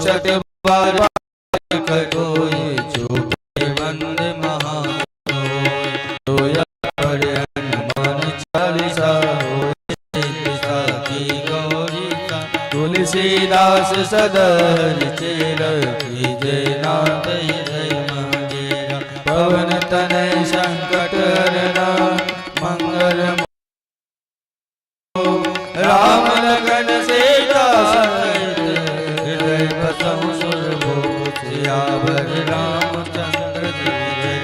64 बार कोई छूटे वंदे महान हनुमान चालीसा की गौरीसा तुलसीदास सदर चेर कीजे नाथ हृदय मंदिरा पवन तनय संकट हरना मंगल राम लगन सीता सहित हृदय बसहु सुरभूप सियावर रामचंद्र जी जय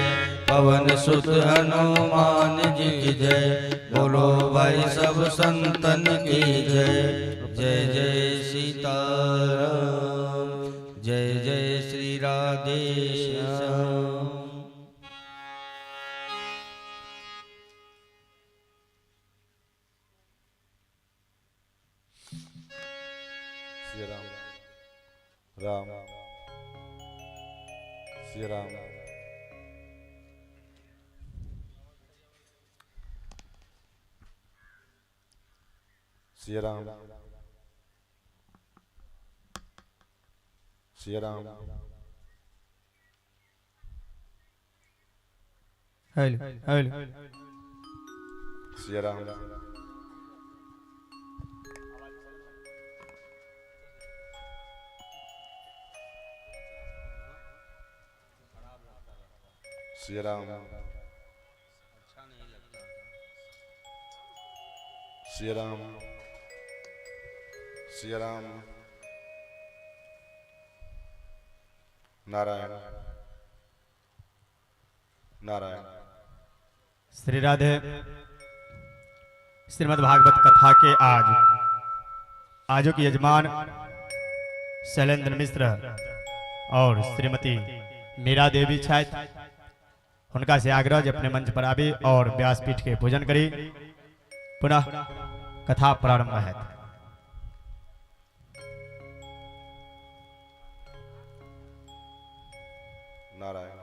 पवन सुत हनुमान जी की जय बोलो भाई सब संतन की जय जय जय सीताराम जय जय श्री राधे श्याम। Shri Ram Ram Shri Ram Shri Ram Shri Ram hello hello Shri Ram Shri Ram Shri Ram Shri Ram Narayan Narayan. श्री राधे श्रीमद् भागवत कथा के आजो की यजमान शैलेंद्र मिश्र और श्रीमती मीरा देवी छात्र उनका से आग्रह अपने मंच पर आवे और व्यासपीठ के पूजन करी। पुनः कथा प्रारंभ है। नारायण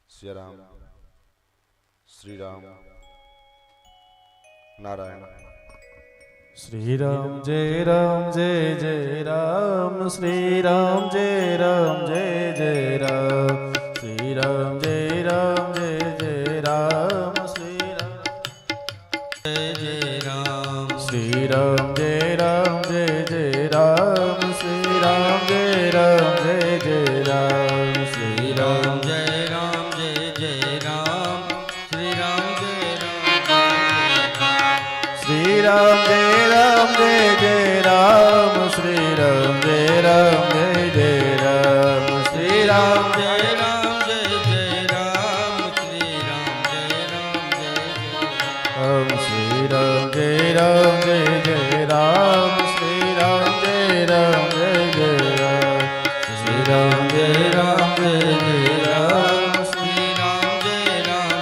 श्री राम श्री राम नारायण। श्री राम जय जय राम श्री राम जय जय राम श्री राम जय जय राम श्री राम जय राम श्री राम जय जय राम श्री राम जय जय राम श्री राम जय राम जय जय राम श्री राम जय श्री राम जय जय राम श्री राम जय जय राम श्री राम जय राम जय जय राम श्री राम जय राम श्री राम जय जय राम श्री राम जय जय राम श्री राम जय राम जय जय राम श्री राम जय जय राम श्री राम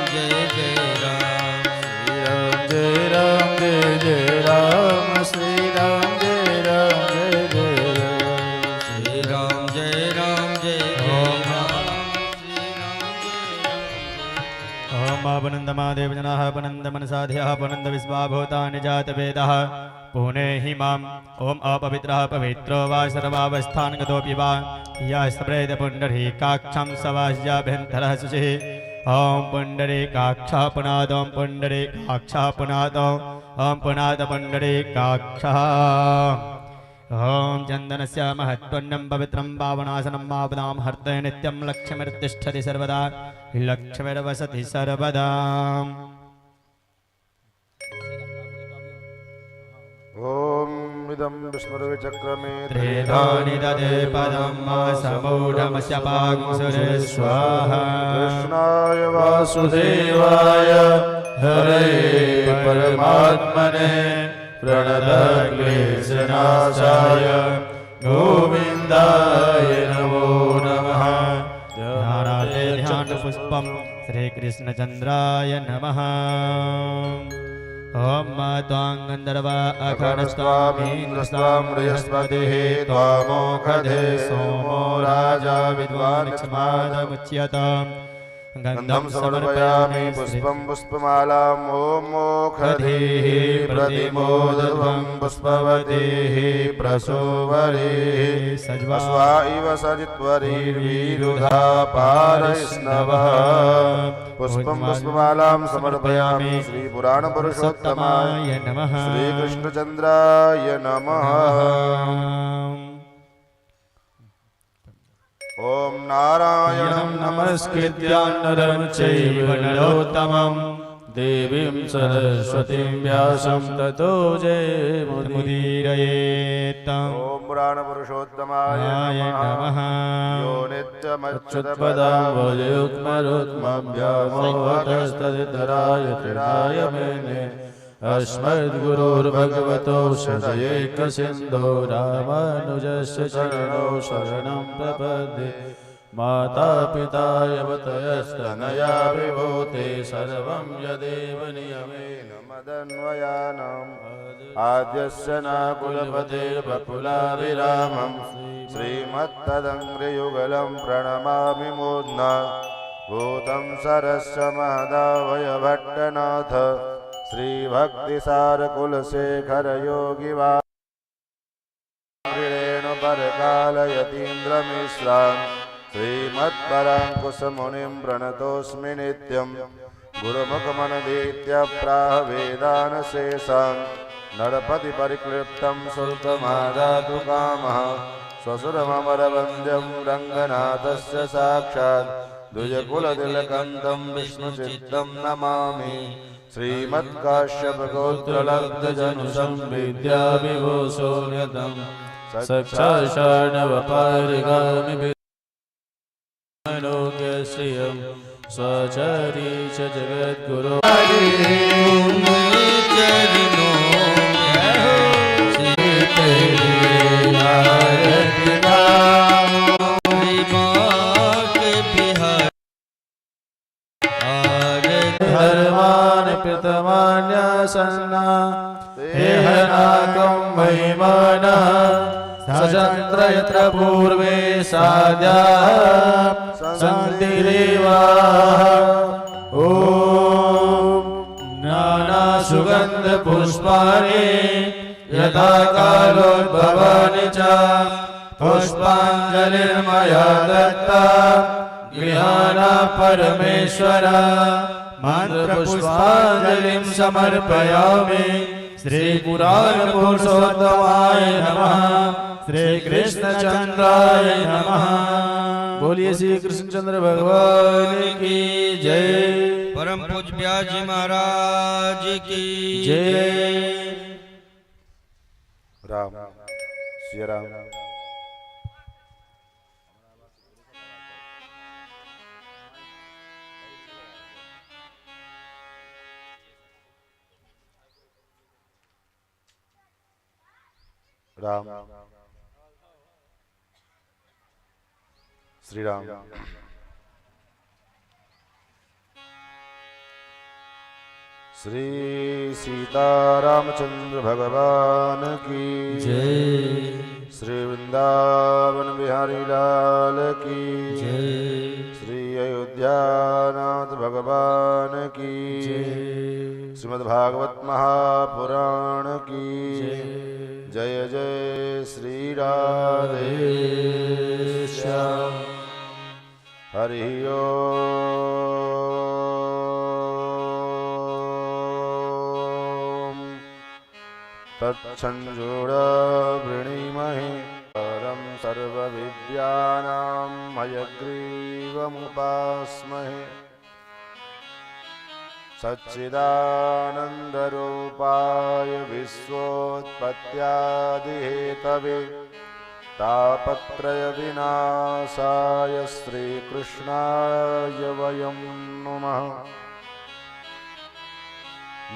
जय जय राम श्री राम जय जय राम श्री राम जय राम जय जय राम श्री राम ओम अपनंदमादेव जनाः अपनंद मनसाध्याः अपनंद विश्वाभूतानि जातवेदः पुने हि माम् ओम अपवित्रः पवित्रो वा सर्वावस्थानगतोऽपि वा यः स्मरेत् पुण्डरीकाक्षं सवास्याभ्यन्तरः शुचिः ओम पुण्डरीकाक्षः पुनाद ओम पुण्डरीकाक्षः पुनाद ओम पुनाद पुण्डरीकाक्षः ओम चंदनस्य महत्वन्नं पवित्रं पावनासनं मापदां हर्तय नित्यं लक्ष्मीर्तिष्ठति सर्वदा लक्ष्मीर्वसति सर्वदा। ओम इदं विष्णुर्विचक्रमे त्रेधानि ददे पदं समूढमस्य पागुंसुरे स्वाहा। कृष्णाय वासुदेवाय हरे परमात्मने प्रणतक्लेशनाशाय गोविन्दाय नमो नमः। ध्यानाते ध्यानपुष्पं श्रीकृष्णचन्द्राय नमः। ॐ त्वां गन्धर्वा अखण्डस्त्वामीन्द्रस्त्वां बृहस्पतिः त्वामोखधे सोमो राजा विद्वान् क्षमादमुच्यत गन्धं समर्पयामि पुष्पं पुष्पमालाम् ॐ मोखधेः प्रतिमोदध्वं पुष्पवतेः प्रसोवरेः अस्वा इव सजित्वरीर्वीरुधा पारैष्णवः पुष्पं पुष्पमालां समर्पयामि श्रीपुराणपुरुषोत्तमाय नमः श्रीकृष्णचन्द्राय नमः ॐ नारायणं नमस्कृत्य नरं चैव नरोत्तमं देवीं सरस्वतीं व्यासं ततो जयमुदीरयेत्। ॐ पुराणपुरुषोत्तमाय नमः यो नित्यमच्युतपदाम्बुजयुग्मरुग्मव्यामोहतस्तदितराय तृणाय मेने अस्मद्गुरोर्भगवतो सदयैकसिन्धो रामानुजस्य चरणौ शरणं प्रपद्ये माता पिता यवतयस्तनया विभूते सर्वं यदेव नियमेन मदन्वयानाम् आद्यस्य नाकुलपते बकुलाभिरामं श्रीमत्तदङ्घ्रियुगलं प्रणमामि मूर्ध्ना भूतं सरस्य महदावय भट्टनाथ श्रीभक्तिसारकुलशेखर योगिवारेणुपरकालयतीन्द्रमिश्रान् श्रीमत्पराङ्कुशमुनिं प्रणतोऽस्मि नित्यं गुरुमुखमनदीत्य प्राह वेदानशेषान् नरपतिपरिक्लिप्तं शुल्कमादातु कामः स्वसुरममरवन्द्यं रङ्गनाथस्य साक्षात् द्विजकुलतिलकन्तं विष्णुचित्तं नमामि श्रीमत्काश्यपगोत्रलब्धजनुसंविद्याविभूषोन्यतं सक्षाषाणवपारिगामि मनोज्ञश्रियं स्वचरी च जगद्गुरो धर्मान् पितमान्यासन्ना हेहनाकं महिमानः सचन्द्र यत्र पूर्वे साद्याः सन्ति देवाः ॐ नानासुगन्धपुष्पाणि यथा कालोद्भवानि च पुष्पाञ्जलिर्मया दत्ता गृहाणा परमेश्वर मन्त्रपुष्पाञ्जलिं समर्पयामि श्रीपुराणपुरुषोत्तमाय नमः श्रीकृष्णचन्द्राय नमः। बोलिए श्री कृष्णचंद्र भगवान की जय। परम पूज्य व्यास जी महाराज की जय। राम सिया राम। राम श्री राम। श्री सीतारामचंद्र भगवान की जय। श्री वृंदावन बिहारी लाल की जय। श्री अयोध्यानाथ भगवान की श्रीमद्भागवत महापुराण की जय जय श्री राधे श्याम। हरि ओम तत्संजोड़ा वृणीमहे परं सर्वविद्यानां हयग्रीवमुपास्महे सच्चिदानन्दरूपाय विश्वोत्पत्त्यादिहेतवे तापत्रयविनाशाय श्रीकृष्णाय वयं नमः।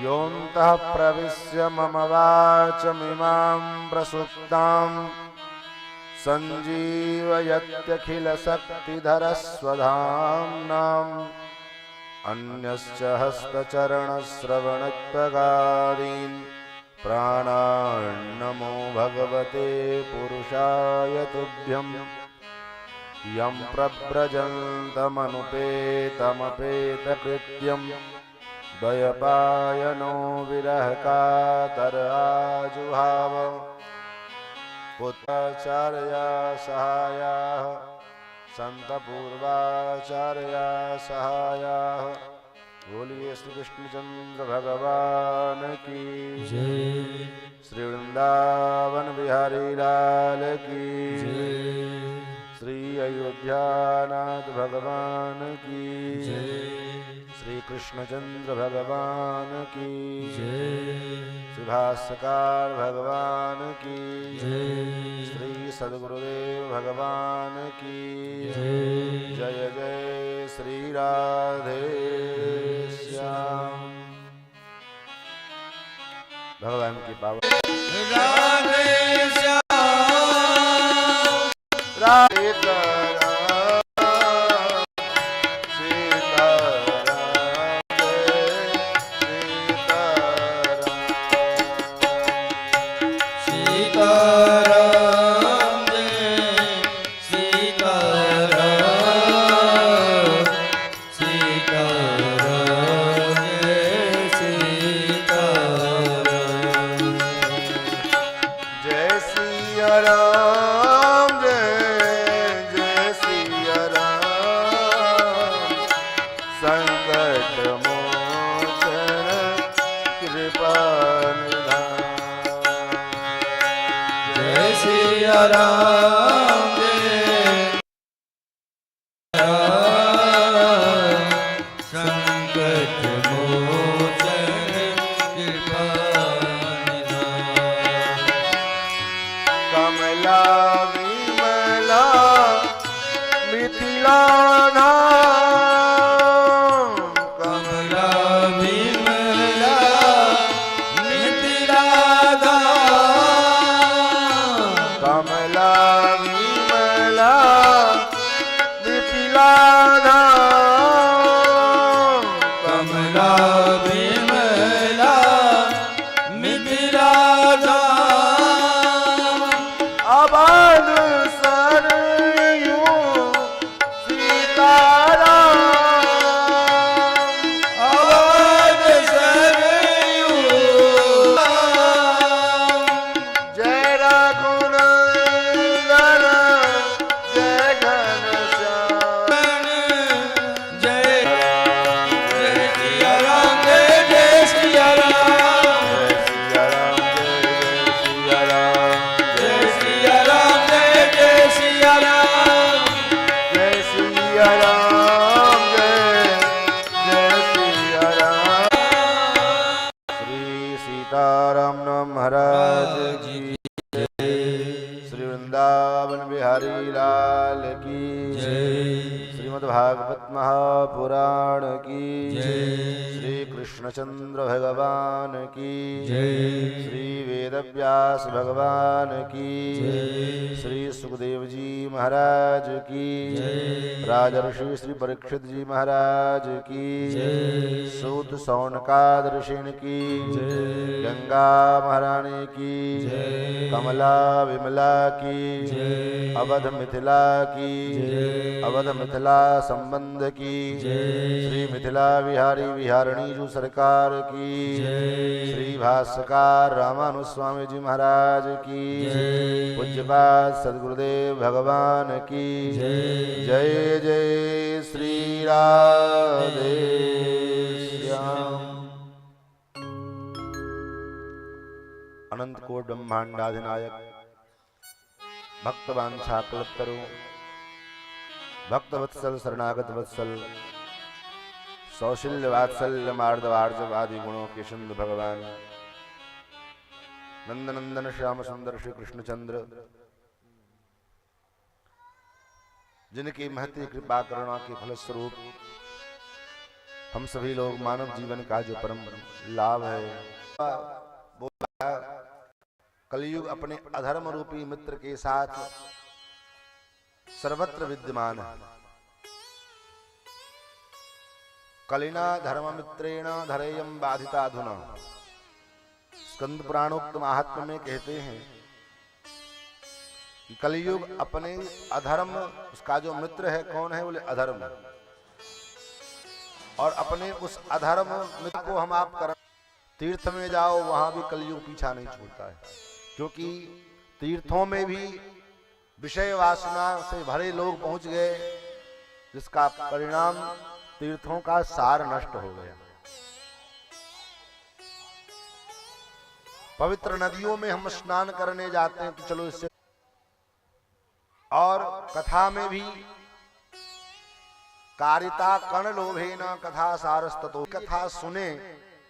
योऽन्तः प्रविश्य मम वाचमिमां प्रसुप्तां सञ्जीवयत्यखिलशक्तिधरस्वधाम्नां अन्यश्च हस्तचरणश्रवणत्वगादीन् प्राणान्नमो भगवते पुरुषाय तुभ्यं यं प्रव्रजन्तमनुपेतमपेतकृत्यं द्वयपायनो विरहकातर आजुहाव पुत्राचार्या सहायाः संतपूर्वाचार्या सहायाः। बोलिए श्री कृष्णचंद्र भगवान की जय। श्री वृंदावन बिहारी लाल की जय। श्री अयोध्यानाथ भगवान की जय। श्री कृष्णचंद्र भगवान की जय। श्री भास्कर भगवान की जय। श्री सद्गुरुदेव भगवान की जय। जय जय श्री राधे श्याम। भगवान की पावन राधे श्याम राधे सीताराम सीताराम सीताराम जय सीताराम सीताराम जय सीताराम। जय सिया राम जय सिया राम संकट मोचन कृपा निधान। जय सिया राम जय राम संकट मोचन कृपा निधान। कमला विमला मिथिला धाम कमला विमला मिथिला धाम। कमला विमला मिथिला धाम कमला विमला मिथिला धाम। आबाद सरयू सीताराम आवाज सरयू जय रघुनंदन जय घनश्याम। जय जय सिया राम जय सिया राम जय सिया राम जय सिया राम जय सिया राम जय सिया राम श्री सीताराम महाराज की श्री वृंदावन बिहारी लाल की श्रीमद्भागवत महापुराण की श्री कृष्णचंद्र भगवान की श्री वेदव्यास भगवान की श्री सुखदेव जी महाराज की राजर्षि श्री परीक्षित जी महाराज की सूत सौनकाद ऋषिण की गंगा महारानी की कमला विमला की अवध मिथिला की अवध मिथिला संबंध की श्री मिथिला विहारी विहारणी जू सरकार की श्री भास्कर रामानुस्वामी जी महाराज की पूज्यपाद सद्गुरुदेव भगवान की जय जय श्री राधे श्याम। अनंत कोट ब्रह्मांडाधिनायक भक्तवांछा कल्पतरु भक्त वत्सल शरणागत वत्सल सौशील्य वात्सल्य मार्दवार्जव आदि गुणों के सिंधु भगवान नंदनंदन श्याम सुंदर श्री कृष्णचंद्र जिनकी महती कृपा करुणा के फलस्वरूप हम सभी लोग मानव जीवन का जो परम लाभ है कलयुग अपने अधर्म रूपी मित्र के साथ सर्वत्र विद्यमान है। कलिना धर्ममित्रेण धरेयम बाधिताधुना। स्कंद पुराणोक्त महात्म्य में कहते हैं कि कलयुग अपने अधर्म, उसका जो मित्र है कौन है, बोले अधर्म, और अपने उस अधर्म मित्र को हम आप कर तीर्थ में जाओ, वहां भी कलयुग पीछा नहीं छोड़ता है, क्योंकि तीर्थों में भी विषय वासना से भरे लोग पहुंच गए, जिसका परिणाम तीर्थों का सार नष्ट हो गया। पवित्र नदियों में हम स्नान करने जाते हैं तो चलो इससे, और कथा में भी कारिता कर्ण लोभे न कथा सारस्ततो, कथा सुने,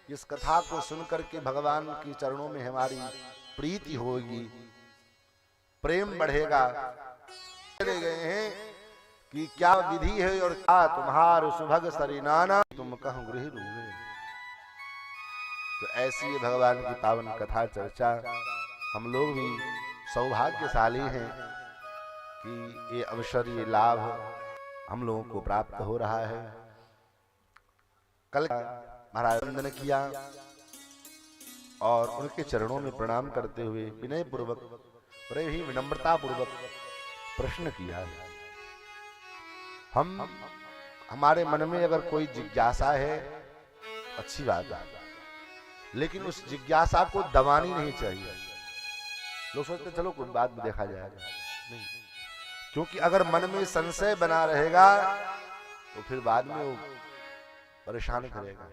इस कथा को सुनकर के भगवान के चरणों में हमारी प्रीति होगी, प्रेम बढ़ेगा। चले गए हैं कि क्या विधि है और क्या तुम्हार सुभग सरिनाना तुम कहूं गृह रूवे। तो ऐसी है भगवान की पावन कथा चर्चा। हम लोग भी सौभाग्यशाली हैं कि ये अवसर, ये लाभ हम लोगों को प्राप्त हो रहा है। कल महाराज वंदन किया और उनके चरणों में प्रणाम करते हुए विनय पूर्वक, बड़े ही विनम्रता पूर्वक प्रश्न किया है। हमारे मन में अगर कोई जिज्ञासा है, अच्छी बात है, लेकिन उस जिज्ञासा को दबानी नहीं चाहिए। लोग सोचते चलो कोई बाद में देखा जाएगा, नहीं, क्योंकि अगर मन में संशय बना रहेगा तो फिर बाद में वो परेशान करेगा।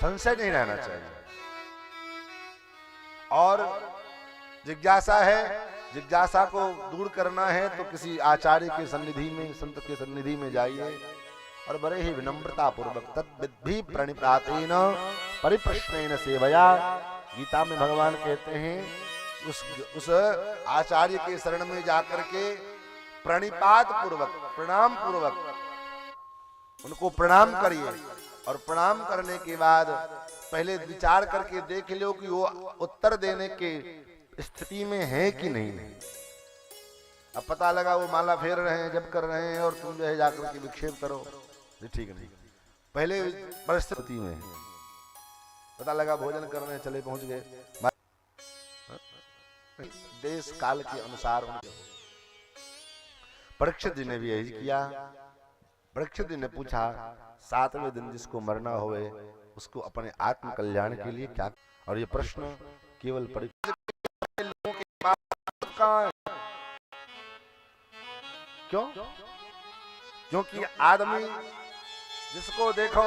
संशय नहीं रहना चाहिए। और जिज्ञासा है, जिज्ञासा को दूर करना है तो किसी आचार्य के सन्निधि में, संत के सन्निधि में जाइए और बड़े ही विनम्रता पूर्वक तद्विद्धि प्रणिपातेन परिप्रश्नेन सेवया। गीता में भगवान कहते हैं उस आचार्य के शरण में जाकर के प्रणिपात पूर्वक, प्रणाम पूर्वक उनको प्रणाम करिए, और प्रणाम करने के बाद पहले विचार करके देख लो कि वो उत्तर देने के स्थिति में है कि नहीं है। अब पता लगा वो माला फेर रहे हैं, जप कर रहे हैं, और तुम जो है जाकर के विक्षेप करो, ये ठीक नहीं। पहले परिस्थिति में पता लगा भोजन कर रहे हैं, चले पहुंच गए, देश काल के अनुसार। परीक्षित जी ने भी यही किया। परीक्षित जी ने पूछा 7वें दिन जिसको मरना होवे उसको अपने आत्म कल्याण के लिए क्या, और ये प्रश्न केवल लोगों के पास क्यों? क्योंकि आदमी जिसको देखो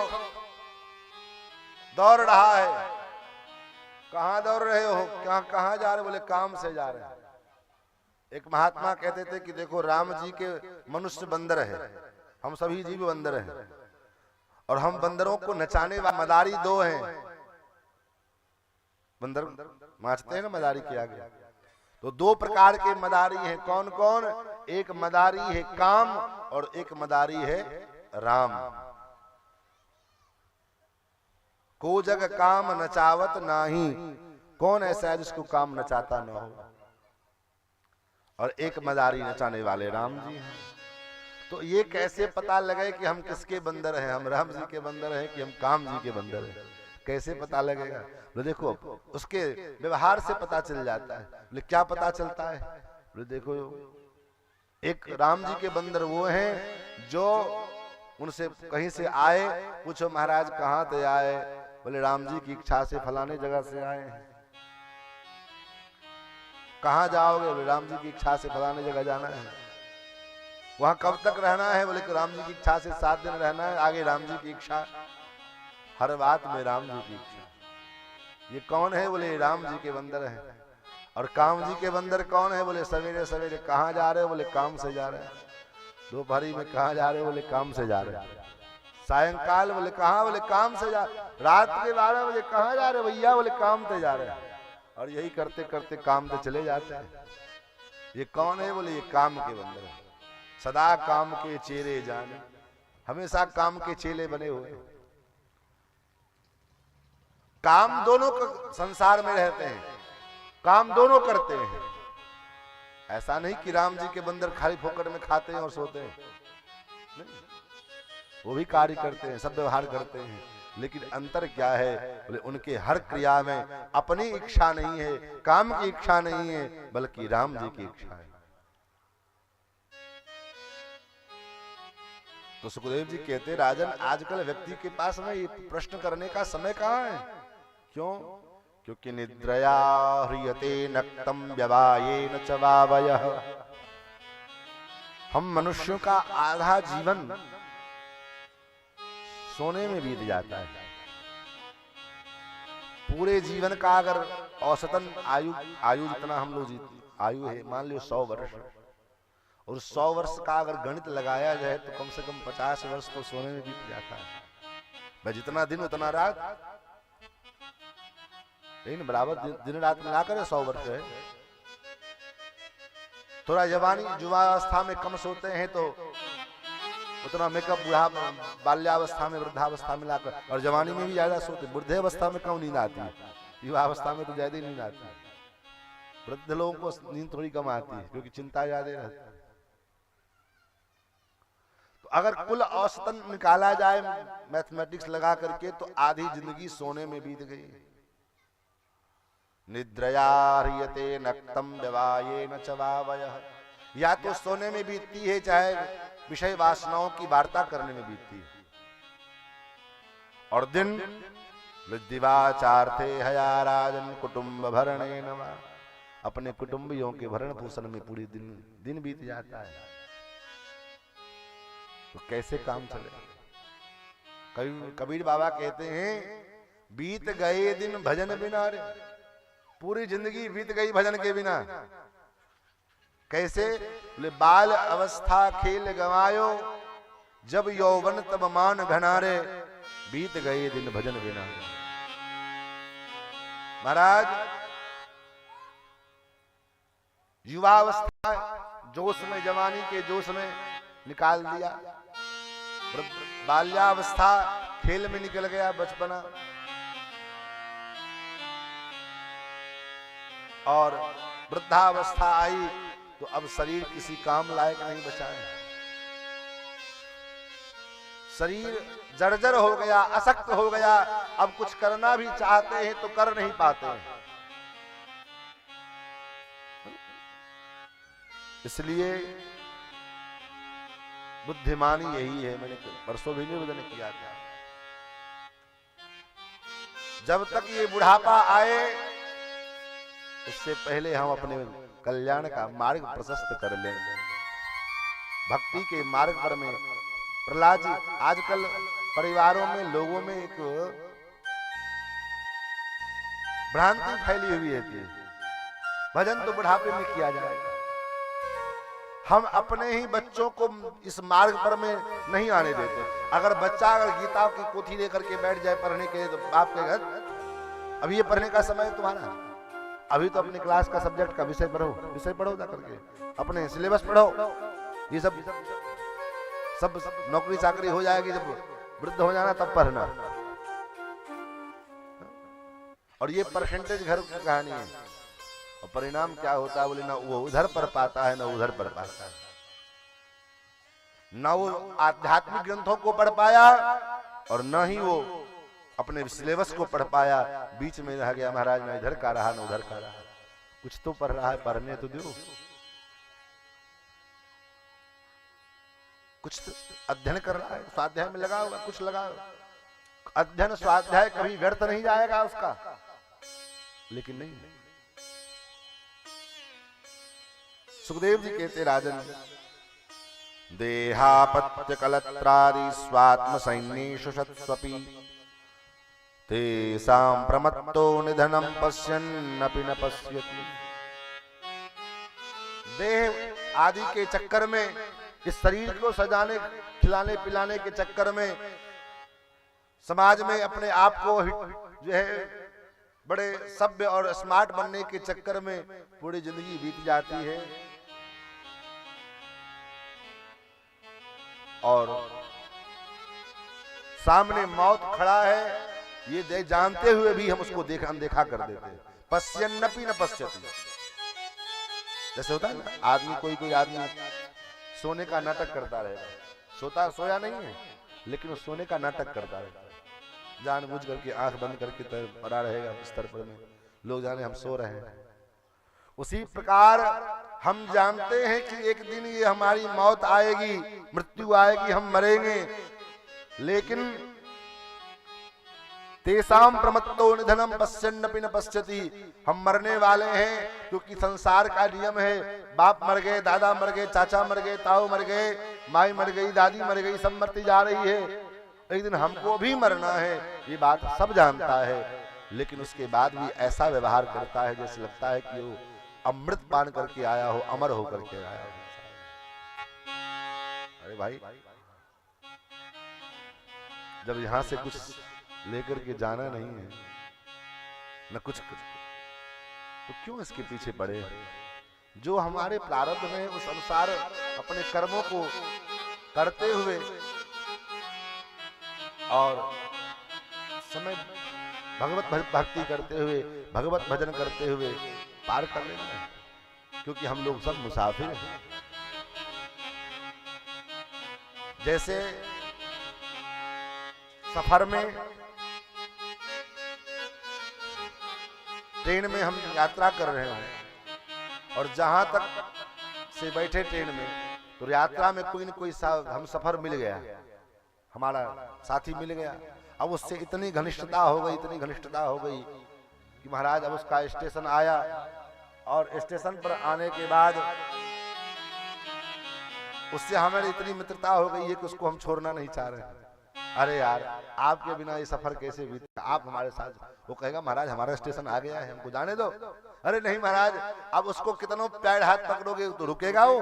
दौड़ रहा है, कहां दौड़ रहे हो, कहां जा रहे, बोले काम से जा रहे हैं। एक महात्मा कहते थे कि देखो राम जी के मनुष्य बंदर है, हम सभी जीव बंदर हैं, और हम बंदरों को नचाने वाले मदारी 2 हैं। बंदर नाचते हैं ना मदारी के आगे, तो 2 प्रकार के मदारी हैं। कौन कौन? एक मदारी है काम और एक मदारी है राम। को जग काम नचावत नाही, कौन ऐसा है जिसको काम नचाता ना हो? और एक मदारी नचाने वाले राम जी हैं। तो ये कैसे पता लगे कि हम किसके बंदर हैं, हम राम जी के बंदर हैं कि हम काम जी के बंदर हैं? कैसे पता लगेगा? तो देखो उसके व्यवहार से पता चल जाता है। बोले क्या पता चलता है? बोले देखो एक राम जी के बंदर वो हैं जो उनसे कहीं से आए, पूछो महाराज कहाँ से आए? बोले राम जी की इच्छा से फलाने जगह से आए हैं। कहाँ जाओगे? बोले राम जी की इच्छा से फलाने जगह जाना है। वहां कब तक रहना है? बोले कि राम जी की इच्छा से 7 दिन रहना है। आगे राम जी की इच्छा, हर बात में राम जी की इच्छा। ये कौन है? बोले राम जी के बंदर हैं। और काम जी के बंदर कौन है? बोले सवेरे सवेरे कहाँ जा रहे हो? बोले काम से जा रहे हैं। दोपहरी में कहाँ जा रहे हो? बोले काम से जा रहे हैं। सायंकाल बोले कहाँ? बोले काम से जा। रात के 12 बजे कहाँ जा रहे हो भैया? बोले काम से जा रहे हैं। और यही करते करते काम से चले जाते हैं। ये कौन है? बोले ये काम के बंदर है। सदा काम के चेले जाने, हमेशा काम के चेले बने हुए। काम दोनों संसार में रहते हैं, काम दोनों करते हैं। ऐसा नहीं कि राम जी के बंदर खाली फोकट में खाते हैं और सोते हैं। नहीं। वो भी कार्य करते हैं, सब व्यवहार करते हैं, लेकिन अंतर क्या है? बोले उनके हर क्रिया में अपनी इच्छा नहीं है, काम की इच्छा नहीं है, बल्कि राम जी की इच्छा है। तो सुखदेव जी कहते, राजन आजकल व्यक्ति के पास में ये प्रश्न करने का समय कहाँ है? क्यों? क्योंकि निद्रया ह्रियते नक्तम व्यवायेन च वावयः। हम मनुष्यों का आधा जीवन सोने में बीत जाता है। पूरे जीवन का अगर औसतन आयु जितना हम लोग आयु है, मान लो 100 वर्ष, और 100 वर्ष का अगर गणित लगाया जाए तो कम से कम 50 वर्ष तो सोने में बीत जाता है। भाई जितना दिन उतना रात, लेकिन बराबर दिन रात मिलाकर 100 वर्ष है। थोड़ा युवावस्था में कम सोते हैं तो उतना मेकअप, बुढ़ा बाल्यावस्था में, वृद्धावस्था में लाकर, और जवानी में भी ज्यादा सोते। वृद्धावस्था में कम नींद आती है, युवावस्था में तो ज्यादा ही नींद आती है। वृद्ध लोगों को नींद थोड़ी कम आती है क्योंकि चिंता ज्यादा रहती है। तो अगर कुल औसतन निकाला जाए मैथमेटिक्स लगा करके तो आधी जिंदगी सोने में बीत गई। निद्रया ह्रियते नक्तम व्यवायेन च वावयः। या तो सोने में बीतती है, चाहे विषय वासनाओं की वार्ता करने में बीतती है, और दिन दिवाचार्थे हया राजन कुटुंब भरणेन वा। अपने कुटुंबियों के भरण पोषण में पूरी दिन बीत जाता है। तो कैसे काम चले? कबीर बाबा कहते हैं, बीत गए दिन भजन बिना रे। पूरी जिंदगी बीत गई भजन के बिना। कैसे? बोले बाल अवस्था खेल गवायो, जब यौवन तब मान घनारे, बीत गए दिन भजन बिना। महाराज युवावस्था जोश में, जवानी के जोश में निकाल दिया, बाल्यावस्था खेल में निकल गया, बचपना, और वृद्धावस्था आई तो अब शरीर किसी काम लायक नहीं बचा है। शरीर जर्जर हो गया, अशक्त हो गया। अब कुछ करना भी चाहते हैं तो कर नहीं पाते हैं। इसलिए बुद्धिमानी यही है। मैंने परसों भी निवेदन किया था, जब तक ये बुढ़ापा आए उससे पहले हम अपने कल्याण का मार्ग प्रशस्त कर लेंगे। भक्ति के मार्ग पर में प्रहलाद जी, आजकल परिवारों में, लोगों में एक भ्रांति फैली हुई है, भजन तो बुढ़ापे में किया जाएगा। हम अपने ही बच्चों को इस मार्ग पर में नहीं आने देते। अगर बच्चा गीता की पोथी लेकर के बैठ जाए पढ़ने के लिए, तो बाप के घर, अभी ये पढ़ने का समय है तुम्हारा, अभी तो अपनी क्लास का सब्जेक्ट का विषय पढ़ो जा करके, अपने सिलेबस पढ़ो। ये सब नौकरी चाकरी हो जाएगी, जब वृद्ध हो जाना तब पढ़ना। और ये परसेंटेज घर की कहानी है, और परिणाम क्या होता है? बोले ना वो उधर पढ़ पाता है, ना उधर पढ़ पाता है, ना वो आध्यात्मिक ग्रंथों को पढ़ पाया, और न ही वो अपने सिलेबस को पढ़ पाया। बीच में रह गया, महाराज ना इधर का रहा ना उधर का रहा। कुछ तो पढ़ रहा है, पढ़ने तो दो, कुछ तो अध्ययन कर रहा है, स्वाध्याय में लगा होगा, कुछ लगा होगा। अध्ययन स्वाध्याय कभी व्यर्थ नहीं जाएगा उसका, लेकिन नहीं। सुखदेव जी कहते, राजन देहापत्य कलत्रादि स्वात्म सैन्येषु शतस्वपि, तेषां प्रमत्तो निधनं पश्यन्नपि न पश्यति। देह आदि के चक्कर में, इस शरीर को सजाने, खिलाने पिलाने के चक्कर में, समाज में अपने आप को जो है बड़े सभ्य और स्मार्ट बनने के चक्कर में पूरी जिंदगी बीत जाती है। और सामने मौत खड़ा है, ये जानते हुए भी हम उसको अनदेखा कर देते हैं। पश्यन्नपि न पश्यति। जैसे होता है ना, आदमी कोई आदमी सोने का नाटक करता रहेगा, सोया नहीं है, लेकिन वो सोने का नाटक करता रहता है, जानबूझ करके आंख बंद करके पड़ा रहेगा बिस्तर पर में, लोग जाने हम सो रहे हैं। उसी प्रकार हम जानते हैं कि एक दिन ये हमारी मौत आएगी, मृत्यु आएगी, हम मरेंगे, लेकिन तेसाम प्रमत्तो निधनम पश्यन्नपि न पश्यति, हम मरने वाले हैं, क्योंकि संसार का नियम है, बाप मर गए, दादा मर गए, चाचा मर गए, ताऊ मर गए, माई मर गई, दादी मर गई, सब मरती जा रही है, एक दिन हमको भी मरना है, ये बात सब जानता है, लेकिन उसके बाद भी ऐसा व्यवहार करता है जैसे लगता है कि वो अमृत पान करके आया हो, अमर होकर के आया हो। अरे भाई, जब यहां से कुछ लेकर के जाना नहीं है न कुछ, तो क्यों इसके पीछे पड़े? जो हमारे प्रारब्ध में उस अनुसार अपने कर्मों को करते हुए और समय भगवत भक्ति करते हुए, भगवत भजन करते हुए पार कर लेना है, क्योंकि हम लोग सब मुसाफिर हैं। जैसे सफर में, ट्रेन में हम यात्रा कर रहे हैं और जहां तक से बैठे ट्रेन में, तो यात्रा में कोई न कोई हम सफर मिल गया, हमारा साथी मिल गया, अब उससे इतनी घनिष्ठता हो गई, इतनी घनिष्ठता हो गई कि महाराज अब उसका स्टेशन आया और स्टेशन पर आने के बाद उससे हमारी इतनी मित्रता हो गई है कि उसको हम छोड़ना नहीं चाह रहे। अरे यार, आपके बिना ये सफर कैसे बीतेगा, आप हमारे साथ। वो कहेगा महाराज हमारा स्टेशन आ गया है, हमको जाने दो। अरे नहीं महाराज, अब उसको कितनों पैर हाथ पकड़ोगे तो रुकेगा? वो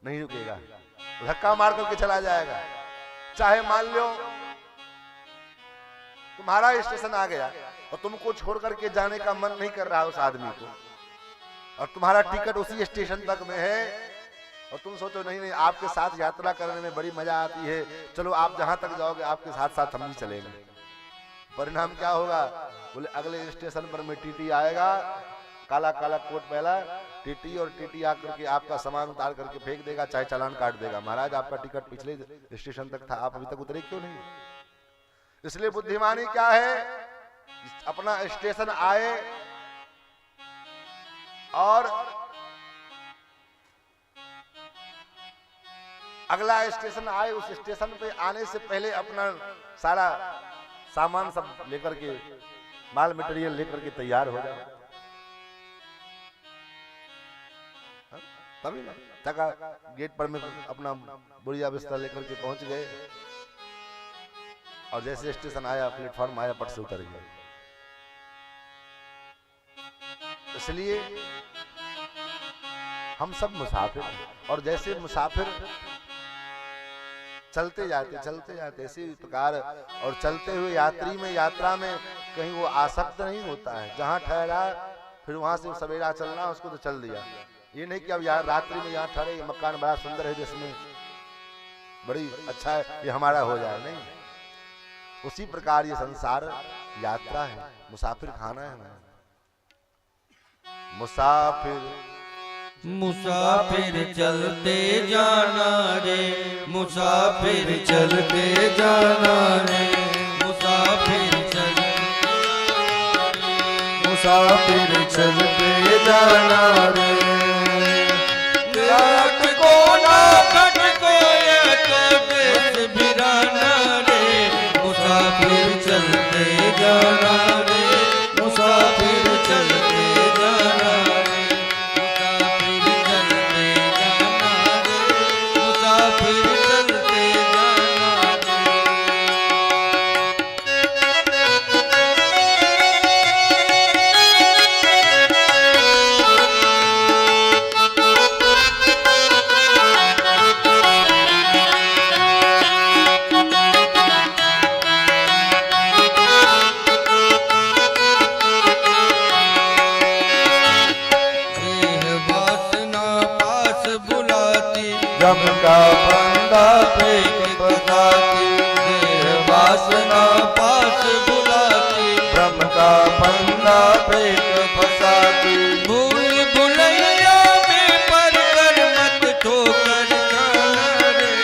नहीं रुकेगा, धक्का मार करके चला जाएगा। चाहे मान लो तुम्हारा स्टेशन आ गया और तुमको छोड़ करके जाने का मन नहीं कर रहा उस आदमी को, और तुम्हारा टिकट उसी स्टेशन तक में है, और तुम सोचो नहीं नहीं आपके साथ यात्रा करने में बड़ी मजा आती है, चलो आप जहां तक जाओगे आपके साथ साथ हम भी चलेंगे। परिणाम क्या होगा? बोले अगले स्टेशन पर में टीटी आएगा, काला काला कोट पहला टीटी, और टीटी आकर के आपका सामान उतार करके फेंक देगा, चाहे चालान काट देगा। महाराज आपका टिकट पिछले स्टेशन तक था, आप अभी तक उतरे क्यों नहीं? इसलिए बुद्धिमानी क्या है, अपना स्टेशन आए और अगला स्टेशन आए, उस स्टेशन पे आने से पहले अपना सारा सामान सब लेकर के, माल मटेरियल लेकर के तैयार हो जाए, तभी ना तका गेट पर में अपना बुढ़िया बिस्तर लेकर के पहुंच गए, और जैसे स्टेशन आया, प्लेटफॉर्म आया, पट से उतर गए। इसलिए हम सब मुसाफिर, और जैसे मुसाफिर चलते जाते इसी प्रकार, और चलते हुए यात्री में, यात्रा में कहीं वो आसक्त नहीं होता है। जहां ठहरा फिर वहां से सवेरा चलना, उसको तो चल दिया। ये नहीं कि अब यार रात्रि में यहाँ ठहरे, मकान बड़ा सुंदर है जिसमें बड़ी अच्छा है, ये हमारा हो जाए, नहीं। उसी प्रकार ये संसार यात्रा है, मुसाफिर खाना है हमें। मुसाफिर चलते जाना रे, मुसाफिर चलते जाना रे, मुसाफिर चलते जाना रे। लट को ना कट को ये तो देश बिराना रे, मुसाफिर चलते जाना रे, मुसाफिर चलते जाना रे, मुसाफिर चलते जाना रे, मुसाफिर चलते जाना रे। जम का फंदा फेंक बताती, देह वासना पास बुलाती, भ्रम का फंदा फेंक फसाती। भूल भुलैया में पर कर मत ठोकर खाना रे,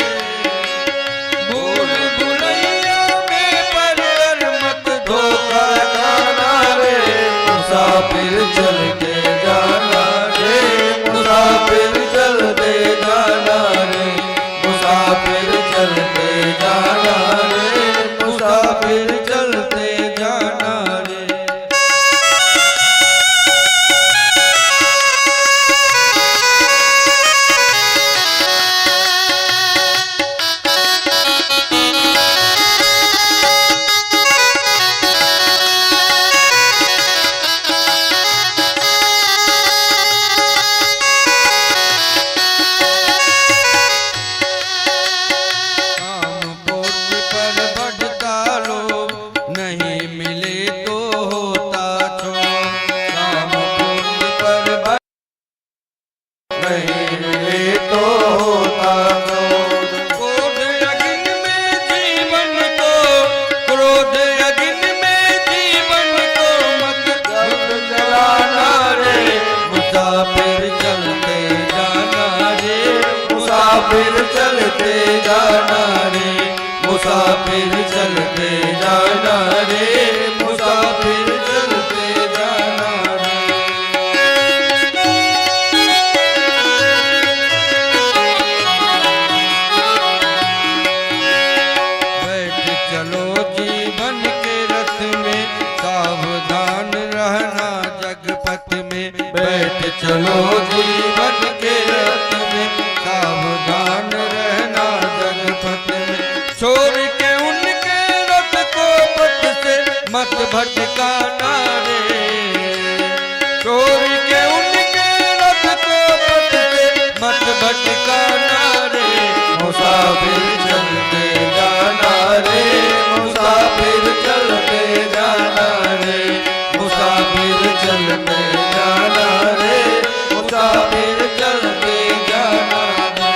भूल मुसाफिर चलते जाना रे, मुसाफिर चलते जाना रे। बैठ चलो जीवन के रथ में, सावधान रहना जगपथ में। बैठ चलो जीवन के रथ में, सावधान रहना जगपथ में। छोड़ के उनके रथ को पथ से मत भटकाना रे, छोड़ के उनके रथ को पथ से मत भटकाना रे। मुसाफिर चलते जाना रे, मुसाफिर चलते जाना रे, मुसाफिर चलते जाना रे, मुसाफिर चलते जाना रे।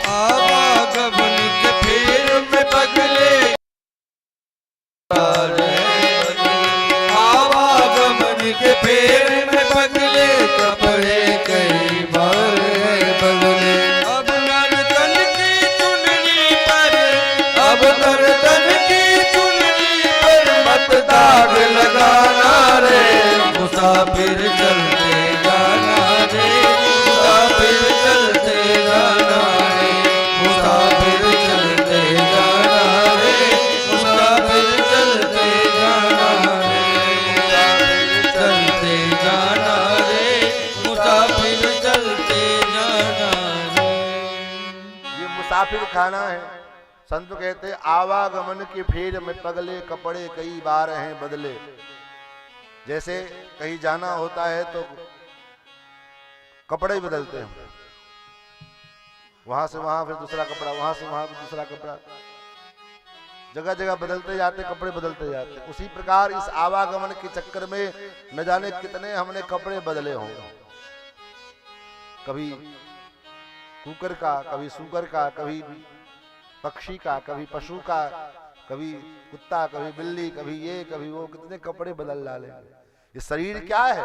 आवागमन के फेर में पगले, आवागमन के फेर में पगले, कपड़े कई बार बदले। अब नर्तन की चुनरी पर, अब नर्तन की चुनरी पर मत दाग लगाना रे। मुसाफिर चलते जाना रे, मुसाफिर चलते जाना रे, मुसाफिर चलते जाना रे, मुसाफिर चलते जाना रे, चलते जाना रे, मुसाफिर चलते जाना रे। ये मुसाफिर खाना है। संत कहते आवागमन के फेर में पगले, कपड़े कई बार हैं बदले। जैसे कहीं जाना होता है तो कपड़े ही बदलते हैं, वहां से वहां फिर दूसरा कपड़ा, वहां से वहां फिर दूसरा कपड़ा, जगह जगह बदलते जाते, कपड़े बदलते जाते। उसी प्रकार इस आवागमन के चक्कर में न जाने कितने हमने कपड़े बदले होंगे। कभी कुकर का, कभी सूकर का, कभी पक्षी का, कभी पशु का, कभी कुत्ता, कभी बिल्ली, कभी ये कभी वो, कितने कपड़े बदल डाले। ये शरीर क्या है?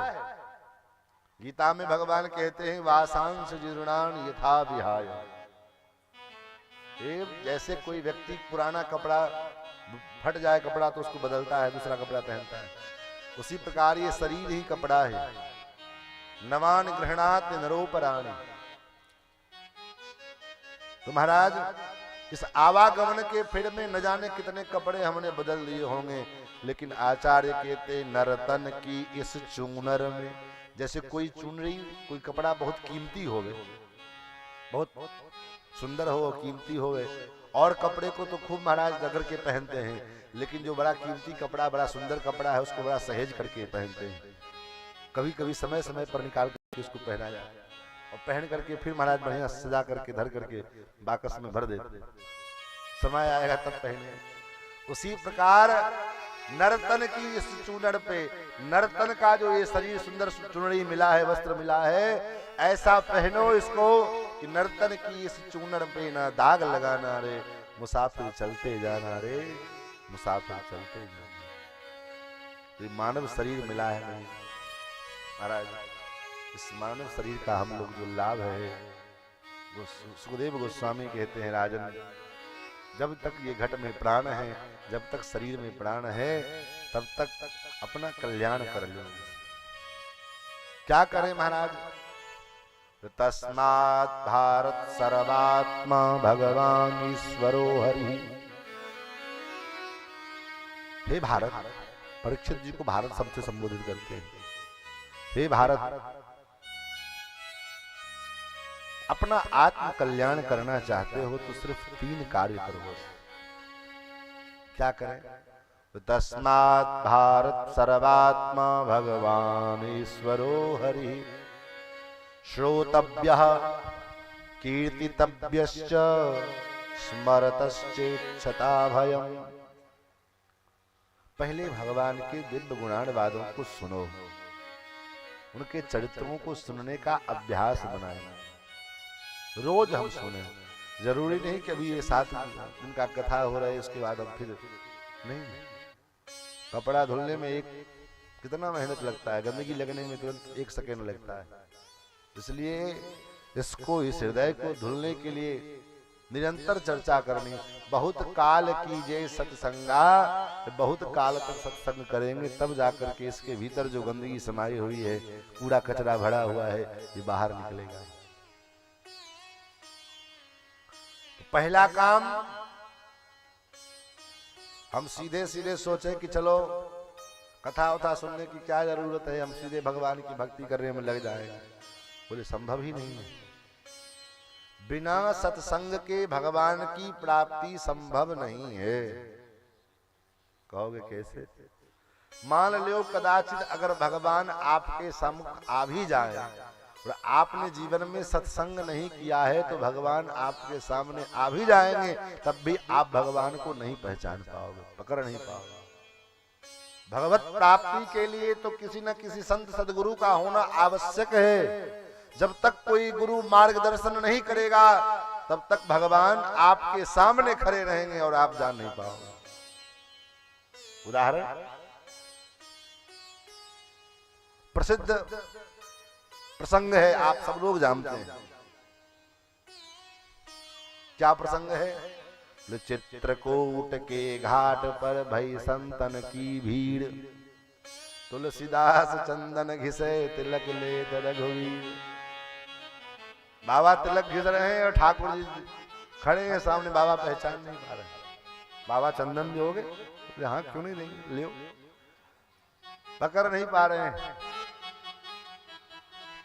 गीता में भगवान कहते हैं वासांश जीर्णान यथा विहाय। जैसे कोई व्यक्ति पुराना कपड़ा फट जाए कपड़ा तो उसको बदलता है, दूसरा कपड़ा पहनता है, उसी प्रकार ये शरीर ही कपड़ा है। नवान गृहणात नरोपराणि। तो महाराज इस आवागमन के फेर में न जाने कितने कपड़े हमने बदल दिए होंगे, लेकिन आचार्य कहते नर्तन की इस चूनर में, जैसे कोई चुनरी, कोई कपड़ा बहुत कीमती होवे, बहुत सुंदर हो, कीमती होवे, और कपड़े को तो खूब महाराज रगड़ के पहनते हैं, लेकिन जो बड़ा कीमती कपड़ा, बड़ा सुंदर कपड़ा है, उसको बड़ा सहेज करके पहनते हैं। कभी कभी समय समय पर निकाल करके उसको पहना जाए और पहन करके फिर महाराज बढ़िया सजा करके धर करके बाकस में भर देते। समय आएगा तब पहने। उसी प्रकार नर्तन की इस चूनर पे, नर्तन का जो ये शरीर सुंदर चुनरी मिला है, वस्त्र मिला है, ऐसा पहनो इसको कि नर्तन की इस चूनर पे ना दाग लगाना रे, मुसाफिर चलते जाना रे, मुसाफिर चलते जाना। ये मानव शरीर मिला है नहीं महाराज, इस मानव शरीर का हम लोग जो लाभ है वो सुखदेव गोस्वामी कहते हैं राजन, जब तक ये घट में प्राण है, जब तक शरीर में प्राण है, तब तक अपना कल्याण कर लो। क्या करें महाराज? तस्मात् भारत सर्वात्मा भगवान ईश्वरो हरि। हे भारत, परीक्षित जी को भारत शब्द से संबोधित करते हैं। हे भारत, अपना आत्म कल्याण करना चाहते हो तो सिर्फ 3 कार्य करो। क्या करें? तस्मात् भारत सर्वात्मा भगवान ईश्वरो हरि। श्रोतव्यः कीर्तितव्यश्च स्मरतश्चेच्छता भयम्। पहले भगवान के दिव्य गुणानुवादों को सुनो, उनके चरित्रों को सुनने का अभ्यास बनाए। रोज हम सुने, जरूरी नहीं कि अभी ये 7 दिन का कथा हो रहा है उसके बाद हम फिर नहीं। कपड़ा धुलने में कितना मेहनत लगता है, गंदगी लगने में तुरंत 1 सेकेंड लगता है। इसलिए इसको, इस हृदय को धुलने के लिए निरंतर चर्चा करनी। बहुत काल कीजिए सत्संगा, बहुत काल तक सत्संग करेंगे तब जाकर के इसके भीतर जो गंदगी समाई हुई है, कूड़ा कचरा भरा हुआ है, ये बाहर निकलेगा। तो पहला काम हम सीधे सीधे सोचे कि चलो कथा वथा सुनने की क्या जरूरत है, हम सीधे भगवान की भक्ति करने में लग जाएंगे। बोले संभव ही नहीं है। बिना सत्संग के भगवान की प्राप्ति संभव नहीं है। कहोगे कैसे? मान लो कदाचित अगर भगवान आपके सम्मुख आ भी जाए और आपने जीवन में सत्संग नहीं किया है, तो भगवान आपके सामने आ भी जाएंगे तब भी आप भगवान को नहीं पहचान पाओगे, पकड़ नहीं पाओगे। भगवत प्राप्ति के लिए तो किसी न किसी संत सदगुरु का होना आवश्यक है। जब तक कोई गुरु मार्गदर्शन नहीं करेगा तब तक भगवान आपके सामने खड़े रहेंगे और आप जान नहीं पाओगे। उदाहरण प्रसिद्ध प्रसंग है, आप सब लोग जानते हैं। क्या प्रसंग है? चित्रकूट के घाट पर भई संतन की भीड़, तुलसीदास चंदन घिसे तिलक ले रघुवीर। बाबा तिलक घिस रहे हैं और ठाकुर जी खड़े हैं सामने, बाबा पहचान नहीं पा रहे। बाबा चंदन दोगे? हाँ, क्यों नहीं देंगे, लियो। पकड़ नहीं पा रहे हैं।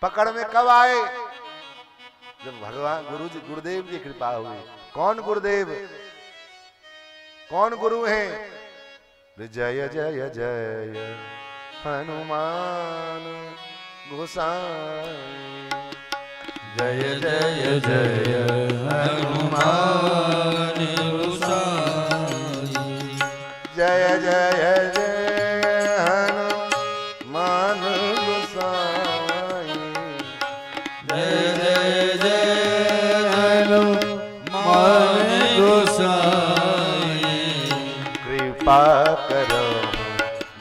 पकड़ में कब आए? जब भगवान गुरुदेव की कृपा हुई। कौन गुरुदेव? कौन गुरु हैं? जय जय जय हनुमान गोसाई, जय जय जय हनुमान गोसाई, जय जय जय हनुमान गोसाई, जय जय जय हनुमान गोसाई। कृपा करो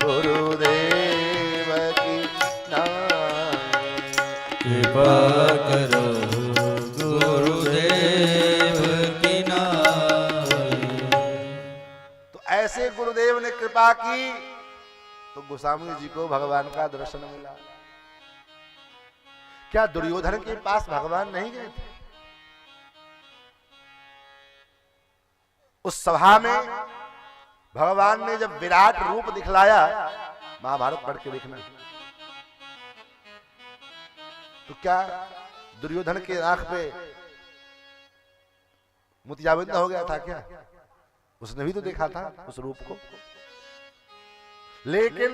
गुरुदेव की नाई, कृपा करो गुरुदेव की नाई। तो ऐसे गुरुदेव ने कृपा की तो गोस्वामी जी को भगवान का दर्शन मिला। क्या दुर्योधन के पास भगवान नहीं गए थे? उस सभा में भगवान ने जब विराट रूप दिखलाया, महाभारत पढ़ के देखना, तो क्या दुर्योधन के आंख पे मोतियाबिंद हो गया था क्या? उसने भी तो देखा था उस रूप को। लेकिन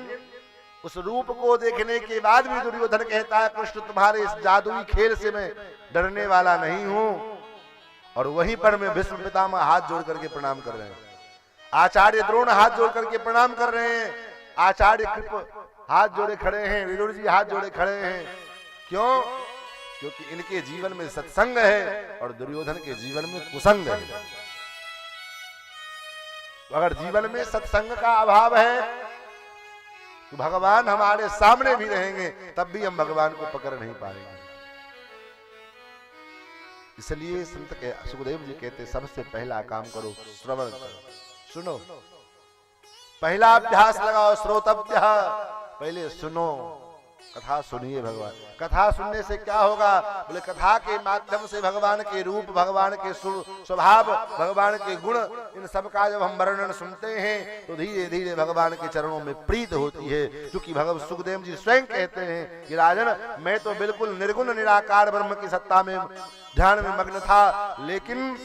उस रूप को देखने के बाद भी दुर्योधन कहता है, कृष्ण तुम्हारे इस जादुई खेल से मैं डरने वाला नहीं हूं। और वहीं पर मैं भीष्म पितामह हाथ जोड़ करके प्रणाम कर रहे हैं, आचार्य द्रोण हाथ जोड़ करके प्रणाम कर रहे हैं, आचार्य कृप हाथ जोड़े खड़े हैं, विदुर जी हाथ जोड़े खड़े हैं। क्यों? क्योंकि इनके जीवन में सत्संग है और दुर्योधन के जीवन में कुसंग है। तो अगर जीवन में सत्संग का अभाव है तो भगवान हमारे सामने भी रहेंगे तब भी हम भगवान को पकड़ नहीं पाएंगे। इसलिए संत के सुखदेव जी कहते सबसे पहला काम करो, श्रवण करो, सुनो। पहला अभ्यास लगाओ श्रोतव्य, पहले सुनो, कथा सुनिए। भगवान कथा सुनने से क्या होगा? बोले कथा के माध्यम से भगवान के रूप, भगवान के स्वभाव, भगवान के गुण, इन सब का जब हम वर्णन सुनते हैं तो धीरे धीरे भगवान के चरणों में प्रीत होती है। क्योंकि भगवान सुखदेव जी स्वयं कहते हैं कि राजन, मैं तो बिल्कुल निर्गुण निराकार ब्रह्म की सत्ता में ध्यान में मग्न था, लेकिन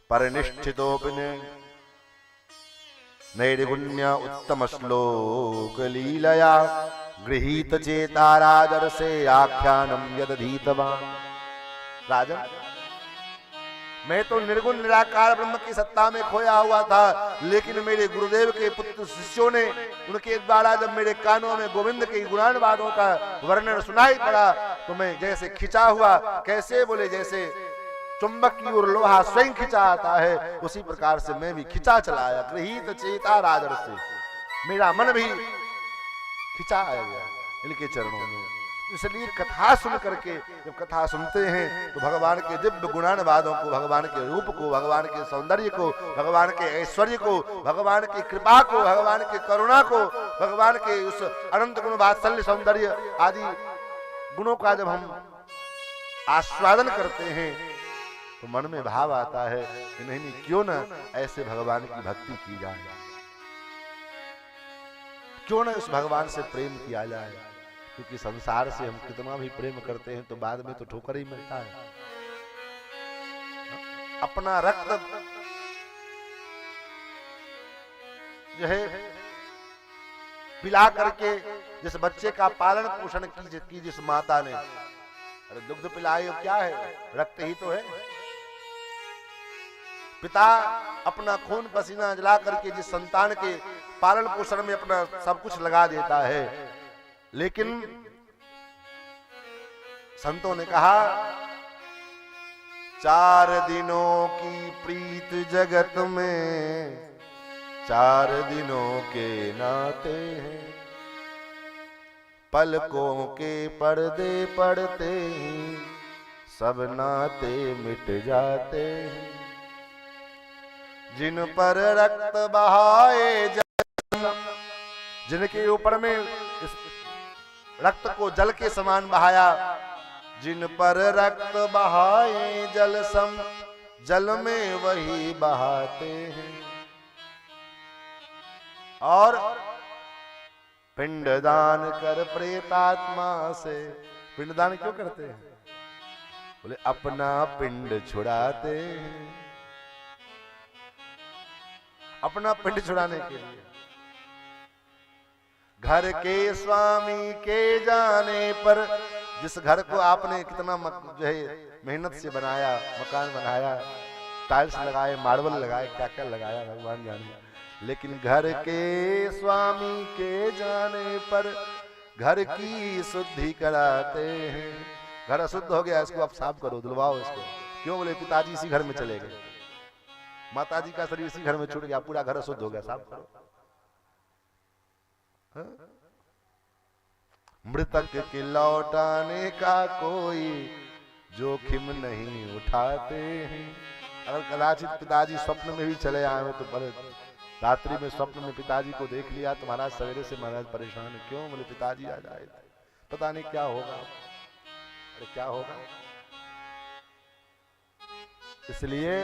परिनिष्ठितोपि नैर्गुण्य उत्तम श्लोक लीलया गृहीत चेता राजर्षे आख्यानम यदधीतवान। राजन, मैं तो निर्गुण निराकार ब्रह्म की सत्ता में खोया हुआ था, लेकिन मेरे गुरुदेव के पुत्र शिष्यों ने उनके द्वारा जब मेरे कानों में गोविंद के गुणानुवादों का वर्णन सुनाई पड़ा तो मैं जैसे खिंचा हुआ, कैसे बोले जैसे चुंबक की ओर लोहा स्वयं खिंचा आता है, उसी प्रकार से मैं भी खिंचा चला आया। गृहीत चेता राजर्षि, मेरा मन भी खिंचा आया गया इनके चरणों में। इसलिए कथा सुन करके, जब कथा सुनते हैं तो भगवान के दिव्य गुणानुवादों को, भगवान के रूप को, भगवान के सौंदर्य को, भगवान के ऐश्वर्य को, भगवान की कृपा को, भगवान की करुणा को, भगवान के उस अनंत गुण वात्सल्य सौंदर्य आदि गुणों का जब हम आस्वादन करते हैं तो मन में भाव आता है कि नहीं क्यों ना ऐसे भगवान की भक्ति की जाए, क्यों ना उस भगवान से प्रेम किया जाए। क्योंकि संसार से हम कितना भी प्रेम करते हैं तो बाद में तो ठोकर ही मिलता है। अपना रक्त जो है पिला करके जिस बच्चे का पालन पोषण की जिस माता ने, अरे दुग्ध पिलाए क्या है, रक्त ही तो है। पिता अपना खून पसीना जला करके जिस संतान के पालन पोषण में अपना सब कुछ लगा देता है, लेकिन संतों ने कहा 4 दिनों की प्रीत जगत में 4 दिनों के नाते हैं, पलकों के पर्दे पड़ते ही सब नाते मिट जाते हैं। जिन पर रक्त बहाए जिनके ऊपर में इस रक्त को जल के समान बहाया, जिन पर रक्त बहाए जल सम जल में वही बहाते हैं। और पिंडदान कर प्रेतात्मा से, पिंडदान क्यों करते हैं, बोले अपना पिंड छुड़ाते हैं, अपना पिंड छुड़ाने के लिए। घर के स्वामी के जाने पर, जिस घर को आपने कितना जो है मेहनत से बनाया, मकान बनाया, टाइल्स लगाए, मार्बल लगाए, क्या क्या लगाया भगवान जाने, लेकिन घर के स्वामी के जाने पर घर की शुद्धि कराते हैं। घर अशुद्ध हो गया, इसको आप साफ करो, धुलवाओ इसको। क्यों, बोले पिताजी इसी घर में चले गए, माताजी का शरीर इसी घर में छूट गया, पूरा घर अशुद्ध हो गया, साफ करो। मृतक के लौटाने का कोई जोखिम नहीं उठाते हैं। अगर कदाचित पिताजी स्वप्न में भी चले आए हो तो पर रात्रि में स्वप्न में पिताजी को देख लिया तो महाराज सवेरे से महाराज परेशान है, क्यों, बोले पिताजी आ जाए, पता नहीं क्या होगा, अरे क्या होगा। इसलिए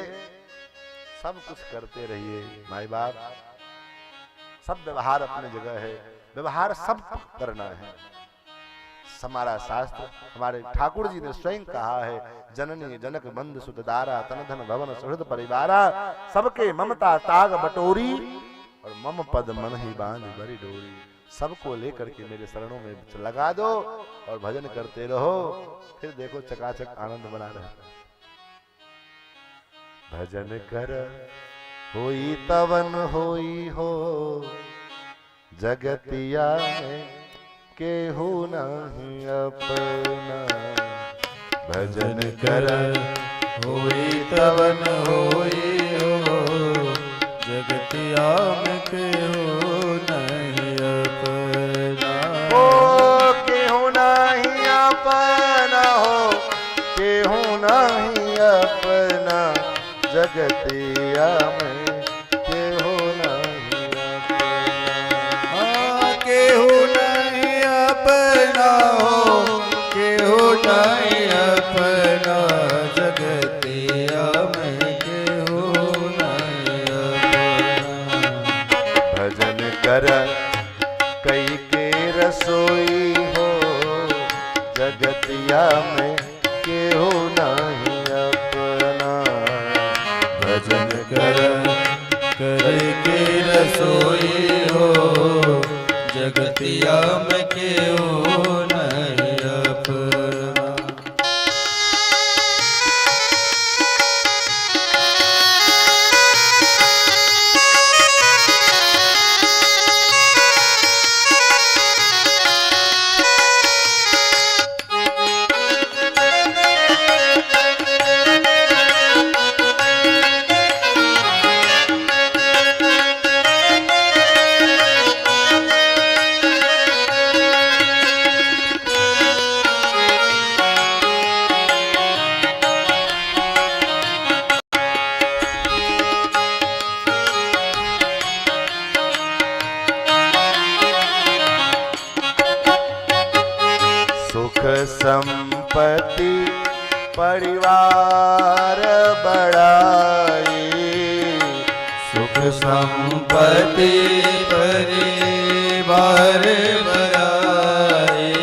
सब कुछ करते रहिए माई बाप, सब व्यवहार अपनी जगह है, व्यवहार सब करना है। हमारा शास्त्र, हमारे ठाकुर जी ने स्वयं कहा है, जननी जनक बंधु सुत दारा तन धन भवन सुहृद परिवारा, सबके ममता ताग बटोरी और मम पद मन ही बांध बड़ी डोरी। सबको लेकर के मेरे शरणों में लगा दो और भजन करते रहो, फिर देखो चकाचक आनंद बना रहे। भजन कर होई तवन होई हो, जगतिया में केहू नहीं अपना। भजन कर होई तवन होई हो, जगतिया में केहू नहीं अपना। ओ केहू नहीं अपना हो, केहू नहीं अपना, जगतिया में केहू नहीं अपना। केहू नहीं अपना हो, केहू नहीं अपना, जगतिया में केहू नहीं अपना। भजन कर कई के रसोई हो, जगतिया में केहू नहीं अपना। भजन कर के रसोई हो, जगतिया में केहू नहीं अपना। संपत्ति परिवार बढ़ाई, सुख संपत्ति परिवार बढ़ाई,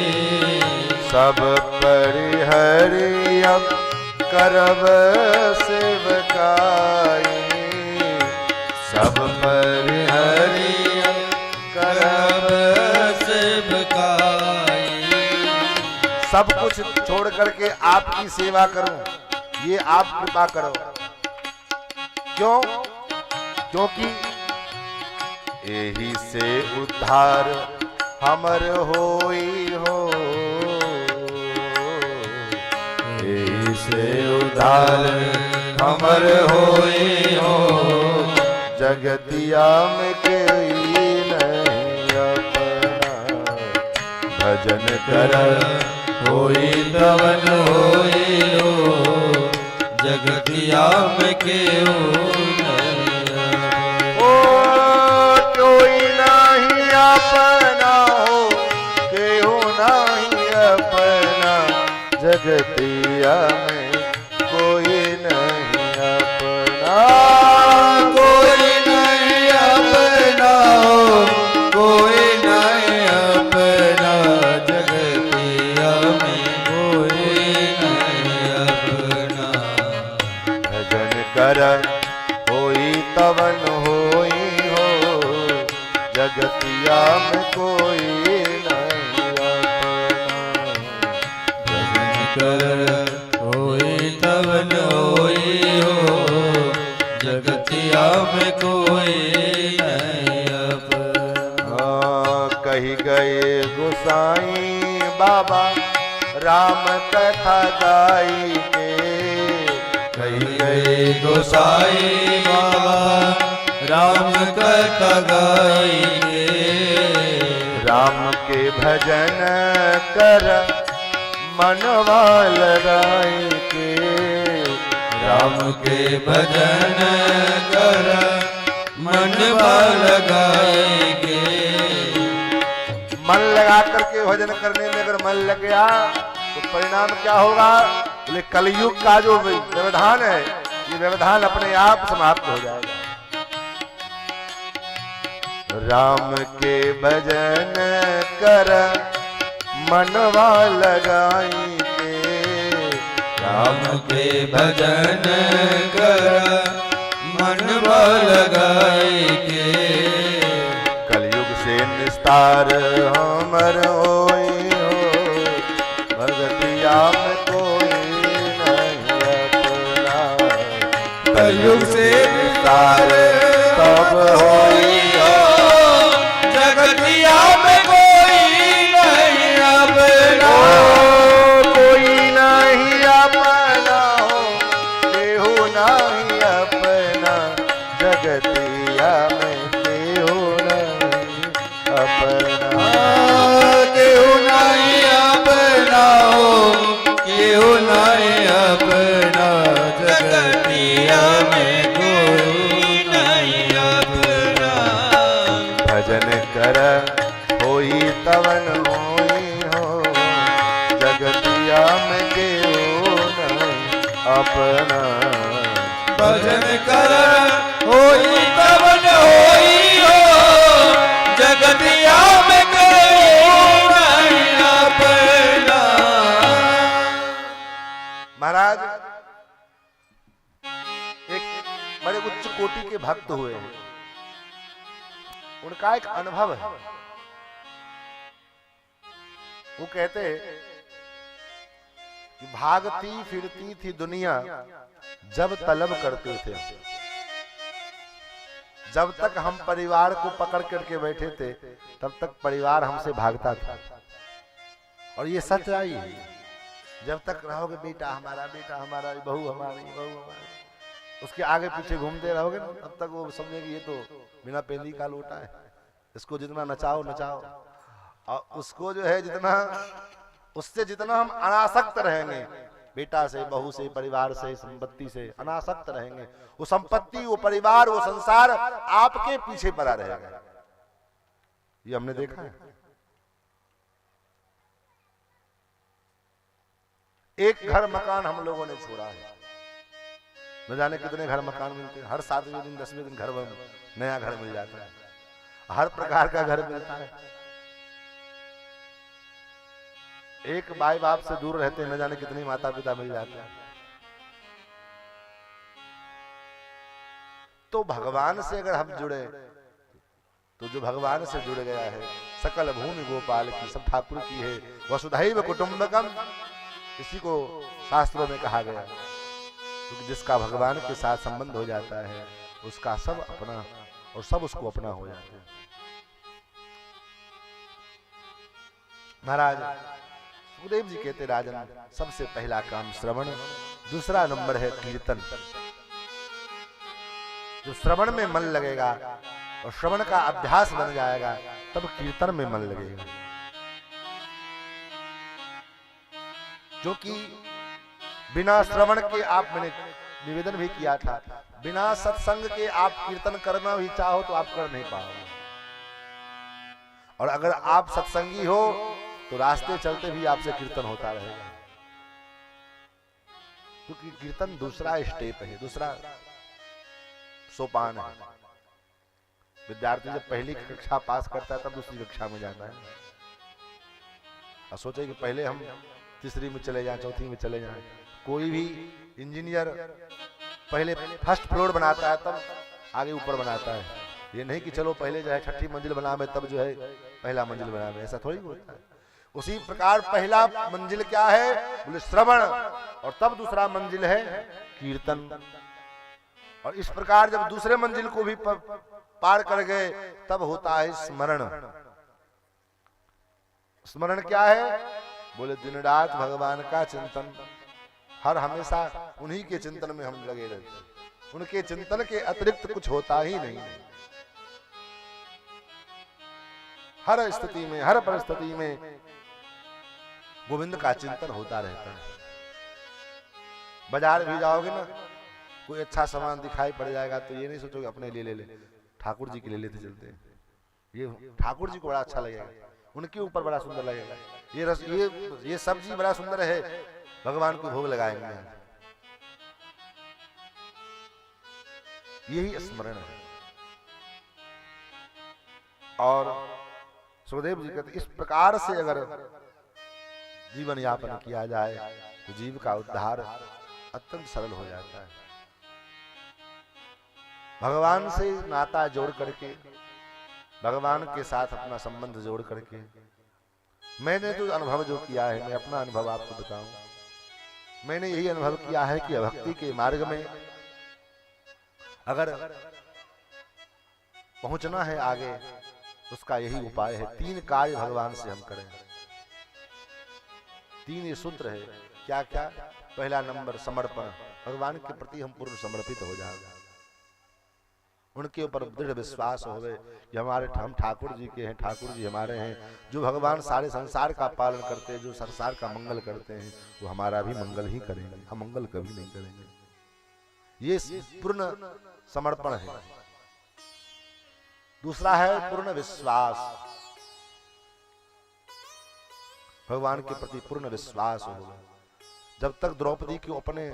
सब परिहरि अब करब सेवकाई, सब परिहरि करब सेवकाई। सब कुछ छोड़ करके आपकी सेवा करूं, ये आप कृपा करो। क्यों? क्योंकि यही से उद्धार हमर होई हो, यही से उद्धार हमर होई हो, जगतिया में कोई नहीं अपना, भजन कर होई तवन होई हो, जगतिया में केहू ओ कोई नहीं अपना हो, केहू नहीं अपना, जगतिया में कोई नहीं अपना, कोई नहीं अपना हो, कोई नहीं अपना, जगतिया में कोई नहीं अपना। भजन कर होई तवन होई हो, जगतिया में कोई नहीं अपना, भजन कर होई तवन होई हो, जगतिया में कोई नहीं अपना। कही गए गोसाई बाबा राम कथा गाई के, कही गए गोसाई बाबा राम कथा गाएंगे, राम के भजन कर मनवा लगाई के, राम के भजन कर मनवा लगाएंगे। मन लगा करके भजन करने में अगर मन लग गया तो परिणाम क्या होगा? बोले कलयुग का जो व्यवधान है, ये व्यवधान अपने आप समाप्त हो जाएगा। राम के भजन कर मनवा लगाई के, राम के भजन कर मनवा लगाएंगे। कलयुग से निस्तार हमर होई हो, भगतिया में कोई नहीं अपना, कलयुग से निस्तार तब होई हो, जगतिया में कोई नहीं अपना, कोई नहीं अपना हो, केहू नहीं अपना, जगतिया में केहू नहीं अपना, केहू नहीं अपना हो, केहू नहीं अपना, जगतिया में कोई नहीं अपना। भजन कर होई तवन होई हो, जगतिया में केहू नहीं अपना, भजन कर होई तवन होई हो, जगतिया में कोई नहीं अपना। महाराज एक बड़े उच्च कोटि के भक्त हुए हैं, उनका एक अनुभव है। वो कहते कि भागती फिरती थी दुनिया जब तलब करते थे, जब तक हम परिवार को पकड़ करके बैठे थे तब तक परिवार हमसे भागता था। और ये सच्चाई है, जब तक रहोगे बेटा हमारा, बहू हमारी, उसके आगे पीछे घूमते रहोगे ना, तब तक वो समझेगी ये तो बिना पेंदी का लोटा है, इसको जितना नचाओ नचाओ। और उसको जो है जितना, उससे जितना हम अनासक्त रहेंगे, बेटा से, बहू से, परिवार से, संपत्ति से अनासक्त रहेंगे, वो संपत्ति, वो परिवार, वो संसार आपके पीछे पड़ा रहेगा। ये हमने देखा है। एक घर मकान हम लोगों ने छोड़ा है, न जाने कितने घर मकान मिलते हैं। हर 7वें दिन 10वें दिन घर में नया घर मिल जाता है, हर प्रकार का घर मिलता है। एक माई बाप से दूर रहते हैं, न जाने कितने माता पिता मिल जाते हैं। तो भगवान से अगर हम जुड़े तो जो भगवान से जुड़ गया है, सकल भूमि गोपाल की, सब ठाकुर की है, वसुधैव कुटुंबकम, इसी को शास्त्रों में कहा गया। क्योंकि जिसका भगवान के साथ संबंध हो जाता है उसका सब अपना और सब उसको अपना हो जाते हैं। महाराज सुखदेव जी कहते, राजन सबसे पहला काम श्रवण, दूसरा नंबर है कीर्तन। जो श्रवण में मन लगेगा और श्रवण का अभ्यास बन जाएगा तब कीर्तन में मन लगेगा। जो कि बिना श्रवण के आप, मैंने निवेदन भी किया था, बिना सत्संग के आप कीर्तन करना भी चाहो तो आप कर नहीं पाओगे। और अगर आप सत्संगी हो तो रास्ते चलते भी आपसे कीर्तन होता रहेगा। क्योंकि कीर्तन दूसरा स्टेप है, दूसरा सोपान है। विद्यार्थी जब पहली कक्षा पास करता है तब दूसरी कक्षा में जाता है। और सोचे कि पहले हम तीसरी में चले जाएं, चौथी में चले जाएं। कोई भी इंजीनियर पहले फर्स्ट फ्लोर बनाता है तब आगे ऊपर बनाता है। ये नहीं कि चलो पहले जो है छठी मंजिल बनावे तब जो है पहला मंजिल बनावे, ऐसा थोड़ी होता है। उसी प्रकार पहला मंजिल क्या है, बोले श्रवण, और तब दूसरा मंजिल है कीर्तन। और इस प्रकार जब दूसरे मंजिल को भी पार कर गए तब होता है स्मरण। स्मरण क्या है, बोले दिन रात भगवान का चिंतन, हर हमेशा उन्हीं के चिंतन में हम लगे रहते हैं। उनके चिंतन के अतिरिक्त कुछ होता ही नहीं। हर स्थिति में, हर परिस्थिति में गोविंद का चिंतन होता रहता है। बाजार भी जाओगे ना, कोई अच्छा सामान दिखाई पड़ जाएगा तो ये नहीं सोचोगे अपने लिए ले ले, ठाकुर जी के लिए लेते चलते हैं। ये ठाकुर जी को बड़ा अच्छा लगेगा, उनके ऊपर बड़ा सुंदर लगेगा। ये सब्जी बड़ा सुंदर है, भगवान को भोग लगाएंगे। यही स्मरण है। और सुखदेव जी कहते, इस प्रकार से अगर जीवन यापन किया जाए तो जीव का उद्धार अत्यंत सरल हो जाता है। भगवान से नाता जोड़ करके, भगवान के साथ अपना संबंध जोड़ करके, मैंने तो अनुभव जो किया है, मैं अपना अनुभव आपको बताऊं। मैंने यही अनुभव किया है कि भक्ति के मार्ग में अगर पहुंचना है आगे, उसका यही उपाय है। 3 कार्य भगवान से हम करें। 3 ये सूत्र है। क्या क्या? पहला नंबर समर्पण, भगवान के प्रति हम पूर्ण समर्पित हो जाएगा। उनके ऊपर दृढ़ विश्वास होवे कि हम ठाकुर जी के हैं, ठाकुर जी हमारे हैं। जो भगवान सारे संसार का पालन करते हैं, जो संसार का मंगल करते हैं, वो हमारा भी मंगल ही करेंगे, हम मंगल कभी नहीं करेंगे। ये पूर्ण समर्पण है। दूसरा है पूर्ण विश्वास, भगवान के प्रति पूर्ण विश्वास होगा। जब तक द्रौपदी के अपने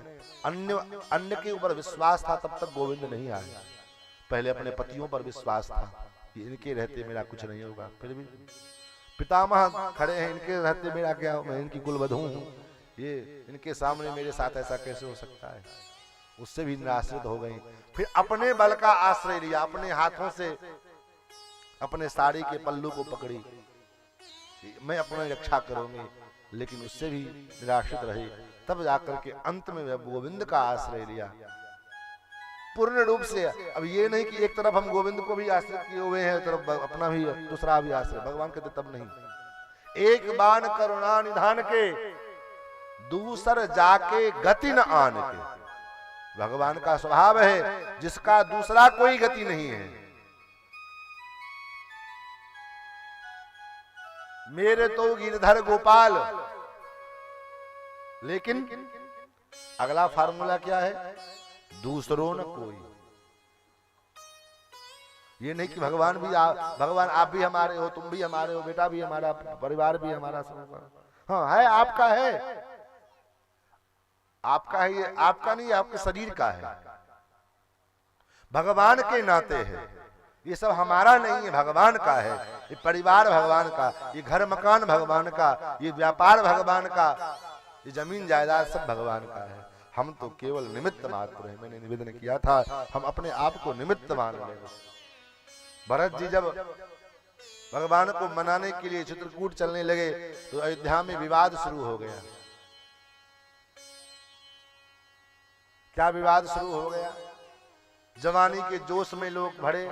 अन्य के ऊपर विश्वास था तब तक गोविंद नहीं आए। पहले अपने पतियों पर विश्वास था कि इनके रहते मेरा कुछ नहीं होगा। फिर भी पितामह खड़े हैं, इनके रहते मेरा क्या, मैं इनकी कुलवधू हूँ, ये इनके सामने मेरे साथ ऐसा कैसे हो सकता है। उससे भी निराश्रित हो गई। फिर अपने बल का आश्रय लिया, अपने हाथों से अपने साड़ी के पल्लू को पकड़ी, मैं अपनी रक्षा करूंगी, लेकिन उससे भी निराश्रित रही। तब जाकर के अंत में गोविंद का आश्रय लिया पूर्ण रूप से। अब ये नहीं कि एक तरफ हम गोविंद को भी आश्रित किए हुए हैं, तरफ अपना भी दूसरा भी आश्रय। भगवान कहते तब नहीं। एक बाण करुणा निधान के, दूसर जाके गति न आन के। भगवान का स्वभाव है जिसका दूसरा कोई गति नहीं है। मेरे तो गिरधर गोपाल, लेकिन अगला फार्मूला क्या है, दूसरों न कोई। ये नहीं कि भगवान भगवान आप भी हमारे हो, तुम भी हमारे हो, बेटा भी हमारा, परिवार भी हमारा, हाँ है, आपका है, आपका है, ये आपका नहीं, आपके शरीर का है, भगवान के नाते है। ये सब हमारा नहीं है, भगवान का है। ये परिवार भगवान का, ये घर मकान भगवान का, ये व्यापार भगवान का, ये जमीन जायदाद सब भगवान का है। हम तो केवल निमित्त मात्र हैं। मैंने निवेदन किया था, हम अपने आप को निमित्त मान लेंगे। भरत जी जब भगवान को मनाने के लिए चित्रकूट चलने लगे तो अयोध्या में विवाद शुरू हो गया। क्या विवाद शुरू हो गया? जवानी के जोश में लोग भरे,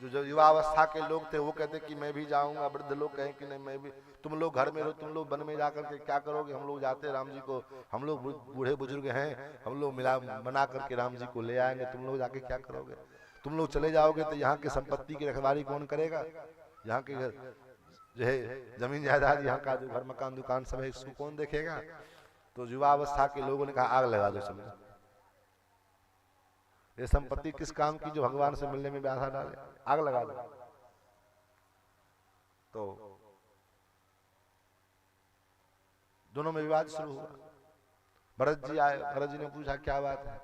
जो युवावस्था के लोग थे वो कहते कि मैं भी जाऊंगा, वृद्ध लोग कहें कि नहीं मैं भी, तुम लोग घर में रहो, तुम लोग वन में जाकर के क्या करोगे, हम लोग जाते राम जी को, हम लोग बूढ़े बुजुर्ग हैं, हम लोग मिला बना करके राम जी को ले आएंगे, तुम लोग जाके क्या करोगे, तुम लोग चले जाओगे तो यहाँ की संपत्ति की रखवाली कौन करेगा, यहाँ के जो है जमीन जायदाद, यहाँ का जो घर मकान दुकान सब है इसको कौन देखेगा। तो युवावस्था के लोगों ने कहा आग लगा दो, समझ ये संपत्ति किस काम की जो भगवान से मिलने में बाधा डाले, आग लगा दो। तो दोनों में विवाद शुरू हुआ। भरत जी आए, भरत जी ने पूछा क्या बात है।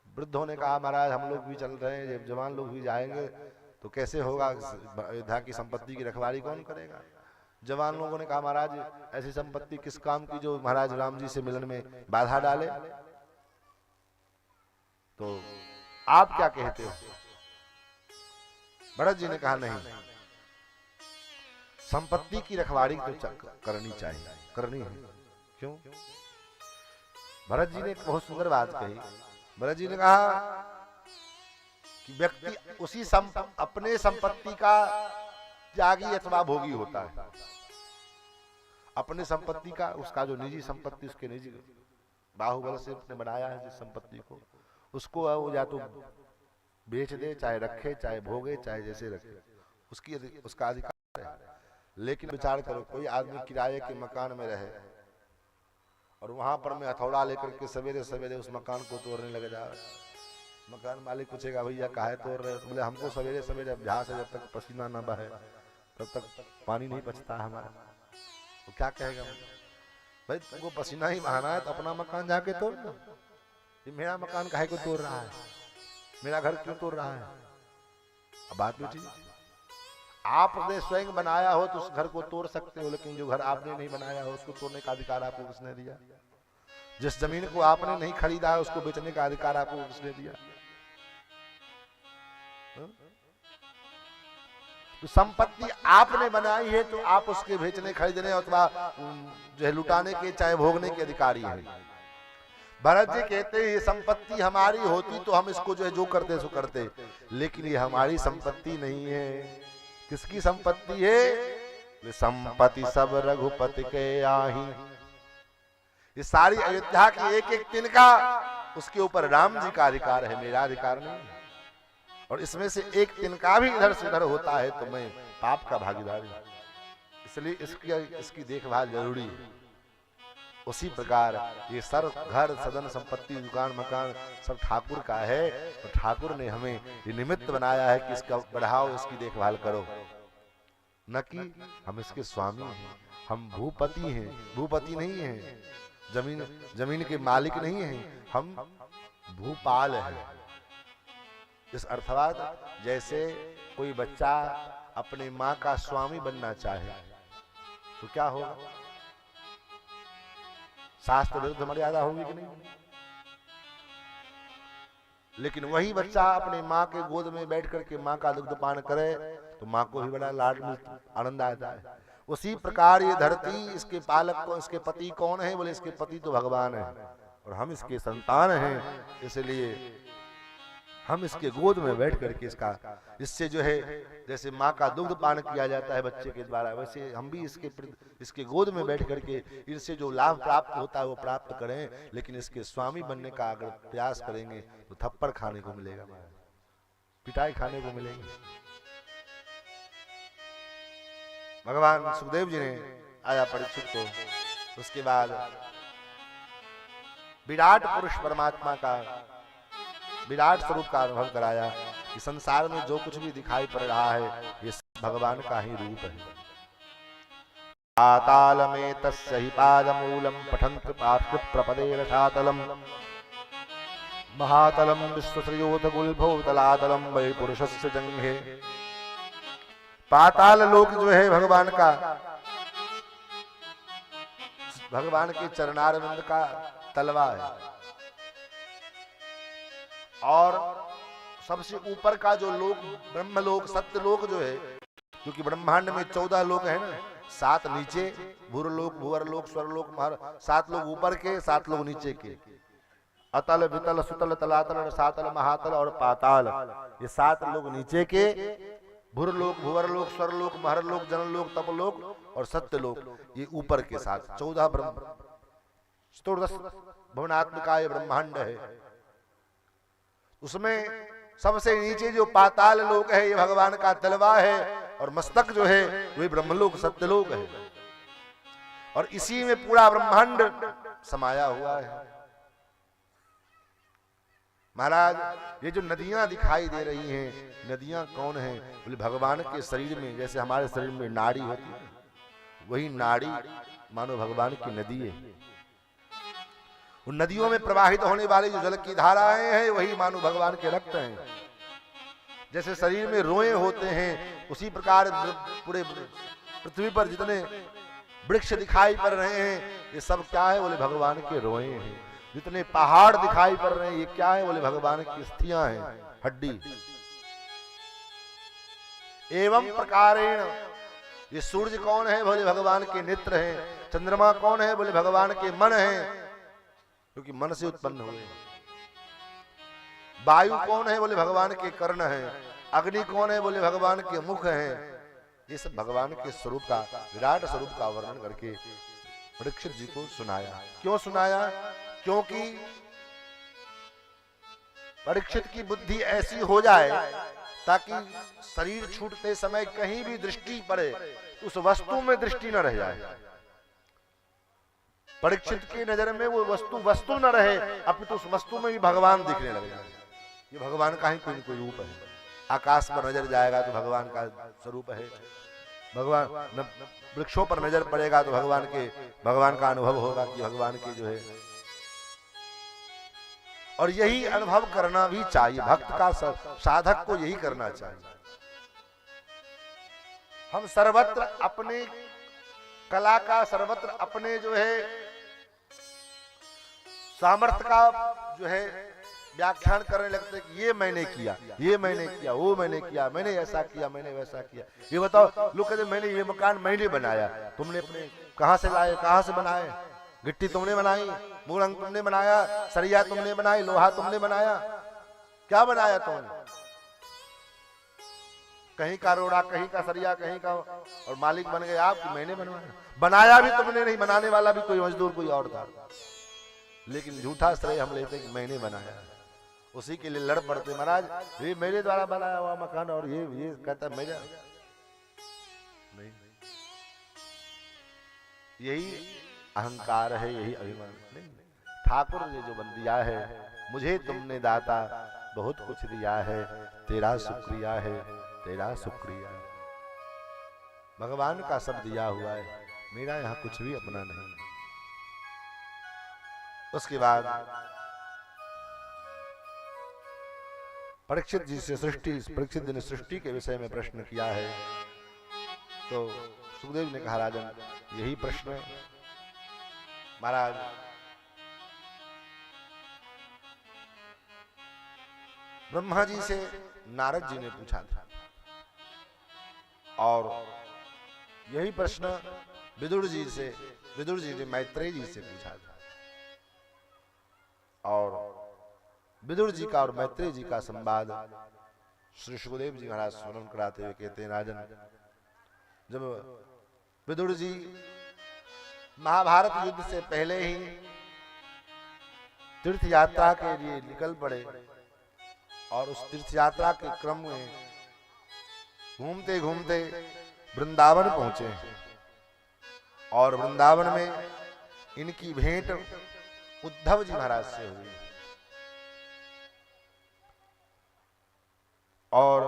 वृद्धों ने कहा महाराज हम लोग भी चल रहे हैं, जवान लोग भी जाएंगे तो कैसे होगा, अयोध्या की संपत्ति की रखवाली कौन करेगा। जवान लोगों ने कहा महाराज ऐसी संपत्ति किस काम की जो महाराज राम जी से मिलन में बाधा डाले, तो आप क्या कहते हो। भरत जी ने कहा नहीं, संपत्ति की रखवाली तो करनी चाहिए, करनी है। क्यों? भरत जी ने एक बहुत सुंदर बात कही। भरत जी ने कहा कि व्यक्ति उसी अपने संपत्ति का त्यागी अथवा भोगी होता है। अपने संपत्ति का, उसका जो निजी संपत्ति, उसके निजी बाहुबल से उसने बनाया है जिस संपत्ति को, उसको वो या तो बेच दे, चाहे रखे, चाहे भोगे, चाहे जैसे रखे, उसका अधिकार है। लेकिन विचार करो, कोई आदमी किराए के मकान में रहे और वहां पर मैं हथौड़ा लेकर के सवेरे सवेरे उस मकान को तोड़ने लग जा, मकान मालिक पूछेगा भैया काहे तोड़ रहे हो, तो बोले हमको सवेरे सवेरे अभ्यास है, जब तक पसीना न बहे तब तक पानी नहीं पचता हमारा। तो क्या कहेगा भाई, तुमको पसीना ही बहाना है तो अपना मकान जाके तोड़ दो, ये मेरा मकान काहे को तोड़ रहा है, मेरा घर क्यों तोड़ रहा है। अब बात बेटी, आपने स्वयं बनाया हो तो उस घर को तोड़ सकते हो, लेकिन जो घर आपने नहीं बनाया हो उसको तोड़ने का अधिकार आपको किसने दिया। जिस जमीन को आपने नहीं खरीदा है उसको बेचने का अधिकार आपको किसने दिया। तो संपत्ति आपने बनाई है तो आप उसके बेचने खरीदने अथवा जो है लुटाने के चाहे भोगने के अधिकारी हैं। भरत जी कहते हैं ये संपत्ति हमारी होती तो हम इसको जो है जो करते सो करते, लेकिन ये हमारी संपत्ति नहीं है। किसकी संपत्ति है? संपत्ति सब रघुपति के आही। ये सारी अयोध्या की एक एक तिनका उसके ऊपर राम जी का अधिकार है, मेरा अधिकार नहीं है। और इसमें से एक तिनका भी इधर से उधर होता है तो मैं पाप का भागीदार हूं, इसलिए इसकी देखभाल जरूरी है। उसी प्रकार ये सर घर सदन संपत्ति दुकान मकान सब ठाकुर का है, तो ठाकुर ने हमें ये निमित्त बनाया है कि इसका बढ़ाओ, इसकी देखभाल करो, न कि हम इसके स्वामी हैं। हम भूपति हैं, भूपति नहीं हैं, जमीन के मालिक नहीं हैं, हम भूपाल हैं। इस अर्थात जैसे कोई बच्चा अपने माँ का स्वामी बनना चाहे तो क्या होगा, शास्त्र विरुद्ध मर्यादा होगी कि नहीं। लेकिन वही बच्चा अपने माँ के गोद में बैठ करके माँ का दुग्ध पान करे तो माँ को भी बड़ा लाड आनंद आता है। उसी प्रकार ये धरती, इसके पालक को, इसके पति कौन है? बोले इसके पति तो भगवान है और हम इसके संतान हैं, इसलिए हम इसके गोद में बैठ करके इससे जो है जैसे माँ का दुग्ध पान किया जाता है बच्चे के द्वारा, वैसे हम भी इसके गोद में बैठ करके इनसे जो लाभ प्राप्त होता है वो प्राप्त करें। लेकिन इसके स्वामी बनने का अगर प्रयास करेंगे तो थप्पड़ खाने को मिलेगा, पिटाई खाने को मिलेगी। भगवान सुखदेव जी ने आया परीक्षित को, उसके बाद विराट पुरुष परमात्मा का विराट स्वरूप का अनुभव कराया कि संसार में जो कुछ भी दिखाई पड़ रहा है ये भगवान का ही रूप है। पातालमे तस्य हि पादमूलं पठन्तु पार्श्वप्रपदे रसातलम् महातलं विश्वश्रयोत गुल्भो तलातलं वै पुरुषस्य जंघे। पाताल लोक जो है भगवान का, भगवान के चरणारविंद का तलवा है। और सबसे ऊपर का जो लोक ब्रह्मलोक सत्यलोक जो है, क्योंकि ब्रह्मांड में 14 लोक है ना, 7 नीचे भूरलोक भूवरलोक स्वर्लोक 7 लोग ऊपर के 7 लोग नीचे के। अतल वितल सुतल तलातल रसातल महातल और पाताल, ये 7 लोग नीचे के, भूरलोक भूवरलोक स्वर्लोक महरलोक जनलोक तपलोक और सत्यलोक ये ऊपर के 7 14 ब्रह्म 14 भुवनात्मका ये ब्रह्मांड है। उसमें सबसे नीचे जो पाताल लोक है ये भगवान का तलवा है, और मस्तक जो है वही ब्रह्मलोक सत्यलोक है, और इसी में पूरा ब्रह्मांड समाया हुआ है। महाराज ये जो नदियां दिखाई दे रही हैं, नदियां कौन है? बोले भगवान के शरीर में, जैसे हमारे शरीर में नाड़ी होती है, वही नाड़ी मानो भगवान की नदी है। उन नदियों में प्रवाहित होने वाली जो जल की धाराएं हैं वही मानो भगवान के रक्त हैं। जैसे शरीर में रोए होते हैं, उसी प्रकार पूरे पृथ्वी पर जितने वृक्ष दिखाई पड़ रहे हैं ये सब क्या है? बोले भगवान के रोए हैं। जितने पहाड़ दिखाई पड़ रहे हैं ये क्या है? बोले भगवान की अस्थियां हैं, हड्डी। एवं प्रकारेण ये सूर्य कौन है? बोले भगवान के नेत्र हैं। चंद्रमा कौन है? बोले भगवान के मन हैं, क्योंकि मन से उत्पन्न हुए। वायु कौन है? बोले भगवान के कर्ण हैं। अग्नि कौन है? बोले भगवान के मुख हैं। ये सब भगवान के स्वरूप का, विराट स्वरूप का वर्णन करके परीक्षित जी को सुनाया। क्यों सुनाया? क्योंकि परीक्षित की बुद्धि ऐसी हो जाए ताकि शरीर छूटते समय कहीं भी दृष्टि पड़े उस वस्तु में दृष्टि न रह जाए। परीक्षित की नजर में वो वस्तु न रहे, अपितु उस वस्तु में भी भगवान दिखने लग जाए। ये भगवान का ही कोई न कोई रूप है। आकाश पर नजर जाएगा तो भगवान का स्वरूप है, भगवान वृक्षों पर नजर पड़ेगा तो भगवान का अनुभव होगा कि भगवान के जो है। और यही अनुभव करना भी चाहिए, भक्त का साधक को यही करना चाहिए। हम सर्वत्र अपने कला का, सर्वत्र अपने जो है सामर्थ्य का जो है व्याख्यान करने लगते कि ये मैंने किया, ये मैंने किया, वो मैंने किया, मैंने ऐसा किया, मैंने वैसा किया। ये बताओ, लोग कहते मैंने ये मकान मैंने बनाया। तुमने अपने कहां से लाए, कहां से बनाए? गिट्टी तुमने बनाई, मूरंग तुमने बनाया, सरिया तुमने बनाई, लोहा तुमने बनाया, क्या बनाया तुमने? कहीं का रोड़ा, कहीं का सरिया, कहीं का, और मालिक बन गए आप कि मैंने बनवाया। बनाया भी तुमने नहीं, बनाने वाला भी कोई मजदूर कोई और था। लेकिन झूठा श्रेय हम लेते कि मैंने बनाया, उसी के लिए लड़ पड़ते। महाराज ये मेरे द्वारा बनाया हुआ मकान, और ये कहता मेरा नहीं। यही अहंकार है, यही अभिमान नहीं। ठाकुर ने जो बन दिया है, मुझे तुमने दाता बहुत कुछ दिया है, तेरा शुक्रिया है, तेरा शुक्रिया। भगवान का सब दिया हुआ है, मेरा यहाँ कुछ भी अपना नहीं। उसके बाद परीक्षित जी से परीक्षित जी ने सृष्टि के विषय में प्रश्न किया है। तो सुखदेव ने कहा, राजन यही प्रश्न महाराज ब्रह्मा जी से नारद जी ने पूछा था, और यही प्रश्न विदुर जी ने मैत्रेय जी से पूछा था। और विदुर जी का और मैत्रेय जी का संवाद श्री सुखदेव जी महाराज स्मरण कराते हुए कहते हैं, राजन जब विदुर जी महाभारत युद्ध से पहले ही तीर्थ यात्रा के लिए निकल पड़े, और उस तीर्थ यात्रा के क्रम में घूमते घूमते वृंदावन पहुंचे, और वृंदावन में इनकी भेंट उद्धव जी महाराज से हुई। और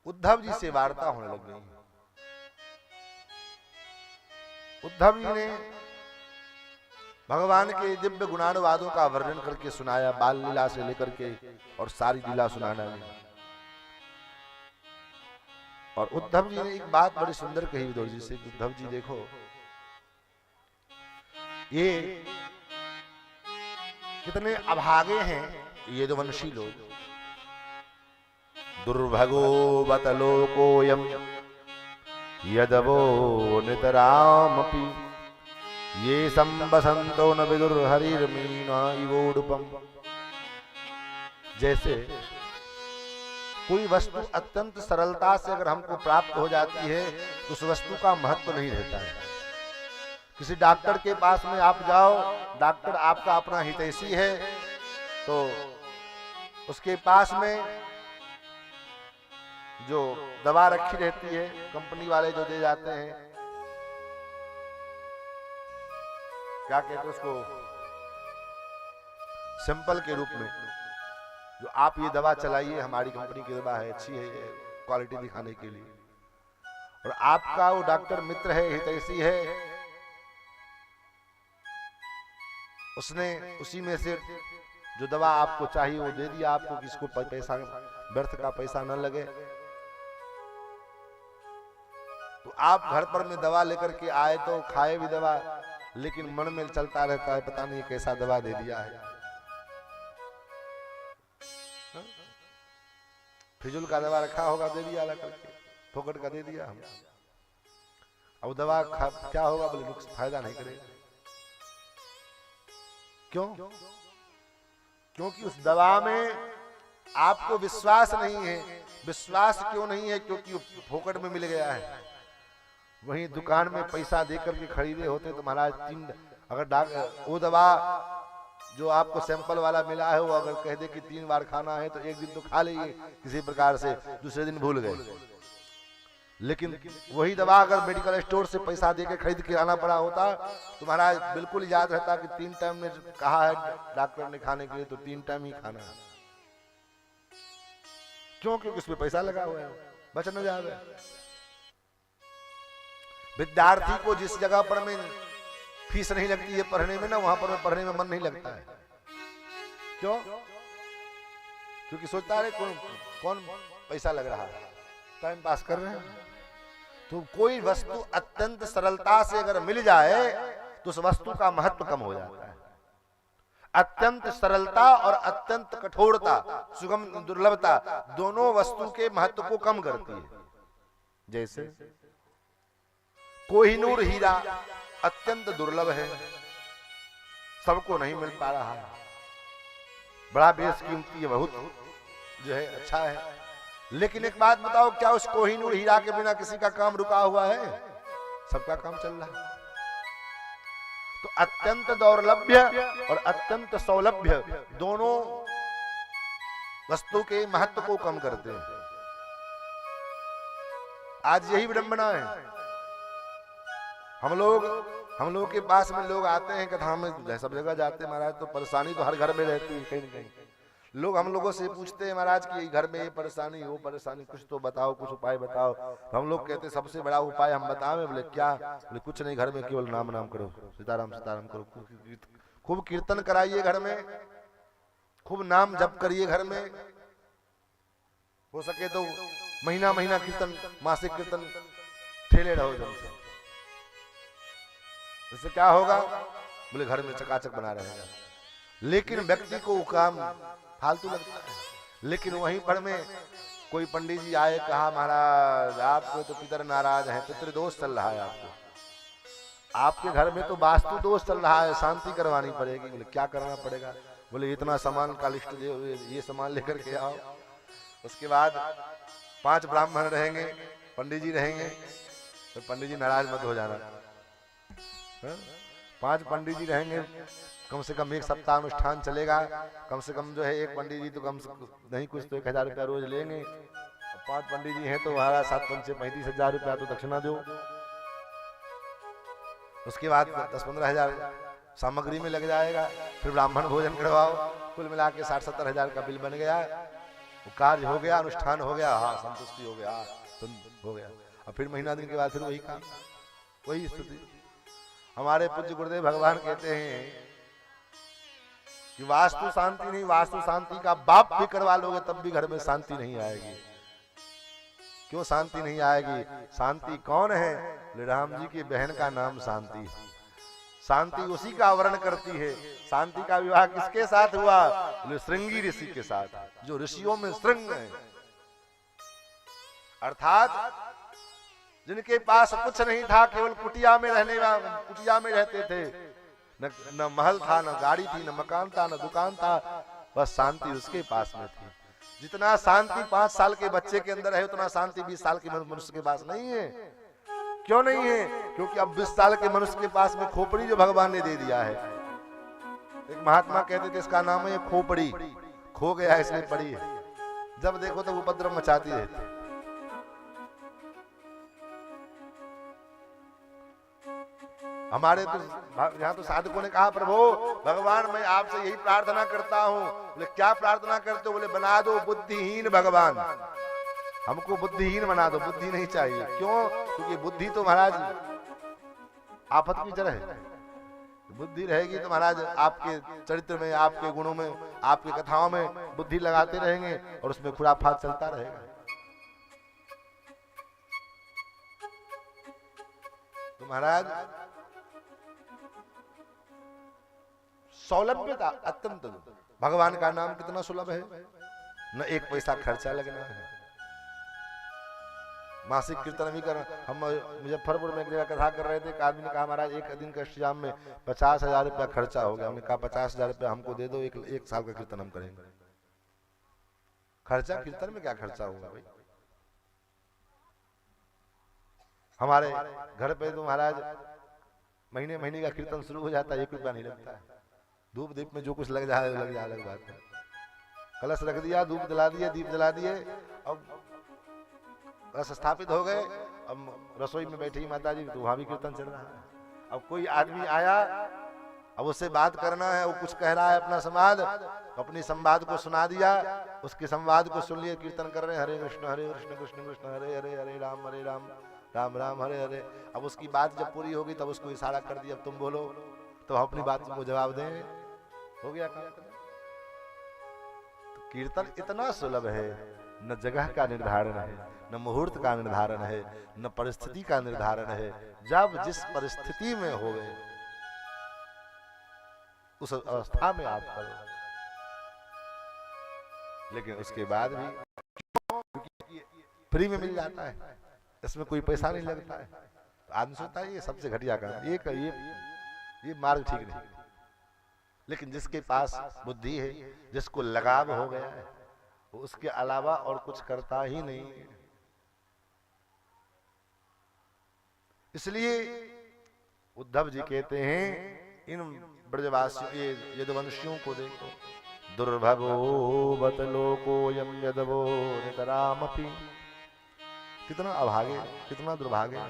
उद्धव जी से वार्ता होने लग गई। उद्धव जी ने भगवान के दिव्य गुणानुवादों का वर्णन करके सुनाया, बाल लीला से लेकर के और सारी लीला सुनाना है। और उद्धव जी ने एक बात बड़ी सुंदर कही विदुर जी से, उद्धव जी देखो, ये कितने अभागे हैं ये यदुवंशी लोग। दुर्भगो बत लोकोयम यदवो नितरामपि ये संबसंतो न विदुर हरिर्मीना इवोडुपम। जैसे कोई वस्तु अत्यंत सरलता से अगर हमको प्राप्त हो जाती है तो उस वस्तु का महत्व नहीं रहता है। किसी डॉक्टर के पास में आप जाओ, डॉक्टर आपका अपना हितैषी है, तो उसके पास में जो दवा रखी रहती है कंपनी वाले जो दे जाते हैं, क्या कहते हैं उसको, सैंपल के रूप में, जो आप ये दवा चलाइए, हमारी कंपनी की दवा है, अच्छी है, ये क्वालिटी दिखाने के लिए। और आपका वो डॉक्टर मित्र है, हितैषी है, उसने उसी में से जो दवा आपको चाहिए वो दे दिया आपको, किसको पैसा व्यर्थ का पैसा न लगे। तो आप घर पर में दवा लेकर के आए तो खाए भी दवा, लेकिन मन में चलता रहता है पता नहीं कैसा दवा दे दिया है। फिजूल का दवा रखा होगा, दे दिया ला करके, फोकट का दे दिया हम। अब दवा क्या होगा, बोले नुकसान, फायदा नहीं करेगा। क्यों? क्योंकि उस दवा में आपको विश्वास नहीं है। विश्वास क्यों नहीं है? क्योंकि फोकट में मिल गया है। वहीं दुकान में पैसा देकर के खरीदे होते तो महाराज अगर वो दवा जो आपको सैंपल वाला मिला है वो अगर कह दे कि 3 बार खाना है तो एक दिन तो खा लीजिए किसी प्रकार से, दूसरे दिन भूल गए। लेकिन वही दवा अगर मेडिकल स्टोर से पैसा देकर खरीद के आना पड़ा होता तो महाराज बिल्कुल याद रहता कि 3 टाइम में कहा है डॉक्टर ने खाने के लिए, तो 3 टाइम ही खाना है। क्यों? क्योंकि उसमें पैसा लगा हुआ है, बच न जाए। विद्यार्थी को जिस जगह पर में फीस नहीं लगती है पढ़ने में ना, वहां पर में पढ़ने में मन नहीं लगता है। क्यों? क्योंकि सोचता है कौन पैसा लग रहा है, टाइम पास कर रहे हैं। तो कोई वस्तु अत्यंत सरलता से अगर मिल जाए तो उस वस्तु का महत्व कम हो जाता है। अत्यंत सरलता और अत्यंत कठोरता, सुगम दुर्लभता, दोनों वस्तु के महत्व को कम करती है। जैसे कोहिनूर हीरा अत्यंत दुर्लभ है, सबको नहीं मिल पा रहा है, बड़ा बेशकीमती है, बहुत जो है अच्छा है। लेकिन एक बात बताओ, क्या उस कोहिनूर हीरा के बिना किसी का काम रुका हुआ है? सबका काम चल रहा है। तो अत्यंत दौर्लभ्य और अत्यंत सौलभ्य दोनों वस्तु के महत्व को कम करते हैं। आज यही विडंबना है। हम लोग के पास में लोग आते हैं, कथा में सब जगह जाते हैं महाराज, तो परेशानी तो हर घर में रहती है कहीं न कहीं। लोग हम लोगों से पूछते हैं महाराज कि घर में ये परेशानी वो परेशानी, कुछ तो बताओ, कुछ उपाय बताओ। तो हम लोग कहते हैं सबसे बड़ा उपाय हम बताएं। बोले क्या? बोले कुछ नहीं, घर में केवल नाम नाम करो, सीताराम सीताराम करो, खूब कीर्तन कराइए घर में, खूब नाम जप करिए घर में, हो सके तो महीना महीना कीर्तन, मासिक कीर्तन ठेले रहो जब से। इससे क्या होगा? बोले घर में चकाचक बना रहेगा। लेकिन व्यक्ति को काम फालतू लगता है। लेकिन वहीं पर में कोई पंडित जी आए, कहा महाराज आपको तो पितर नाराज हैं, पितृ दोष चल रहा है, आपके घर में तो वास्तु दोष चल रहा है, शांति करवानी पड़ेगी। बोले क्या करना पड़ेगा? बोले इतना सामान का लिस्ट दे, ये सामान लेकर के आओ। उसके बाद 5 ब्राह्मण रहेंगे, पंडित जी रहेंगे, तो पंडित जी नाराज मत हो जाना। 5 पंडित जी रहेंगे, कम से कम 1 सप्ताह अनुष्ठान चलेगा। कम से कम जो है एक पंडित जी तो कम से नहीं कुछ तो 1000 रुपया रोज लेंगे। 5 पंडित जी हैं तो हमारा 7 पंचे 35,000 रुपया तो दक्षिणा दो। उसके बाद 10-15 हजार सामग्री में लग जाएगा। फिर ब्राह्मण भोजन करवाओ, कुल मिला के 60-70 हजार का बिल बन गया। वो कार्य हो गया, अनुष्ठान हो गया, हाँ संतुष्टि हो गया, हो गया। और फिर महीना दिन के बाद फिर वही काम, वही स्थिति। हमारे पूज्य गुरुदेव भगवान कहते हैं कि वास्तु शांति नहीं, वास्तु शांति का बाप भी करवा लोगे तब भी घर में शांति नहीं आएगी। क्यों शांति नहीं आएगी? शांति कौन है? बोले राम जी की बहन का नाम शांति है। शांति उसी का आवरण करती है। शांति का विवाह किसके साथ हुआ? बोले श्रृंगी ऋषि के साथ, जो ऋषियों में श्रृंग है, अर्थात जिनके पास कुछ नहीं था, केवल कुटिया में रहते थे, न महल था, न गाड़ी थी, न मकान था, न दुकान था, बस शांति उसके पास में थी। जितना शांति 5 साल के बच्चे के अंदर है, उतना शांति 20 साल के मनुष्य के पास नहीं है। क्यों नहीं है? क्योंकि अब 20 साल के मनुष्य के पास में खोपड़ी जो भगवान ने दे दिया है। एक महात्मा कहते थे इसका नाम है खोपड़ी, खो गया है इसलिए पड़ी है, जब देखो तो उपद्रव मचाती रहती। हमारे तो यहाँ तो साधकों ने कहा प्रभु भगवान मैं आपसे यही प्रार्थना करता हूँ। बोले क्या प्रार्थना करते हो? बोले बना दो बुद्धिहीन भगवान, हमको बुद्धिहीन बना दो, बुद्धि नहीं चाहिए। क्यों? क्योंकि बुद्धि तो महाराज आफत की जड़ है। बुद्धि रहेगी तो महाराज आपके चरित्र में, आपके गुणों में, आपकी कथाओं में बुद्धि लगाते रहेंगे और उसमें खुराफात चलता रहेगा। तो महाराज सौलभ्यता अत्यंत, भगवान का नाम कितना सुलभ है, न 1 पैसा खर्चा लगना है। मासिक कीर्तन भी कर, हम मुजफ्फरपुर में एक जगह कथा कर रहे थे, एक आदमी ने कहा महाराज एक दिन का श्याम में 50,000 रुपया खर्चा हो गया। हमने कहा 50,000 रुपया हमको दे दो, एक साल का कीर्तन हम करेंगे। खर्चा कीर्तन में क्या खर्चा होगा भाई? हमारे घर पे तो महाराज महीने का कीर्तन शुरू हो जाता है, 1 रुपया नहीं लगता है। धूप दीप में जो कुछ लग जाए अलग बात है। कलश रख दिया, धूप जला दिए, दीप जला दिए, अब कलश स्थापित हो गए। अब रसोई में बैठी माता जी, तो वहां भी कीर्तन चल रहा है। अब कोई आदमी आया, अब उससे बात करना है, वो कुछ कह रहा है अपना संवाद, अपनी संवाद को सुना दिया, उसके संवाद को सुन लिए, कीर्तन कर रहे हैं हरे कृष्ण कृष्ण कृष्ण हरे हरे, हरे राम राम राम हरे हरे। अब उसकी बात जब पूरी होगी तब उसको इशारा कर दिया, अब तुम बोलो, तो अपनी बात को जवाब दें, हो गया काम। तो कीर्तन इतना सुलभ है, न जगह का निर्धारण है, न मुहूर्त का निर्धारण है, न परिस्थिति का निर्धारण है। जब जिस परिस्थिति में हो गए उस अवस्था में आप करो। लेकिन उसके बाद भी फ्री में मिल जाता है, इसमें कोई पैसा नहीं लगता है। तो आदमी सोचता है ये सबसे घटिया काम, ये मार्ग ठीक नहीं। लेकिन जिसके पास बुद्धि है, जिसको लगाव हो गया है, वो उसके अलावा और कुछ करता ही नहीं है। इसलिए उद्धव जी कहते हैं इन ब्रजवासियों, ये यदुवंशियों को देखो, दुर्भगो बत लोको यम यदवो नितरामपि। कितना अभागे, कितना दुर्भागे।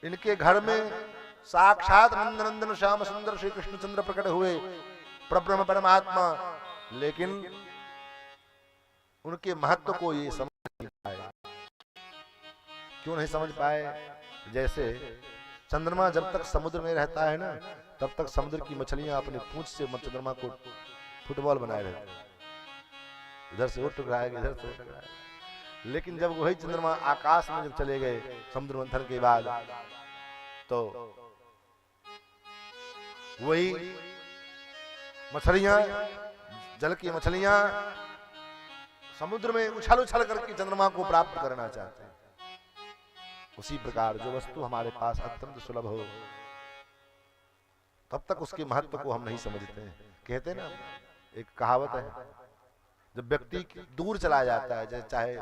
इनके घर में साक्षात नंदनंदन श्याम सुंदर श्री कृष्णचंद्र प्रकट हुए, परब्रह्म परमात्मा, लेकिन उनके महत्व को ये समझ नहीं पाए। क्यों नहीं समझ पाए? जैसे चंद्रमा जब तक समुद्र में रहता है ना, तब तक समुद्र की मछलियां अपनी पूंछ से चंद्रमा को फुटबॉल बनाए रहते हैं, इधर से वो टकराएगा, इधर से टकराएगा। लेकिन जब वही चंद्रमा आकाश में जब चले गए समुद्र मंथन के बाद, तो वही मछलियां, जल की मछलियां समुद्र में उछल उछल करके चंद्रमा को प्राप्त करना चाहते हैं। उसी प्रकार जो वस्तु हमारे पास अत्यंत सुलभ हो, तब तक उसके महत्व को हम नहीं समझते हैं। कहते हैं ना, एक कहावत है, जब व्यक्ति दूर चला जाता है, चाहे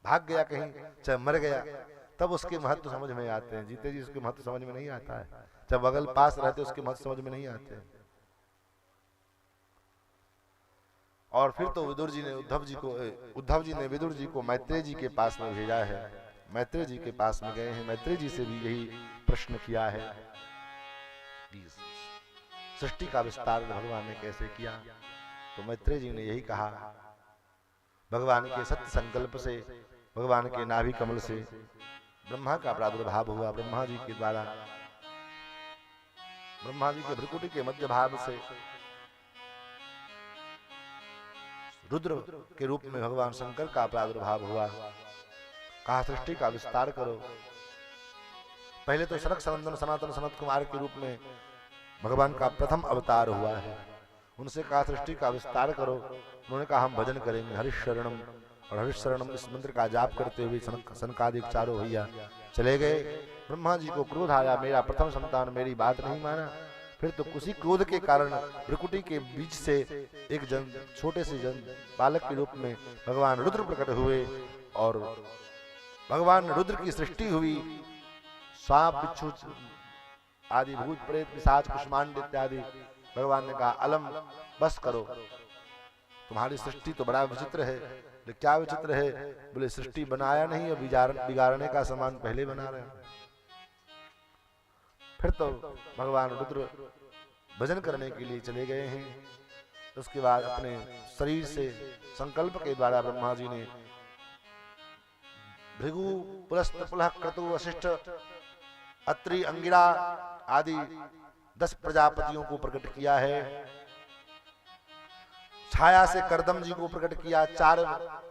भाग गया कहीं, चाहे मर गया, तब उसके महत्व समझ में आते हैं। जीते जी उसके महत्व समझ में नहीं आता है। जब बगल पास रहते उसके महत्व समझ में नहीं आते हैं। और फिर तो उद्धव जी ने विदुर जी को मैत्रेय जी के पास में भेजा है। मैत्रेय जी के पास में गए हैं, मैत्रेय जी से भी यही प्रश्न किया है, सृष्टि का विस्तार भगवान ने कैसे किया। तो मैत्रेय जी ने यही कहा, भगवान के सत्य संकल्प से, भगवान के नाभि कमल से ब्रह्मा का प्रादुर्भाव हुआ। ब्रह्मा जी के द्वारा ब्रह्मा जी के भ्रिकुटी के मध्य भाग से रुद्र के रूप में भगवान शंकर का प्रादुर्भाव हुआ। कहा सृष्टि का विस्तार करो। पहले तो सनक सनंदन सनातन सनत कुमार के रूप में भगवान का प्रथम अवतार हुआ है। उनसे कहा सृष्टि का विस्तार करो। उन्होंने कहा हम भजन करेंगे हरिशरणम, और हरिशरणम इस मंत्र का जाप करते हुए सनकादिक चारों भैया चले गए। ब्रह्मा जी को क्रोध आया, मेरा प्रथम संतान मेरी बात नहीं माना। फिर तो उसी क्रोध के कारण भ्रिकुटी के बीच से एक छोटे से बालक के रूप में भगवान रुद्र प्रकट हुए और भगवान रुद्र की सृष्टि हुई। सांप बिच्छू आदि भूत प्रेत पिशाच कुष्मांड इत्यादि। भगवान ने कहा अलम बस करो, तुम्हारी सृष्टि तो बड़ा विचित्र है। क्या विचित्र है? बोले सृष्टि बनाया नहीं और बिगाड़ने का सामान पहले बना रहे हैं। फिर तो भगवान रुद्र भजन करने के लिए चले गए हैं। उसके बाद अपने शरीर से संकल्प के द्वारा ब्रह्मा जी ने भृगु पुलस्त पुलह क्रतु वशिष्ठ अत्रि अंगिरा आदि 10 प्रजापतियों को प्रकट किया है। छाया से करदम जी को प्रकट किया। 4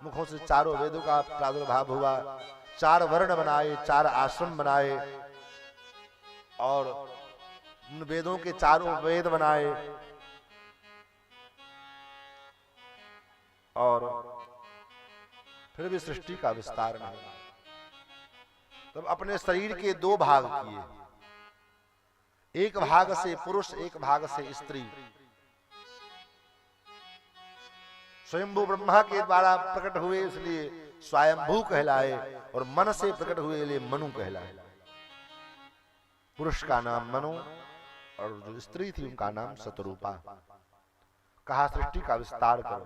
मुखों से चारों वेदों का प्रादुर्भाव हुआ। 4 वर्ण बनाए, 4 आश्रम बनाए और उन वेदों के चारों वेद बनाए और फिर भी सृष्टि का विस्तार नहीं। तब अपने शरीर के 2 भाग किए, एक भाग से पुरुष, एक भाग से स्त्री। स्वयंभू ब्रह्मा के द्वारा प्रकट हुए इसलिए स्वयंभू कहलाए और मन से प्रकट हुए इसलिए मनु कहलाए। पुरुष का नाम मनु और जो स्त्री थी उनका नाम शतरूपा। कहा सृष्टि का विस्तार करो।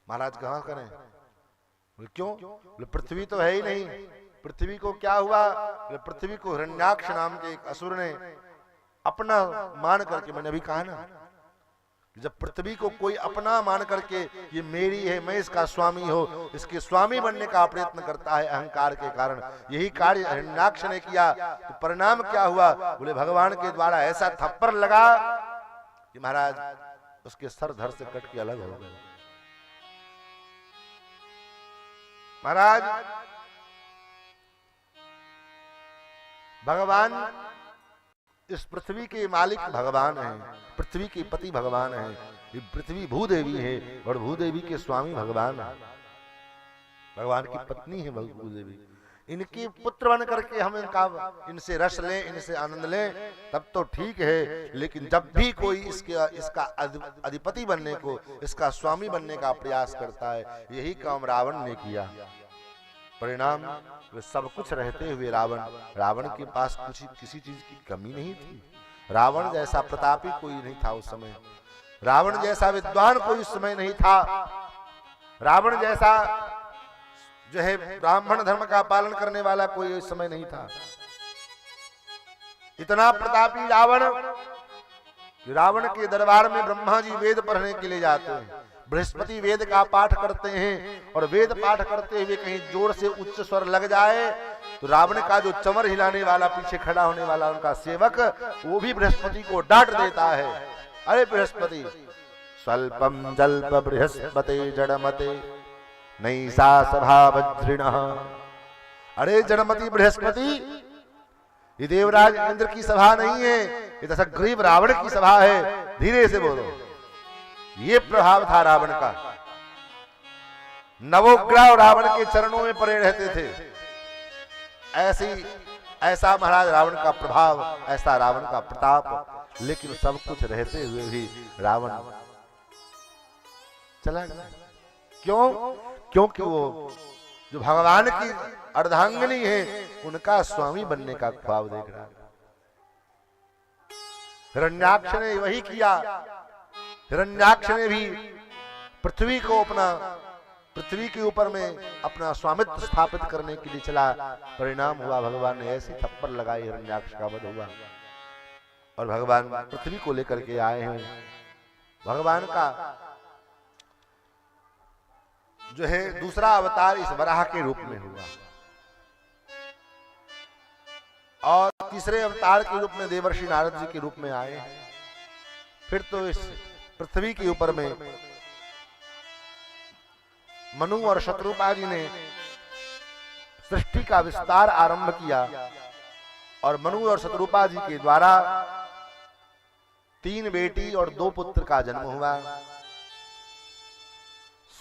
महाराज कहां करें? बोले क्यों? बोले पृथ्वी तो है ही नहीं। पृथ्वी को क्या हुआ? बोले पृथ्वी को हिरण्याक्ष नाम के एक असुर ने अपना मान करके, मैंने अभी कहा ना, जब पृथ्वी को कोई अपना मान करके ये मेरी है, मैं इसका स्वामी हो, इसके स्वामी बनने का प्रयत्न करता है अहंकार के कारण, यही कार्य हिरण्याक्ष ने किया। तो परिणाम क्या हुआ? बोले भगवान के द्वारा ऐसा थप्पड़ लगा कि महाराज उसके सर धड़ से कट के अलग हो गए। महाराज भगवान इस पृथ्वी के मालिक भगवान हैं, पृथ्वी के पति भगवान हैं। ये पृथ्वी भूदेवी है और भूदेवी के स्वामी भगवान है। भगवान की पत्नी है भूदेवी। इनके पुत्र बन करके हम इनसे रस लें, इनसे आनंद लें, तब तो ठीक है। लेकिन जब भी कोई इसका अधिपति बनने को, इसका स्वामी बनने का प्रयास करता है, यही काम रावण ने किया। परिणाम सब कुछ रहते हुए रावण के पास किसी चीज की कमी नहीं थी। रावण जैसा प्रतापी कोई नहीं था उस समय। रावण जैसा विद्वान कोई उस समय नहीं था। रावण जैसा जो है ब्राह्मण धर्म का पालन करने वाला कोई उस समय नहीं था। इतना प्रतापी रावण कि रावण के दरबार में ब्रह्मा जी वेद पढ़ने के लिए जाते हैं। बृहस्पति वेद का पाठ करते हैं और वेद पाठ करते हुए कहीं जोर से उच्च स्वर लग जाए तो रावण का जो चमर हिलाने वाला पीछे खड़ा होने वाला उनका सेवक, वो भी बृहस्पति को डांट देता है। अरे बृहस्पति, स्वल्पम जल्प बृहस्पति जड़मते नैसा सभा वज्रिणः। अरे जड़मती बृहस्पति, ये देवराज इंद्र की सभा नहीं है, ये तो ग्रीव रावण की सभा है। धीरे से बोलो। ये प्रभाव था रावण का। नवोग्रह रावण के चरणों में पड़े रहते थे। ऐसा महाराज रावण का प्रभाव, ऐसा रावण का प्रताप। लेकिन सब कुछ रहते हुए भी रावण चला गया। क्यों? क्योंकि वो जो भगवान की अर्धांगिनी है, उनका स्वामी बनने का ख्वाब देख रहा है। हिरण्याक्ष ने वही किया। हिरण्याक्ष ने भी पृथ्वी के ऊपर में अपना स्वामित्व स्थापित करने के लिए चला। परिणाम हुआ भगवान ने ऐसी थप्पड़ लगाई, हिरण्याक्ष का वध हुआ और भगवान पृथ्वी को लेकर के आए हैं। भगवान का जो है दूसरा अवतार इस वराह के रूप में हुआ। और तीसरे अवतार के रूप में देवर्षि नारद जी के रूप में आए हैं। फिर तो इस पृथ्वी के ऊपर में मनु और शत्रुपा जी ने सृष्टि का विस्तार आरंभ किया और मनु और शत्रुपा जी के द्वारा 3 बेटी और 2 पुत्र का जन्म हुआ।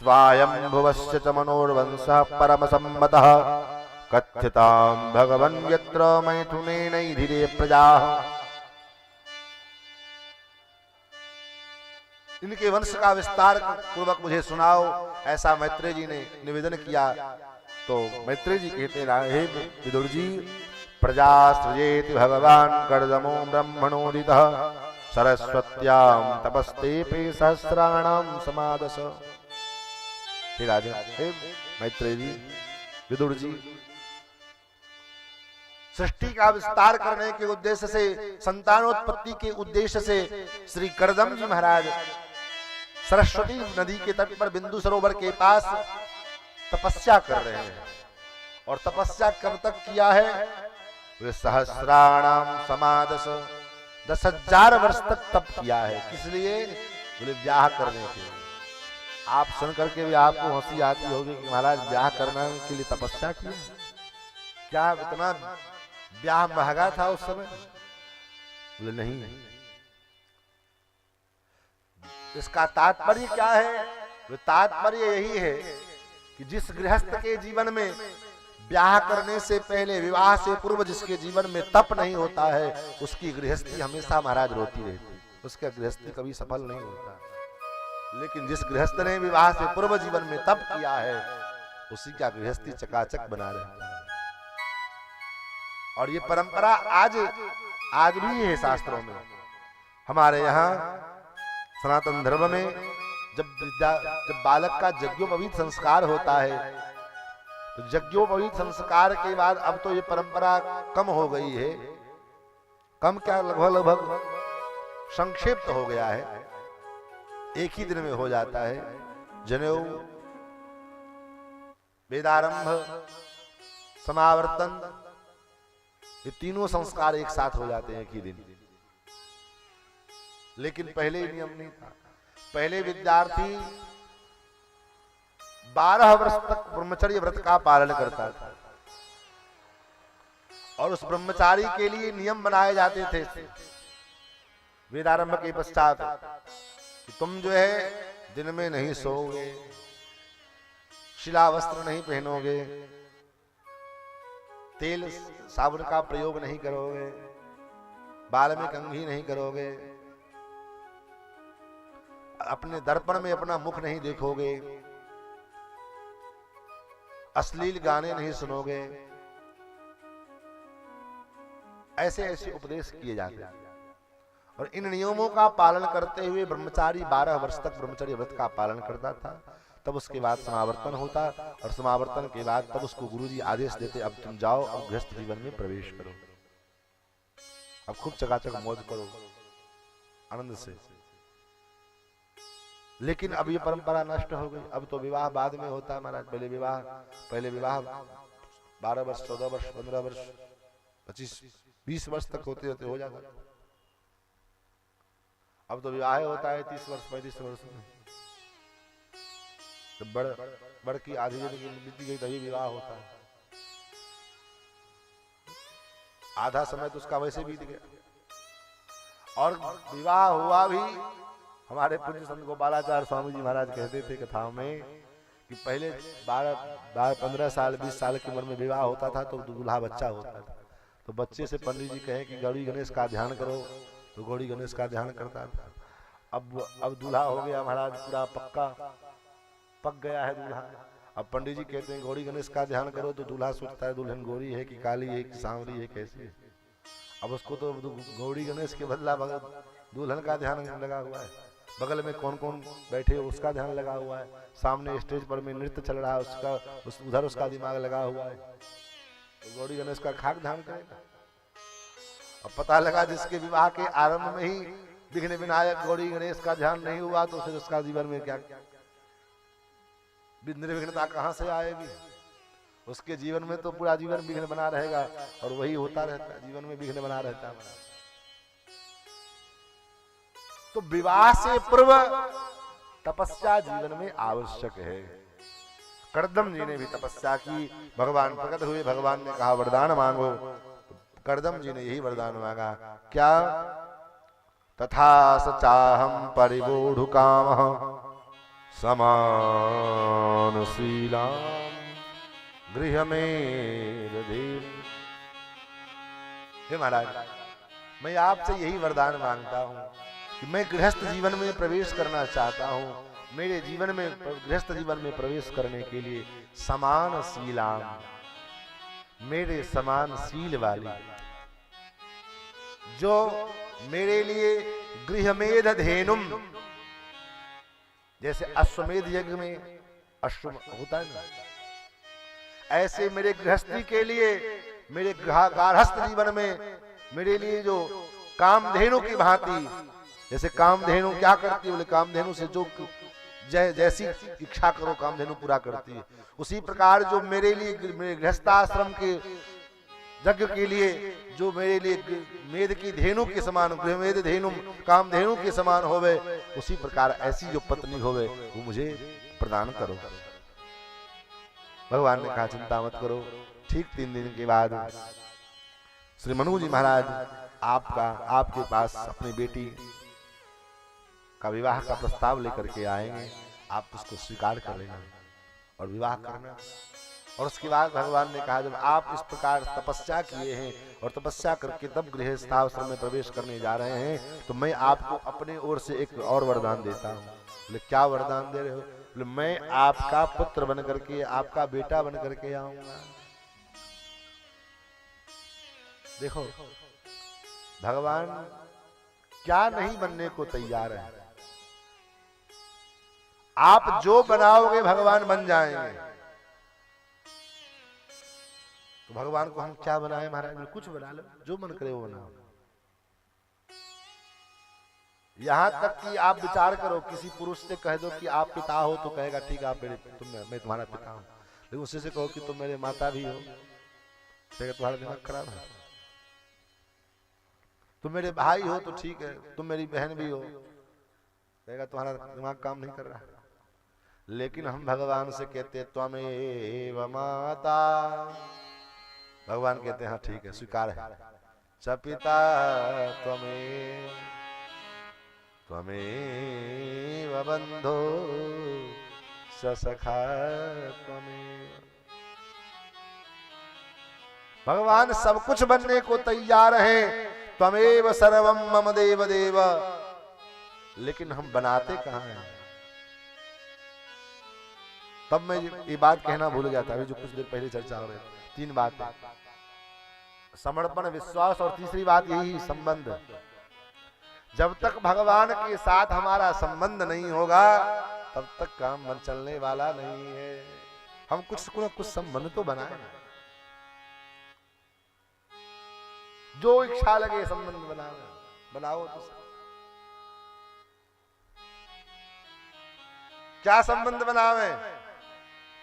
स्वायंभुवस्य च मनोर्वंशः परम सम्मतः कथ्यतां भगवन् यत्र मैथुनेनैधिरे प्रजाः। इनके वंश का विस्तार पूर्वक मुझे सुनाओ, ऐसा मैत्रेय जी ने निवेदन किया। तो मैत्रेय जी कहते हैं, हे विदुर जी, प्रजा सृजेति भगवान कर्दमो ब्रह्मणोदितः सरस्वत्यां तपस्तेपि सहस्राणां समादश। हे राजा, हे मैत्रेय जी, विदुर जी, सृष्टि का विस्तार करने के उद्देश्य से, संतानोत्पत्ति के उद्देश्य से श्री कर्दम जी महाराज सरस्वती नदी के तट पर बिंदु सरोवर के पास तपस्या कर रहे हैं। और तपस्या कब तक किया है? वे सहस्राणाम समादश, 10,000 वर्ष तक तप किया है। किस लिए? बोले ब्याह करने के लिए। आप सुन करके भी आपको हंसी आती होगी कि महाराज ब्याह करने के लिए तपस्या किया, क्या इतना ब्याह महंगा था उस समय? बोले नहीं। इसका तात्पर्य क्या है? तात्पर्य यही है कि जिस गृहस्थ के जीवन में ब्याह करने से पहले, विवाह से पूर्व जिसके जीवन में तप नहीं होता है, उसकी गृहस्थी हमेशा महाराज रोती रहती, उसका गृहस्थी कभी सफल नहीं होता। लेकिन जिस गृहस्थ ने विवाह से पूर्व जीवन में तप किया है, उसी का गृहस्थी चकाचक बना रहता है। और ये परंपरा आज भी है शास्त्रों में। हमारे यहाँ सनातन धर्म में जब बालक का यज्ञोपवीत संस्कार होता है, तो यज्ञोपवीत संस्कार के बाद अब तो ये परंपरा कम हो गई है। कम क्या, लगभग संक्षिप्त हो गया है। एक ही दिन में हो जाता है। जनेऊ, वेदारंभ, समावर्तन, ये तीनों संस्कार एक साथ हो जाते हैं एक ही दिन। लेकिन पहले नियम नहीं था। पहले विद्यार्थी 12 वर्ष तक ब्रह्मचर्य व्रत का पालन करता था और उस ब्रह्मचारी के लिए नियम बनाए जाते थे वेदारंभ के पश्चात कि तुम जो है दिन में नहीं सोओगे, शिला वस्त्र नहीं पहनोगे, तेल साबुन का प्रयोग नहीं करोगे, बाल में कंघी नहीं करोगे, अपने दर्पण में अपना मुख नहीं देखोगे, अश्लील गाने नहीं सुनोगे। ऐसे ऐसे उपदेश किए जाते हैं। और इन नियमों का पालन करते हुए ब्रह्मचारी 12 वर्ष तक ब्रह्मचर्य व्रत का पालन करता था। तब उसके बाद समावर्तन होता और समावर्तन के बाद तब उसको गुरुजी आदेश देते, अब तुम जाओ, अब गृहस्थ जीवन में प्रवेश करो, अब खूब चकाचक मौज करो आनंद से। लेकिन अब ये परंपरा नष्ट हो गई। अब तो विवाह बाद में होता है महाराज। पहले विवाह 12 वर्ष, 14 वर्ष, 15 वर्ष, 25, 20 वर्ष तक होते होते हो जाता। अब तो विवाह होता है 30 वर्ष, 35 वर्ष में। तो बड़ की आधी जिंदगी बीत गई तभी विवाह होता है। आधा समय तो उसका वैसे बीत गया। और विवाह हुआ भी, हमारे पूज्य संत गोपालाचार्य स्वामी जी महाराज कहते थे कथाओं में कि पहले 15 साल 20 साल की उम्र में विवाह होता था तो दूल्हा बच्चा होता था। तो बच्चे से पंडित जी कहे कि गौरी गणेश का ध्यान करो, तो गौरी गणेश का ध्यान करता था। अब दूल्हा हो गया महाराज, पूरा पक गया है दूल्हा। अब पंडित जी कहते हैं गौरी गणेश का ध्यान करो, तो दूल्हा सोचता है दुल्हन गोरी है कि काली है कि सांवली है, कैसी है। अब उसको तो गौरी गणेश के बदला दुल्हन का ध्यान लगा हुआ है। बगल में कौन कौन बैठे उसका ध्यान लगा हुआ है। सामने स्टेज पर में नृत्य चल रहा है, उधर उसका दिमाग लगा हुआ है। तो गौरी गणेश का खाक ध्यान करेगा। अब पता लगा जिसके विवाह के आरंभ में ही विघ्न विनायक गौरी गणेश का ध्यान नहीं हुआ, तो फिर उसका जीवन में क्या निर्विघ्नता कहां से आएगी। उसके जीवन में तो पूरा जीवन विघ्न बना रहेगा और वही होता रहता है, जीवन में विघ्न बना रहता है। तो विवाह से पूर्व तपस्या जीवन में आवश्यक है। कर्दम जी ने भी तपस्या की, भगवान प्रकट हुए, भगवान ने कहा वरदान मांगो। कर्दम जी ने यही वरदान मांगा, क्या? तथा सचाहम परिबोधु कामः समानशीलां गृहमेधि। हे महाराज, मैं आपसे यही वरदान मांगता हूँ कि मैं गृहस्थ जीवन में प्रवेश करना चाहता हूँ। मेरे जीवन में, गृहस्थ जीवन में प्रवेश करने के लिए समान शीलाम, मेरे समान शील वाली, जो मेरे लिए गृहमेध धेनुम, जैसे अश्वमेध यज्ञ में अश्व होता है ना, ऐसे मेरे गृहस्थी के लिए, मेरे गार्हस्थ जीवन में मेरे लिए जो कामधेनु की भांति, जैसे कामधेनु क्या करती है, बोले कामधेनु से जो जैसी इच्छा करो कामधेनु पूरा करती है, उसी प्रकार जो मेरे लिए, मेरे गृहस्थाश्रम के यज्ञ के लिए जो मेरे लिए मेध की धेनु के समान, गृहमेध धेनु कामधेनु के समान होवे, उसी प्रकार ऐसी जो पत्नी होवे वो मुझे प्रदान करो। भगवान ने कहा चिंता मत करो। ठीक 3 दिन के बाद श्री मनु जी महाराज आपके पास अपनी बेटी का विवाह का प्रस्ताव लेकर के आएंगे। आप उसको स्वीकार कर लेना और विवाह करना। और उसके बाद भगवान ने कहा जब आप इस प्रकार तपस्या किए हैं और तपस्या करके तब गृहस्थाश्रम में प्रवेश करने जा रहे हैं, तो मैं आपको अपने ओर से एक और वरदान देता हूँ। बोले क्या वरदान दे रहे हो? बोले मैं आपका पुत्र बन करके, आपका बेटा बन करके आऊंगा। देखो भगवान क्या नहीं बनने को तैयार है। आप जो बनाओगे भगवान बन जाएंगे। तो भगवान को हम क्या बनाए महाराज? कुछ बना लो, जो मन करे वो बनाओ। यहां तक कि आप विचार करो, किसी पुरुष से कह दो कि आप पिता हो तो कहेगा ठीक है, आप मैं तुम्हारा पिता हूं। लेकिन उससे से कहो कि तुम मेरे माता भी हो, कहेगा तुम्हारा दिमाग खराब है। तुम मेरे भाई हो तो ठीक है, तुम मेरी बहन भी हो, कहेगा तुम्हारा दिमाग काम नहीं कर रहा। लेकिन हम भगवान से कहते त्वमेव माता, भगवान कहते हैं हाँ ठीक है, स्वीकार है। च पिता त्वमेव बंधो स सखा त्वमेव। भगवान सब कुछ बनने को तैयार है। त्वमेव सर्वम मम देव देव। लेकिन हम बनाते कहाँ हैं? तब मैं ये बात कहना भूल गया था, अभी जो कुछ देर पहले चर्चा हो रही थी। 3 बातें, समर्पण, विश्वास और तीसरी बात यही संबंध। जब तक भगवान के साथ हमारा संबंध नहीं होगा तब तक काम बन चलने वाला नहीं है। हम कुछ संबंध तो बनाए, जो इच्छा लगे संबंध बनाओ तो। क्या संबंध बनावे?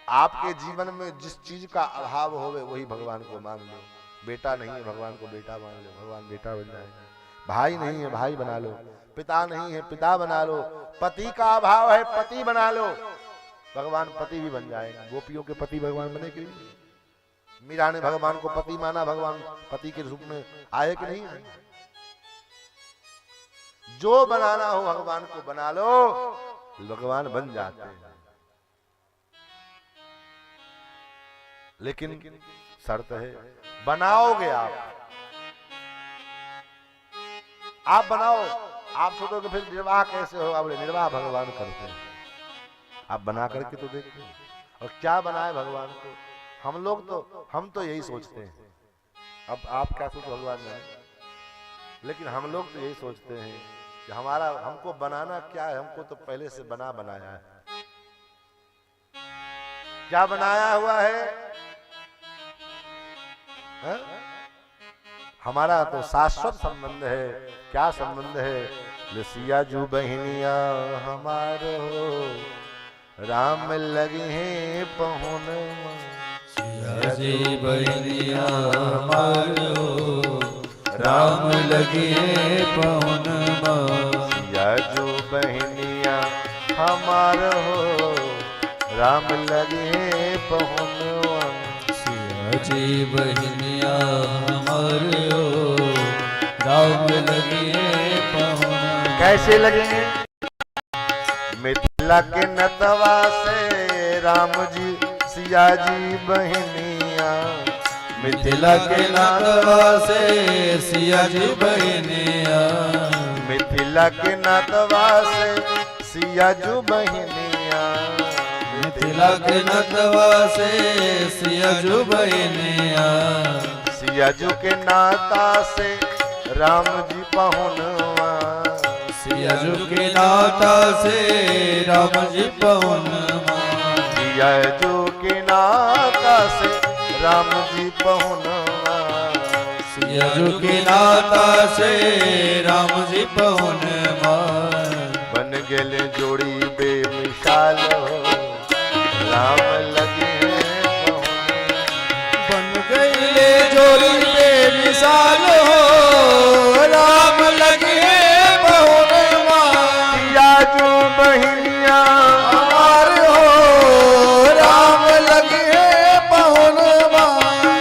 आपके जीवन में जिस चीज का अभाव होवे वही भगवान को मान लो। बेटा नहीं है, भगवान को बेटा मान लो, भगवान बेटा बन जाएगा। भाई नहीं है, भाई बना लो। पिता नहीं है, पिता बना लो। पति का अभाव है, पति बना लो, भगवान पति भी बन जाएगा। गोपियों के पति भगवान बने कि नहीं? मीरा ने भगवान को पति माना, भगवान पति के रूप में आए कि नहीं आए? जो बनाना हो भगवान को बना लो, भगवान बन जाते हैं। लेकिन शर्त है, बनाओगे आप बनाओ। आप सोचोगे फिर निर्वाह कैसे होगा? बोले निर्वाह भगवान करते हैं। आप बना करके तो देखते हैं। और क्या बनाए भगवान को? हम तो यही सोचते हैं। अब आप क्या सोचो भगवान ने? लेकिन हम लोग तो यही सोचते हैं कि हमको बनाना क्या है? हमको तो पहले से बनाया है। क्या बनाया हुआ है? हमारा तो शाश्वत संबंध है। क्या संबंध है? लसिया जू बहनिया हमारो, राम लगे हैं पहुन। सिया जी बहनिया मारो राम लगे पहुन सिया जो बहनिया हमार हो राम लगे पहुनवा। सिया जी बहनिया मारो राम लगे पहुन। कैसे लगेंगे? मिथिला के नतवा से राम जी सिया जी बहनिया। मिथिला के नातवा से सिया जी बहनिया। मिथिला के नतवा से सिया जो बहनिया। मिथिला के नतवा से सिया जी बहनिया। सिया जो के नाता से राम जी पहुनवा। सिया जी के नाता से राम जी पहुनवा। सिया जो के नाता से राम जी पहुनवा। सिया जी के नाता से राम जी पहुनवा। बन गेले जोड़ी बेमिसाल हो राम लगे पहुन। बन गईले जोड़ी बेमिसाल हो राम लगे पहुनवा। सिया जो बहनिया हमार हो राम लगे पहुनवा।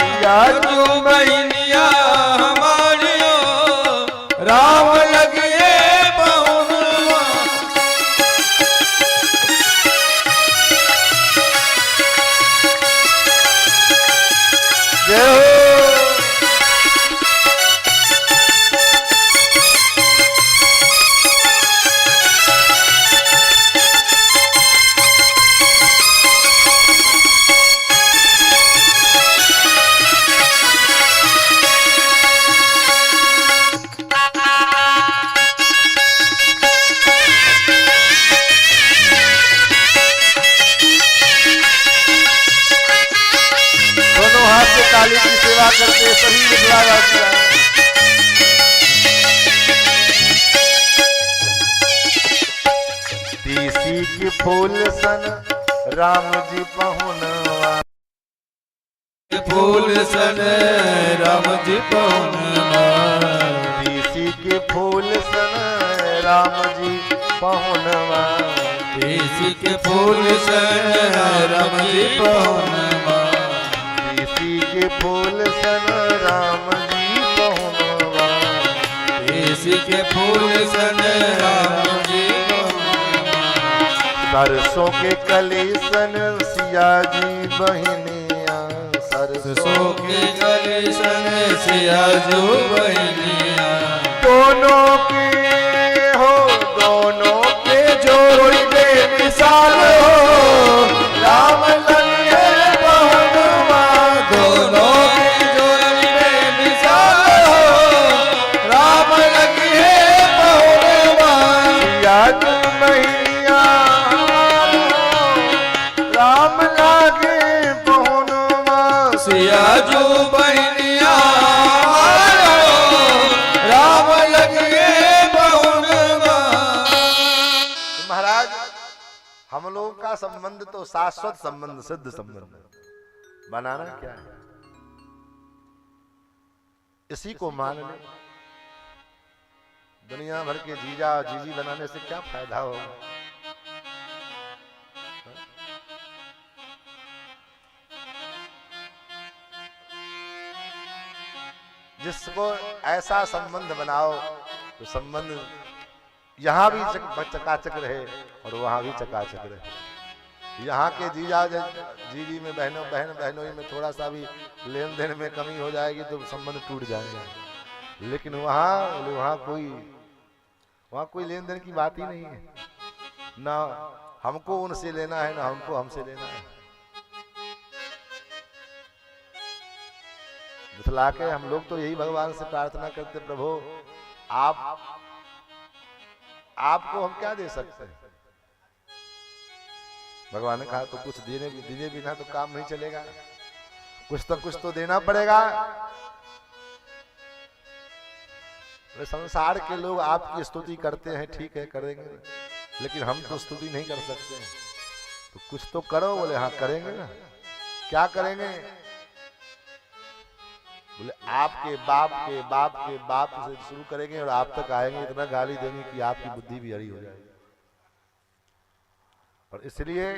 सिया जो बहनिया हमारी हो राम लगे पहुनवा। जय हो। दोनों हाथ से काली की सेवा करते सभी विद्वान तीसी के फूल सन राम जी पहुनवा। फूल सन राम जी पहुनवा। तीसी के फूल सन राम जी पहुनवा। देसी के फूल सन राम जी पहुनवा। तीसी के फूल सन राम जी पहुनवा। देसी के फूल सन राम जी पहुनवा। सरसों के कली सन सिया जी बहनिया। सरसों के कली सन सिया जो बहनिया। दोनों के हो दोनों के जोड़ी बेमिसाल हो राम लगे पहुनवा। दोनों की जोड़ी बेमिसाल हो राम लगे पहुनवा। सिया जी बहनिया राम लागे पहुनवा। सिया जो बहनिया राम लगे पहुनवा। महाराज हम लोगों का संबंध तो शाश्वत संबंध सिद्ध संबंध बनाना क्या है? इसी को मान ले। दुनिया भर के जीजा और जीजी बनाने से क्या फायदा होगा? जिसको ऐसा संबंध बनाओ तो संबंध यहाँ भी चकाचक रहे और वहाँ भी चकाचक रहे। यहाँ के जीजा जीजी में बहनों में थोड़ा सा भी लेन देन में कमी हो जाएगी तो संबंध टूट जाएगा। लेकिन वहाँ कोई लेन देन की बात ही नहीं है। ना हमको उनसे लेना है ना हमको हमसे लेना है। बतला के हम लोग तो यही भगवान से प्रार्थना करते, प्रभु आपको हम क्या दे सकते हैं? भगवान ने कहा तो कुछ दिए बिना तो काम नहीं चलेगा, कुछ तो देना पड़ेगा। संसार के लोग आपकी स्तुति करते हैं, ठीक है करेंगे, लेकिन हम तो स्तुति नहीं कर सकते हैं। तो कुछ तो करो। बोले हाँ करेंगे ना। क्या करेंगे? बोले आपके बाप के बाप के बाप से शुरू करेंगे और आप तक आएंगे, इतना गाली देंगे कि आपकी बुद्धि भी हरी हो जाएगी। और इसलिए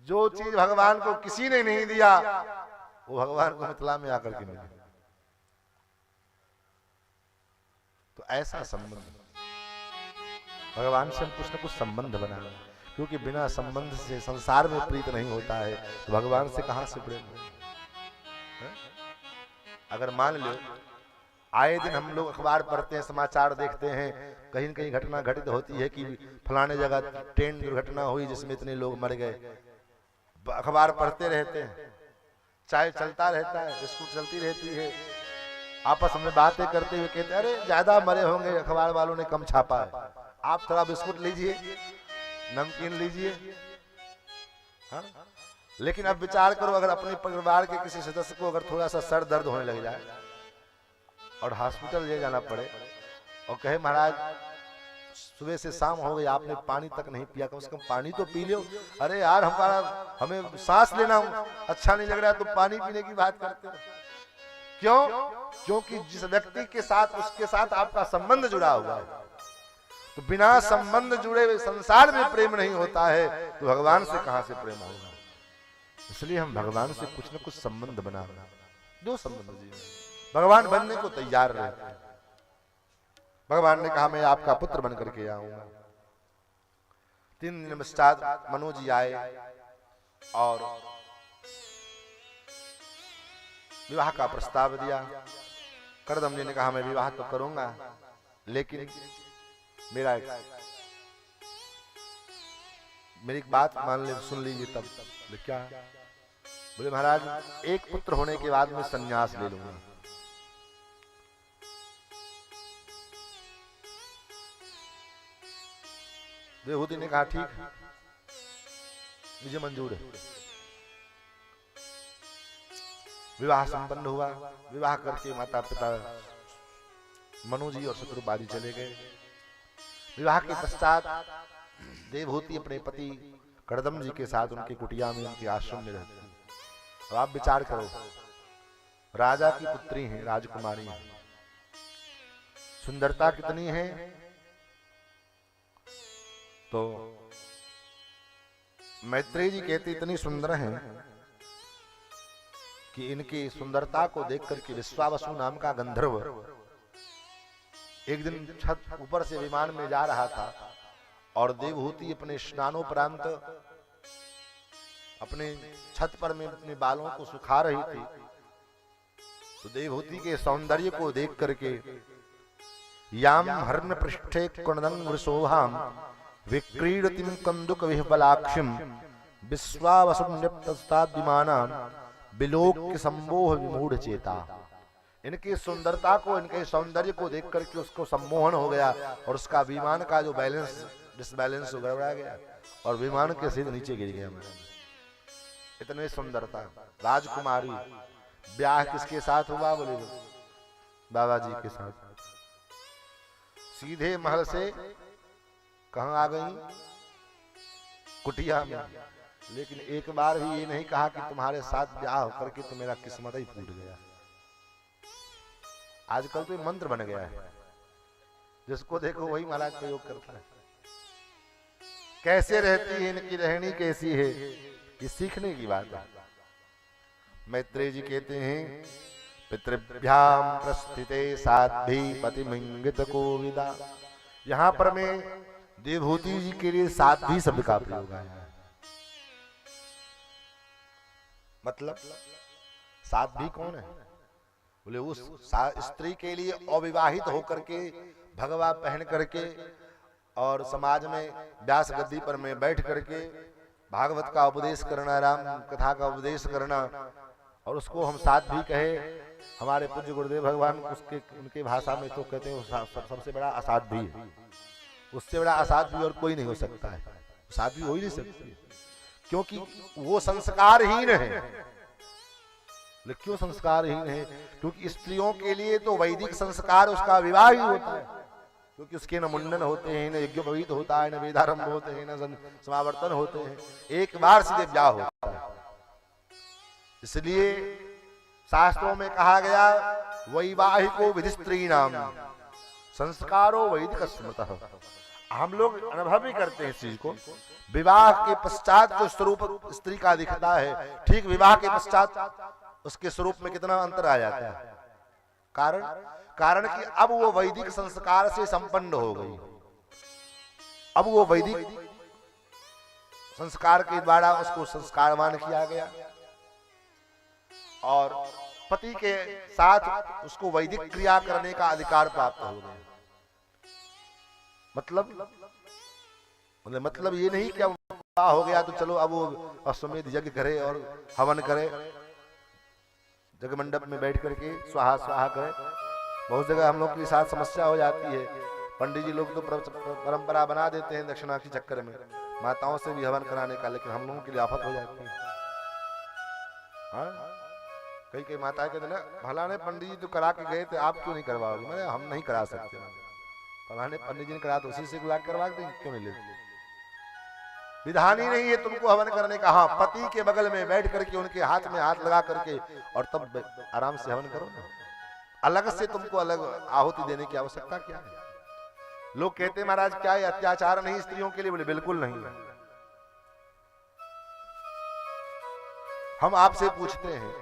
जो चीज भगवान को किसी ने नहीं दिया वो भगवान को मिथिला में आकर के मिली। तो ऐसा संबंध भगवान से हम कुछ न कुछ संबंध बना, क्योंकि बिना संबंध से संसार में प्रीत नहीं होता है, तो भगवान से कहां से प्रेम हो? अगर मान लो आए दिन हम लोग अखबार पढ़ते हैं, समाचार देखते हैं, कहीं न कहीं घटना घटित होती है कि फलाने जगह ट्रेन दुर्घटना हुई जिसमें इतने लोग मर गए, अखबार पढ़ते रहते हैं, चाय चलता रहता है, बिस्कुट चलती रहती है, आपस में बातें करते हुए कहते हैं अरे ज्यादा मरे होंगे, अखबार वालों ने कम छापा है, आप थोड़ा बिस्कुट लीजिए, नमकीन लीजिए। हाँ? लेकिन अब विचार करो, अगर अपने परिवार के किसी सदस्य को अगर थोड़ा सा सर दर्द होने लग जाए और हॉस्पिटल ले जाना पड़े और कहे महाराज सुबह से शाम हो गई आपने पानी तक नहीं पिया, कम से कम पानी तो पी लो। अरे यार हमें सांस लेना अच्छा नहीं लग रहा है तो पानी पीने की बात करते हो। क्यों? क्योंकि जिस व्यक्ति के साथ उसके साथ आपका संबंध जुड़ा हुआ है। तो बिना संबंध जुड़े हुए संसार में प्रेम नहीं होता है, तो भगवान से कहां से प्रेम होगा? इसलिए हम भगवान से कुछ न कुछ संबंध बना, जो संबंध जी भगवान बनने को तैयार रहते हैं। भगवान ने कहा मैं आपका पुत्र बन करके आऊंगा। 3 दिन पश्चात मनोज जी आए और विवाह का प्रस्ताव दिया। करदम जी ने कहा मैं विवाह तो करूंगा, लेकिन मेरी बात मान ले, सुन लीजिए। तब बोले क्या? बोले महाराज एक पुत्र होने के बाद मैं संन्यास ले लूंगा। देवहूति ने कहा ठीक है, मुझे मंजूर है। विवाह संपन्न हुआ। विवाह करके माता पिता मनु जी और शत्रुबाजी चले गए। विवाह के पश्चात देवहूति अपने पति करदम जी के साथ उनके कुटिया में, उनके आश्रम में रहती है। अब आप विचार करो, राजा की पुत्री है, राजकुमारी है, सुंदरता कितनी है। तो मैत्रेय जी कहते इतनी सुंदर हैं कि इनकी सुंदरता को देख करके विश्वावसु नाम का गंधर्व एक दिन छत ऊपर से विमान में जा रहा था और देवहूति अपने स्नानोपरांत अपने छत पर में अपने बालों को सुखा रही थी। तो देवहूति के सौंदर्य को देख करके याम हर्म पृष्ठे कुंदं वृषोहाम विक्रीडतिम कंदुक विह्वलाक्षिम विश्वावसुन्यप्तस्ताद्विमानाम विलोक्य संमोह विमूढ़ चेता। इनकी सुंदरता को, इनके सौंदर्य को देख करके उसको सम्मोहन हो गया और उसका विमान का जो डिसबैलेंस गड़बड़ा गया और विमान के सीधे नीचे गिर गया। इतनी सुंदरता राजकुमारी। ब्याह किसके साथ हुआ? बोले बाबा जी के साथ। सीधे महल से कहां आ गई? कुटिया में। लेकिन एक बार भी ये नहीं कहा कि तुम्हारे साथ ब्याह होकर के तो मेरा किस्मत ही फूट गया। आजकल तो मंत्र बन गया है, जिसको देखो वही महाराज प्रयोग करता है। कैसे रहती है, इनकी रहनी कैसी है, ये सीखने की बात है। मैत्रेय जी कहते हैं पितृभ्याम प्रस्थिते साध्वी पतिमिंगित कोविदा। यहां पर मैं देवहूति जी के लिए साध्वी शब्द का प्रयोग है। मतलब साध्वी कौन है? बोले उस स्त्री के लिए अविवाहित होकर के भगवा पहन करके और समाज में व्यास गद्दी पर में बैठ करके भागवत का उपदेश करना, राम कथा का उपदेश करना, और उसको हम साध्वी कहे। हमारे पूज्य गुरुदेव भगवान उसके उनके भाषा में तो कहते हैं सबसे बड़ा असाध्वी है। उससे बड़ा असाध्वी और कोई नहीं हो सकता है। साध्वी हो ही नहीं सकती, क्योंकि वो संस्कारहीन है। क्यों संस्कारहीन है? क्योंकि स्त्रियों के लिए तो वैदिक संस्कार उसका विवाह ही होता है, क्योंकि उसके न मुंडन होते हैं, न यज्ञोपवीत होता है, न वेदारंभ होते हैं, न समावर्तन होते हैं। एक बार सीधे ब्याह होता है। इसलिए शास्त्रों में कहा गया वैवाहिको विधि स्त्री नाम संस्कारो वैदिक स्मृतः। हम लोग अनुभव भी करते हैं इस चीज को। विवाह के पश्चात जो स्वरूप स्त्री का दिखता है, ठीक विवाह के पश्चात उसके स्वरूप में कितना अंतर आ जाता है। कारण कि अब वो वैदिक संस्कार से संपन्न हो गई। अब वो वैदिक संस्कार के द्वारा उसको संस्कारवान किया गया और पति के साथ उसको वैदिक क्रिया करने का अधिकार प्राप्त हो गया। मतलब ये नहीं कि अब विवाह हो गया तो चलो अब वो अश्वमेध यज्ञ करे और हवन करे, जगह मंडप में बैठ करके स्वाहा स्वाहा करे। बहुत जगह हम लोग के साथ समस्या हो जाती है। पंडित जी लोग तो परंपरा बना देते हैं दक्षिणा के चक्कर में, माताओं से भी हवन कराने का, लेकिन हम लोगों के लिए आफत हो जाती है। हाँ? कई माता कहते ना, भला ने पंडित जी तो करा के गए थे, आप क्यों नहीं करवाओगे? मैंने हम नहीं करा सकते। फलाने पंडित जी ने करा तो उसी से बुला करवा दें, क्यों नहीं लेते? विधान ही नहीं है तुमको हवन करने का। हाँ, पति के बगल में बैठ करके उनके हाथ में हाथ लगा करके और तब आराम से हवन करो ना। अलग से तुमको अलग आहुति देने की आवश्यकता क्या है? लोग कहते हैं महाराज क्या है अत्याचार नहीं स्त्रियों के लिए? बोले बिल्कुल नहीं। हम आपसे पूछते हैं,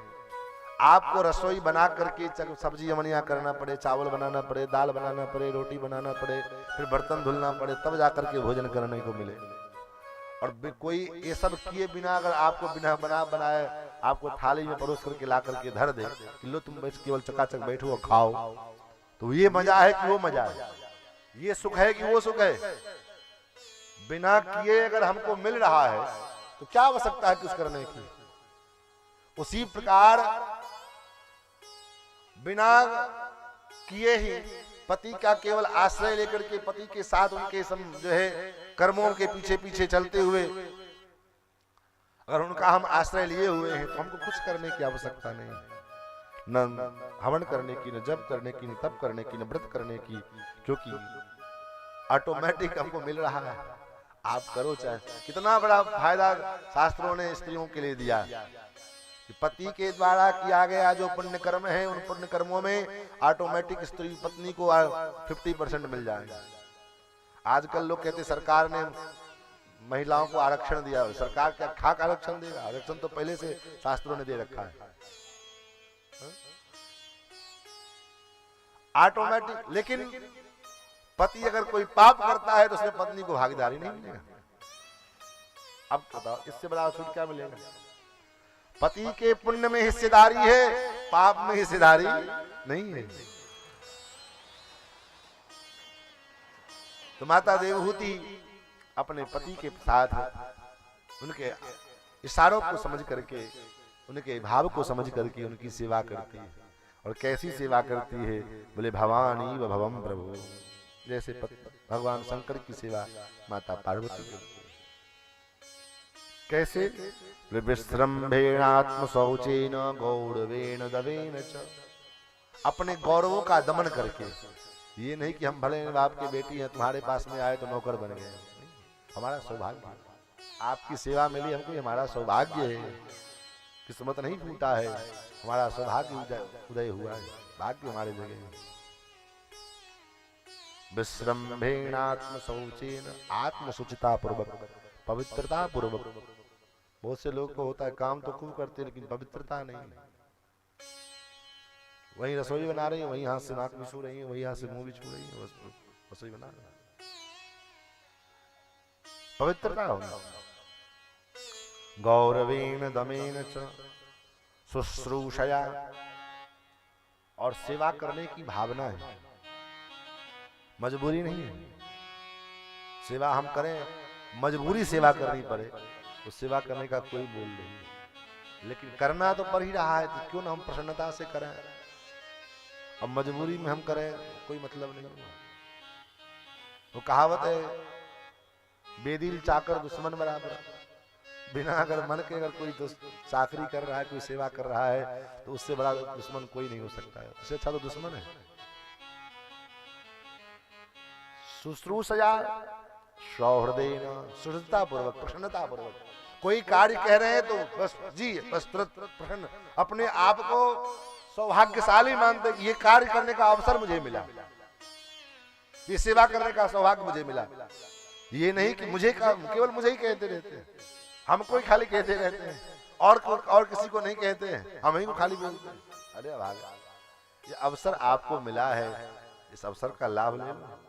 आपको रसोई बना करके सब्जी अमनिया करना पड़े, चावल बनाना पड़े, दाल बनाना पड़े, रोटी बनाना पड़े, फिर बर्तन धुलना पड़े, तब जाकर के भोजन करने को मिले। और कोई ये सब किए बिना अगर आपको बिना बनाए आपको थाली में परोस करके ला करके धर दे कि लो तुम बस केवल चकाचक बैठो और खाओ, तो ये मजा है कि वो मजा है? ये सुख है कि वो सुख है? बिना किए अगर हमको मिल रहा है तो क्या आवश्यकता है कुछ करने की? उसी प्रकार बिना किए ही पति का केवल आश्रय लेकर के पति के साथ उनके जो है कर्मों के पीछे पीछे चलते हुए अगर उनका हम आश्रय लिए हुए हैं तो हमको कुछ करने की आवश्यकता नहीं, न हवन करने की, न जप करने की, न तप करने की, न व्रत करने की, क्योंकि ऑटोमेटिक हमको मिल रहा है। आप करो चाहे। कितना बड़ा फायदा शास्त्रों ने स्त्रियों के लिए दिया कि पति के द्वारा किया गया जो पुण्य कर्म है, उन पुण्य कर्मों में ऑटोमेटिक स्त्री पत्नी को 50% मिल जाएगा। आजकल लोग कहते सरकार ने महिलाओं को आरक्षण दिया। सरकार क्या खाक आरक्षण देगा? आरक्षण तो पहले से शास्त्रों ने दे रखा है ऑटोमेटिक। लेकिन पति अगर कोई पाप करता है तो उसमें पत्नी को भागीदारी नहीं मिलेगा। अब बताओ इससे बड़ा छूट क्या मिलेगा? पति के पुण्य में हिस्सेदारी है, पाप में हिस्सेदारी नहीं है। तो माता देवहूति अपने पति के साथ उनके इशारों को समझ करके, उनके भाव को समझ करके उनकी सेवा करती है। और कैसी सेवा करती है? बोले भवानी व भवम प्रभु। जैसे भगवान शंकर की सेवा माता पार्वती करती है। कैसे? विश्रम्भेणात्म शौचेन गौरवेण दवेन च। अपने गौरवों का दमन करके। ये नहीं कि हम भले बाप की बेटी हैं, तुम्हारे पास में आए तो नौकर बन गए। हमारा सौभाग्य आपकी सेवा मिली हमको, हमारा सौभाग्य है। किस्मत नहीं फूटा है, हमारा सौभाग्य उदय हुआ है, भाग्य हमारे जगह है। विश्रम्भेणात्म शौचेन, आत्म शुचिता पूर्वक, पवित्रता पूर्वक। बहुत से लोग को होता है काम तो खूब करते हैं लेकिन पवित्रता नहीं। वही रसोई बना रही है, वही हाथ से नाक भी छू रही है, वही हाथ से मुंह भी छू रही है, रसोई बना रही है। पवित्रता होना। गौरवेण दमेन च शुश्रूषया, और सेवा करने की भावना है, मजबूरी नहीं है। सेवा हम करें, मजबूरी सेवा करनी पड़े तो सेवा करने का कोई बोल नहीं, लेकिन करना तो पड़ ही रहा है तो क्यों ना हम प्रसन्नता से करें। अब मजबूरी में हम करें कोई मतलब नहीं। वो कहावत है, बेदिल चाकर दुश्मन बराबर। बिना अगर मन के अगर कोई चाकरी कर रहा है, कोई सेवा कर रहा है तो उससे बड़ा दुश्मन कोई नहीं हो सकता है। उससे अच्छा तो दुश्मन है। शुश्रूषया सौहृदयेन, शुद्धता पूर्वक, प्रसन्नता पूर्वक। कोई कार्य कह रहे हैं तो बस जी बस तुरंत प्रसन्न, अपने आप को सौभाग्यशाली मानते कि ये कार्य करने का अवसर मुझे मिला, ये सेवा करने का सौभाग्य मुझे मिला। ये नहीं कि मुझे केवल मुझे ही कहते रहते हैं, हमको ही खाली कहते रहते हैं और किसी को नहीं कहते हैं, हम ही को खाली बोलते हैं। अरे भागा, ये अवसर आपको मिला है, इस अवसर का लाभ ले लो।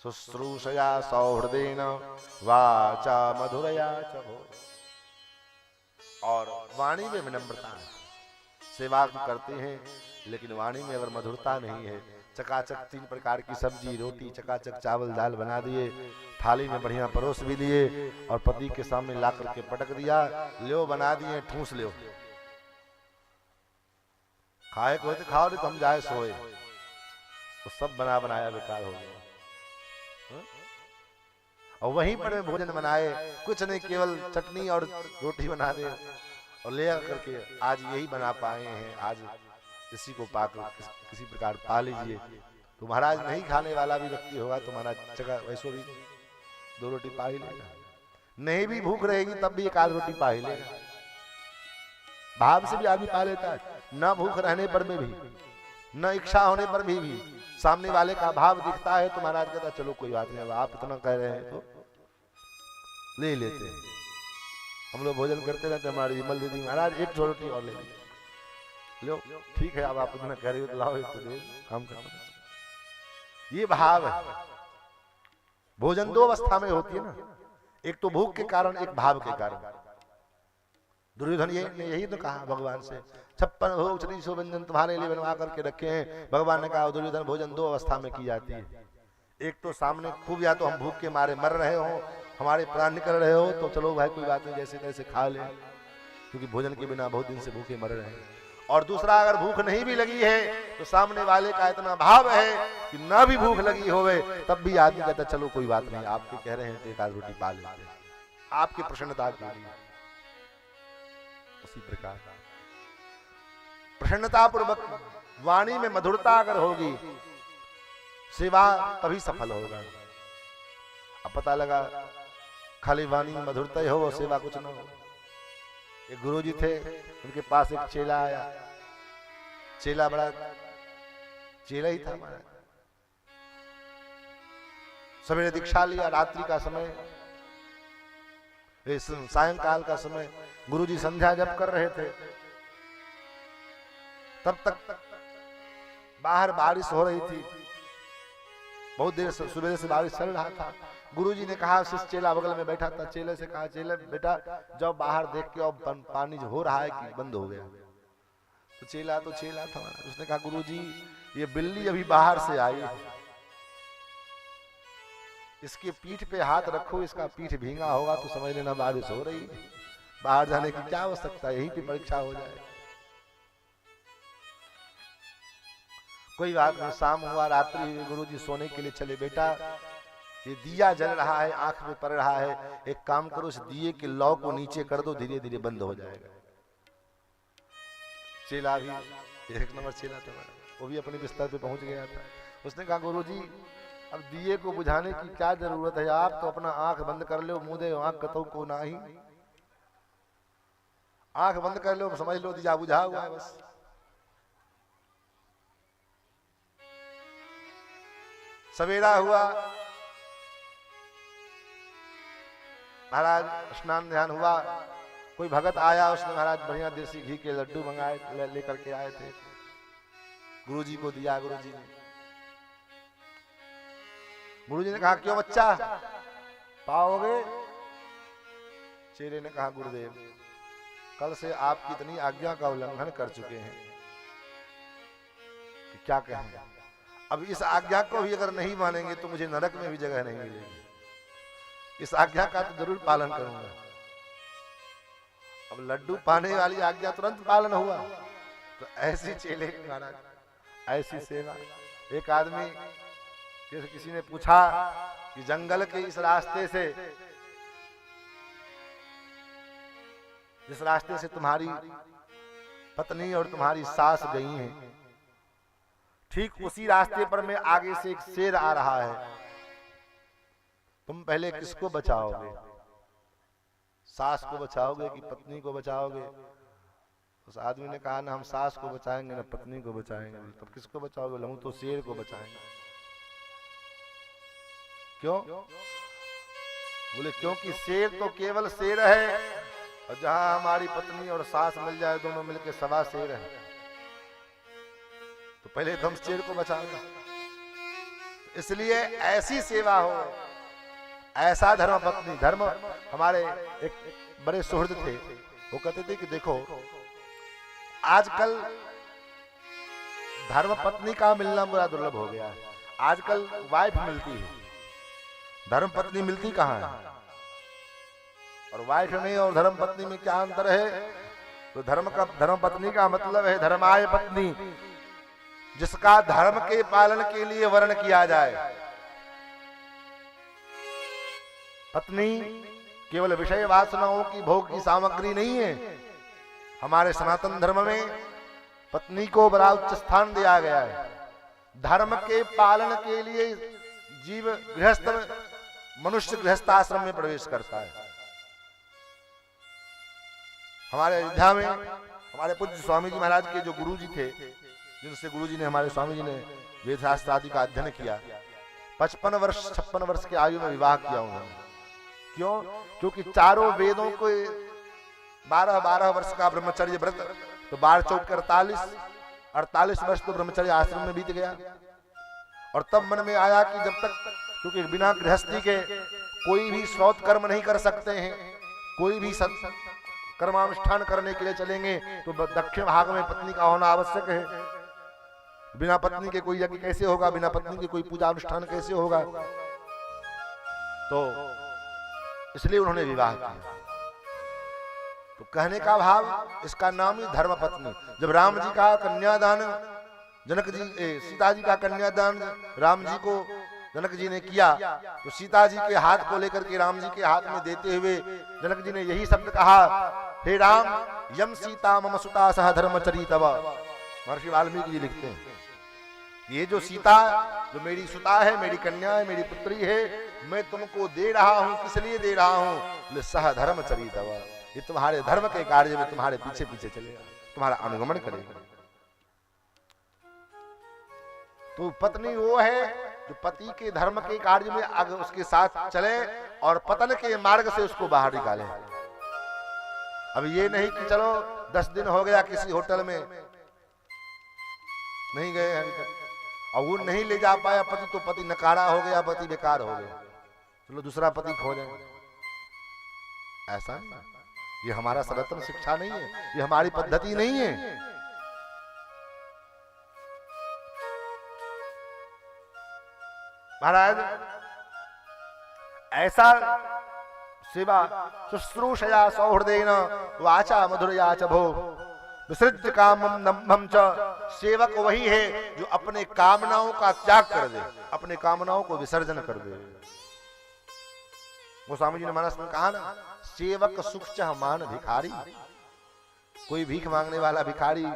शुश्रूषया सौहृदेन वाचा मधुरया च भो। और वाणी में विनम्रता है, सेवा करते हैं लेकिन वाणी में अगर मधुरता नहीं है, चकाचक 3 प्रकार की सब्जी रोटी, चकाचक चावल दाल बना दिए, थाली में बढ़िया परोस भी दिए और पति के सामने ला करके पटक दिया, लो बना दिए, ठूस लो, खाए को तो खाओ, नहीं तो हम जाए सोए, तो सब बना बनाया बेकार हो गया। और वहीं पर में भोजन बनाए, कुछ नहीं, केवल चटनी और रोटी बना दे और ले करके आज यही बना पाए हैं, आज इसी को पाकर किसी प्रकार पा लीजिए। तो महाराज नहीं खाने वाला भी व्यक्ति होगा तो महाराज जगह वैसो भी 2 रोटी पा ही लेगा, नहीं भी भूख रहेगी तब भी 1 आध रोटी पा ही लेगा। भाव से भी आदमी पा लेता है, न भूख रहने पर में भी, न इच्छा होने पर भी सामने वाले का भाव दिखता है तो महाराज कहता चलो कोई बात नहीं, अब आप इतना कह रहे हैं तो ले लेते हैं। हम लोग भोजन करते रहते, हमारी विमल दीदी महाराज 1 रोटी और ले लो, ठीक है, अब आप इतना कह रहे हो तो लाओ, एक तो दे, काम करना। ये भाव है। भोजन 2 अवस्था में होती है ना, एक तो भूख के कारण, एक भाव के कारण। दुर्योधन यही तो कहा भगवान से, 56 भोग 300 व्यंजन तुम्हारे लिए बनवा करके रखे हैं। भगवान ने कहा दुर्योधन भोजन 2 अवस्था में की जाती है, एक तो सामने खूब, या तो हम भूख के मारे मर रहे हो, हमारे प्राण निकल रहे हो तो चलो भाई कोई बात नहीं, जैसे तैसे खा ले, क्योंकि भोजन के बिना बहुत दिन से भूखे मर रहे हैं। और दूसरा, अगर भूख नहीं भी लगी है तो सामने वाले का इतना भाव है कि ना भी भूख लगी होवे तब भी आदमी कहता चलो कोई बात नहीं, आपके कह रहे हैं तो 1 आध रोटी पा लेते हैं, आपकी प्रसन्नता के लिए। उसी प्रकार प्रसन्नता पूर्वक वाणी में मधुरता अगर होगी, सेवा तभी सफल होगा। अब पता लगा खाली वाणी में मधुरता ही हो, सेवा कुछ ना हो। एक गुरुजी थे, उनके पास एक चेला आया, चेला बड़ा चेला ही था हमारा, सवेरे दीक्षा लिया, रात्रि का समय, सायंकाल का समय, गुरुजी संध्या जप कर रहे थे, तब तक बाहर बारिश हो रही थी, बहुत देर से सुबह से बारिश चल रहा था। गुरुजी ने कहा, शिष्य चेला बगल में बैठा था, चेले से कहा चेले बेटा जब बाहर देख के अब पानी जो हो रहा है कि बंद हो गया। तो चेला था, उसने कहा गुरुजी ये बिल्ली अभी बाहर से आई है, इसके पीठ पे हाथ रखो, इसका पीठ भींगा होगा तो समझ लेना बारिश हो रही है, बाहर जाने की क्या आवश्यकता है, यहीं पे परीक्षा हो जाए। कोई बात नहीं, शाम हुआ, रात्रि हुई, गुरुजी सोने के लिए चले। बेटा ये दिया जल रहा है, आंख में पड़ रहा है, एक काम करो, इस दिए के लौ को नीचे कर दो, धीरे धीरे बंद हो जाएगा। चेला भी 1 नंबर चेला था, वो भी अपने बिस्तर पे पहुंच गया था। उसने कहा गुरुजी अब दिए को बुझाने की क्या जरूरत है, आप तो अपना आंख बंद कर लो, मुंह दे आंख कतो को नाही, आंख बंद कर लो, समझ लो दिया बुझा हुआ है बस। सवेरा हुआ, महाराज स्नान ध्यान हुआ, कोई भगत आया, उसने महाराज बढ़िया देसी घी के लड्डू मंगाए, लेकर के आए थे, गुरुजी को दिया। गुरुजी ने कहा क्यों बच्चा पाओगे? चेले ने कहा गुरुदेव कल से आपकी इतनी आज्ञा का उल्लंघन कर चुके हैं कि क्या कहें। अब इस आज्ञा को भी अगर नहीं मानेंगे तो मुझे नरक में भी जगह नहीं मिलेगी, इस आज्ञा का तो जरूर पालन करूंगा। अब लड्डू पाने वाली आज्ञा तुरंत पालन हुआ। तो ऐसी चेले महाराज, ऐसी सेवा। एक आदमी किसी ने पूछा कि जंगल के इस रास्ते से, जिस रास्ते से तुम्हारी पत्नी और तुम्हारी सास गई हैं, ठीक उसी रास्ते पर में आगे से एक शेर आ रहा है, तुम पहले किसको बचाओगे? सास को बचाओगे कि पत्नी को बचाओगे? उस आदमी ने कहा ना हम सास को बचाएंगे ना पत्नी को बचाएंगे। तब किसको बचाओगे? बोले हम तो शेर को बचाएंगे। क्यों? बोले क्योंकि शेर तो केवल शेर है, और जहां हमारी पत्नी और सास मिल जाए दोनों मिलके सवा शेर है। तो पहले तो हम शेर को बचाएंगे। इसलिए ऐसी सेवा हो, ऐसा धर्म पत्नी। धर्म हमारे एक बड़े सुहृद थे, वो कहते थे कि देखो आजकल धर्म पत्नी का मिलना बड़ा दुर्लभ हो गया है। आजकल वाइफ मिलती है, धर्म पत्नी मिलती कहाँ है? और वाइफ में और धर्म पत्नी में क्या अंतर है? तो धर्म पत्नी का मतलब है धर्माय पत्नी, जिसका धर्म के पालन के लिए वर्ण किया जाए। पत्नी केवल विषय वासनाओं की भोग की सामग्री नहीं है। हमारे सनातन धर्म में पत्नी को बड़ा उच्च स्थान दिया गया है। धर्म के पालन के लिए जीव गृहस्थ मनुष्य गृहस्थाश्रम में प्रवेश करता है। हमारे अयोध्या में हमारे पूज्य स्वामी जी महाराज के जो गुरु जी थे, जिनसे गुरु जी ने हमारे स्वामी जी ने वेद शास्त्र आदि का अध्ययन किया, 55 वर्ष 56 वर्ष की आयु में विवाह किया उन्होंने। क्यों? क्योंकि चारों वेदों को 12-12 वर्ष का ब्रह्मचर्य व्रत, तो 12 चौक 48 वर्ष तो ब्रह्मचर्य आश्रम में बीत गया। और तब मन में आया कि जब तक, क्योंकि बिना गृहस्थी के कोई भी श्रौत कर्म नहीं कर सकते हैं, कोई भी कर्मानुष्ठान करने के लिए चलेंगे तो दक्षिण भाग में पत्नी का होना आवश्यक है। बिना पत्नी के कोई यज्ञ कैसे होगा? बिना पत्नी के कोई पूजा अनुष्ठान कैसे होगा? तो इसलिए उन्होंने विवाह किया। तो कहने का भाव, इसका नाम ही धर्म पत्नी। जब राम जी का कन्यादान जनक जी, सीता जी का कन्यादान राम जी को जनक जी ने किया, तो सीता जी के हाथ को लेकर के राम जी के हाथ में देते हुए जनक जी ने यही शब्द कहा, हे राम यम सीता मम सुता सह धर्मचरी तव। महर्षि वाल्मीकि जी लिखते हैं, ये जो सीता जो मेरी सुता है, मेरी कन्या है, मेरी पुत्री है, मैं तुमको दे रहा हूं। किस लिए दे रहा हूं? सह धर्मचरी तव, ये तुम्हारे धर्म के कार्य में तुम्हारे पीछे पीछे चलेगा, तुम्हारा अनुगमन करेगा। तो पत्नी वो है जो पति के धर्म के कार्य में आगे उसके साथ चले और पतन के मार्ग से उसको बाहर निकाले। अब ये नहीं कि चलो 10 दिन हो गया किसी होटल में नहीं गए हैं और वो नहीं ले जा पाया पति, तो पति नकारा हो गया, पति बेकार हो गया, चलो दूसरा पति खोजें। ऐसा नहीं, ये हमारा सनातन शिक्षा नहीं है, ये हमारी पद्धति नहीं है। महाराज ऐसा सेवा शुश्रूषया सौहृदेन वाचा मधुरया च भो विसृज्य कामम नम्भम च। सेवक वही है जो अपने कामनाओं का त्याग कर दे, अपने कामनाओं को विसर्जन कर दे। गोस्वामी जी ने मानस में कहा ना, सेवक सुख चाह मान भिखारी। कोई भीख मांगने वाला भिखारी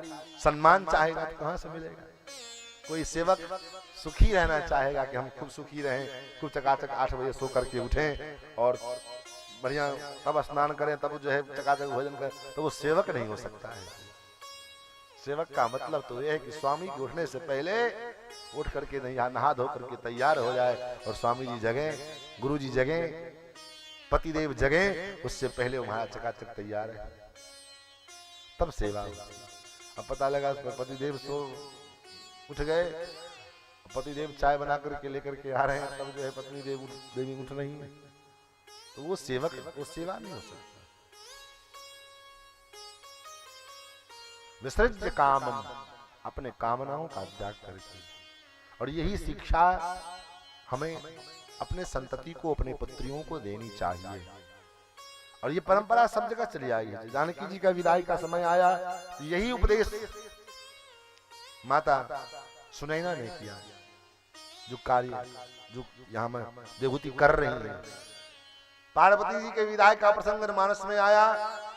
सम्मान चाहेगा तो कहां से मिलेगा? कोई सेवक सुखी रहना चाहेगा कि हम खूब सुखी रहें, खूब चकाचक 8 बजे सो करके उठें और बढ़िया तब स्नान करें, तब जो है चकाचक भोजन करें, तो वो सेवक नहीं हो सकता है। सेवक का मतलब तो यह है कि स्वामी के उठने से पहले उठ करके नहा धो करके तैयार हो जाए और स्वामी जी जगें, गुरु जी जगें, पतिदेव जगें, उससे पहले वहां चकाचक तैयार है, तब सेवा होगी। अब पता लगा पतिदेव सो उठ गए, पतिदेव चाय बना करके लेकर के आ रहे हैं, तब जो है पत्नी देवी उठ रही है, तो वो सेवक, वो सेवा नहीं हो सकता। विसर्ज्य कामम, अपने कामनाओं का त्याग करके। और यही शिक्षा हमें अपने संतति को, अपने पुत्रियों को देनी चाहिए। और ये परंपरा सब जगह चली आई है। जानकी जी का विदाई का समय आया, यही उपदेश माता सुनैना ने किया, जो कार्य जो यहाँ में देवहूति कर रही है। पार्वती जी के विदाई का प्रसंग मानस में आया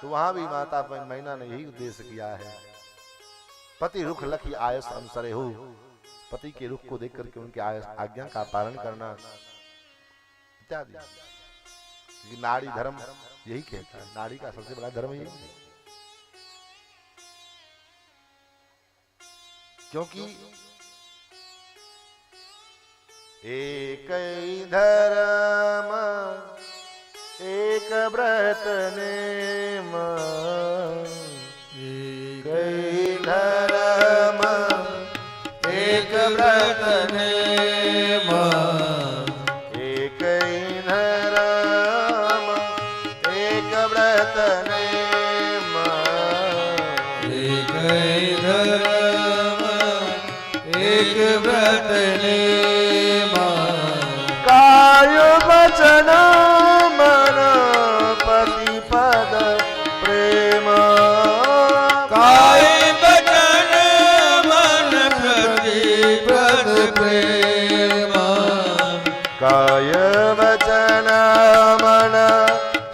तो वहां भी माता मैना ने यही उद्देश्य किया है, पति रुख लखी आयस अनुसरे हो। पति के रुख को देख करके उनके आज्ञा का पालन करना इत्यादि। नारी धर्म यही कहता है, नारी का सबसे बड़ा धर्म यही है। क्योंकि एक ही धर्म एक व्रत नेम, एक ही धर्म एक व्रत नेम, एक ही धर्म एक व्रत नेम, एक ही धर्म एक व्रत नेमा, काय वचन मन पति पद प्रेम, काय वचन मन प्रतिपद प्रेमा, काय वचन मन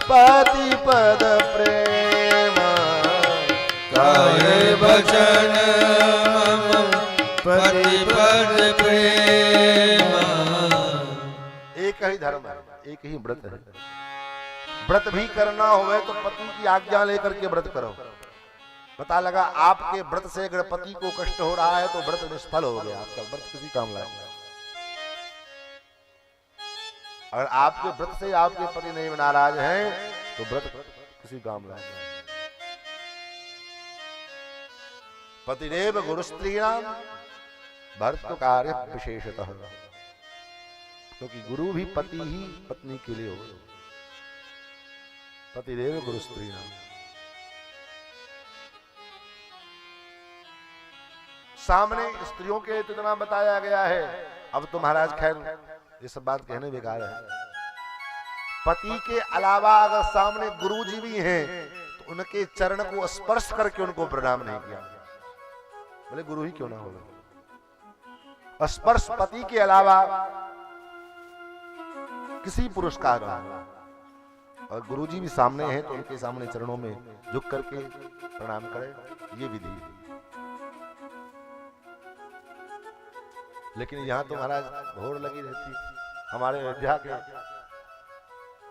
पति पद प्रेम, काय वचन प्रतिपद प्रेमा। एक ही धर्म है, एक ही व्रत है। व्रत भी करना होवे तो पति की आज्ञा लेकर के व्रत करो। पता लगा आपके व्रत से अगर पति को कष्ट हो रहा है तो व्रत निष्फल हो गया, आपका व्रत किसी काम लायक नहीं। अगर आपके व्रत से आपके पति नहीं नाराज हैं तो व्रत किसी काम लायक नहीं। पतिदेव गुरु स्त्रीणाम भर्तृ कार्य विशेषतः, क्योंकि गुरु भी पति ही पत्नी के लिए हो। पतिदेव गुरु स्त्रीणाम। सामने स्त्रियों के लिए तो इतना बताया गया है, अब तो महाराज खैर ये सब बात कहने बेकार है। पति के अलावा अगर सामने गुरु जी भी हैं तो उनके चरण को स्पर्श करके उनको प्रणाम नहीं किया, बोले गुरु ही क्यों ना होगा। स्पर्श पति के अलावा किसी पुरुष का नहीं, और गुरु जी भी सामने हैं तो उनके सामने चरणों में झुक करके प्रणाम करें, ये विधि है। लेकिन यहाँ तो महाराज घोर लगी रहती। हमारे अयोध्या के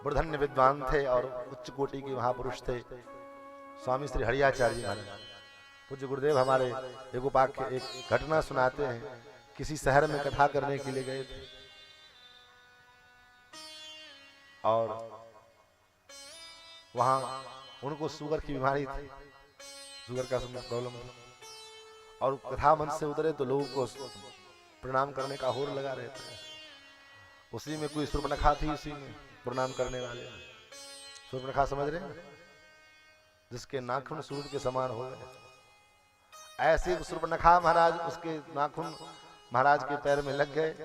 बड़धन्य विद्वान थे और उच्च कोटि के महापुरुष थे स्वामी श्री हरियाचार्य जी महाराज। पूज्य गुरुदेव हमारे एक उपाख्य एक घटना सुनाते हैं। किसी शहर में कथा करने के लिए गए थे और वहां उनको शुगर की बीमारी थी, शुगर का प्रॉब्लम था, और कथा मंच से उतरे तो लोगों को प्रणाम करने का होर लगा रहे थे। उसी में कोई सुर्पनखा थी, उसी में प्रणाम करने वाले। सुर्पनखा समझ रहे हैं, जिसके नाखून सूर्य के समान हो गए। ऐसे सुर्पनखा महाराज, उसके नाखून महाराज के पैर में लग गए,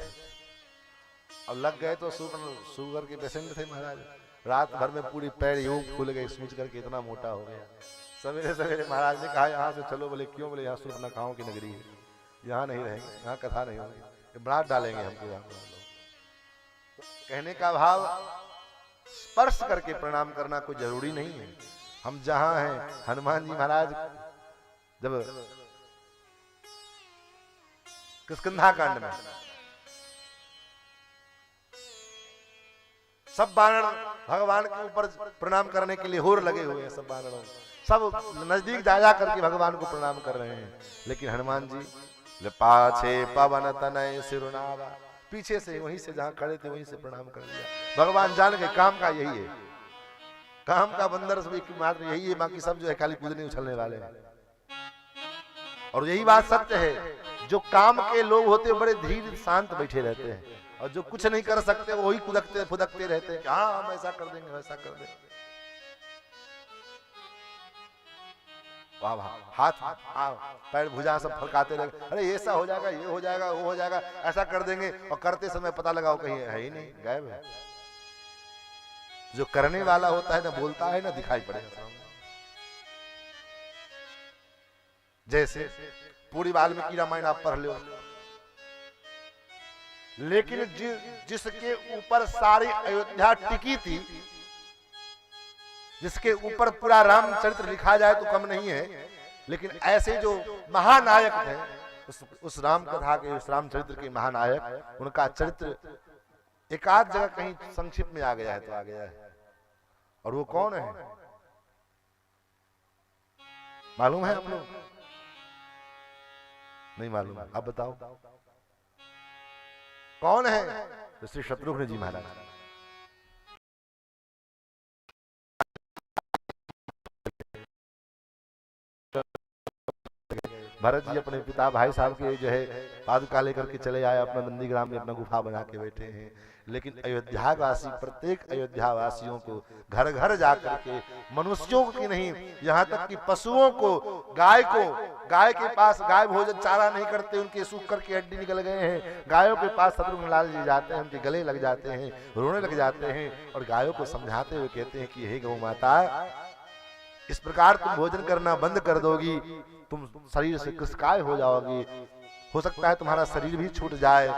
और लग गए तो शुगर के पेशेंट थे महाराज। रात भर में पूरी पैर यूं फूल गए, सूज करके इतना मोटा हो गया। सवेरे सवेरे महाराज ने कहा यहाँ से चलो। बोले क्यों? बोले यहाँ सुर्पनखाओं की नगरी है, यहाँ नहीं रहेंगे, यहाँ कथा नहीं होगी, बांट डालेंगे हमको यहाँ। कहने का भाव स्पर्श करके प्रणाम करना कोई जरूरी नहीं है। हम जहां हैं, हनुमान जी महाराज जब किष्किंधा कांड में सब बानर भगवान के ऊपर प्रणाम करने के लिए होर लगे हुए हैं। सब बानरों सब नजदीक जा करके भगवान को प्रणाम कर रहे हैं, लेकिन हनुमान जी पाछे पवन तनय सिरुनावा, पीछे से वहीं से जहां खड़े थे वहीं से प्रणाम कर दिया। भगवान जान के काम का यही है, काम का बंदर सब मात्र यही है, बाकी सब जो है खाली कूदने उछलने वाले हैं। और यही बात सत्य है, जो काम के लोग होते बड़े धीर शांत बैठे रहते हैं, और जो कुछ नहीं कर सकते वही कुदकते फुदकते रहते हैं। हाँ हम ऐसा कर देंगे, वैसा कर देंगे। वाह वाह, हाथ पैर भुजा सब फलकाते रहे, अरे ऐसा हो जाएगा, ये हो जाएगा, वो हो जाएगा, ऐसा कर देंगे। और करते समय पता लगाओ कहीं है ही नहीं, गायब है। जो करने वाला होता है ना बोलता है ना दिखाई पड़ेगा। जैसे पूरी वाल्मीकि रामायण आप पढ़ लो, लेकिन जिसके ऊपर सारी अयोध्या टिकी थी, जिसके ऊपर पूरा रामचरित्र लिखा जाए तो कम नहीं है, लेकिन ऐसे जो महानायक थे उस राम कथा के, उस रामचरित्र के महानायक, उनका चरित्र एकाध जगह कहीं संक्षिप्त में आ गया है तो आ गया है। और वो कौन है मालूम है आप लोग? नहीं मालूम? अब बताओ कौन है? तो श्री शत्रुघ्न जी महाराज। भरत जी अपने पिता भाई साहब के जो है पादुका लेकर के चले आए, अपना नंदीग्राम में अपना गुफा बना के बैठे हैं। लेकिन अयोध्या वासी, प्रत्येक अयोध्या वासियों को घर घर जाकर के, मनुष्यों की नहीं, यहाँ तक कि पशुओं को, गाय के पास, गाय भोजन चारा नहीं करते, उनके सूख करके हड्डी निकल गए हैं, गायों के पास शत्रुघ्न लाल जी जाते हैं, उनके गले लग जाते हैं, रोने लग जाते हैं और गायों को समझाते हुए कहते हैं कि हे गौ माता, इस प्रकार तुम भोजन करना बंद कर दोगी, तुम शरीर से कृशकाय हो जाओगी, हो सकता है तुम्हारा शरीर भी छूट जाए।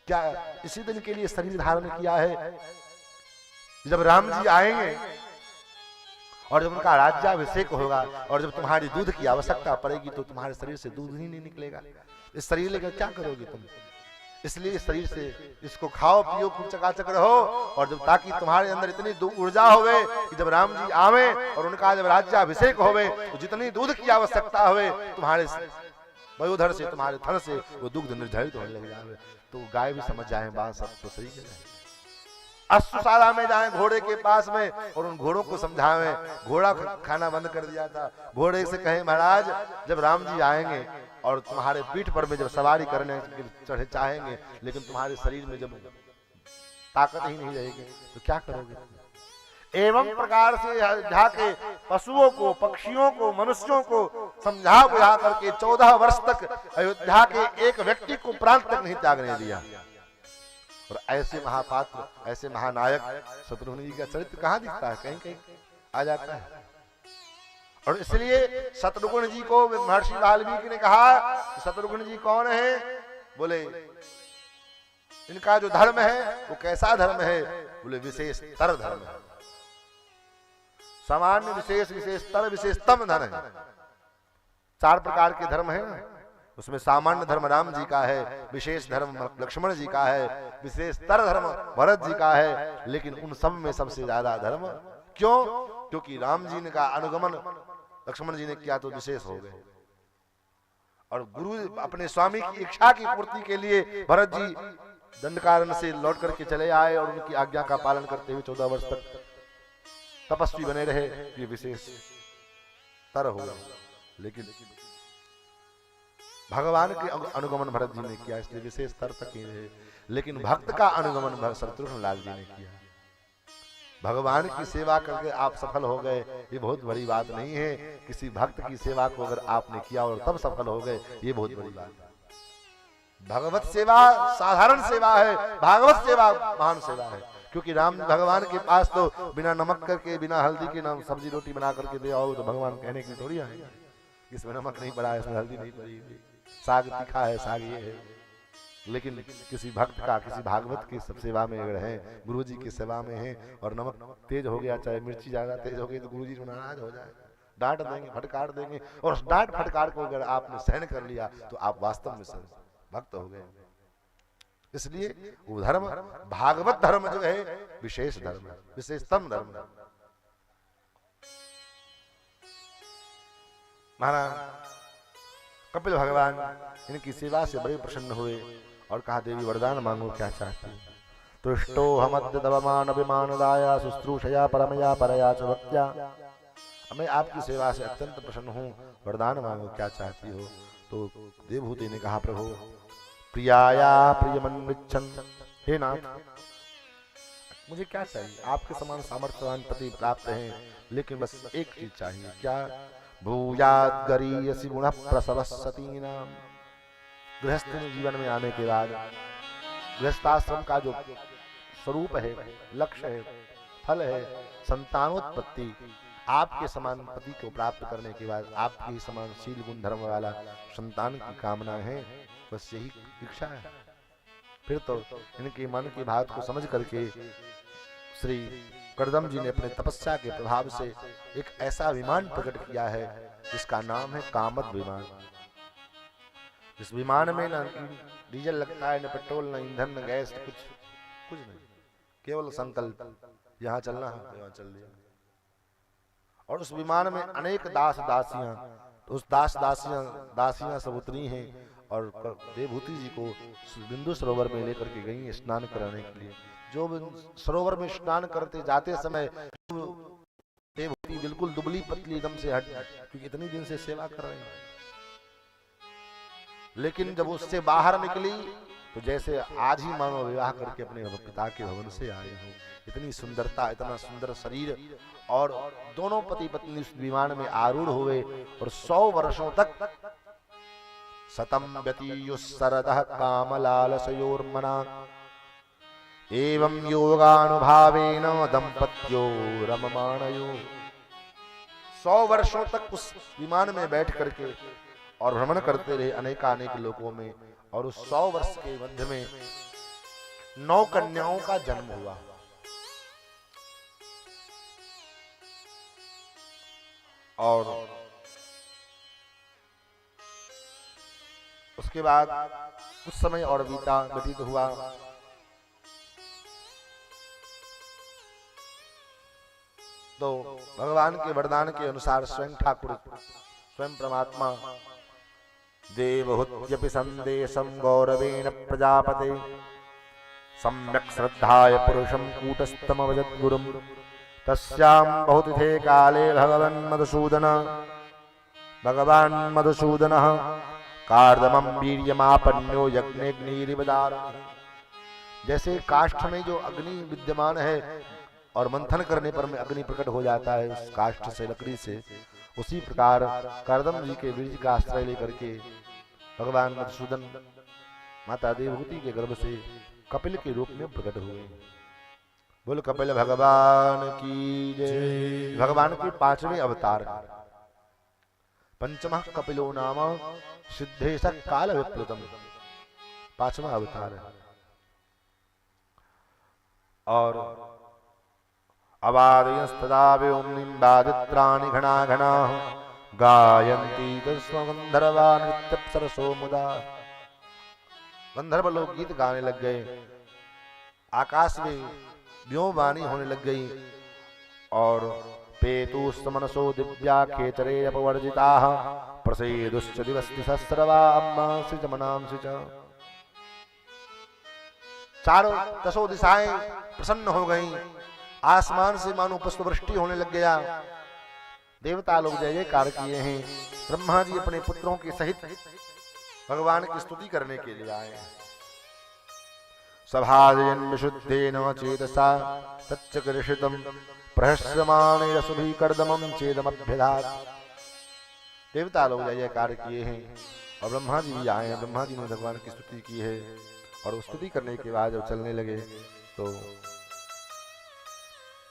क्या इसी दिन के लिए शरीर धारण किया है? जब राम जी आएंगे और जब उनका राज्याभिषेक होगा और जब तुम्हारी दूध की आवश्यकता पड़ेगी तो तुम्हारे शरीर से दूध ही नहीं निकलेगा। इस शरीर लेकर क्या करोगे तुम? इसलिए इस शरीर से इसको खाओ पियो खूब चकाचक रहो, और जब ताकि तुम्हारे अंदर इतनी ऊर्जा होवे कि जब राम जी आवे और उनका जब राज्याभिषेक होवे तो जितनी दूध की आवश्यकता होवे तुम्हारे वयोधर से, तुम्हारे थन से वो दुग्ध निर्धारित होने लग जाए। तो गाय भी समझ जाए बात सब तो सही है। अश्वशाला में जाए घोड़े के पास में और उन घोड़ों को समझावे। घोड़ा खाना बंद कर दिया था, घोड़े से कहे महाराज जब राम जी आएंगे और तुम्हारे पीठ पर में जब सवारी करने चढ़े चाहेंगे, लेकिन तुम्हारे शरीर में जब ताकत ही नहीं रहेगी तो क्या करोगे? एवं प्रकार से अयोध्या के पशुओं को, पक्षियों को, मनुष्यों को समझा बुझा करके 14 वर्ष तक अयोध्या के एक व्यक्ति को प्राण तक नहीं त्यागने दिया। और ऐसे महापात्र, ऐसे महानायक शत्रुघ्न जी का चरित्र कहाँ दिखता है? कहीं कहीं आ जाता है। और इसलिए शत्रुघ्न जी को महर्षि वाल्मीकि ने कहा शत्रुघ्न जी कौन है? बोले इनका जो धर्म है वो कैसा धर्म है? बोले विशेषतर धर्म है। सामान्य, विशेष, विशेषतर, विशेषतम धर्म है। 4 प्रकार के धर्म है ना, उसमें सामान्य धर्म राम जी का है, विशेष धर्म लक्ष्मण जी का है, विशेषतर धर्म भरत जी का है। लेकिन उन सब में सबसे ज्यादा धर्म क्यों? क्योंकि राम जी ने का अनुगमन लक्ष्मण जी ने किया तो विशेष हो गए, और गुरु अपने स्वामी की इच्छा की पूर्ति के लिए भरत जी दंडकारण्य से लौट करके चले आए और उनकी आज्ञा का पालन करते हुए 14 वर्ष तक तपस्वी बने रहे। ये विशेष तर होगा। लेकिन भगवान के अनुगमन भरत जी ने किया, इसलिए विशेष तर तक ही रहे। लेकिन भक्त का अनुगमन शत्रुघ्न लाल जी ने किया। भगवान की सेवा करके आप सफल हो गए, ये बहुत बड़ी बात नहीं है। किसी भक्त की सेवा को अगर आपने किया और तब सफल हो गए, ये बहुत बड़ी बात है। भगवत सेवा साधारण सेवा है, भागवत सेवा महान सेवा है। क्योंकि राम भगवान के पास तो बिना नमक करके, बिना हल्दी के नाम सब्जी रोटी बना करके दे आओ तो भगवान कहने की थोड़ी आएगा इसमें नमक नहीं पड़ा है, इसमें हल्दी नहीं पड़ी, साग तीखा है, साग ये है। लेकिन किसी भक्त का, किसी भागवत की सब सेवा में अगर है, गुरु जी की सेवा में है और नमक तेज हो गया, चाहे मिर्ची ज्यादा तेज हो गई तो गुरु जी नाराज हो जाए, डांट देंगे, फटकार देंगे। और उस डांट फटकार को अगर आपने सहन कर लिया तो आप वास्तव में भक्त हो गए। इसलिए वो धर्म, भागवत धर्म जो है विशेष धर्म है, विशेषतम धर्म है। महाराज कपिल भगवान इनकी सेवा से बड़े प्रसन्न हुए और कहा देवी वरदान मांगो, क्या चाहती है? तुष्टो हमद्य दवमान अभिमानदाया शुश्रूषया परमया परया च भक्त्या। मैं आपकी सेवा से अत्यंत प्रसन्न हूँ, वरदान मांगो, क्या चाहती हो? तो देवभूति ने कहा प्रभु प्रियाया प्रियमन्विच्छन्, हे नाथ मुझे क्या चाहिए? आपके समान सामर्थ्यवान पति प्राप्त हैं, लेकिन बस एक चीज चाहिए। क्या? भूयात् गरीयसि गुणः प्रसवस्सतीनां। गृहस्थ जीवन में आने के बाद गृहस्थाश्रम का जो स्वरूप है, लक्ष्य है, फल है संतानोत्पत्ति। आपके समान पति को प्राप्त करने के बाद आपके ही समान शील गुण धर्म वाला संतान की कामना है, बस यही इच्छा है। फिर तो इनके मन की बात को समझ करके श्री करदम जी ने अपने तपस्या के प्रभाव से एक ऐसा विमान प्रकट किया है जिसका नाम है कामद विमान। इस विमान में न डीजल लगता है, न पेट्रोल, न ईंधन, न गैस, कुछ नहीं, केवल संकल्प। यहाँ चलना है, यहाँ चल दिया। और उस विमान में अनेक दास दासियां, तो उस दासियां सब उतरी हैं और देवभूति जी को बिंदु सरोवर में लेकर के गई स्नान कराने के लिए। जो सरोवर में स्नान करते जाते समय देवभूति बिल्कुल दुबली पतली एकदम से हट, क्योंकि इतनी दिन से सेवा कर रही है। लेकिन जब उससे बाहर निकली तो जैसे आज ही मानो विवाह करके अपने पिता के भवन से आए हो। इतनी सुंदरता, इतना सुंदर शरीर, और दोनों पति पत्नी उस विमान में आरूढ़ हुए और 100 वर्षों तक सतम व्यतीयुस्सरदः कामलालसयोर्मना एवं योगानुभावेन दंपत्यो रममाणयो। 100 वर्षों तक उस विमान में बैठ करके और भ्रमण करते रहे अनेकानेक लोकों में, और उस 100 वर्ष के मध्य में 9 कन्याओं का जन्म हुआ। और उसके बाद कुछ समय और व्यतीत हुआ। तो भगवान के वरदान के अनुसार स्वयं ठाकुर, स्वयं परमात्मा देवहूत्यपि संदेशं गौरवेण प्रजापते सम्यक् श्रद्धाय पुरुषं कूटस्थमवजत् गुरुं तस्यां बहुतिथे काले भगवान् मधुसूदनः कार्दमं वीर्यमापन्यो यज्ञेऽग्निरिवदारः। जैसे काष्ठ में जो अग्नि विद्यमान है और मंथन करने पर में अग्नि प्रकट हो जाता है उस काष्ठ से, लकड़ी से, उसी प्रकार कर्दम जी के बीज का आश्रय लेकर के भगवान मधुसूदन माता देवहूति के गर्भ से कपिल के रूप में प्रकट हुए। बोल कपिल भगवान की जय। भगवान के 5वें अवतार, पंचमः कपिलो नाम सिद्धेश काल विप्लुतम, 5वां अवतार है। और अवादयस्तदा व्योम्निं वादित्राणि घना घना गायन्ति तस्म गंधर्वा नृत्यप्सरसो मुदा। गंधर्व लोग गीत गाने लग गए, आकाश में व्योमवाणी होने लग गई, और पेतुस्तमनसो दिव्या खेचरे अपवर्जिताः प्रसेदुश्च दिवस्ति सहस्रवा अम्मांसि च मनांसि च। चारों 10 दिशाएं प्रसन्न हो गईं, आसमान से मानो पुष्पवृष्टि होने लग गया। देवता लोग जय जयकार किए हैं। ब्रह्मा जी अपने पुत्रों के सहित भगवान की स्तुति करने के लिए आए हैं। सभाजयन् विशुद्धेन चेतसा तच्चकृषितं प्रहस्यमाणे रसुभिः कर्दमं चेदमभ्यधात्। देवता लोग जय जयकार किए हैं और ब्रह्मा जी भी आए हैं। ब्रह्मा जी ने भगवान की स्तुति की है, और स्तुति करने के बाद जब चलने लगे तो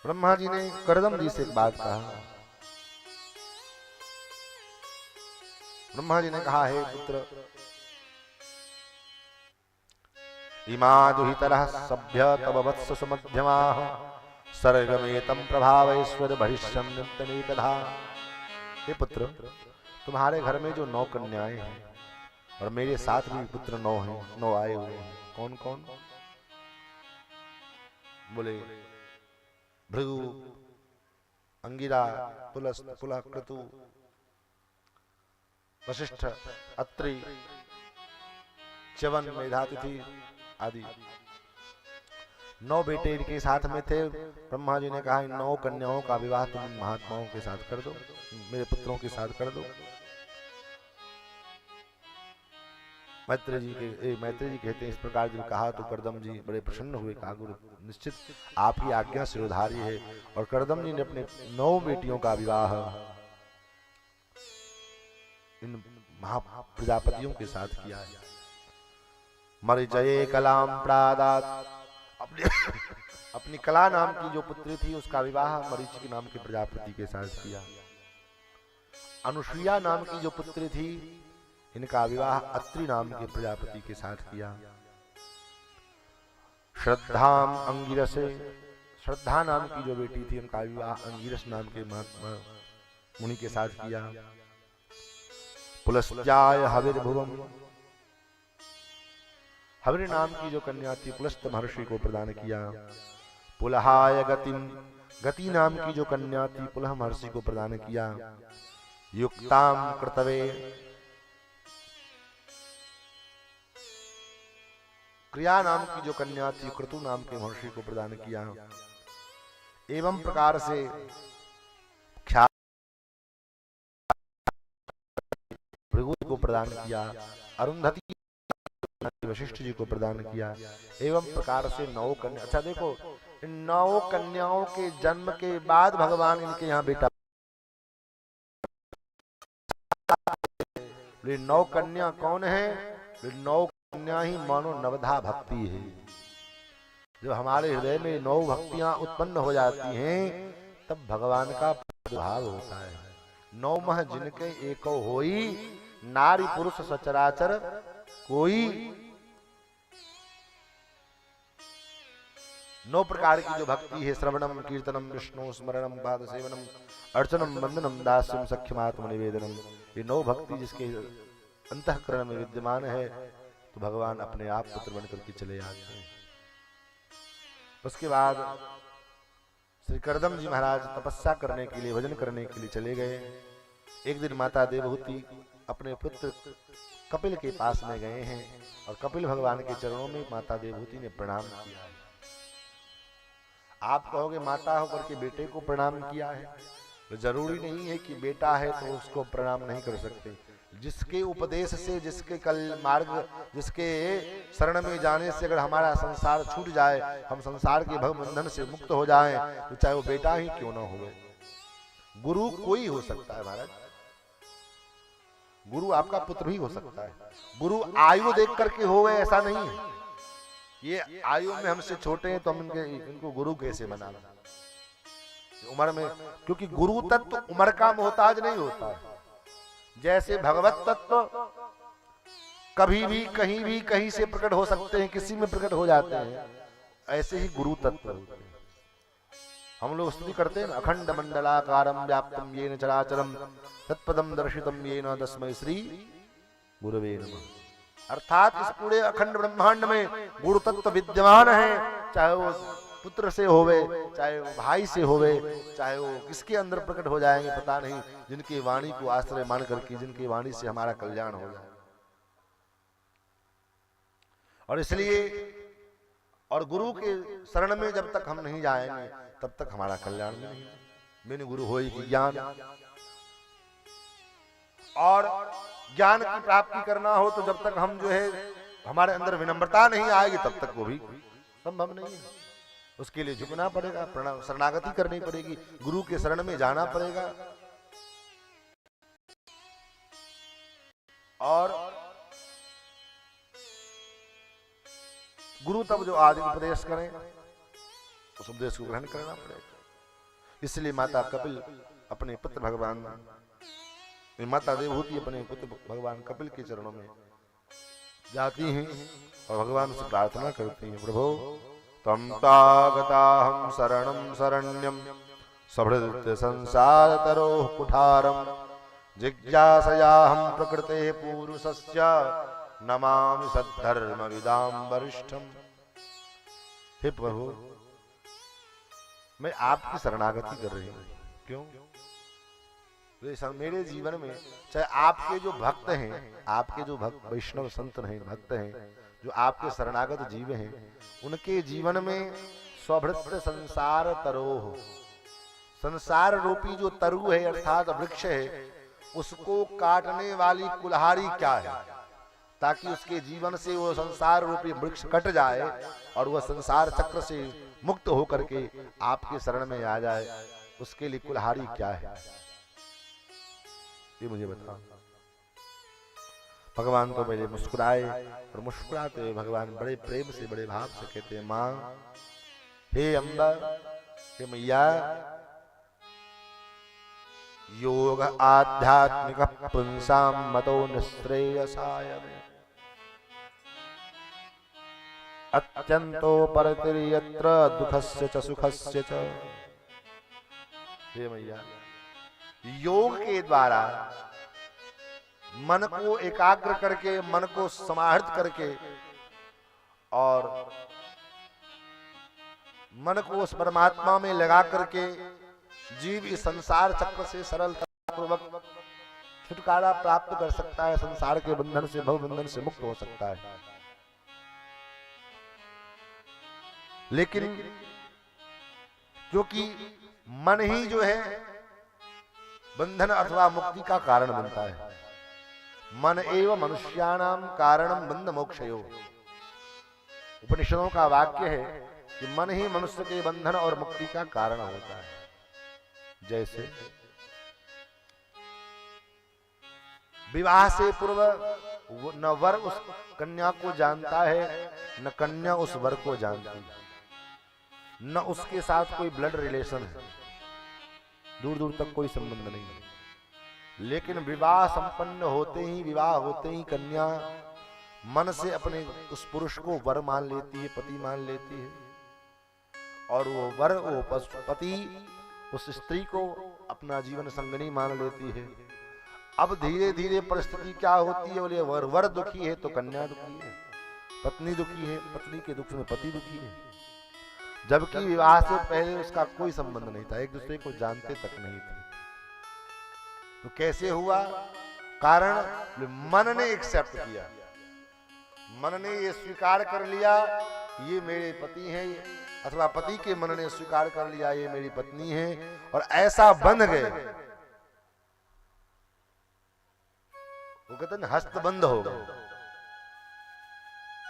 ब्रह्मा जी ने कर्दम जी से एक बात कहा। ब्रह्मा जी ने कहा, हे पुत्र, इमा दुहितरः सभ्य तव वत्स सुमध्यमाः सर्गमेतं प्रभावैश्वर्य भविष्यं नित्यमेकधा। हे पुत्र, तुम्हारे घर में जो 9 कन्याएं हैं और मेरे साथ भी पुत्र 9 हैं, 9 आए हुए हैं। कौन कौन? बोले भृगु, अंगिरा, पुलस्त्य, पुलह, क्रतु, वशिष्ठ, अत्रि, च्यवन, मेधातिथि आदि 9 बेटे इनके साथ में थे। ब्रह्मा जी ने कहा, इन 9 कन्याओं का विवाह तुम महात्माओं के साथ कर दो, मेरे पुत्रों के साथ कर दो। मैत्री जी कहते हैं, इस प्रकार जब कहा तो कर्दम जी बड़े प्रसन्न हुए। कहा, गुरु निश्चित आपकी आज्ञा सिरोधारी है। और कर्दम जी ने अपने 9 बेटियों का विवाह इन महाप्रजापतियों के साथ किया है। मरिचये कलाम प्रादात, अपनी कला नाम की जो पुत्री थी उसका विवाह मरीचि नाम के प्रजापति के साथ किया। अनुसुईया नाम की जो पुत्री थी, इनका विवाह अत्रि नाम के प्रजापति के साथ किया। श्रद्धाम अंगिरसे, श्रद्धा नाम की जो बेटी थी, उनका विवाह अंगिरस नाम के महात्मा मुनि के साथ किया। पुलस्त्याय हविर्भुवम, हविर नाम की जो कन्या थी पुलस्त महर्षि को प्रदान किया। पुलहाय गतिम, गति नाम की जो कन्या थी पुलह महर्षि को प्रदान किया। युक्ताम कृतवे, क्रिया नाम की जो कन्या थी क्रतु नाम के महर्षि को प्रदान किया। एवं प्रकार से भृगु को प्रदान किया, अरुंधति वशिष्ठ जी को प्रदान किया। एवं प्रकार से 9 कन्या, अच्छा देखो इन 9 कन्याओं के जन्म के बाद भगवान इनके यहाँ बेटा, 9 कन्या कौन है? 9 कन्या ही मानो नवधा भक्ति है। जब हमारे हृदय में 9 भक्तियां उत्पन्न हो जाती हैं तब भगवान का प्रादुर्भाव होता है। 9 मह जिनके एको होई, नारी पुरुष सचराचर कोई। 9 प्रकार की जो भक्ति है, श्रवणम कीर्तनम विष्णु स्मरणम पाद सेवनम अर्चनम वंदनम दास्यम सख्यमात्म निवेदनम, ये 9 भक्ति जिसके अंतःकरण में विद्यमान है तो भगवान अपने आप पुत्र बन करके चले आते हैं। उसके बाद श्री करदम जी महाराज तपस्या करने के लिए, भजन करने के लिए चले गए। एक दिन माता देवहूति अपने पुत्र कपिल के पास में गए हैं और कपिल भगवान के चरणों में माता देवहूति ने प्रणाम किया है। आप कहोगे माता होकर के बेटे को प्रणाम किया है, तो जरूरी नहीं है कि बेटा है तो उसको प्रणाम नहीं कर सकते। जिसके उपदेश से, जिसके कल मार्ग, जिसके शरण में जाने से अगर हमारा संसार छूट जाए, हम संसार के भव बंधन से मुक्त हो जाएं, तो चाहे वो बेटा ही क्यों ना हो। गुरु कोई हो सकता है महाराज, गुरु आपका पुत्र भी हो सकता है। गुरु आयु देख करके हो गए ऐसा नहीं है। ये आयु में हमसे छोटे हैं तो हम इनको गुरु कैसे माना उम्र में, क्योंकि गुरु तत्व उम्र का मोहताज नहीं होता है। जैसे भगवत तत्व कभी भी कहीं भी कहीं से प्रकट हो सकते हैं, किसी में प्रकट हो जाते हैं, ऐसे ही गुरु तत्व होते हैं। हम लोग स्तुति करते हैं, अखंड मंडलाकारं व्याप्तं येन चराचरं तत्पदं दर्शितं येन तस्मै श्री गुरवे नमः। अर्थात इस पूरे अखंड ब्रह्मांड में गुरु तत्व विद्यमान है, चाहे वो पुत्र से होवे, चाहे वो भाई से होवे, चाहे वो किसके अंदर प्रकट हो जाएंगे पता नहीं, जिनकी वाणी को आश्रय मान करके, जिनकी वाणी से हमारा कल्याण हो जाए। और इसलिए और गुरु के शरण में जब तक हम नहीं जाएंगे तब तक हमारा कल्याण नहीं। मैंने गुरु होई कि ज्ञान, और ज्ञान की प्राप्ति करना हो तो जब तक हम जो है हमारे अंदर विनम्रता नहीं आएगी तब तक वो भी संभव नहीं है। उसके लिए झुकना पड़ेगा, शरणागति करनी पड़ेगी, गुरु के शरण में जाना पड़ेगा। और गुरु तब जो आदि उपदेश करें उस उपदेश को ग्रहण करना पड़ेगा। इसलिए माता कपिल अपने पुत्र भगवान, माता देवहूति अपने पुत्र भगवान कपिल के चरणों में जाती हैं और भगवान से प्रार्थना करती हैं, प्रभु तम तागताहं शरणं शरण्यं सभृत्य संसार तरोः कुठारं जिज्ञासयाहं प्रकृतेः पुरुषस्य नमामि सद्धर्मविदां वरिष्ठम्। हे प्रभु, मैं आपकी शरणागति कर रही हूँ। क्यों? मेरे जीवन में चाहे आपके जो भक्त हैं, आपके जो भक्त वैष्णव संत हैं, भक्त हैं, जो आपके शरणागत जीव हैं, उनके जीवन में स्वभृत्य संसार तरोह, संसार रूपी जो तरु है अर्थात वृक्ष है, उसको काटने वाली कुल्हाड़ी क्या है, ताकि उसके जीवन से वो संसार रूपी वृक्ष कट जाए और वह संसार चक्र से मुक्त होकर के आपके शरण में आ जाए। उसके लिए कुल्हाड़ी क्या है, ये मुझे बताओ। भगवान तो पहले मुस्कुराए और मुस्कुराते हुए भगवान बड़े प्रेम से, बड़े भाव से कहते हैं, माँ, हे अम्बा, हे मैया, योग आध्यात्मिक पुंसाम मतो निश्रेयसाय अत्यंतो परतिर्यत्र दुखस्य च सुखस्य च। हे मैया, योग के द्वारा मन को एकाग्र करके, मन को समाहित करके और मन को उस परमात्मा में लगा करके जीव इस संसार चक्र से सरलता पूर्वक छुटकारा प्राप्त कर सकता है, संसार के बंधन से, भव बंधन से मुक्त हो सकता है। लेकिन क्योंकि मन ही जो है बंधन अथवा मुक्ति का कारण बनता है, मन एवं मनुष्याणाम कारणम बंध मोक्षयो। उपनिषदों का वाक्य है कि मन ही मनुष्य के बंधन और मुक्ति का कारण होता है। जैसे विवाह से पूर्व न वर उस कन्या को जानता है, न कन्या उस वर को जानती है, न उसके साथ कोई ब्लड रिलेशन है, दूर दूर तक कोई संबंध नहीं है। लेकिन विवाह संपन्न होते ही, विवाह होते ही कन्या मन से अपने उस पुरुष को वर मान लेती है, पति मान लेती है, और वो वर, वो पति उस स्त्री को अपना जीवन संगनी मान लेती है। अब धीरे धीरे परिस्थिति क्या होती है, बोले वर दुखी है तो कन्या दुखी है, पत्नी दुखी है, पत्नी के दुख में पति दुखी है, जबकि विवाह से पहले उसका कोई संबंध नहीं था, एक दूसरे को जानते तक नहीं थे। तो कैसे हुआ? कारण मन ने एक्सेप्ट किया, मन ने ये स्वीकार कर लिया ये मेरे पति हैं, अथवा पति के मन ने स्वीकार कर लिया ये मेरी पत्नी है, और ऐसा बंध गए। वो कहते हैं हस्तबंध हो गए,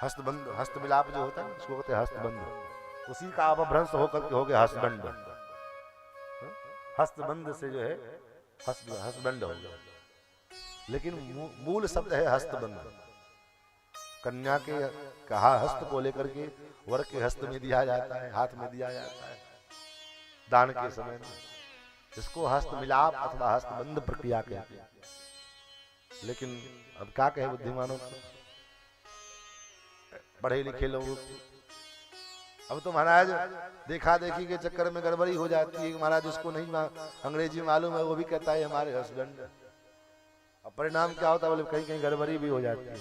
हस्तबंध, हस्त मिलाप जो होता है उसको कहते हैं हस्तबंध। उसी का अपभ्रंश होकर के हो गया हस्बैंड, हस्तबंध से जो है हस्बैंड हो गया, लेकिन मूल शब्द है हस्तबंध। कन्या के कहा हस्त को लेकर के वर के हस्त में दिया जाता है, हाथ में दिया जाता है दान के समय में, जिसको हस्त मिलाप अथवा हस्तबंध प्रक्रिया कहते हैं। लेकिन अब क्या कहे बुद्धिमानों को, पढ़े लिखे लोगों को, अब तो महाराज देखा देखी के चक्कर में गड़बड़ी हो जाती है। महाराज उसको नहीं अंग्रेजी मालूम है, वो भी कहता है हमारे हस्बैंड। अब परिणाम क्या होता है, बोले कहीं कहीं गड़बड़ी भी हो जाती है।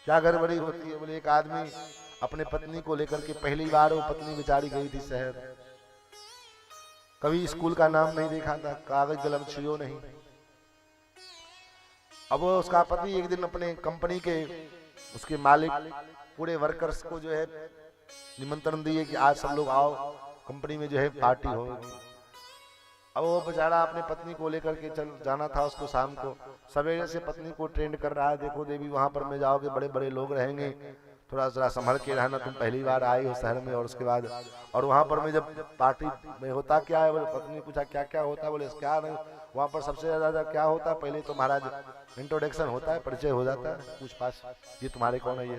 क्या गड़बड़ी होती है? बोले एक आदमी अपने पत्नी को लेकर के पहली बार, वो पत्नी बेचारी गई थी शहर, कभी स्कूल का नाम नहीं देखा था, कागज कलम छुओ नहीं। अब वो उसका पति एक दिन अपने कंपनी के उसके मालिक पूरे वर्कर्स को जो है निमंत्रण दिए कि आज सब लोग आओ, कंपनी में जो है पार्टी होगी। अब वो बेचारा अपने पत्नी को लेकर के चल जाना था उसको, शाम को सवेरे से पत्नी को ट्रेंड कर रहा है, देखो देवी वहां पर में जाओगे बड़े बड़े लोग रहेंगे, थोड़ा सा संभल के रहना, तुम पहली बार आई हो शहर में। और उसके बाद और वहां पर में जब पार्टी में होता क्या है, बोले पत्नी ने पूछा क्या क्या होता है, बोले क्या नहीं, वहां पर सबसे ज्यादा क्या होता है, पहले तो महाराज इंट्रोडक्शन होता है, परिचय हो जाता है, पूछपाछ, ये तुम्हारे कौन है, ये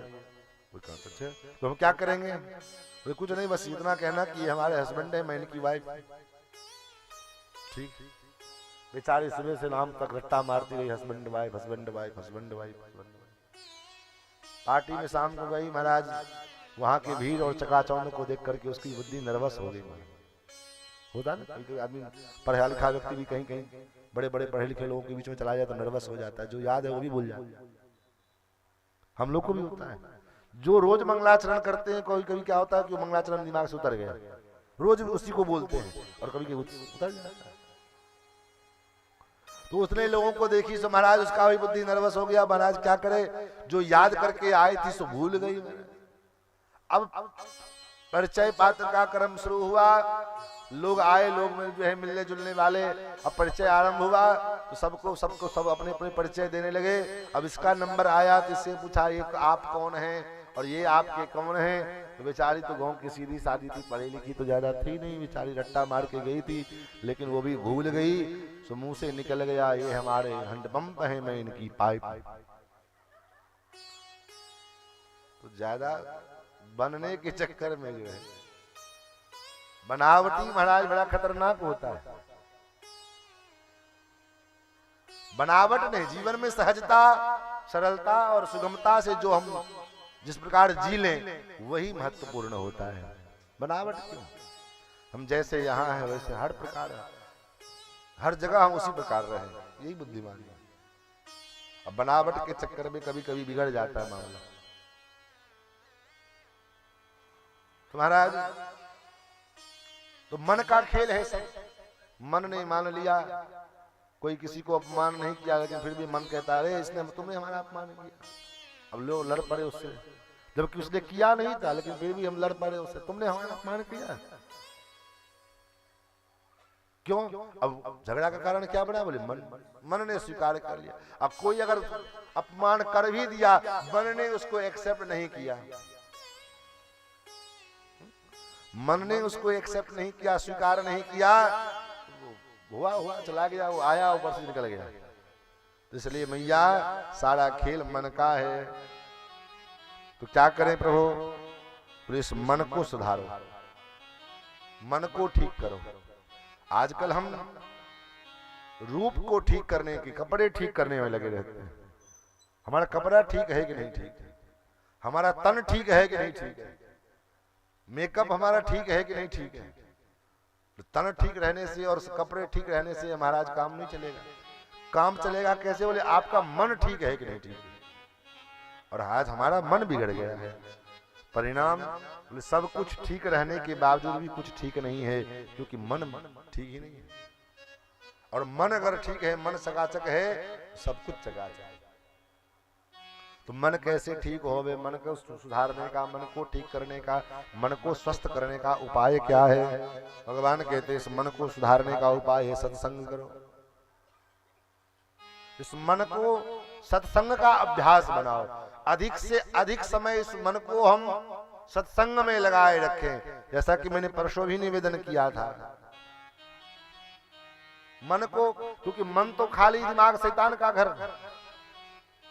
तो हम क्या करेंगे, बोले कुछ नहीं, बस इतना कहना कि ये हमारे हस्बैंड है, मैं इनकी वाइफ। ठीक, बेचारी सुबह से नाम तक रट्टा मारती रही, husband wife, husband wife, husband wife, husband wife. Party में शाम को गई, महाराज वहां की भीड़ और चकाचौंध को देख करके उसकी बुद्धि नर्वस हो गई। होता ना कोई आदमी पढ़ा लिखा व्यक्ति भी कहीं कहीं बड़े बड़े पढ़े लिखे लोगों के बीच में चला जाता, नर्वस हो जाता है, जो याद है वो भी भूल जाता है। हम लोग को भी होता है, जो रोज मंगलाचरण करते हैं, कोई कभी क्या होता है कि मंगलाचरण दिमाग से उतर गया, रोज उसी को बोलते हैं और कभी कभी उतर जाता है। तो उसने लोगों को देखी सो महाराज उसका भी बुद्धि नर्वस हो गया, महाराज क्या करे, जो याद करके आई थी सो भूल गई। अब परिचय पात्र का क्रम शुरू हुआ, लोग आए, लोग में जो है मिलने जुलने वाले, अब परिचय आरंभ हुआ तो सब अपने अपने परिचय देने लगे। अब इसका नंबर आया तो इससे पूछा ये आप कौन हैं और ये आपके कौन हैं। तो बेचारी तो गांव की सीधी सादी थी, पढ़ी लिखी तो ज्यादा थी नहीं, बेचारी रट्टा मार के गई थी, लेकिन वो भी भूल गई। तो मुंह से निकल गया ये हमारे हैंडपंप है, मैं इनकी पाइप। तो ज्यादा बनने के चक्कर में जो है बनावटी महाराज बड़ा खतरनाक होता है। बनावट नहीं, जीवन में सहजता, सरलता और सुगमता से जो हम जिस प्रकार जी लें वही महत्वपूर्ण होता है। बनावट क्यों? हम जैसे यहाँ हैं वैसे हर प्रकार हर जगह हम उसी प्रकार रहे, यही बुद्धिमानी है। अब बनावट के चक्कर में कभी कभी बिगड़ जाता है मामला। तो महाराज तो मन का खेल है सब। मन ने मान लिया, कोई किसी को अपमान नहीं किया, लेकिन फिर भी मन कहता है अरे इसने तुमने हमारा अपमान किया। अब लोग लड़ पड़े उससे, जबकि उसने किया नहीं था, लेकिन फिर भी हम लड़ पड़े उससे, तुमने हमारा अपमान किया। क्यों? अब झगड़ा का कारण क्या बना? बोले मन ने स्वीकार कर लिया। अब कोई अगर अपमान कर भी दिया, मन ने उसको एक्सेप्ट नहीं किया, मन ने उसको एक्सेप्ट नहीं किया, स्वीकार नहीं किया, हुआ चला गया, वो आया ऊपर से निकल गया। तो इसलिए मैया सारा खेल मन का है। तो क्या करें प्रभु? तो इस मन को सुधारो, मन को ठीक करो। आजकल हम रूप को ठीक करने की, कपड़े ठीक करने में लगे रहते हैं। हमारा कपड़ा ठीक है कि नहीं ठीक है, हमारा तन ठीक है कि नहीं ठीक है, मेकअप हमारा ठीक है कि नहीं ठीक है। तन ठीक रहने से और कपड़े ठीक रहने से महाराज काम नहीं चलेगा। काम चलेगा कैसे? बोले आपका मन ठीक है कि नहीं ठीक है। और आज हमारा मन बिगड़ गया है, परिणाम बोले सब कुछ ठीक रहने के बावजूद भी कुछ ठीक नहीं है, क्योंकि मन ठीक ही नहीं है। और मन अगर ठीक है, मन चकाचक है, सब कुछ चकाचक है। तो मन कैसे ठीक हो? मन को सुधारने का, मन को ठीक करने का, मन को स्वस्थ करने का उपाय क्या है? भगवान कहते हैं इस मन को सुधारने का उपाय है सत्संग करो। इस मन को सत्संग का अभ्यास बनाओ। अधिक से अधिक समय इस मन को हम सत्संग में लगाए रखें। जैसा कि मैंने परसों भी निवेदन किया था, मन को, क्योंकि मन तो खाली दिमाग शैतान का घर,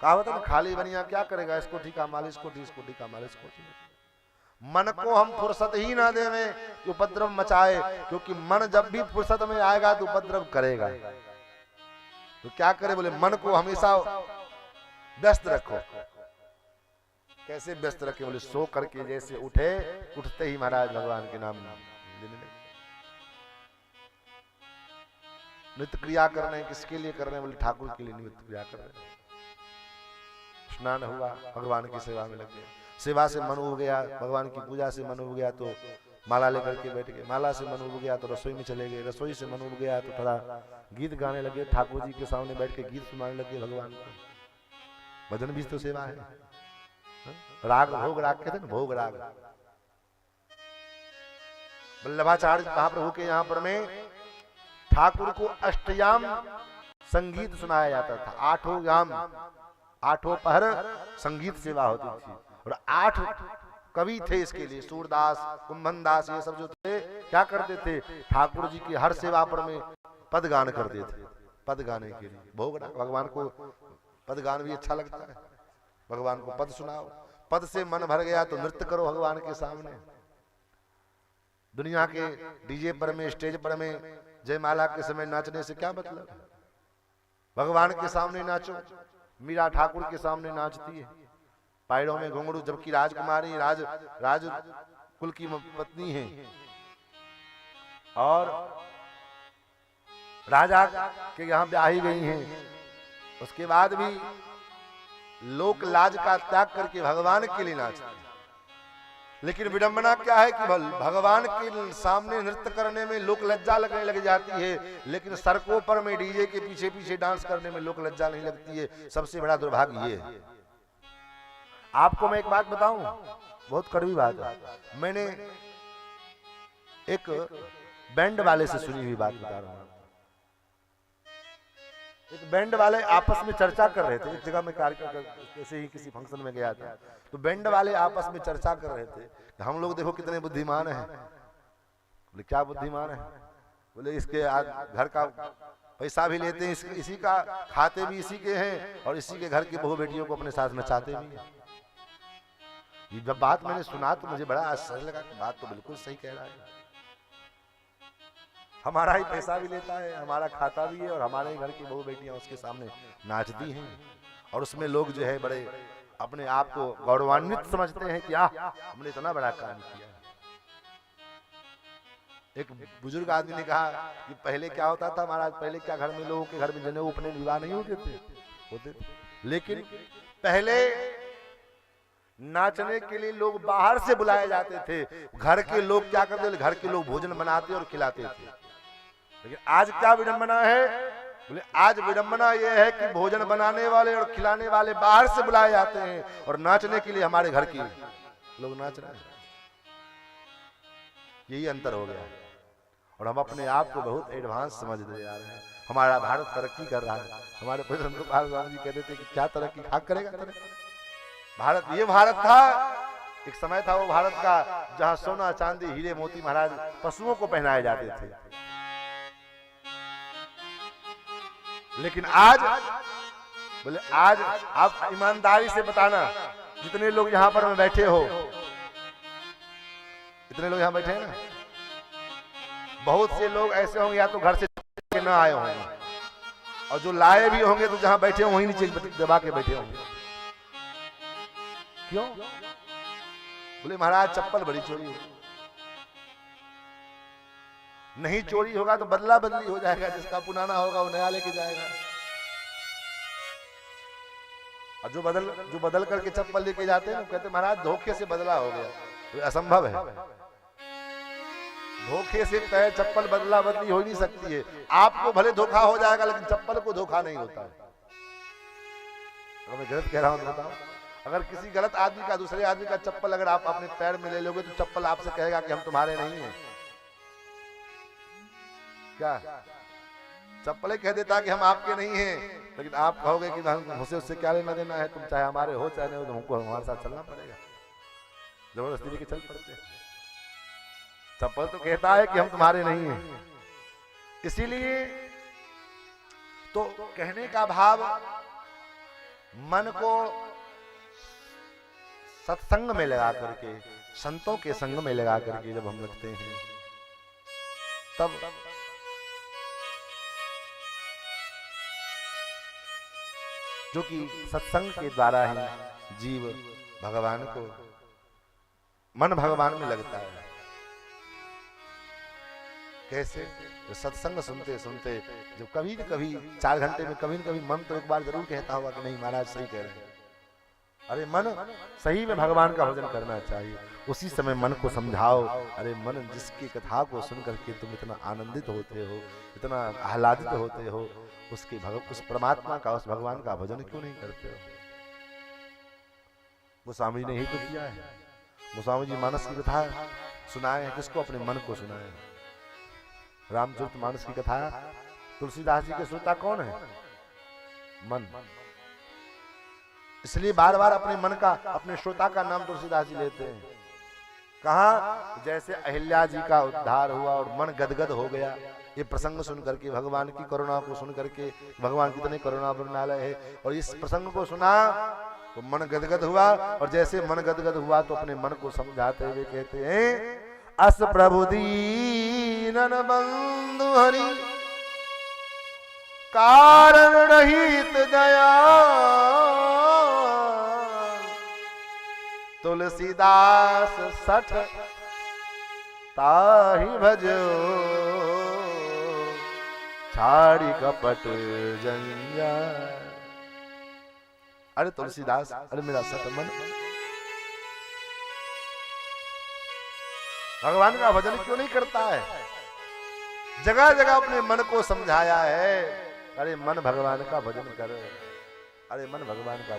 कहावत है ना, खाली बनिया क्या करेगा, इसको ठीका माल, इसको ठीका माल, इसको ठीका। मन को हम फुर्सत ही ना देवें कि उपद्रव मचाए, क्योंकि मन जब भी फुर्सत में आएगा तो उपद्रव करेगा। तो क्या करे? बोले मन को हमेशा व्यस्त रखो। कैसे व्यस्त रखे? बोले सो करके जैसे उठे, उठते ही महाराज भगवान के नाम लेने लगे। नित्य क्रिया कर रहे हैं, किसके लिए कर रहे हैं? बोले ठाकुर के लिए नित्य क्रिया कर रहे हैं। स्नान हुआ, भगवान की सेवा में लग गए, सेवा से मन उब गया, भगवान की पूजा से मन उब गया तो माला लेकर के बैठ गए, माला से मन उब गया तो रसोई में चले गए, रसोई से मन उब गया तो थोड़ा गीत गाने लगे, ठाकुर जी के सामने बैठ के गीत सुनाने लगे भगवान को। भजन भी तो सेवा है। राग भोग राग कहते हैं, भोग राग। वल्लभाचार्य महाप्रभु के यहाँ पर में ठाकुर को अष्टयाम संगीत सुनाया जाता था। 8 याम, 8 पहर संगीत सेवा होती थी, और 8 कवि थे इसके लिए। सूरदास, कुंभन दास, ये सब जो थे क्या करते थे? ठाकुर जी की हर सेवा पर में पद गान करते थे। पद गाने के लिए भोग, भगवान को पद गान भी अच्छा लगता है, भगवान को पद सुनाओ। पद से मन भर गया तो नृत्य करो भगवान के सामने। दुनिया के डीजे पर में, स्टेज पर में जयमाला के समय नाचने से क्या मतलब? भगवान के सामने नाचो। मीरा ठाकुर के सामने नाचती है, पैरों में घुंघरू, जबकि राजकुमारी राज कुल की पत्नी है, और राजा के यहाँ ब्याही गई हैं। उसके बाद भी लोक लाज का त्याग करके भगवान के लिए नाचती है। लेकिन विडंबना क्या है कि भगवान के सामने नृत्य करने में लोक लज्जा लगने लग जाती है, लेकिन सड़कों पर में डीजे के पीछे पीछे डांस करने में लोक लज्जा नहीं लगती है। सबसे बड़ा दुर्भाग्य ये है। आपको मैं एक बात बताऊं, बहुत कड़वी बात है। मैंने एक बैंड वाले से सुनी हुई बात बता रहा हूं। एक बैंड वाले आपस में चर्चा कर रहे थे। एक जगह में कार्यक्रम कैसे ही किसी फंक्शन में गया था, तो बैंड वाले आपस में चर्चा कर रहे थे कि हम लोग देखो कितने बुद्धिमान हैं। बोले क्या बुद्धिमान है? बोले इसके घर का पैसा भी लेते हैं, इसी का खाते भी इसी के हैं, और इसी के घर की बहू बेटियों को अपने साथ नचाते भी हैं। ये जब बात मैंने सुना तो मुझे बड़ा आश्चर्य लगा कि बात तो बिल्कुल सही कह रहा है। हमारा ही पैसा भी लेता है, हमारा खाता भी है, और हमारे ही घर की बहू बेटियां उसके सामने नाचती हैं, और उसमें लोग जो है बड़े अपने आप को गौरवान्वित समझते हैं कि हमने इतना बड़ा काम किया। एक बुजुर्ग आदमी ने कहा कि पहले क्या होता था महाराज, पहले क्या घर में लोगों के घर में जनेऊ उपनयन विवाह नहीं होते थे, लेकिन पहले नाचने के लिए लोग बाहर से बुलाए जाते थे। घर के लोग क्या करते थे, घर के लोग भोजन बनाते और खिलाते थे। लेकिन आज क्या विडंबना है, बोले आज विडंबना यह है कि भोजन बनाने वाले और खिलाने वाले बाहर से बुलाए जाते हैं और नाचने के लिए हमारे घर के लोग नाच रहे हैं। यही अंतर हो गया है और हम अपने आप को बहुत एडवांस समझते जा रहे हैं। हमारा भारत तरक्की कर रहा है। हमारे पूजन गोपाल स्वामी जी कहते थे कि क्या तरक्की, खाक करेगा तरक्की। भारत ये भारत था, एक समय था वो भारत का जहां सोना चांदी हीरे मोती महाराज पशुओं को पहनाए जाते थे। लेकिन आज बोले आज आप ईमानदारी से बताना, जितने लोग यहाँ पर में बैठे हो, इतने लोग यहाँ बैठे हैं ना, बहुत से लोग ऐसे होंगे या तो घर से के ना आए होंगे और जो लाए भी होंगे तो जहां बैठे हो वहीं नीचे दबा के बैठे होंगे। क्यों? बोले महाराज चप्पल बड़ी चोरी हो, नहीं चोरी होगा तो बदला बदली हो जाएगा, जिसका पुराना होगा वो नया लेके जाएगा। और जो बदल करके चप्पल लेके जाते हैं कहते महाराज धोखे से बदला हो गया। तो असंभव है, धोखे से पैर चप्पल बदला बदली हो नहीं सकती है। आपको भले धोखा हो जाएगा लेकिन चप्पल को धोखा नहीं होता है। अगर मैं गलत कह रहा हूं तो बताओ, अगर किसी गलत आदमी का दूसरे आदमी का चप्पल अगर आप अपने पैर में ले लोगे तो चप्पल आपसे कहेगा कि हम तुम्हारे नहीं हैं। क्या चप्पल कह देता कि हम आपके नहीं हैं, लेकिन आप कहोगे कि हमसे उससे क्या लेना देना है, तुम चाहे हमारे हो चाहे नहीं हो, तो हमको हमारे साथ चलना पड़ेगा। जबरदस्ती लेके चल पड़ते हैं। चप्पल तो कहता है कि हम तुम्हारे नहीं हैं। इसीलिए तो कहने का भाव, मन को सत्संग में लगा करके, संतों के संग में लगा करके जब हम रखते हैं तब जो कि सत्संग के द्वारा ही जीव भगवान को, मन भगवान में लगता है। कैसे? तो सत्संग सुनते सुनते जब कभी न कभी 4 घंटे में कभी न कभी मन तो एक बार जरूर कहता होगा कि नहीं महाराज सही कह रहे हैं, अरे मन सही में भगवान का भजन करना चाहिए। उसी समय मन को समझाओ, अरे मन जिसकी कथा को सुन करके तुम इतना आनंदित होते हो, इतना आह्लादित होते हो, उसके उस परमात्मा का, उस भगवान का भजन क्यों नहीं करते हो? गोस्वामी ने ही तो किया है। गोस्वामी जी मानस की कथा सुनाए हैं, किसको? अपने मन को सुनाए हैं। रामचरितमानस की कथा तुलसीदास जी के श्रोता कौन है? मन। इसलिए बार बार अपने मन का, अपने श्रोता का नाम तुलसीदास जी लेते हैं। कहा? जैसे अहिल्या जी का उद्धार हुआ और मन गदगद हो गया ये प्रसंग सुन करके, भगवान की करुणा को सुन करके, भगवान कितने करुणा वरणालय है, और इस प्रसंग को सुना तो मन गदगद हुआ। और जैसे मन गदगद हुआ तो अपने मन को समझाते हुए कहते हैं, अस प्रभु दीनन बंधु हरि कारण रहित दया, तुलसीदास सठ ताहि भजो, छाड़ी कपट जंजाल। अरे तुलसीदास, अरे मेरा सठ मन भगवान का भजन क्यों नहीं करता है? जगह जगह अपने मन को समझाया है, अरे मन भगवान का भजन कर, अरे मन भगवान का भजन।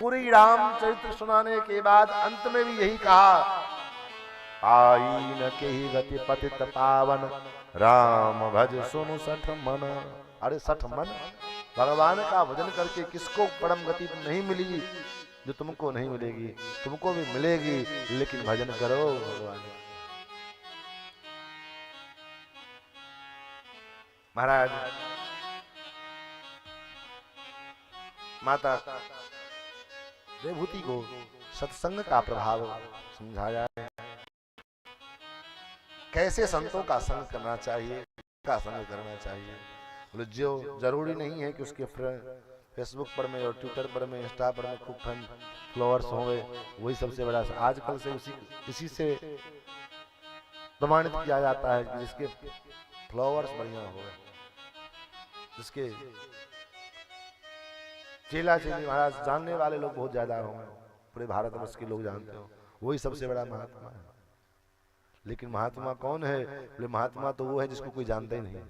पूरी रामचरित्र सुनाने के बाद अंत में भी यही कहा, आई न केहि गति पतित पावन, राम भज सुनु सठ मन। अरे सठ मन, भगवान का भजन करके किसको परम गति नहीं मिली? जो तुमको नहीं मिलेगी, तुमको भी मिलेगी, लेकिन भजन करो भगवान। महाराज माता देवभूति को सत्संग का प्रभाव समझाया है, कैसे संतों का संग करना चाहिए, का संग करना चाहिए। बोले जो जरूरी नहीं है कि उसके फेसबुक पर में और ट्विटर पर में, इंस्टा पर में खूब फॉलोअर्स होंगे, वही सबसे बड़ा। आजकल से इसी से प्रमाणित किया जाता है कि जिसके फॉलोअर्स बढ़िया हो, जिसके चेला चेली महाराज जानने वाले लोग बहुत ज्यादा होंगे, पूरे भारतवर्ष के लोग जानते हो, वही सबसे बड़ा महात्मा है। लेकिन महात्मा कौन है? बोले महात्मा तो वो है जिसको कोई जानता ही नहीं।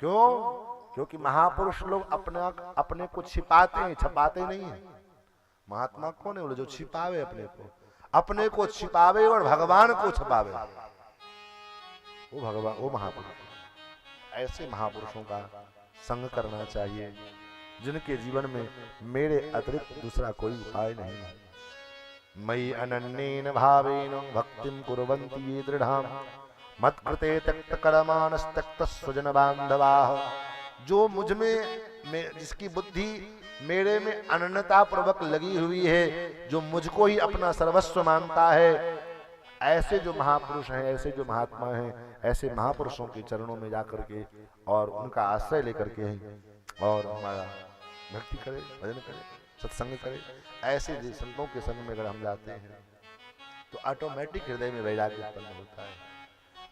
क्यों? क्योंकि महापुरुष लोग अपने को छिपाते हैं, छपाते नहीं है। महात्मा कौन है? बोले जो छिपावे अपने को छिपावे और भगवान को छपावे, वो भगवान, वो महापुरुष। ऐसे महापुरुषों का संग करना चाहिए जिनके जीवन में मेरे अतिरिक्त दूसरा कोई उपाय नहीं है। मयि अनन्येन भावेन भक्तिं कुर्वन्ति ये दृढ़ाम् मत्कृते त्यक्त कर्माणि त्यक्त स्वजन बांधवाः। जो मुझ में जिसकी बुद्धि मेरे में अनन्यता पूर्वक लगी हुई है, जो मुझको ही अपना सर्वस्व मानता है, ऐसे जो महापुरुष हैं, ऐसे जो महात्मा हैं, ऐसे महापुरुषों के चरणों में जाकर के और उनका आश्रय लेकर के और हमारा भक्ति करे, भजन करे, सत्संग करे। ऐसे संतों के संग में अगर हम जाते हैं तो ऑटोमेटिक हृदय में वैराग्य उत्पन्न होता है।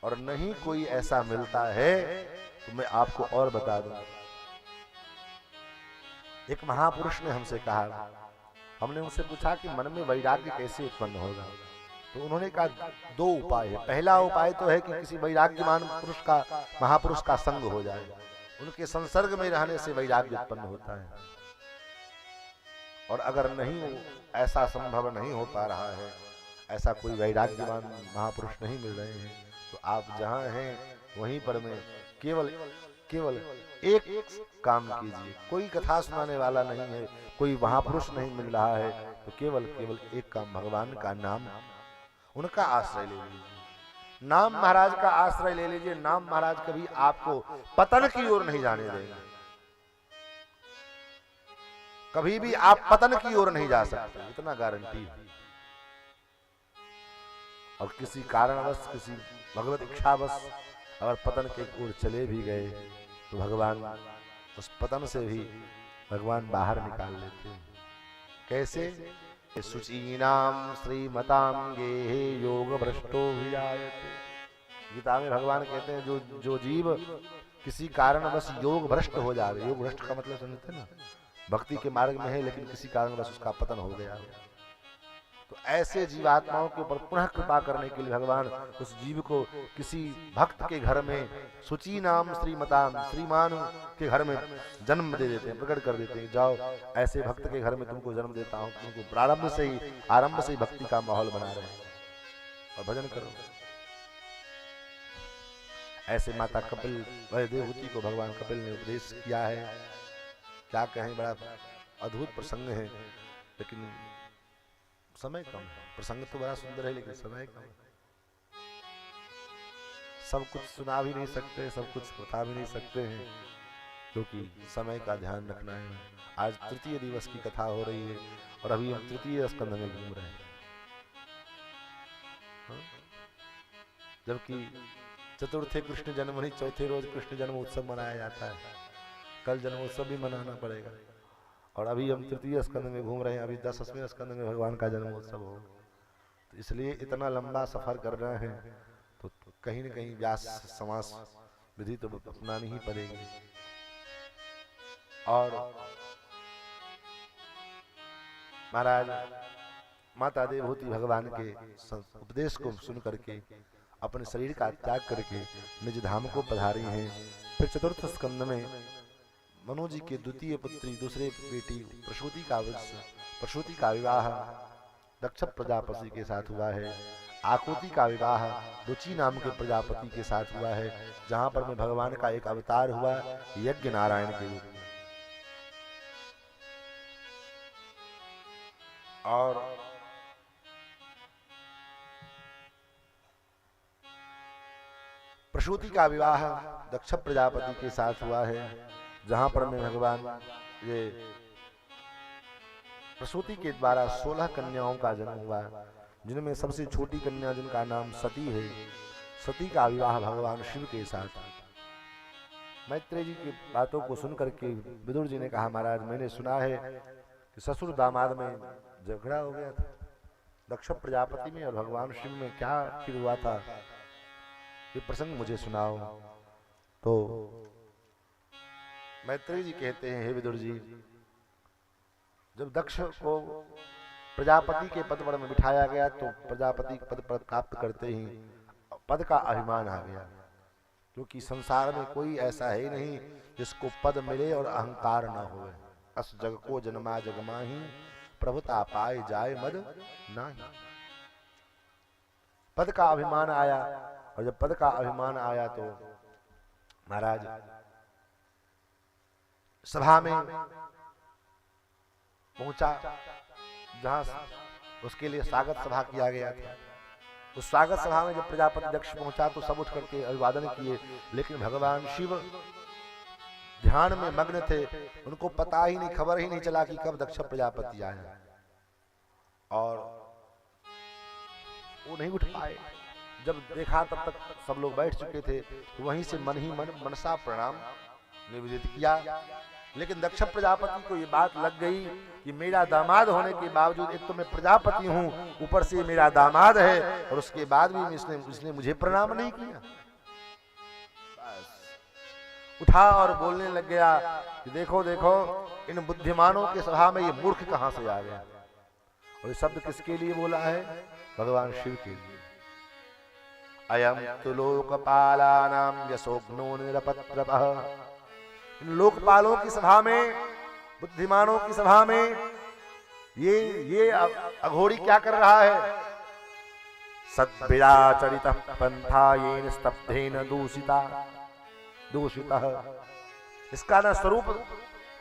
और नहीं कोई ऐसा मिलता है तो मैं आपको और बता दूं, एक महापुरुष ने हमसे कहा, हमने उनसे पूछा कि मन में वैराग्य कैसे उत्पन्न होगा, तो उन्होंने कहा दो उपाय है। पहला उपाय तो है कि किसी वैराग्यमान पुरुष का, महापुरुष का संग हो जाए, उनके संसर्ग में रहने से वैराग्य उत्पन्न होता है। और अगर नहीं, ऐसा संभव नहीं हो पा रहा है, ऐसा कोई वैराग्यवान महापुरुष नहीं मिल रहे हैं, तो आप जहां हैं वहीं पर में केवल एक काम कीजिए। कोई कथा सुनाने वाला नहीं है, कोई महापुरुष नहीं मिल रहा है, तो केवल एक काम, भगवान का नाम, उनका आश्रय ले लीजिए। नाम महाराज का आश्रय ले लीजिए। नाम महाराज कभी आपको पतन की ओर नहीं जाने देंगे, कभी भी आप पतन की ओर नहीं जा सकते, इतना गारंटी है। और किसी कारणवश, किसी भगवत इच्छावश अगर पतन के ओर चले भी गए तो भगवान उस पतन से भी भगवान बाहर निकाल लेते हैं। कैसे? शुचीनाम श्रीमतांगे योग भ्रष्टो विजायते। गीता में भगवान कहते हैं जो जीव किसी कारणवश योग भ्रष्ट हो जाए, योग भ्रष्ट का मतलब समझते हैं ना, भक्ति के मार्ग में है लेकिन किसी कारणवश उसका पतन हो गया, तो ऐसे जीवात्माओं के ऊपर पुनः कृपा करने के लिए भगवान उस जीव को किसी भक्त के घर में, शुचि नाम श्रीमताम, श्रीमान के घर में जन्म दे देते हैं, प्रकट कर देते हैं, जाओ ऐसे भक्त के घर में तुमको जन्म देता हूँ, तुमको प्रारंभ से ही भक्ति का माहौल बना रहे हैं और भजन करो। ऐसे माता कपिल वह देवहूति को भगवान कपिल ने उपदेश किया है। क्या कहें, बड़ा अद्भुत प्रसंग है, लेकिन समय कम है। प्रसंग तो बड़ा सुंदर है लेकिन समय कम है। सब कुछ सुना भी नहीं सकते, सब कुछ बता भी नहीं सकते हैं, क्योंकि समय का ध्यान रखना है। आज तृतीय दिवस की कथा हो रही है और अभी हम तृतीय स्कंद में घूम रहे हैं, जबकि चतुर्थे कृष्ण जन्मनी, चौथे रोज कृष्ण जन्म उत्सव मनाया जाता है। कल जन्मोत्सव भी मनाना पड़ेगा और अभी हम तृतीय स्कंद में घूम रहे हैं। अभी 10वें स्कंद में भगवान का जन्मोत्सव हो, तो इसलिए इतना लंबा सफर कर रहे हैं तो कहीं न कहीं व्यास समास विधि तो अपनानी ही पड़ेगी। और महाराज माता देवहूति भगवान के उपदेश को सुन करके अपने शरीर का त्याग करके निज धाम को पधारी हैं। फिर चतुर्थ स्कंद में मनु जी के द्वितीय पुत्री, दूसरे बेटी प्रसूति का विवाह दक्ष प्रजापति के साथ हुआ है। आकुति का विवाह रुचि नाम के प्रजापति के साथ हुआ है, जहां पर में भगवान का एक अवतार हुआ यज्ञ नारायण के रूप में। और प्रसूति का विवाह दक्ष प्रजापति के साथ हुआ है, जहां पर में भगवान ये प्रसूति के द्वारा 16 कन्याओं का जन्म हुआ, जिनमें सबसे छोटी कन्या जिनका नाम सती है, सती का विवाह भगवान शिव के साथ। मैत्रेय जी की बातों को सुनकर के विदुर जी ने कहा, महाराज मैंने सुना है कि ससुर दामाद में झगड़ा हो गया था, दक्ष प्रजापति में और भगवान शिव में क्या फिर हुआ था, ये प्रसंग मुझे सुनाओ। तो मैत्रेय जी कहते हैं, हे विदुर जी, जब दक्ष को प्रजापति के पद पर में बिठाया गया तो प्रजापति के पद पर प्राप्त करते ही पद का अभिमान आ गया, क्योंकि संसार में कोई ऐसा है ही नहीं जिसको पद मिले और अहंकार न हो। अस जग को जन्मा जगमाही प्रभुता पाए जाए मद नाही। पद का अभिमान आया, और जब पद का अभिमान आया तो महाराज सभा में पहुंचा, जहां उसके लिए स्वागत सभा किया गया था। उस स्वागत सभा में जब प्रजापति दक्ष पहुंचा तो सब उठ करके अभिवादन किए, लेकिन भगवान शिव ध्यान में मग्न थे। उनको पता ही नहीं, खबर ही नहीं चला कि कब दक्ष प्रजापति आए, और वो नहीं उठ पाए। जब देखा तब तक सब लोग बैठ चुके थे, तो वहीं से मन ही मन मनसा प्रणाम निवेदित किया। लेकिन दक्ष प्रजापति को ये बात लग गई कि मेरा दामाद होने के बावजूद, एक तो मैं प्रजापति हूं, ऊपर से मेरा दामाद है, और उसके बाद भी इसने मुझे प्रणाम नहीं किया। उठा और बोलने लग गया कि देखो देखो, इन बुद्धिमानों के सभा में ये मूर्ख कहां से आ गया। और ये शब्द किसके लिए बोला है? भगवान शिव के लिए। अयम तो लोकपालानाम यशोग्नो निरपत्रपः। इन लोकपालों की सभा में, बुद्धिमानों की सभा में ये अघोरी क्या कर रहा है? सद्विराचरित पंथा येन स्तब्धेन दूषिता। इसका न स्वरूप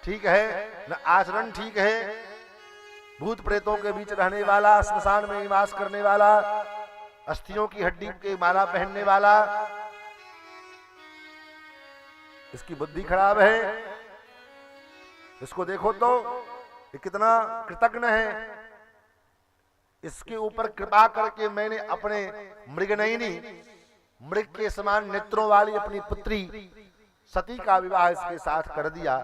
ठीक है, न आचरण ठीक है। भूत प्रेतों के बीच रहने वाला, स्मशान में निवास करने वाला, अस्थियों की हड्डी के माला पहनने वाला, इसकी बुद्धि खराब है। इसको देखो तो ये कितना कृतज्ञ है। इसके ऊपर कृपा करके मैंने अपने मृगनयनी, मृग के समान नेत्रों वाली अपनी पुत्री सती का विवाह इसके साथ कर दिया,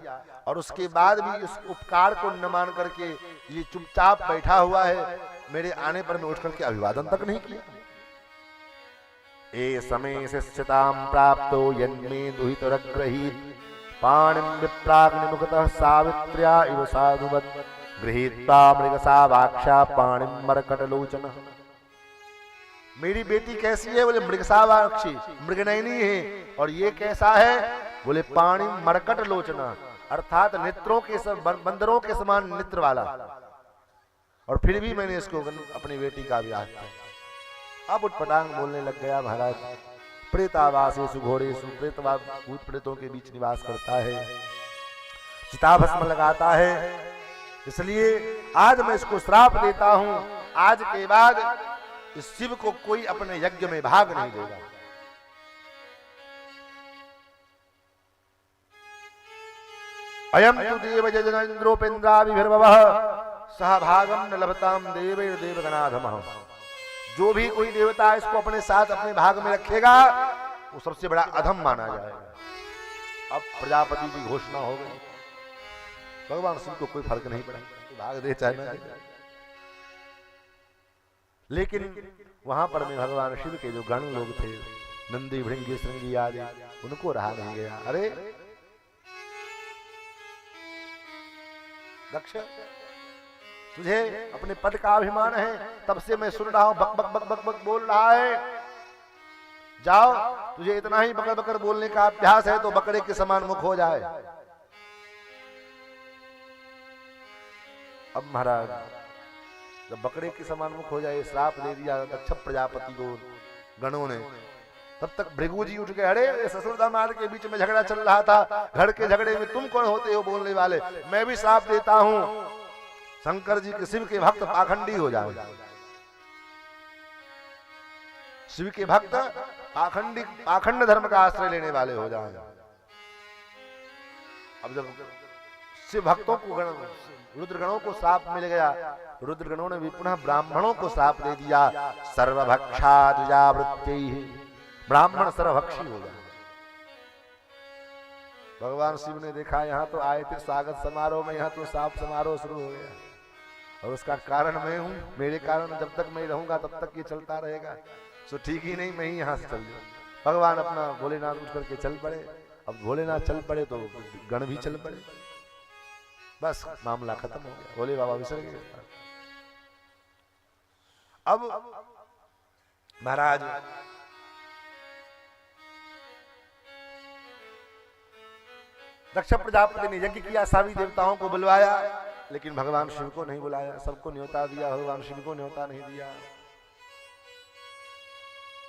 और उसके बाद भी इस उपकार को न मान करके ये चुपचाप बैठा हुआ है। मेरे आने पर मैं उठ करके अभिवादन तक नहीं किया। ए समय शिष्यतां प्राप्तो यन्मे दुहितरग्रहीत पाणिं विप्राग्निमुखतः सावित्र्या इव साधुवत् गृहीत्वा मृगसावाक्षा पाणिं मरकटलोचनः। मेरी बेटी कैसी है? बोले मृगसावाक्षी, मृगनयनी है। और ये कैसा है? बोले पाणिं मरकट लोचना, अर्थात नेत्रों के बंदरों के समान नेत्र वाला। और फिर भी मैंने इसको अपनी बेटी का ब्याह किया। अब उठपटांग बोलने लग गया, महाराज प्रेतावासेषु घोरेषु, प्रेतवाद भूत प्रेतों के बीच निवास करता है, चिताभस्म लगाता है, इसलिए आज मैं इसको श्राप देता हूं। आज के बाद इस शिव को कोई अपने यज्ञ में भाग नहीं देगा। अयम तु देव जजनेन्द्रोपेन्द्राभिर्भवः सह भागम न लभताम देवैर्देवगणाधमः। जो भी कोई देवता इसको अपने साथ अपने भाग में रखेगा वो सबसे बड़ा अधम माना जाएगा। अब प्रजापति की घोषणा हो गई। भगवान शिव को कोई फर्क नहीं पड़ा, भाग दे चाहे ना दे। लेकिन वहां पर में भगवान शिव के जो गण लोग थे, नंदी भृंगी श्रृंगी आदि, उनको रहा नहीं गया। अरे दक्ष, तुझे अपने पद का अभिमान है, तब से मैं सुन रहा हूं बक बक बक बक बक बोल रहा है। जाओ, तुझे इतना ही बकर बकर बोलने का अभ्यास है तो बकरे के समान मुख हो जाए। अब महाराज जब बकरे के समान मुख हो जाए, श्राप दे दिया दक्ष प्रजापति को गणों ने, तब तक भृगु जी उठ गए। अरे ससुर दामाद के बीच में झगड़ा चल रहा था, घर के झगड़े में तुम कौन होते हो बोलने वाले? मैं भी श्राप देता हूं, शंकर जी के शिव के भक्त पाखंडी हो जाए। शिव के भक्त पाखंड धर्म का आश्रय लेने वाले हो जाए। अब जब शिव भक्तों को रुद्रगणों को श्राप मिल गया, रुद्रगणों ने भी पुनः ब्राह्मणों को श्राप दे दिया, सर्वभक्षाद्विजावृत्यै, ब्राह्मण सर्वभक्षी हो गया। भगवान शिव ने देखा यहाँ तो आए थे स्वागत समारोह में, यहाँ तो श्राप समारोह शुरू हो गया, और उसका कारण मैं हूँ। मेरे कारण जब तक मैं रहूंगा तब तक ये चलता रहेगा, तो ठीक ही नहीं, मैं ही यहाँ से चल जाऊँ। भगवान अपना भोलेनाथ उठ करके चल पड़े। अब भोलेनाथ चल पड़े तो गण भी चल पड़े। बस मामला खत्म हो गया, बोले बाबा विसर गए। अब महाराज दक्ष प्रजापति ने यज्ञ किया, सभी देवताओं को बुलवाया, लेकिन भगवान शिव को नहीं बुलाया। सबको न्योता दिया, भगवान शिव को न्योता नहीं दिया।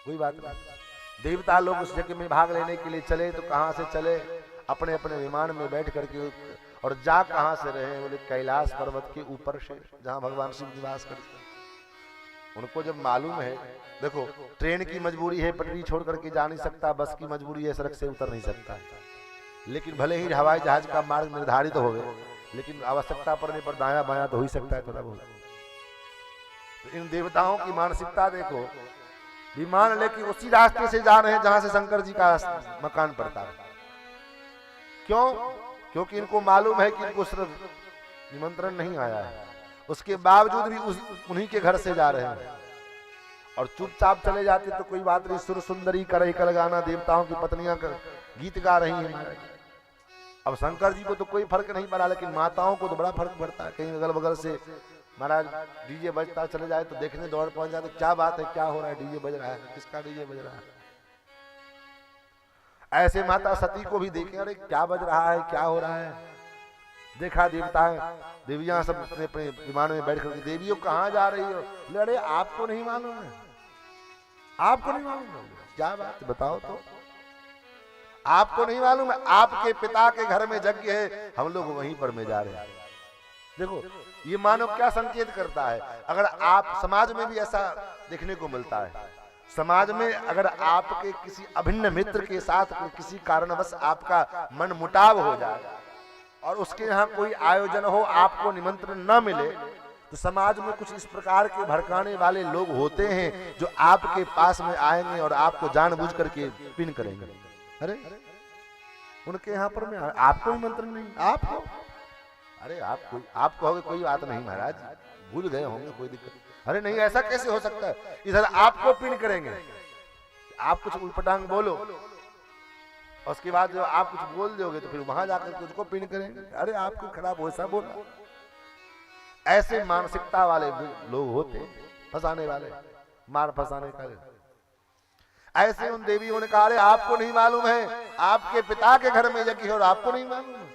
कोई बात नहीं। देवता लोग उस यज्ञ में भाग लेने के लिए चले तो कहां से चले? अपने अपने विमान में बैठ करके, और जा कहां से रहे? बोले कैलाश पर्वत के ऊपर से, जहां भगवान शिव निवास करते हैं। उनको जब मालूम है, देखो ट्रेन की मजबूरी है, पटरी छोड़ करके जा नहीं सकता, बस की मजबूरी है, सड़क से उतर नहीं सकता, लेकिन भले ही हवाई जहाज का मार्ग निर्धारित हो गए, लेकिन आवश्यकता पड़ने पर दाया बाया तो हो ही सकता है थोड़ा बहुत। तो इन देवताओं की मानसिकता देखो, विमान लेके उसी रास्ते से जा रहे हैं जहां से शंकर जी का मकान पड़ता है। क्यों? क्योंकि इनको मालूम है कि इनको सिर्फ निमंत्रण नहीं आया है, उसके बावजूद भी उन्हीं के घर से जा रहे हैं। और चुपचाप चले जाते तो कोई बात नहीं, सुर सुंदरी करे कल गाना, देवताओं की पत्नियां गीत गा रही हैं। अब शंकर जी को तो कोई फर्क नहीं पड़ा, लेकिन माताओं को तो बड़ा फर्क पड़ता है। कहीं अगल बगल से महाराज डीजे बजता चले जाए तो देखने दौड़ पहुंच जाते, क्या बात है, क्या हो रहा है, डीजे बज रहा है, किसका डीजे बज रहा है। ऐसे माता सती को भी देखे, अरे क्या बज रहा है, क्या हो रहा है। देखा देवताएं देवियां सब अपने अपने विमान में बैठ करके, देवियों कहाँ जा रही हो? अरे आपको नहीं मालूम है, आपको नहीं मालूम है, क्या बात बताओ तो। आपको नहीं मालूम है, आपके पिता के घर में यज्ञ है, हम लोग वहीं पर में जा रहे हैं। देखो ये मानो क्या संकेत करता है। अगर आप समाज में भी ऐसा देखने को मिलता है, समाज में अगर आपके किसी अभिन्न मित्र के साथ किसी कारणवश आपका मन मुटाव हो जाए और उसके यहाँ कोई आयोजन हो, आपको निमंत्रण न मिले, तो समाज में कुछ इस प्रकार के भड़काने वाले लोग होते हैं जो आपके पास में आएंगे और आपको जानबूझ करके पिन करेंगे। अरे उनके यहाँ पर मैं, आपको निमंत्रण नहीं, आपको, अरे आप कहोगे कोई बात नहीं महाराज, भूल गए होंगे, कोई दिक्कत। अरे नहीं, ऐसा कैसे हो सकता है? इधर आपको पिन करेंगे, आप कुछ उल्पटांग बोलो, और उसके बाद जो आप कुछ बोल दोगे तो फिर वहां जाकर उसको पिन करेंगे। अरे आपको खराब हो, ऐसा बोला। ऐसे मानसिकता वाले लोग होते, फंसाने वाले, मार फंसाने का। ऐसे उन देवियों ने कहा, अरे आपको नहीं मालूम है, आपके पिता के घर में यज्ञ है और आपको नहीं मालूम है।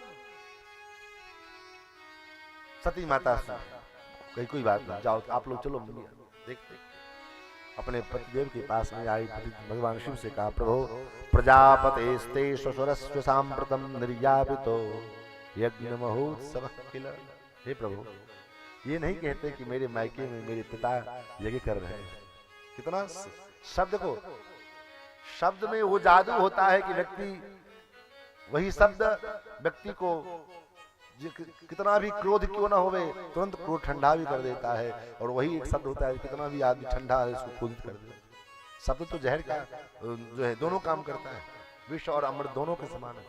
सती माता कही कोई बात नहीं, जाओ आप लोग चलो देखते। अपने पतिदेव के पास में आई, भगवान शिव से कहा, प्रभु प्रजापतेस्ते स्वसुरस्व सांप्रतम निर्यापितो यज्ञ महोत्सव किल। हे प्रभु, ये नहीं कहते कि मेरे मायके में मेरे पिता यज्ञ कर रहे हैं। कितना शब्द को, शब्द में वो जादू होता है कि व्यक्ति, वही शब्द व्यक्ति को कितना भी क्रोध क्यों ना होवे, तुरंत क्रोध ठंडा भी कर देता है। और वही एक शब्द होता है, कितना भी आदमी ठंडा है उसको क्रोधित कर देता है। शब्द तो जहर का जो है दोनों काम करता है, विष और अमृत दोनों के समान है।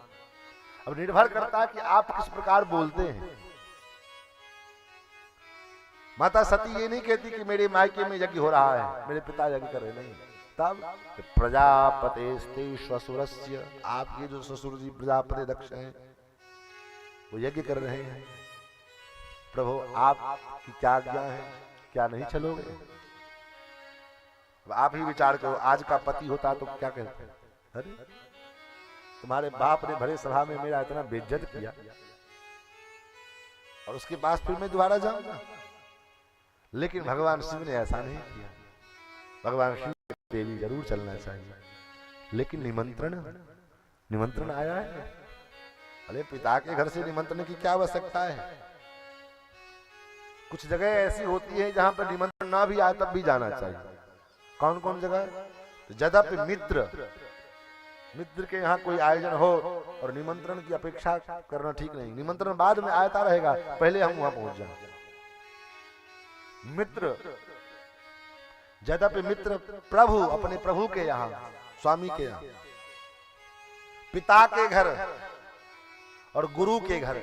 अब निर्भर करता है कि आप किस प्रकार बोलते हैं। माता सती ये नहीं कहती कि मेरे मायके में यज्ञ हो रहा है, मेरे पिता यज्ञ कर रहे, नहीं। तब प्रजापतेस्ते स्वसुरस्य, आपके जो ससुर जी प्रजापति दक्ष हैं वो यज्ञ कर रहे हैं। प्रभु आपकी क्या आज्ञा है, क्या नहीं चलोगे? आप ही विचार करो, आज का पति होता तो क्या कहते? अरे तुम्हारे बाप ने भरे सभा में मेरा इतना बेइज्जत किया और उसके पास फिर मैं दोबारा जाऊंगा। लेकिन भगवान शिव ने ऐसा नहीं किया। भगवान शिव देवी जरूर चलना चाहिए, लेकिन निमंत्रण आया है। अरे पिता के घर से निमंत्रण की क्या आवश्यकता है? कुछ जगह ऐसी होती है जहां पर निमंत्रण ना भी आए तब भी जाना चाहिए। कौन कौन जगह? तो यद्यपि मित्र के यहाँ कोई आयोजन हो और निमंत्रण की अपेक्षा करना ठीक नहीं। निमंत्रण बाद में आता रहेगा, पहले हम वहां पहुंच जाए। मित्र, यद्यपि मित्र प्रभु, अपने प्रभु के यहाँ, स्वामी के यहाँ, पिता के घर और गुरु के घर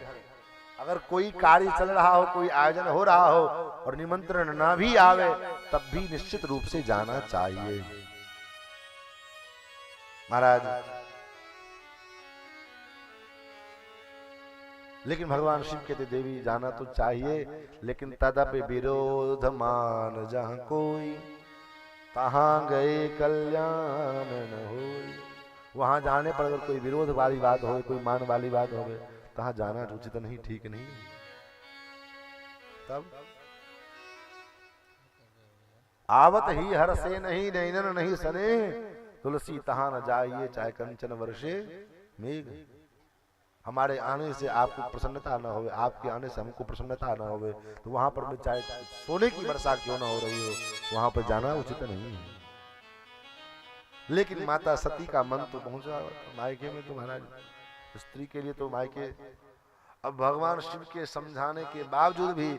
अगर कोई कार्य चल रहा हो, कोई आयोजन हो रहा हो और निमंत्रण ना भी आवे, तब भी निश्चित रूप से जाना चाहिए। महाराज लेकिन भगवान शिव कहते देवी जाना तो चाहिए, लेकिन तदपि विरोध मान जहाँ कोई, तहाँ गए कल्याण न होई। वहां जाने पर अगर कोई विरोध वाली बात हो, कोई मान वाली बात हो, तहाँ जाना उचित नहीं, ठीक नहीं। तब आवत ही हर से नहीं, नैनन नहीं सने, तुलसी तहाँ न जाइए चाहे कंचन वर्षे मेघ। हमारे आने से आपको प्रसन्नता न होवे, आपके आने से हमको प्रसन्नता न होवे, तो वहां पर में चाहे सोने की वर्षा क्यों न हो रही हो, वहां पर जाना उचित नहीं है। लेकिन माता सती का मन तो पहुंचा मायके में, तो महाराज स्त्री के लिए तो मायके। अब भगवान शिव के समझाने के बावजूद भी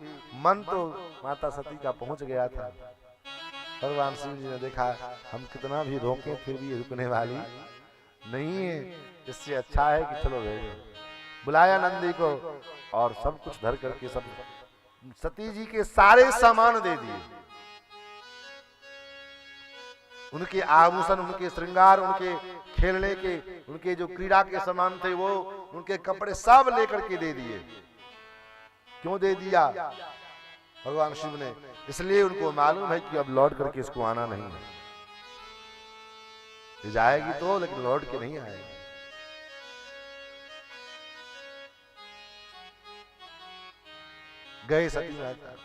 मन तो माता सती का पहुंच गया था। भगवान शिव जी ने देखा हम कितना भी रोकें फिर भी रुकने वाली नहीं है, इससे अच्छा है कि चलो भेजो। बुलाया नंदी को और सब कुछ धर करके सब सती जी के सारे सामान दे दिए, उनके आभूषण, उनके श्रृंगार, उनके खेलने के, उनके जो क्रीड़ा के सामान थे वो, उनके कपड़े सब लेकर के दे दिए। क्यों दे दिया भगवान शिव ने? इसलिए उनको मालूम है कि अब लौट करके इसको आना नहीं है। ये जाएगी तो, लेकिन लौट के नहीं आएगी। गए सती माता,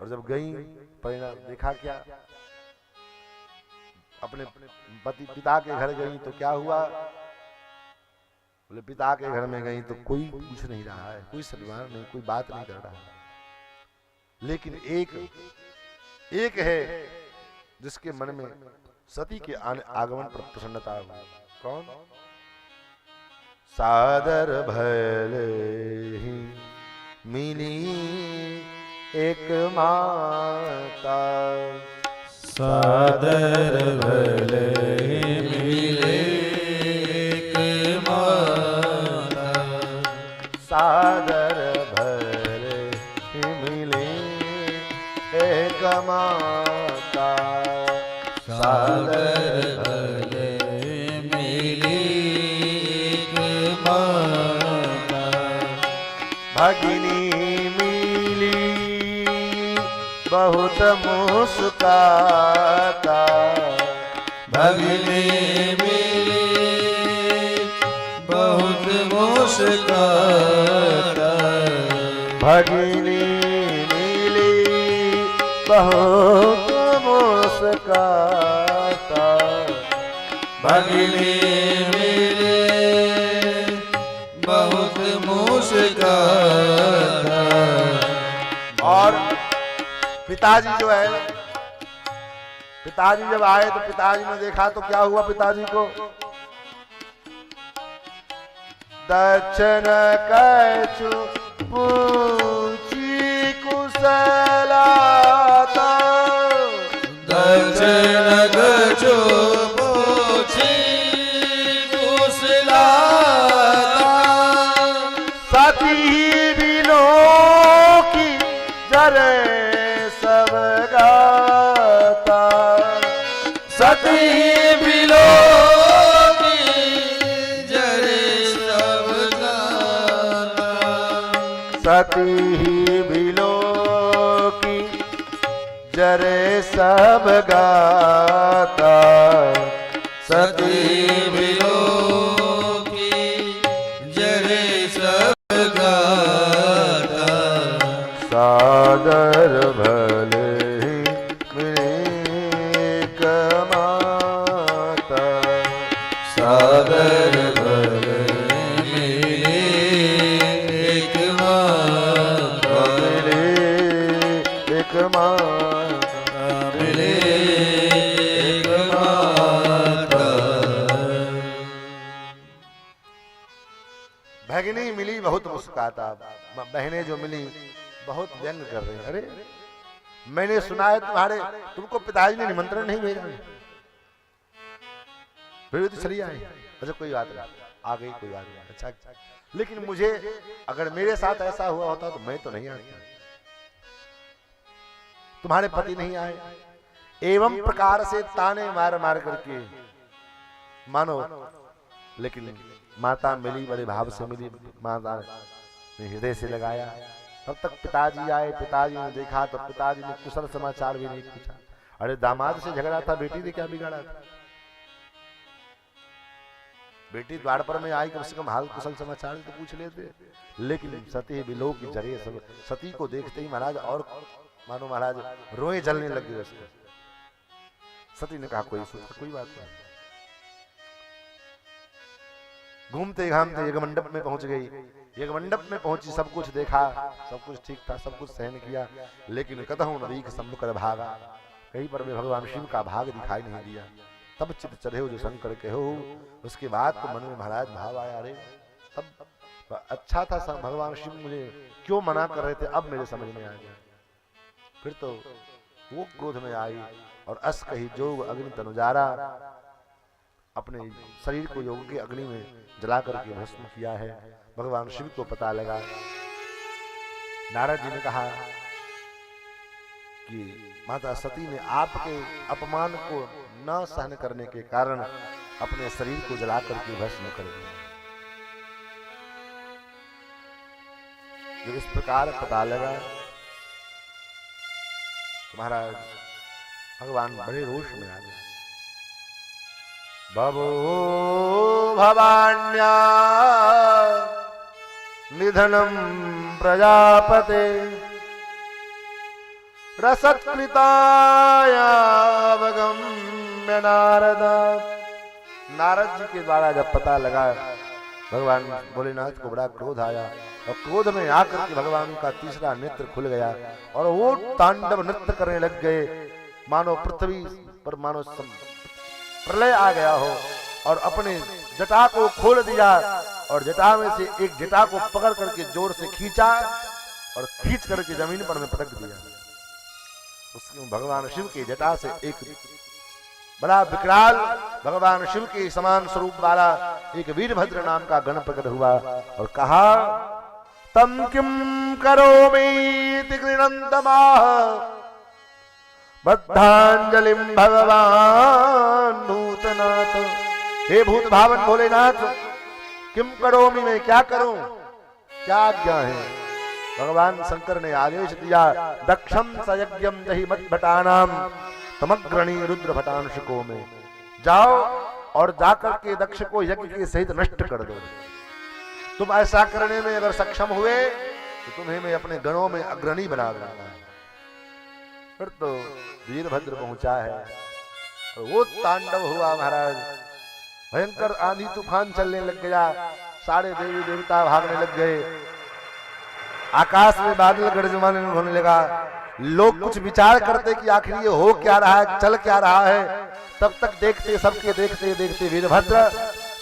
और जब गई परिणाम देखा क्या, अपने पति पिता के घर गई तो क्या हुआ? बोले पिता के घर में गई तो कोई पूछ नहीं रहा है, कोई सम्मान नहीं, कोई बात नहीं कर रहा है। लेकिन एक है जिसके मन में सती के आगमन पर प्रसन्नता हुई। कौन? सादर भले ही मिली एक माता, सादर भले मिले एक माता, सादर भले मिले एक माता, सादर भले मिले एक माता, भगिनी मिली बहुत मुस्काता, भगिनी मिली बहुत मुस्काता, भगिनी मिली बहुत मुस्काता, भगिनी मिली बहुत मुस्काता। और पिताजी जो है, पिताजी जब आए तो पिताजी ने देखा तो क्या हुआ पिताजी को? दक्षिण कछु पूछी कुशलाता, दक्षिण कछु पूछी कुशलाता, सती बिलो की जरे सब गाता, सती बिलो की जरे सब गाता, सती बिलो की जरे सब गाता, सती बिलो की जरे सब गाता, सादर भले ही मिले एक माता, सादर भले मिले एक माता, मिले एक माता, मिले एक माता। भगिनी मिली बहुत मुस्काता, बहनें जो मिली बहुत व्यंग कर रही हैं। अरे मैंने सुना है तुमको पिताजी ने निमंत्रण नहीं भेजा, फिर भी तो चली आई। अच्छा कोई बात नहीं, आ गई कोई बात नहीं, अच्छा। लेकिन मुझे अगर मेरे साथ ऐसा हुआ होता तो मैं तो नहीं आती, तुम्हारे पति नहीं आए। एवं प्रकार से ताने मार मार करके मानो लेकिन माता मिली, बड़े भाव से मिली, माता ने हृदय से लगाया। तब तक पिताजी आए, पिताजी ने देखा तो पिताजी ने कुशल समाचार भी नहीं पूछा। अरे दामाद से झगड़ा था, बेटी ने क्या बिगाड़ा था? बेटी द्वार पर में आई, कम से कम हाल कुशल समाचार तो पूछ लेते। लेकिन सती बिलो की जगह सब सती को देखते ही महाराज और मानो महाराज रोए जलने लग गए उसको। सती ने कहा कोई बात नहीं। घूमते घामते यज्ञ मंडप में पहुंच गई। यज्ञ मंडप में पहुंची, सब कुछ देखा, सब कुछ ठीक था, सब कुछ सहन किया, लेकिन कतहु नदी के सम्मुख भागा, कहीं पर भी भगवान शिव का भाग दिखाई नहीं दिया। तब चित चढ़े हो जो शंकर के हो। उसके बाद तो मन में महाराज भाव आया, अरे तब अच्छा था भगवान शिव मुझे क्यों मना कर रहे थे, अब मेरे समझ में आ गया। फिर तो वो क्रोध में आई और अस कही जोग अग्नि तनुजारा, अपने शरीर को योग की अग्नि में जला करके भस्म किया है। भगवान शिव को पता लगा। नारद जी ने कहा कि माता सती ने आपके अपमान को न सहन करने के कारण अपने शरीर को जला करके भस्म कर दिया। जब इस प्रकार पता लगा तो महाराज भगवान बड़े रोष में आ गए। बभो भवान्या निधनम प्रजापते रसत्कृतायावगम्य नारद। नारद जी के द्वारा जब पता लगा, भगवान भोलेनाथ को बड़ा क्रोध आया और क्रोध में आकर के भगवान का तीसरा नेत्र खुल गया और वो तांडव नृत्य करने लग गए, मानो पृथ्वी पर मानो प्रलय आ गया हो। और अपने जटा को खोल दिया और जटा में से एक जटा को पकड़ करके जोर से खींचा और खींच करके जमीन पर में पटक दिया। उसमें भगवान शिव की जटा से एक बड़ा विकराल भगवान शिव के समान स्वरूप वाला एक वीरभद्र नाम का गण प्रकट हुआ और कहा, तम किम करोमीति गृणन्तमाह बद्धांजलिम भगवान भूतनाथ। हे भूत भावन भोलेनाथ, किम करोमि, मैं क्या करूं, क्या आज्ञा है? भगवान शंकर ने आदेश दिया, दक्षम सयज्ञम दहि मद्भटानाम तमग्रणी रुद्र भटांशको में। जाओ और जाकर के दक्ष को यज्ञ के सहित नष्ट कर दो। तुम ऐसा करने में अगर सक्षम हुए तो तुम्हें मैं अपने गणों में अग्रणी बना दूंगा। फिर तो वीरभद्र पहुंचा है और वो तांडव हुआ महाराज। भयंकर आंधी तूफान चलने लग गया, सारे देवी देवता भागने लग गए, आकाश में बादल गरजमाने होने लगा। लोग कुछ विचार करते कि आखिर ये हो क्या रहा है, चल क्या रहा है। तब तक देखते, सबके देखते देखते वीरभद्र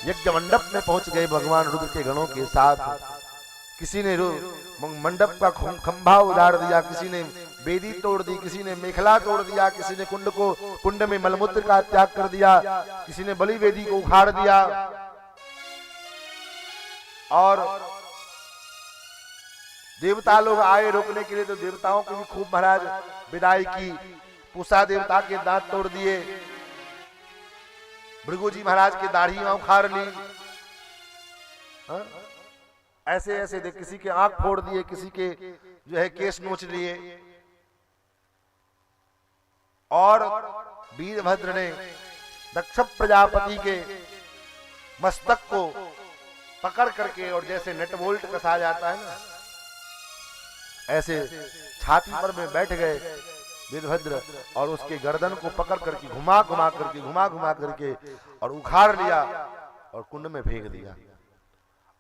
यज्ञ मंडप में पहुंच गए भगवान रुद्र के गणों के साथ। किसी ने मंडप का खंभा उजाड़ दिया, किसी ने वेदी तोड़ दी, किसी ने मेखला तोड़ दिया, किसी ने कुंड में मलमूत्र का त्याग कर दिया, किसी ने बलि वेदी को उखाड़ दिया। और देवता लोग आए रोकने के लिए तो देवताओं को भी खूब महाराज विदाई की। पूषा देवता के दांत तोड़ दिए, भृगु जी महाराज की दाढ़ियां उखाड़ ली। ऐसे ऐसे किसी के आंख फोड़ दिए, किसी के जो है केस नोच लिए। और वीरभद्र ने दक्ष प्रजापति के मस्तक को पकड़ करके और जैसे नट बोल्ट कसा जाता है ना, ऐसे छाती पर में बैठ गए वीरभद्र और उसके गर्दन को पकड़ करके घुमा घुमा करके और उखाड़ लिया और कुंड में फेंक दिया।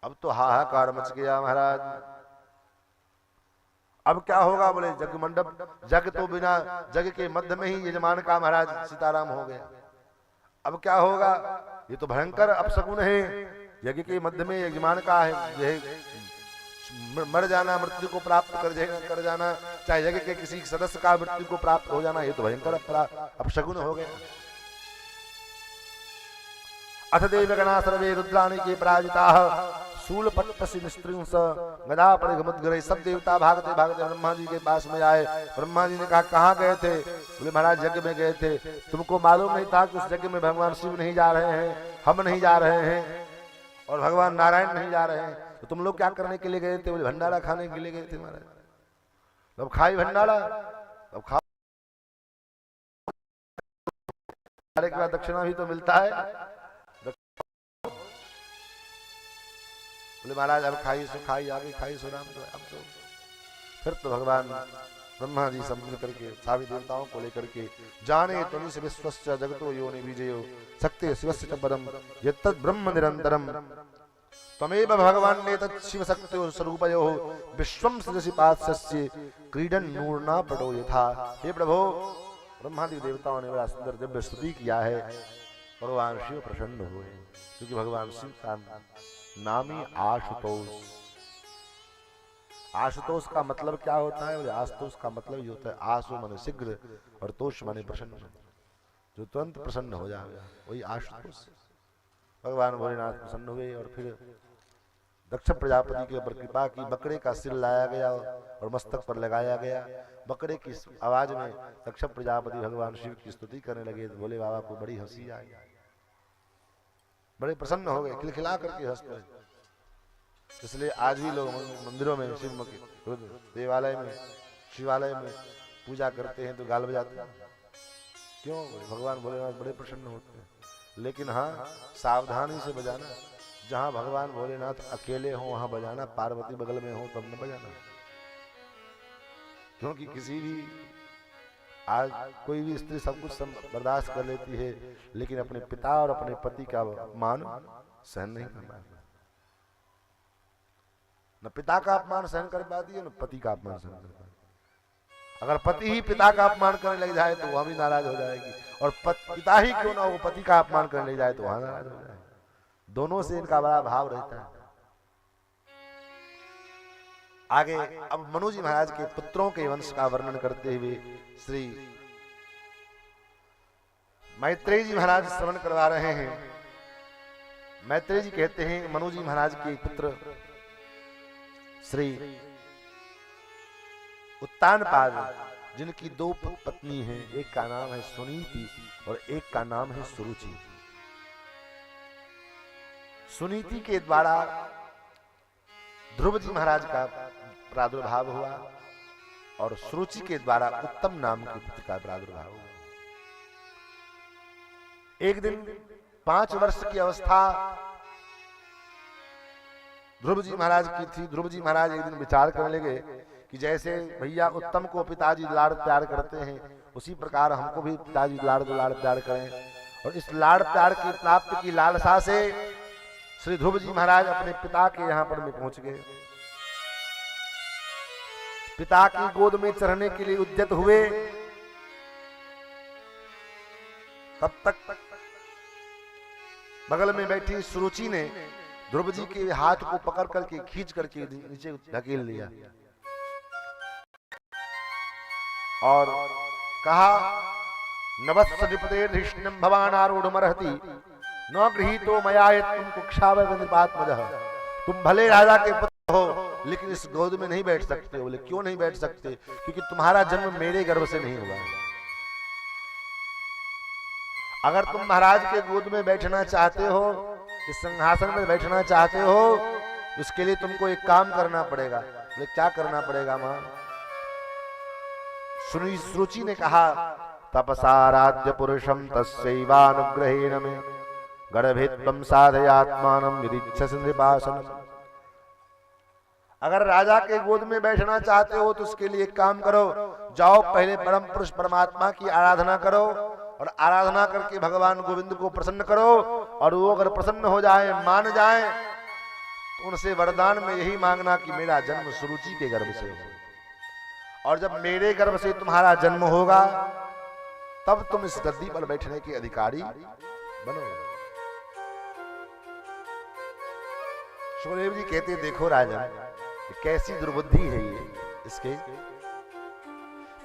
अब तो हाहाकार मच गया महाराज। अब क्या होगा? बोले जग मंडप, जग तो बिना जग के मध्य में ही यजमान का महाराज सीताराम हो गया। अब क्या होगा? ये तो भयंकर अपशकुन है। यज्ञ के मध्य में यजमान का है मर जाना, मृत्यु को प्राप्त कर जाना, चाहे यज्ञ के किसी सदस्य का मृत्यु को प्राप्त हो जाना, ये तो भयंकर अपशकुन हो गया। अथ देवगणा सर्वे रुद्राणि के पराजिताः शूल पट्टसि निस्त्रिंस गदा परिगमुद्गरे। सब देवता भागते भागते ब्रह्मा जी के पास में आए। ब्रह्मा जी ने कहा कहाँ गए थे? बोले महाराज यज्ञ में गए थे। तुमको मालूम नहीं था कि उस यज्ञ में भगवान शिव नहीं जा रहे हैं, हम नहीं जा रहे हैं? और भगवान नारायण नहीं जा रहे हैं, तो तुम लोग क्या करने के लिए गए थे? बोले भंडारा खाने के लिए गए थे महाराज। अब खाई भंडारा, अब खा के बाद दक्षिणा भी तो मिलता है। बोले महाराज अब खाई सो खाई, आगे खाई सो राम। तो अब तो फिर तो भगवान ब्रह्मा जी सब मिल करके सभी देवताओं को लेकर के जाने तो से विश्वस्य जगतो योनि विजयो शक्ति शिवस्य च परम यत्तद् ब्रह्म निरंतरम त्वमेव भगवान ने तत्शिव शक्ति स्वरूपयो विश्वम सृजसि पात्स्य क्रीडन नूर्ना पटो यथा। हे प्रभु, ब्रह्मादि देवताओं ने बड़ा सुंदर दिव्य स्तुति किया है, भगवान शिव प्रसन्न हुए, क्योंकि भगवान शिव का नाम ही आशुतोष। आशुतोष का मतलब क्या होता है? और आशुतोष का मतलब ये होता है आशु माने शीघ्र और तोष माने प्रसन्न, जो तुरंत प्रसन्न हो जाएगा, वही आशुतोष। भगवान भोलेनाथ प्रसन्न हुए और फिर दक्ष प्रजापति के ऊपर कृपा की, बकरे का सिर लाया गया और मस्तक पर लगाया गया। बकरे की आवाज में दक्ष प्रजापति भगवान शिव की स्तुति करने लगे, तो भोले बाबा को बड़ी हंसी आई, बड़े प्रसन्न हो गए, खिलखिला करके हंसते हैं। इसलिए आज भी लोग मंदिरों में, शिव देवालय में, शिवालय में पूजा करते हैं तो गाल बजाते हैं। क्यों? भगवान भोलेनाथ बड़े प्रसन्न होते हैं। लेकिन हाँ, सावधानी से बजाना। जहाँ भगवान भोलेनाथ अकेले हो वहां बजाना, पार्वती बगल में हो तब न बजाना। क्योंकि किसी भी आज कोई भी स्त्री सब कुछ बर्दाश्त कर लेती है, लेकिन अपने पिता और अपने पति का अपमान सहन नहीं कर पाती। न पिता का अपमान सहन कर पाती है, न पति का अपमान सहन कर पाती। अगर पति ही पिता का अपमान करने लग जाए तो वह भी नाराज हो जाएगी, और पिता ही क्यों ना वो पति का अपमान करने लग जाए तो वहां नाराज हो जाएगी। दोनों से इनका बड़ा भाव रहता है। आगे अब मनु जी महाराज के पुत्रों के वंश का वर्णन करते हुए श्री मैत्रेय जी महाराज श्रवण करवा रहे हैं। मैत्रेय जी कहते हैं, मनु जी महाराज के पुत्र श्री उत्तानपाद, जिनकी दो पत्नी हैं, एक का नाम है सुनीति और एक का नाम है सुरुचि। सुनीति के द्वारा ध्रुव जी महाराज का प्रादुर्भाव हुआ और सुरुचि के द्वारा उत्तम नाम के पुत्र का प्रादुर्भाव हुआ। एक दिन 5 वर्ष की अवस्था ध्रुव जी महाराज की थी। ध्रुव जी महाराज एक दिन विचार करने लगे कि जैसे भैया उत्तम को पिताजी लाड़ प्यार करते हैं, उसी प्रकार हमको भी पिताजी लाड़ प्यार करें। और इस लाड़ प्यार की प्राप्ति की लालसा से श्री ध्रुव जी महाराज अपने पिता के यहाँ पर में पहुंच गए। पिता की गोद में चढ़ने के लिए उद्यत हुए। तब तक बगल में बैठी सुरुचि ने ध्रुव जी के हाथ को पकड़ करके खींच करके नीचे ढकेल लिया और कहा, नवत्स निपते धृष्णम भवान आरूढ़मर्हति न गृहीतो मया तुम कुक्षाव विनिपात्मजः। तुम भले राजा के पुत्र हो, लेकिन इस गोद में नहीं बैठ सकते। बोले क्यों नहीं बैठ सकते? क्योंकि तुम्हारा जन्म मेरे गर्भ से नहीं हुआ है। अगर तुम महाराज के गोद में बैठना चाहते हो, इस सिंहासन में बैठना चाहते हो, उसके लिए तुमको एक काम करना पड़ेगा। बोले क्या करना पड़ेगा मां? सुरुचि ने कहा, तपसाराध्य पुरुषम तस्यैवानुग्रहेण मे गर्भेत्वं साधयात्मानं विदिच्छसि नृपासनम्। अगर राजा के गोद में बैठना चाहते हो तो उसके लिए एक काम करो, जाओ पहले परम पुरुष परमात्मा की आराधना करो और आराधना करके भगवान गोविंद को प्रसन्न करो, और वो अगर प्रसन्न हो जाए, मान जाए, तो उनसे वरदान में यही मांगना कि मेरा जन्म सुरुचि के गर्भ से हो, और जब मेरे गर्भ से तुम्हारा जन्म होगा तब तुम इस गद्दी पर बैठने के अधिकारी बनो। सुखदेव जी कहते, देखो राजा, कैसी दुर्बुद्धि है ये इसके।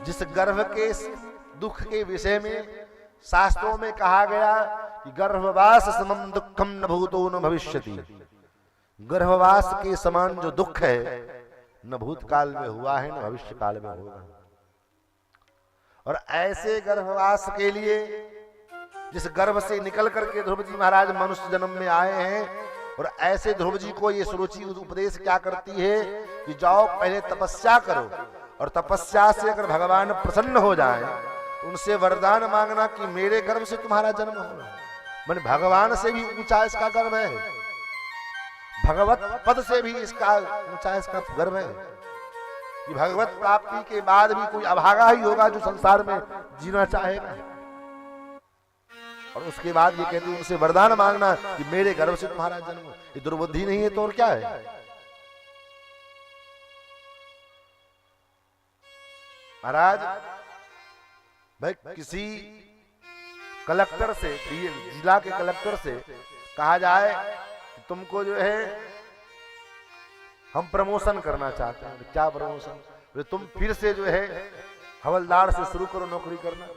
जिस गर्भ के दुख के विषय में शास्त्रों में कहा गया कि गर्भवास समम दुखम न भूतो न भविष्यति, गर्भवास के समान जो दुख है न भूतकाल में हुआ है न भविष्य काल में होगा। और ऐसे गर्भवास के लिए जिस गर्भ से निकल करके ध्रुव जी महाराज मनुष्य जन्म में आए हैं, और ऐसे ध्रुव जी को ये सुरुचि उपदेश क्या करती है कि जाओ पहले तपस्या करो, और तपस्या से अगर भगवान प्रसन्न हो जाए तो उनसे वरदान मांगना कि मेरे गर्भ से तुम्हारा जन्म हो। मन भगवान से भी ऊंचा इसका गर्भ है, भगवत पद से भी इसका ऊंचा इसका गर्भ है कि भगवत प्राप्ति के बाद भी कोई अभागा ही होगा जो संसार में जीना चाहेगा। और उसके बाद ये कहते हैं उनसे वरदान मांगना कि मेरे गर्भ से तुम्हारा जन्म। ये दुर्बुद्धि नहीं है तो और क्या है? महाराज भाई किसी कलेक्टर से, जिला के कलेक्टर से कहा जाए कि तुमको जो है हम प्रमोशन करना चाहते हैं। क्या प्रमोशन? तुम फिर से जो है हवलदार से शुरू करो नौकरी करना,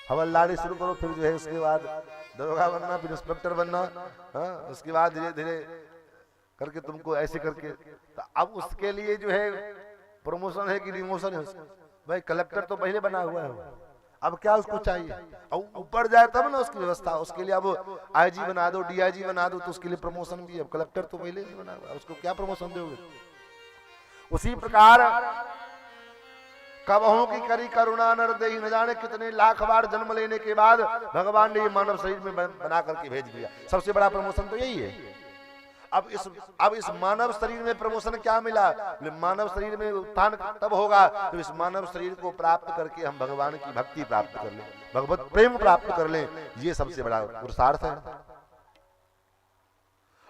हवलदारी शुरू करो, फिर जो है उसके बाद दरोगा बनना, फिर इंस्पेक्टर बनना, हाँ उसके बाद धीरे धीरे करके तुमको ऐसे करके। तो अब उसके लिए जो है प्रमोशन है कि डिमोशन है? भाई कलेक्टर तो पहले बना हुआ है, अब क्या उसको चाहिए? और ऊपर जाए तब ना उसकी व्यवस्था। उसके लिए अब आईजी बना दो, डीआईजी बना दो, तो उसके लिए प्रमोशन भी है। अब कलेक्टर तो पहले ही बना हुआ है, उसको क्या प्रमोशन दोगे? उसी प्रकार कबहों की करी करुणा नरदेही, न जाने कितने लाख बार जन्म लेने के बाद भगवान ने ये मानव शरीर में बना करके भेज दिया। सबसे बड़ा प्रमोशन तो यही है। अब इस मानव शरीर में प्रमोशन क्या मिला? मानव शरीर में उत्थान तब होगा जब इस मानव शरीर को प्राप्त करके हम भगवान की भक्ति प्राप्त कर लें, भगवत प्रेम प्राप्त कर लें। ये सबसे बड़ा पुरुषार्थ है।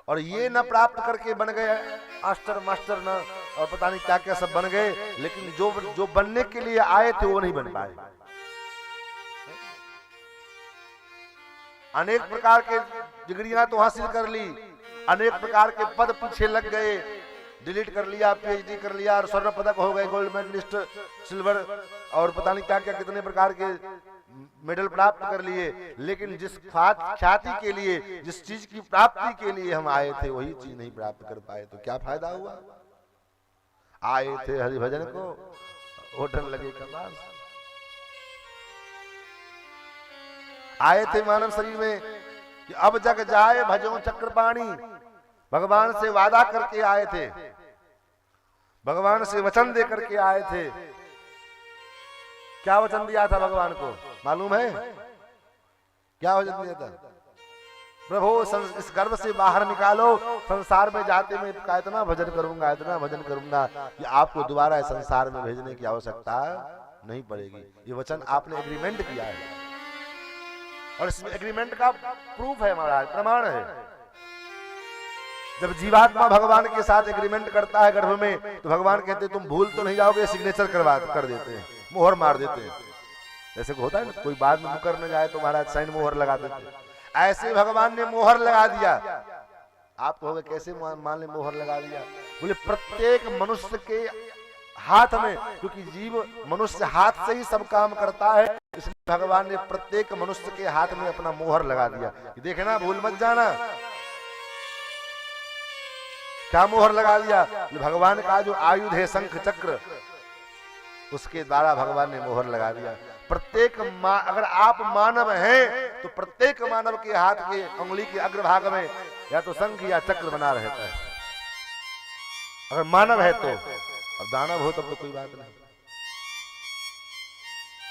और ये न प्राप्त करके बन गए मास्टर मास्टर न और पता नहीं क्या क्या सब बन गए, लेकिन जो बनने के लिए आए थे वो नहीं बन पाए। अनेक प्रकार के डिग्रियां तो हासिल कर ली, अनेक प्रकार के पद पीछे लग गए, डिलीट कर लिया, पीएचडी कर लिया, और स्वर्ण पदक हो गए, गोल्ड मेडलिस्ट, सिल्वर और पता नहीं क्या क्या कितने प्रकार के मेडल प्राप्त कर लिए। लेकिन जिस ख्याति के लिए, जिस चीज की प्राप्ति के लिए हम आए थे वही चीज नहीं प्राप्त कर पाए, तो क्या फायदा हुआ? आए थे हरिभजन को, होटल लगे कपास। आए थे मानव शरीर में कि अब जग जाए भजो चक्रपाणी, भगवान से वादा करके आए थे, भगवान से वचन दे करके आए थे। क्या वचन दिया था भगवान को मालूम है? क्या वचन दिया था? प्रभु इस गर्भ से बाहर निकालो, संसार में जाते मैं इसका इतना भजन करूंगा, इतना भजन करूंगा कि आपको दोबारा इस संसार में भेजने की आवश्यकता नहीं पड़ेगी। ये वचन आपने एग्रीमेंट किया है, और इस एग्रीमेंट का प्रूफ है महाराज, प्रमाण है। जब जीवात्मा भगवान के साथ एग्रीमेंट करता है गर्भ में, तो भगवान कहते तुम भूल तो नहीं जाओगे, सिग्नेचर कर देते हैं, मोहर मार देते हैं। जैसे होता है ना, कोई बाद में मुकर न जाए तो महाराज साइन मोहर लगा देते हैं। ऐसे भगवान ने मोहर लगा दिया। आप कहोगे कैसे मान ले मोहर लगा दिया? बोले प्रत्येक मनुष्य के हाथ में, क्योंकि जीव मनुष्य हाथ से ही सब काम करता है, इसलिए भगवान ने प्रत्येक मनुष्य के हाथ में अपना मोहर लगा दिया। देखना भूल मत जाना। क्या मोहर लगा दिया? भगवान का जो आयुध है शंख चक्र, उसके द्वारा भगवान ने मोहर लगा दिया। प्रत्येक अगर आप मानव हैं तो प्रत्येक मानव के हाथ के उंगली के अग्रभाग में या तो शंख या चक्र बना रहता है, अगर मानव है तो। अब दानव हो तब तो कोई बात नहीं।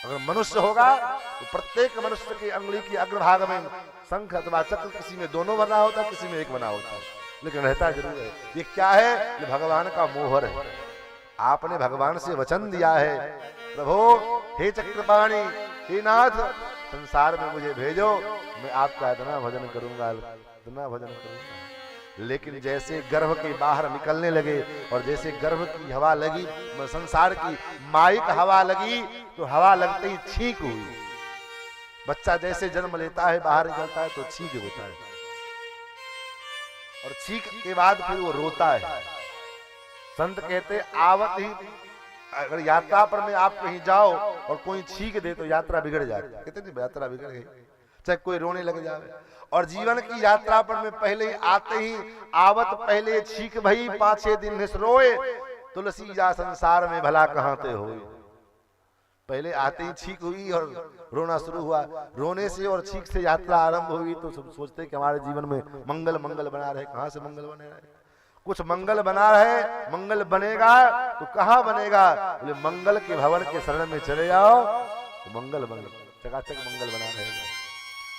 अगर मनुष्य होगा तो प्रत्येक मनुष्य के उंगली के अग्रभाग में शंख अथवा चक्र, किसी में दोनों बना होता है, किसी में एक बना होता है, लेकिन रहता जरूर है। ये क्या है? ये भगवान का मोहर है। आपने भगवान से वचन दिया है, प्रभु हे चक्रपाणी, हे नाथ, संसार में मुझे भेजो, मैं आपका इतना भजन करूंगा, इतना भजन करूंगा। लेकिन जैसे गर्भ के बाहर निकलने लगे और जैसे गर्भ की हवा लगी, संसार की माइक हवा लगी, तो हवा लगते ही छींक हुई। बच्चा जैसे जन्म लेता है, बाहर निकलता है तो छींक होता है, और छींक के बाद फिर वो रोता है। संत कहते आवत ही, अगर यात्रा पर में आप कहीं जाओ और कोई छींक दे तो यात्रा बिगड़ जाती है। कहते नहीं यात्रा बिगड़ गई, चाहे कोई रोने लग जाए। और जीवन की यात्रा पर में पहले ही आते ही आवत पहले छींक भई, 5-6 दिन रोए, तुलसी जा संसार में भला कहाँ ते होए। पहले आते ही छींक हुई और रोना शुरू हुआ। रोने से और छींक से यात्रा आरंभ हुई तो सब सोचते कि हमारे जीवन में मंगल मंगल बना रहे। कहाँ से मंगल बने रहे? कुछ मंगल बना रहे, मंगल बनेगा तो कहाँ बनेगा? बोले मंगल के भवन के शरण में चले जाओ तो मंगल बन चकाचक मंगल बना रहेगा।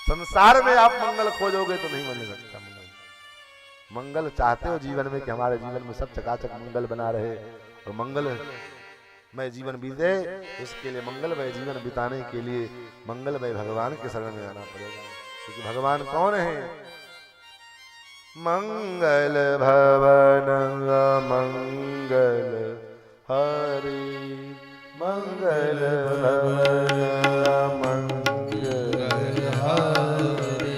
संसार में आप मंगल खोजोगे तो नहीं बन सकता मंगल। मंगल चाहते हो जीवन में कि हमारे जीवन में सब चकाचक मंगल बना रहे और मंगल मैं जीवन बीते, इसके लिए मंगलमय जीवन बिताने के लिए मंगलमय भगवान के शरण में आना पड़ेगा। क्योंकि भगवान कौन है? मंगल भवन मंगल हरि, मंगल भवन मंगल हरि,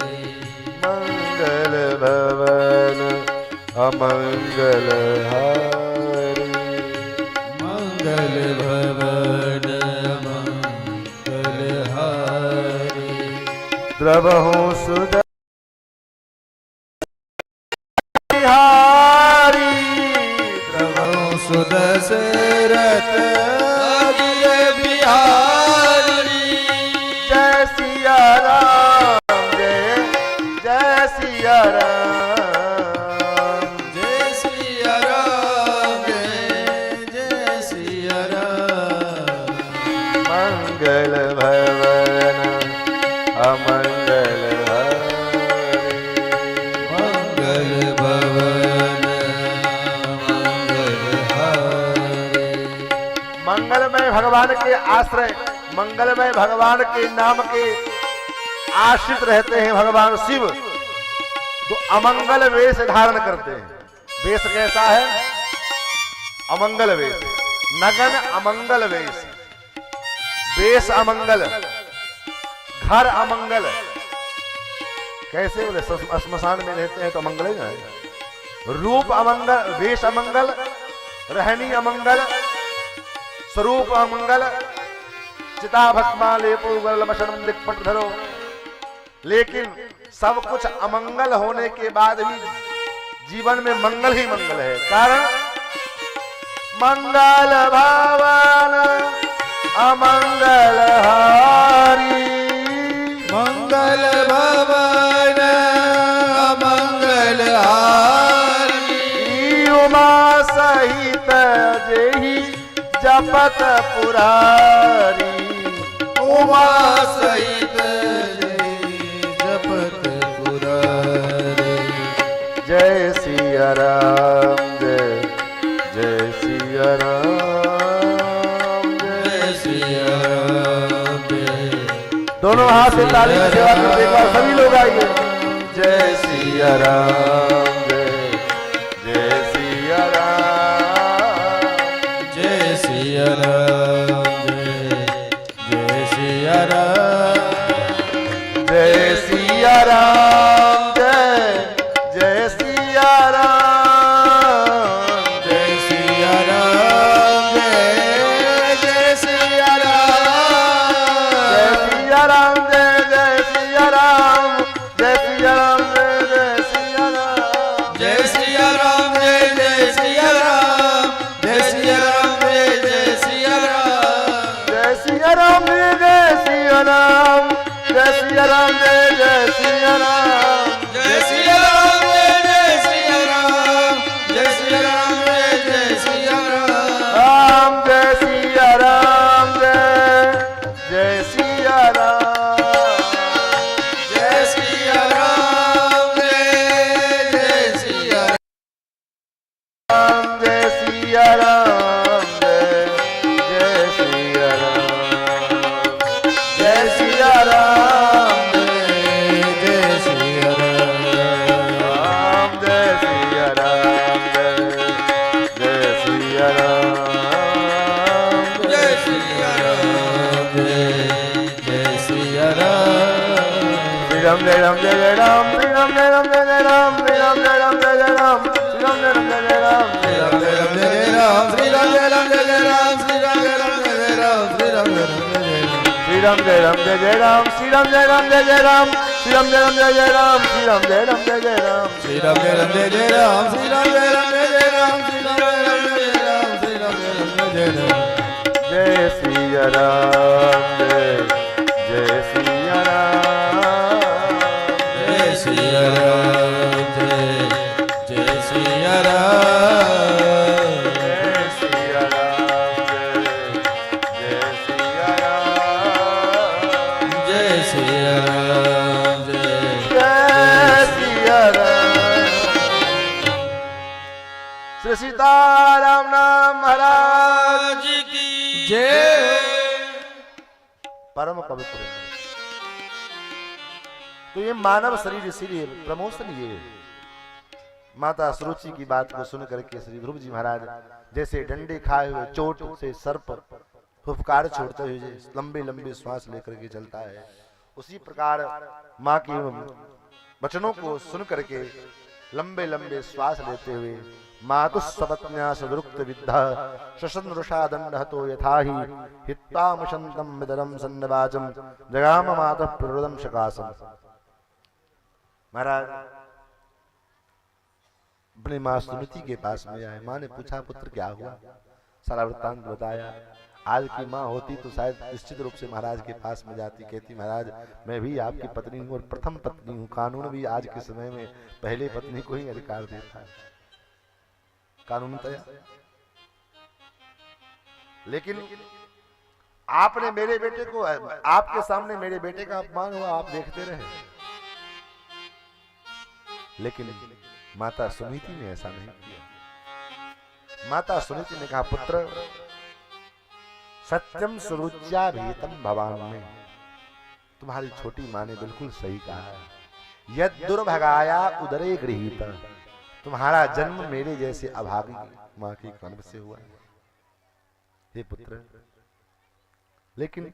मंगल भवन अमंगल हरि, मंगल भवन मंगल हरि। द्रवहु सुद बिहारी, द्रवहु सुदशरथ बिहारी। जय सिया राम, जय जय सिया राम, जय सिया राम, जय जय सिया राम। मंगल भवन अमंगल हरि, मंगल भवन मंगल हरि। मंगलमय भगवान के आश्रय, मंगलमय भगवान के नाम के आश्रित रहते हैं भगवान शिव, तो अमंगल वेश धारण करते हैं। वेश कैसा है? अमंगल वेश, नगन अमंगल वेश, वेश अमंगल, घर अमंगल। कैसे? बोले श्मशान में रहते हैं तो अमंगल ही है। रूप अमंगल, वेश अमंगल, रहनी अमंगल, स्वरूप अमंगल, चिता भस्मा लेपो गलमशनम दिक्पट धरो। लेकिन सब कुछ अमंगल होने के बाद भी जीवन में मंगल ही मंगल है। कारण मंगल भवन अमंगल हारी, मंगल भवन मंगल हारी। उमा सहित जेहि जपत पुरारी, उमा सहित जपत पुरारी। जय सिया राम, जय जय सिया राम, जय सिया राम, जय। दोनों हाथ से ताली की सेवा करते एक बार सभी लोग आइए। जय सिया राम, जय जय सिया राम, जय सिया राम, जय जय सिया राम। जय सिया राम, जय जय सिया राम, जय सिया राम, जय जय सिया राम। जय सिया राम, जय जय सिया राम, जय सिया राम, जय जय सिया राम। जय सिया राम, जय जय सिया राम, जय सिया राम, जय जय सिया राम। जय सिया राम, जय जय सिया राम, जय सिया राम, जय जय सिया राम। जय सिया राम, जय जय सिया राम, जय सिया राम, जय जय सिया राम। राम जय सिया राम, जय जय सिया राम। जय सिया राम, जय जय सिया राम जय सिया राम, जय जय सिया राम। जय सिया राम, जय जय सिया राम जय सिया राम, जय जय सिया राम। जय सिया राम, जय जय सिया राम। श्री राम जय राम जय जय राम, श्री राम जय राम जय जय राम, श्री राम जय राम जय जय राम, श्री राम जय राम जय जय राम, श्री राम जय राम जय जय राम, श्री राम जय राम जय जय राम, श्री राम जय राम जय जय राम, श्री राम जय राम जय जय राम। श्री राम जय राम जय जय राम, श्री राम जय राम जय जय राम, श्री राम जय राम जय जय राम, श्री राम जय राम जय जय राम। श्री राम जय राम जय जय राम, श्री राम जय राम जय जय राम, श्री राम जय राम जय जय राम, श्री राम जय राम जय जय राम। जय सिया राम जय सिया राम जय सिया राम जय सिया राम जय सिया राम जय सिया राम जय सिया राम जय सिया राम। श्री सीताराम नाम महाराज की जय। परम पवित्र। तो ये मानव शरीर इसीलिए प्रमोशन ये है। माता सुरुचि की बात को सुन करके श्री ध्रुव जी महाराज जैसे डंडे खाए हुए चोट से सर्प फुफकार छोड़ते हुए लंबे लंबे श्वास लेकर के चलता है, उसी प्रकार माँ के वचनों को सुन करके लंबे लंबे श्वास लेते हुए मातुस्सपत्न्या सदरुक्त विद्धा शशन रुषा दंड हतो यथा ही हित्वामुशंतम विदरम सन्नवाचम जगाम मातः प्रवृदम शकासम। महाराज अपनी माँ सुनीति के पास में आए। माँ ने पूछा पुत्र क्या हुआ, सारा वृत्तांत बताया। आज की माँ होती तो शायद निश्चित रूप से महाराज के पास में जाती, कहती महाराज मैं भी आपकी पत्नी हूँ और प्रथम पत्नी हूँ। कानून भी आज के समय में पहले पत्नी को ही अधिकार देता है, कानूनतया। लेकिन आपने मेरे बेटे को, आपके सामने मेरे बेटे का अपमान हुआ, आप देखते रहे। लेकिन माता सुनीति ने ऐसा नहीं किया। माता सुनीति ने कहा पुत्र सत्यम सुरुच्या भीतम भवान में, तुम्हारी छोटी माँ ने बिल्कुल सही कहा है। यद दुर्भगाया उदरे गृहीत, तुम्हारा जन्म मेरे जैसे अभागी माँ के गर्भ से हुआ है हे पुत्र। लेकिन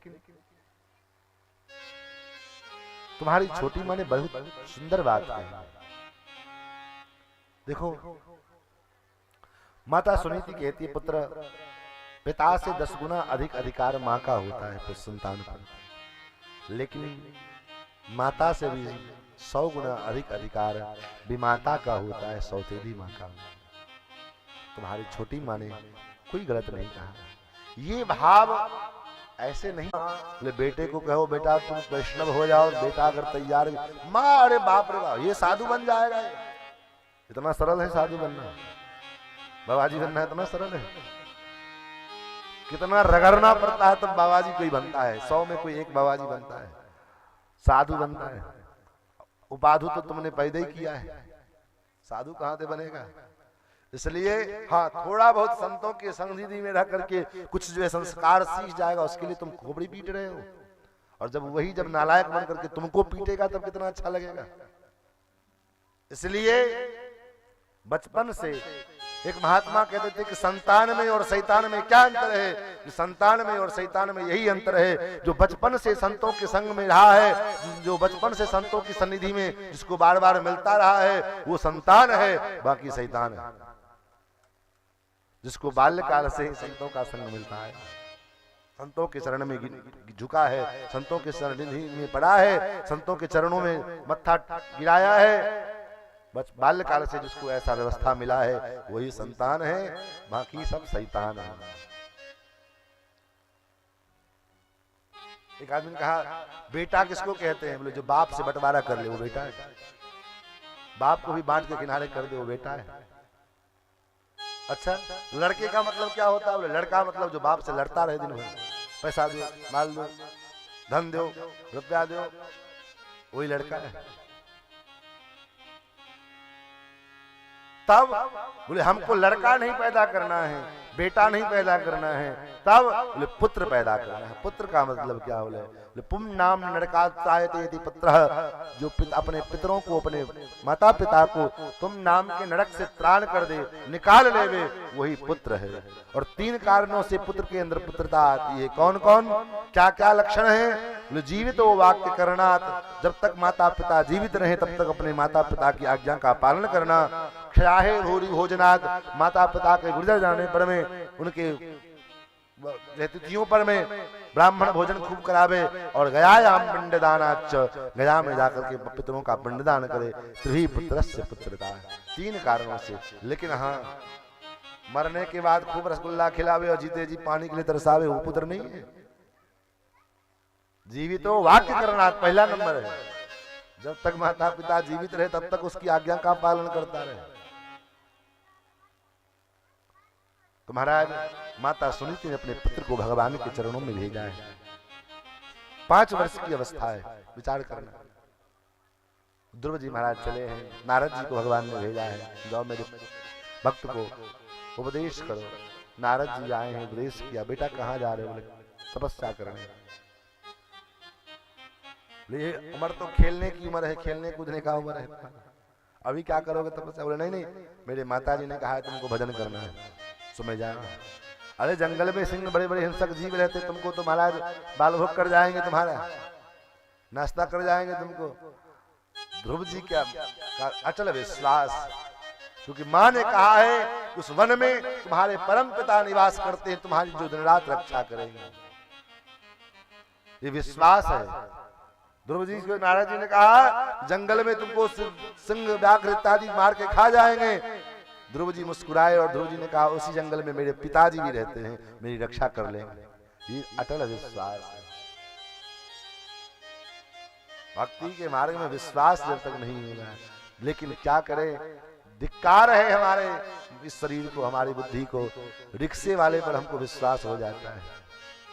तुम्हारी छोटी माँ ने बहुत सुंदर बात कही। देखो माता सुनीति कहती है पुत्र पिता से 10 गुना अधिक अधिकार माँ का होता है तो संतान पर, लेकिन माता से भी 100 गुना अधिक अधिकार विमाता का होता है, सौतेली माँ का। तुम्हारी छोटी माँ ने कोई गलत नहीं कहा। ये भाव ऐसे नहीं बोले बेटे को कहो बेटा तुम वैष्णव हो जाओ, बेटा अगर तैयार, माँ अरे बाप रे बाप ये साधु बन जाएगा। इतना सरल है साधु बनना, बाबाजी बनना इतना सरल है। कितना रगड़ना पड़ता है तब बाबाजी कोई बनता है, 100 में कोई एक बाबाजी बनता है, साधु बनता है। उपाधु तो तुमने पैदा ही किया है, साधु कहां से बनेगा। इसलिए हाँ थोड़ा बहुत संतों के संनिधि में रह करके कुछ जो है संस्कार सीख जाएगा, उसके लिए तुम खोपड़ी पीट रहे हो। और जब वही जब नालायक बन करके तुमको पीटेगा तब कितना अच्छा लगेगा। इसलिए बचपन से एक महात्मा कहते थे कि संतान में और शैतान में क्या अंतर है। संतान में और शैतान में यही अंतर है, जो बचपन से संतों के संग में रहा है, जो बचपन से संतों की सन्निधि में जिसको बार बार मिलता रहा है वो संतान है, बाकी शैतान है जिसको बाल्यकाल से ही संतों का संग मिलता है, संतों के चरण में झुका है, संतों के सन्निधि में पड़ा है, संतों के चरणों में मत्था गिराया है। बस बाल्यकाल से जिसको ऐसा व्यवस्था मिला है वही संतान है, बाकी सब शैतान है। एक आदमी ने कहा बेटा किसको कहते हैं, बोले जो बाप से बंटवारा कर ले वो बेटा है, बाप को भी बांट के किनारे कर दे वो बेटा है। अच्छा लड़के का मतलब क्या होता है, बोले लड़का मतलब जो बाप से लड़ता रहे दिन भर, पैसा दो माल दो धन दो रुपया दो, वही लड़का है। तब बोले हमको लड़का नहीं पैदा करना है, बेटा नहीं पैदा करना है, तब बोले पुत्र पैदा करना है। पुत्र का मतलब क्या, बोले पुम नाम नरकायते पुत्र, जो अपने पितरों को अपने माता पिता को तुम नाम के नरक से त्राण कर दे निकाल लेवे वही पुत्र है। और 3 कारणों से पुत्र के अंदर पुत्रता आती है। कौन कौन क्या क्या लक्षण है, बोले जीवित वो वाक्य करनात्, जब तक माता पिता जीवित रहे तब तक अपने माता पिता की आज्ञा का पालन करना। क्षयाहे भूरि भोजनात्, माता पिता के गुजर जाने पर में उनके तिथियों पर में ब्राह्मण भोजन खूब करावे। और गयायाम पिंडदानाच्च, गया में जाकर के पितरों का पिंडदान करे। त्रिभी पुत्रस्य पुत्रता, 3 कारणों से। लेकिन हाँ मरने के बाद खूब रसगुल्ला खिलावे और जीते जी पानी के लिए तरसावे, वो पुत्र नहीं है। जीवित हो वाक्य करना पहला नंबर है। जब तक माता पिता जीवित रहे तब तक उसकी आज्ञा का पालन करता रहे। तो महाराज माता सुनीति ने अपने पुत्र को भगवान के चरणों में भेजा है। 5 वर्ष की अवस्था है, विचार करना। ध्रुव जी महाराज चले हैं, नारद जी को भगवान ने भेजा है, जाओ मेरे भक्त को उपदेश करो। नारद जी आए हैं, उपदेश किया। बेटा कहाँ जा रहे हो? बोले तपस्या करने। ये उम्र तो खेलने की उम्र है, खेलने कूदने का उम्र है, अभी क्या करोगे तपस्या? बोले नहीं, मेरे माता जी ने कहा है तुमको भजन करना है, सो मैं जाऊंगा। अरे जंगल में सिंह बड़े बड़े हिंसक जीव रहते, तुमको तो महाराज बाल भोग कर जाएंगे, तुम्हारा नाश्ता कर जाएंगे तुमको। ध्रुव जी क्या अचल विश्वास, क्योंकि माँ ने कहा है उस वन में तुम्हारे परम पिता निवास करते हैं, तुम्हारी जो दिन रात रक्षा करेंगे। ये विश्वास है। ध्रुव जी को नारद जी ने कहा जंगल में तुमको सिंह व्याघ्र इत्यादि मार के खा जाएंगे। ध्रुव जी मुस्कुराए और ध्रुव जी ने कहा उसी जंगल में मेरे पिताजी भी रहते हैं, मेरी रक्षा कर लेंगे। ये अटल विश्वास है। भक्ति के मार्ग में विश्वास जब तक नहीं होगा, लेकिन क्या करें, धिक्कार है हमारे इस शरीर को, हमारी बुद्धि को। रिक्शे वाले पर हमको विश्वास हो जाता है,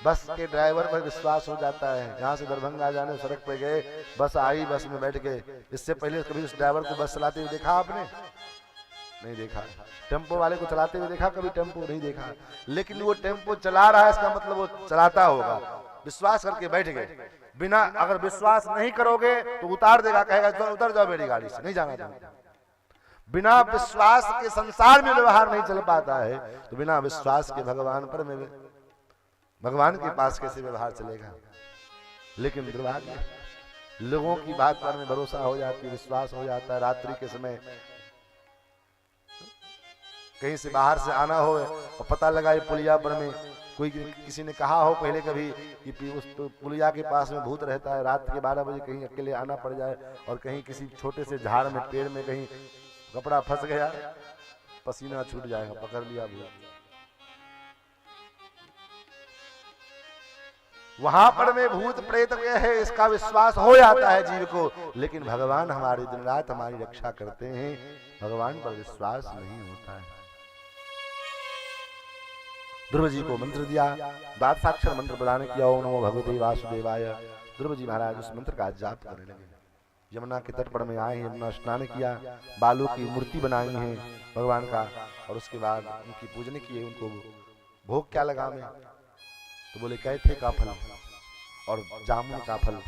बस के ड्राइवर पर विश्वास हो जाता है। यहाँ से दरभंगा जाने सड़क पे गए, बस आई, बस में बैठ गए। इससे पहले कभी उस ड्राइवर को बस चलाते हुए देखा आपने? नहीं देखा। टेम्पो वाले को चलाते हुए देखा कभी? टेम्पो नहीं देखा। लेकिन वो टेम्पो चला रहा है, इसका मतलब वो चलाता होगा। विश्वास करके बैठ गए। बिना अगर विश्वास नहीं करोगे तो उतार देगा, कहेगा उतर जाओ मेरी गाड़ी से, नहीं जाना चाहता। बिना विश्वास के संसार में व्यवहार नहीं चल पाता है, तो बिना विश्वास के भगवान पर में भगवान के पास कैसे व्यवहार चलेगा? लेकिन दुर्भाग्य, लोगों की बात पर में भरोसा हो जाती है, विश्वास हो जाता है। रात्रि के समय कहीं से बाहर से आना हो और पता लगा ये पुलिया पर में कोई किसी ने कहा हो पहले कभी कि उस पुलिया के पास में भूत रहता है, रात के 12 बजे कहीं अकेले आना पड़ जाए और कहीं किसी छोटे से झाड़ में पेड़ में कहीं कपड़ा फंस गया, पसीना छूट जाएगा, पकड़ लिया भूत। वहां पर में भूत प्रेत है, इसका विश्वास हो जाता है जीव को। लेकिन भगवान हमारी दिन रात हमारी रक्षा करते हैं, भगवान पर विश्वास नहीं होता है। ध्रुव जी को मंत्र दिया, 12 मंत्र प्रदान किया, ओम नमो भगवते वासुदेवाय। ध्रुव जी महाराज उस मंत्र का जाप करने लगे। यमुना के तट पर में आए, यमुना स्नान किया, बालू की मूर्ति बनाई है भगवान का, और उसके बाद उनकी पूजन किए। उनको भोग क्या लगा में, तो बोले कैथे का फल और जामुन का फल,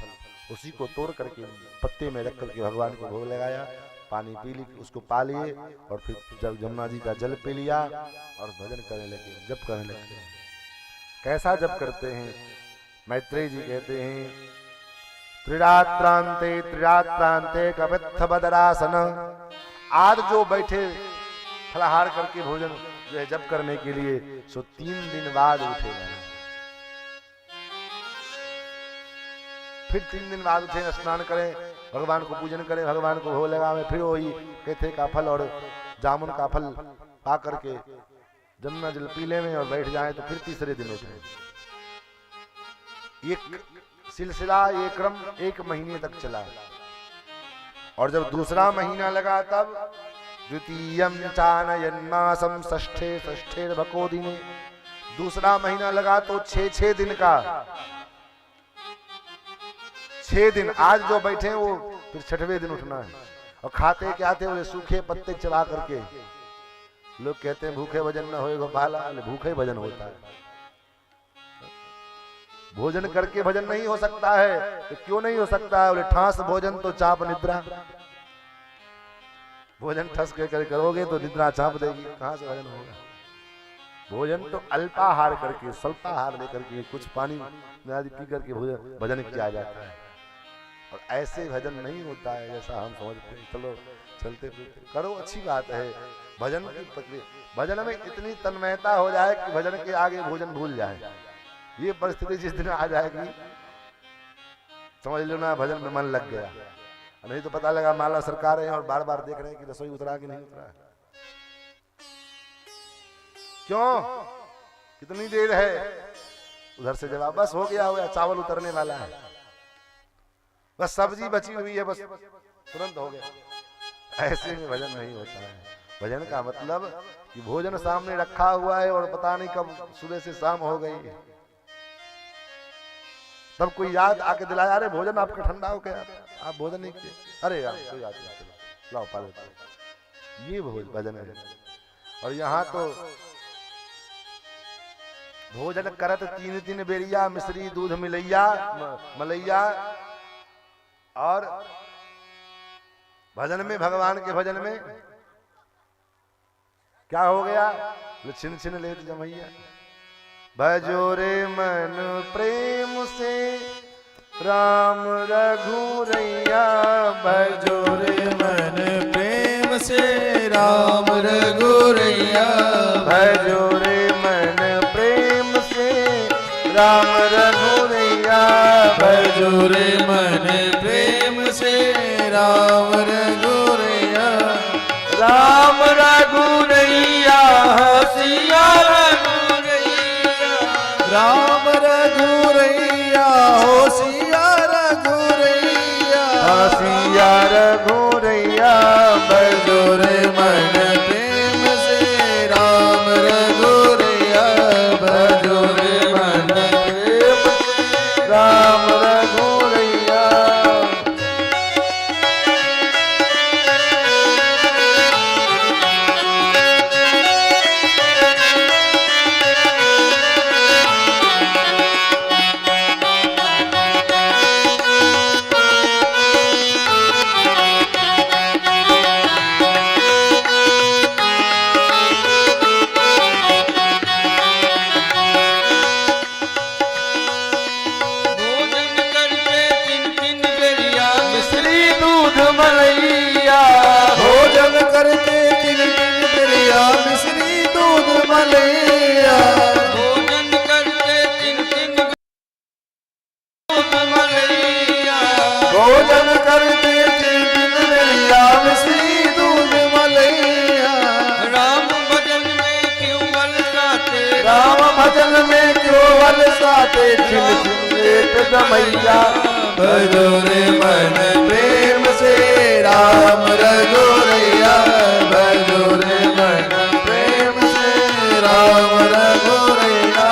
उसी को तोड़ करके पत्ते में रख करके भगवान को भोग लगाया। पानी पी ली, उसको पा लिए और फिर जब यमुना जी का जल पी लिया और भजन करने लगे, जप करने लगते हैं। कैसा जप करते हैं? मैत्रेय जी कहते हैं त्रिरात्रांते कपित्थ बदरासन। आज जो बैठे फलाहार करके भोजन जो है जप करने के लिए, सो 3 दिन बाद उठेगा। फिर 3 दिन बाद उठे, स्नान करें, भगवान को पूजन करें, भगवान को भोग लगावे, फिर वही कैथे का फल और जामुन का फल पा करके जमुना जल पीले में और बैठ जाए, तो फिर तीसरे दिन उठे। एक सिलसिला, ये क्रम 1 महीने तक चला। और जब दूसरा महीना लगा तब द्वितीयं चानयन मासम षष्ठे भको दिने, दूसरा महीना लगा तो 6 दिन का, 6 दिन। आज जो बैठे वो फिर 6वें दिन उठना है। और खाते क्या थे? बोले सूखे पत्ते चबा करके। लोग कहते हैं भूखे भजन न होए गोपाला, भूखे भजन होता है। भोजन करके भजन नहीं हो सकता है, तो क्यों नहीं हो सकता है? बोले ठास भोजन तो चाप निद्रा। भोजन ठस के करोगे तो निद्रा चाप देगी, कहां से भजन होगा? भोजन तो अल्पाहार करके, स्वल्पाहार लेकर के, कुछ पानी आदि पी करके भजन किया जाता है। और ऐसे भजन नहीं होता है जैसा हम समझते हैं। चलो चलते फिरते करो, अच्छी बात है। भजन की प्रक्रिया, भजन में इतनी तन्मयता हो जाए कि भजन के आगे भोजन भूल जाए। ये परिस्थिति जिस दिन आ जाएगी, समझ लो ना भजन में मन लग गया। नहीं तो पता लगा माला सरकार है और बार बार देख रहे हैं कि रसोई उतरा कि नहीं उतरा। क्यों, कितनी देर है? उधर से जवाब, बस हो गया, चावल उतरने वाला है, बस सब्जी बची हुई है, बस तुरंत हो गया। ऐसे में भजन नहीं होता है। भजन का मतलब कि भोजन सामने रखा हुआ है और पता नहीं कब सुबह से शाम हो गई है, तब कोई याद आके दिलाया, अरे भोजन आपका ठंडा हो गया, आप भोजन नहीं किए, अरे यार कोई याद नहीं, चलो लाओ पाले, ये भजन है। और यहाँ तो भोजन करत 3 बेरिया, मिश्री दूध मिलैया मलैया। और भजन में, भगवान के भजन में क्या हो गया? छिन छिन लेत जमैया। भजो रे मन प्रेम से राम रघुरैया, भजो रे मन प्रेम से राम रघुरैया, भजो रे मन प्रेम से राम रघुरैया, भजो रे मन प्रेम से राम रघुरैया। राम रघुरैया सिया रघुरैया, राम रघुरैया हो सिया रघुरैया, सिया रघुरैया। भजो रे मन प्रेम से राम रघुरैया, भजो रे मन प्रेम से राम रघुरैया। भोजन करके 3 बेरिया, मिश्री दूध मलैया, भोजन करके 3 दूध मलैया, भोजन करके 3 बेरिया, मिश्री दूध मलैया। राम भजन में क्यों बरसाते, राम भजन में क्यों बरसाते, छिन छिन लेत जमैया। भजो रे मन प्रेम से राम रघुरैया, भजो रे मन प्रेम से राम रघुरैया।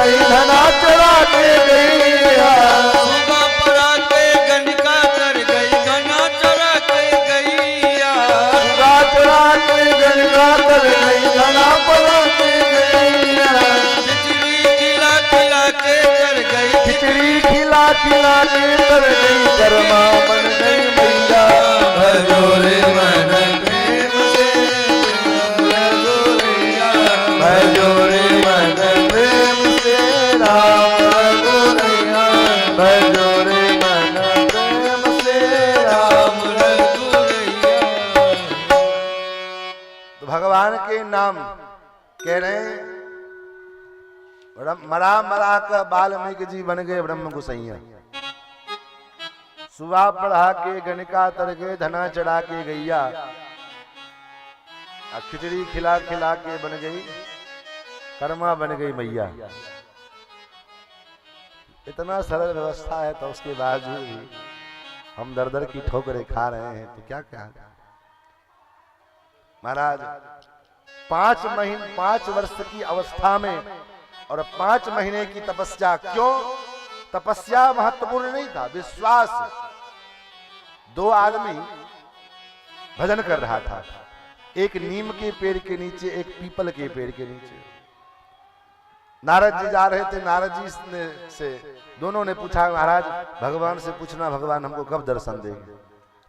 गई धना चरा के गैया। सुबह पड़ा के गणिका कर गई घना चरा के गैया। सुगा चरा के गणिका कर गई धना पड़ा के गैया। खिचड़ी खिला खिला के कर गई खिचड़ी खिला खिला के कर गई कर्मा बन गई मैया। भजोरे मन प्रेम से रघुरैया। भजोरे मन प्रेम से राम रघुरैया। भजोरे मन प्रेम से राम। राम रघुरैया। तो भगवान के नाम कह रहे हैं। मरा मरा कर वाल्मीकि जी बन गए ब्रह्म गोसैया। सुबह पढ़ा के गणिका तर के धना चढ़ा के गैया। खिचड़ी खिला खिला के बन गई कर्मा बन गई मैया। इतना सरल व्यवस्था है तो उसके बावजूद भी हम दर दर की ठोकरें खा रहे हैं तो क्या क्या। महाराज 5 वर्ष की अवस्था में और 5 महीने की तपस्या। क्यों तपस्या महत्वपूर्ण नहीं था, विश्वास। 2 आदमी भजन कर रहा था, एक नीम के पेड़ के नीचे, एक पीपल के पेड़ के नीचे। नारद जी जा रहे थे। नारद जी से दोनों ने पूछा, महाराज भगवान से पूछना भगवान हमको कब दर्शन देंगे।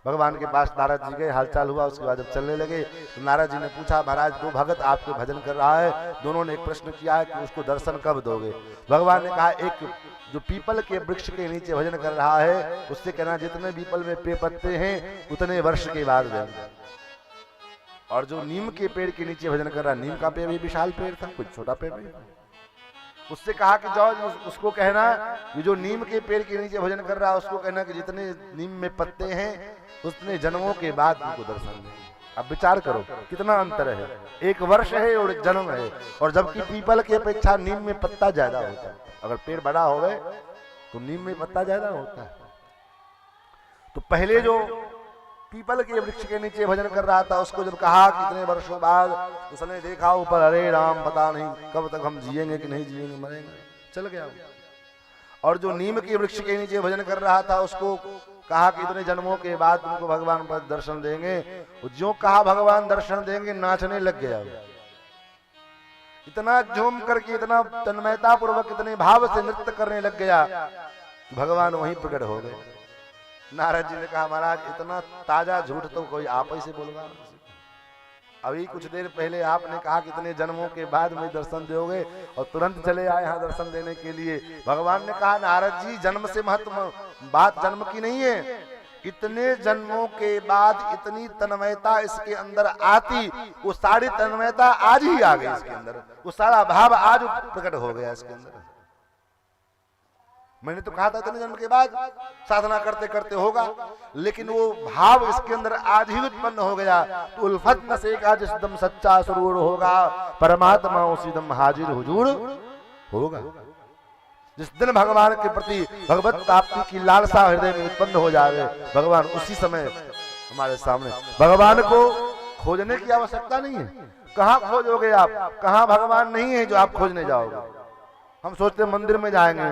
भगवान के पास नारद जी गए, हालचाल हुआ। उसके बाद जब चलने लगे तो नारद जी ने पूछा, महाराज 2 भगत आपके भजन कर रहा है, दोनों ने एक प्रश्न किया है कि उसको दर्शन कब दोगे। भगवान ने कहा, एक जो पीपल के वृक्ष के नीचे भजन कर रहा है उससे कहना जितने पीपल में पे पत्ते हैं उतने वर्ष के बाद देंगे। और जो नीम के पेड़ के नीचे भजन कर रहा, नीम का पेड़ भी विशाल पेड़ था, कुछ छोटा पेड़ नहीं। उससे कहा कि जाओ उसको कहना कि जो नीम के पेड़ के नीचे भजन कर रहा है उसको कहना कि जितने नीम में पत्ते हैं उतने जन्मों के बाद उनको दर्शन दें। अब विचार करो कितना अंतर है, 1 वर्ष है और 1 जन्म है। और जबकि पीपल की अपेक्षा नीम में पत्ता ज्यादा होता है। अगर पेड़ बड़ा हो गए तो नीम में पत्ता ज्यादा होता है। तो पहले जो पीपल के वृक्ष के नीचे भजन कर रहा था उसको जब कहा कितने वर्षों बाद, उसने देखा ऊपर, अरे राम पता नहीं कब तक हम जिएंगे कि नहीं जिएंगे, मरेंगे, चल गया। और जो नीम के वृक्ष के नीचे भजन कर रहा था उसको कहा कि इतने जन्मों के बाद तुमको भगवान पर दर्शन देंगे। जो कहा भगवान दर्शन देंगे नाचने लग गया। इतना झूम करके, इतना तन्मयता पूर्वक, इतने भाव से नृत्य करने लग गया कि भगवान वहीं प्रकट हो गए। नारद जी ने कहा, महाराज इतना ताजा झूठ तो कोई आप ही से बोलगा। अभी कुछ देर पहले आपने कहा कितने जन्मों के बाद में दर्शन दोगे और तुरंत चले आए यहाँ दर्शन देने के लिए। भगवान ने कहा, नारद जी जन्म से महत्व बात जन्म की नहीं है, इतने जन्मों के बाद इतनी तन्मयता इसके अंदर आती, वो सारी तन्मयता आज ही आ गई इसके अंदर, वो सारा भाव आज प्रकट हो गया इसके अंदर। मैंने तो कहा था इतने जन्म के बाद साधना करते करते होगा, लेकिन वो भाव इसके अंदर आज ही उत्पन्न हो गया। तो उल्फत न से का जिस दम सच्चा सुरूर होगा, परमात्मा उसी दम हाजिर हुजूर होगा। जिस दिन भगवान के प्रति भगवत प्राप्ति की लालसा हृदय में उत्पन्न हो जाए, भगवान उसी समय हमारे सामने। भगवान को खोजने की आवश्यकता नहीं है। कहाँ खोजोगे आप? कहाँ भगवान नहीं है जो आप खोजने जाओगे? हम सोचते मंदिर में जाएंगे,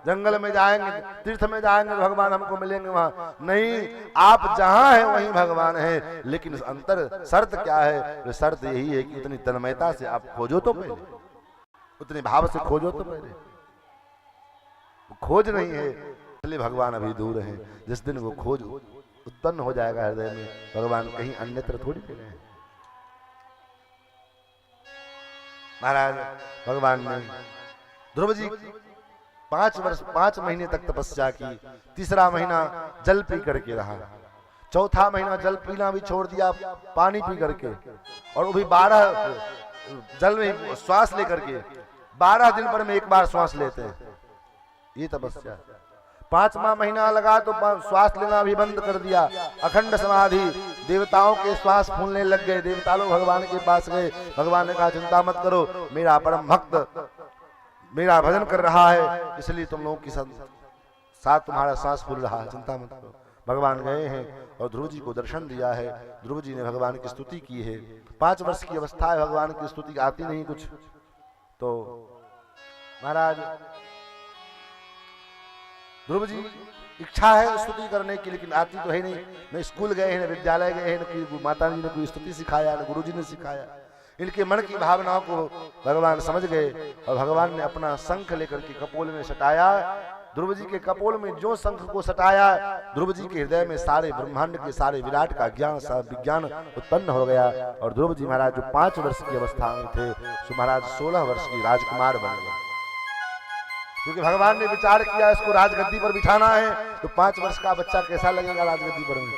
जंगल में जाएंगे, तीर्थ में जाएंगे, भगवान हमको मिलेंगे वहां। नहीं, आप जहां हैं वहीं भगवान है। लेकिन अंतर शर्त क्या है? शर्त यही है कि उतनी तन्मयता से आप खोजो तो पहले, उतने भाव से खोजो तो पहले। खोज नहीं है इसलिए भगवान अभी दूर है। जिस दिन वो खोज उत्पन्न हो जाएगा हृदय में, भगवान कहीं अन्यत्र थोड़ी मिले हैं। महाराज भगवान ने ध्रुव जी 5 महीने तक तपस्या की। 3रा महीना जल पी करके रहा, 4था महीना जल पीना भी छोड़ दिया, पानी पी करके, और वो भी 12 जल में श्वास लेकर के 12 दिन पर में एक बार श्वास लेते हैं, ये तपस्या। 5वां महीना लगा तो श्वास लेना भी बंद कर दिया, अखंड समाधि। देवताओं के श्वास फूलने लग गए, देवता लोग भगवान के पास गए। भगवान ने कहा, चिंता मत करो, मेरा परम भक्त मेरा भजन कर रहा है, इसलिए तुम लोगों के साथ तुम्हारा सांस फूल रहा है, चिंता मत करो। भगवान गए हैं और ध्रुव जी को दर्शन दिया है। ध्रुव जी ने भगवान की स्तुति की है। 5 वर्ष की अवस्था है, भगवान की स्तुति आती नहीं कुछ, तो महाराज ध्रुव जी इच्छा है स्तुति करने की, लेकिन आती तो है नहीं। न स्कूल गए हैं, न विद्यालय गए हैं, न कोई माता जी ने कोई स्तुति सिखाया, न गुरु जी ने सिखाया। इनके मन की भावनाओं को भगवान समझ गए और भगवान ने अपना शंख लेकर के कपोल में सटाया। ध्रुव जी के कपोल में जो शंख को सटाया, ध्रुव जी के हृदय में सारे ब्रह्मांड के सारे विराट का ज्ञान विज्ञान उत्पन्न हो गया। और ध्रुव जी महाराज जो 5 वर्ष की अवस्था में थे, सो महाराज 16 वर्ष की राजकुमार बन गए। क्योंकि भगवान ने विचार किया इसको राजगद्दी पर बिठाना है, तो 5 वर्ष का बच्चा कैसा लगेगा राजगद्दी पर में,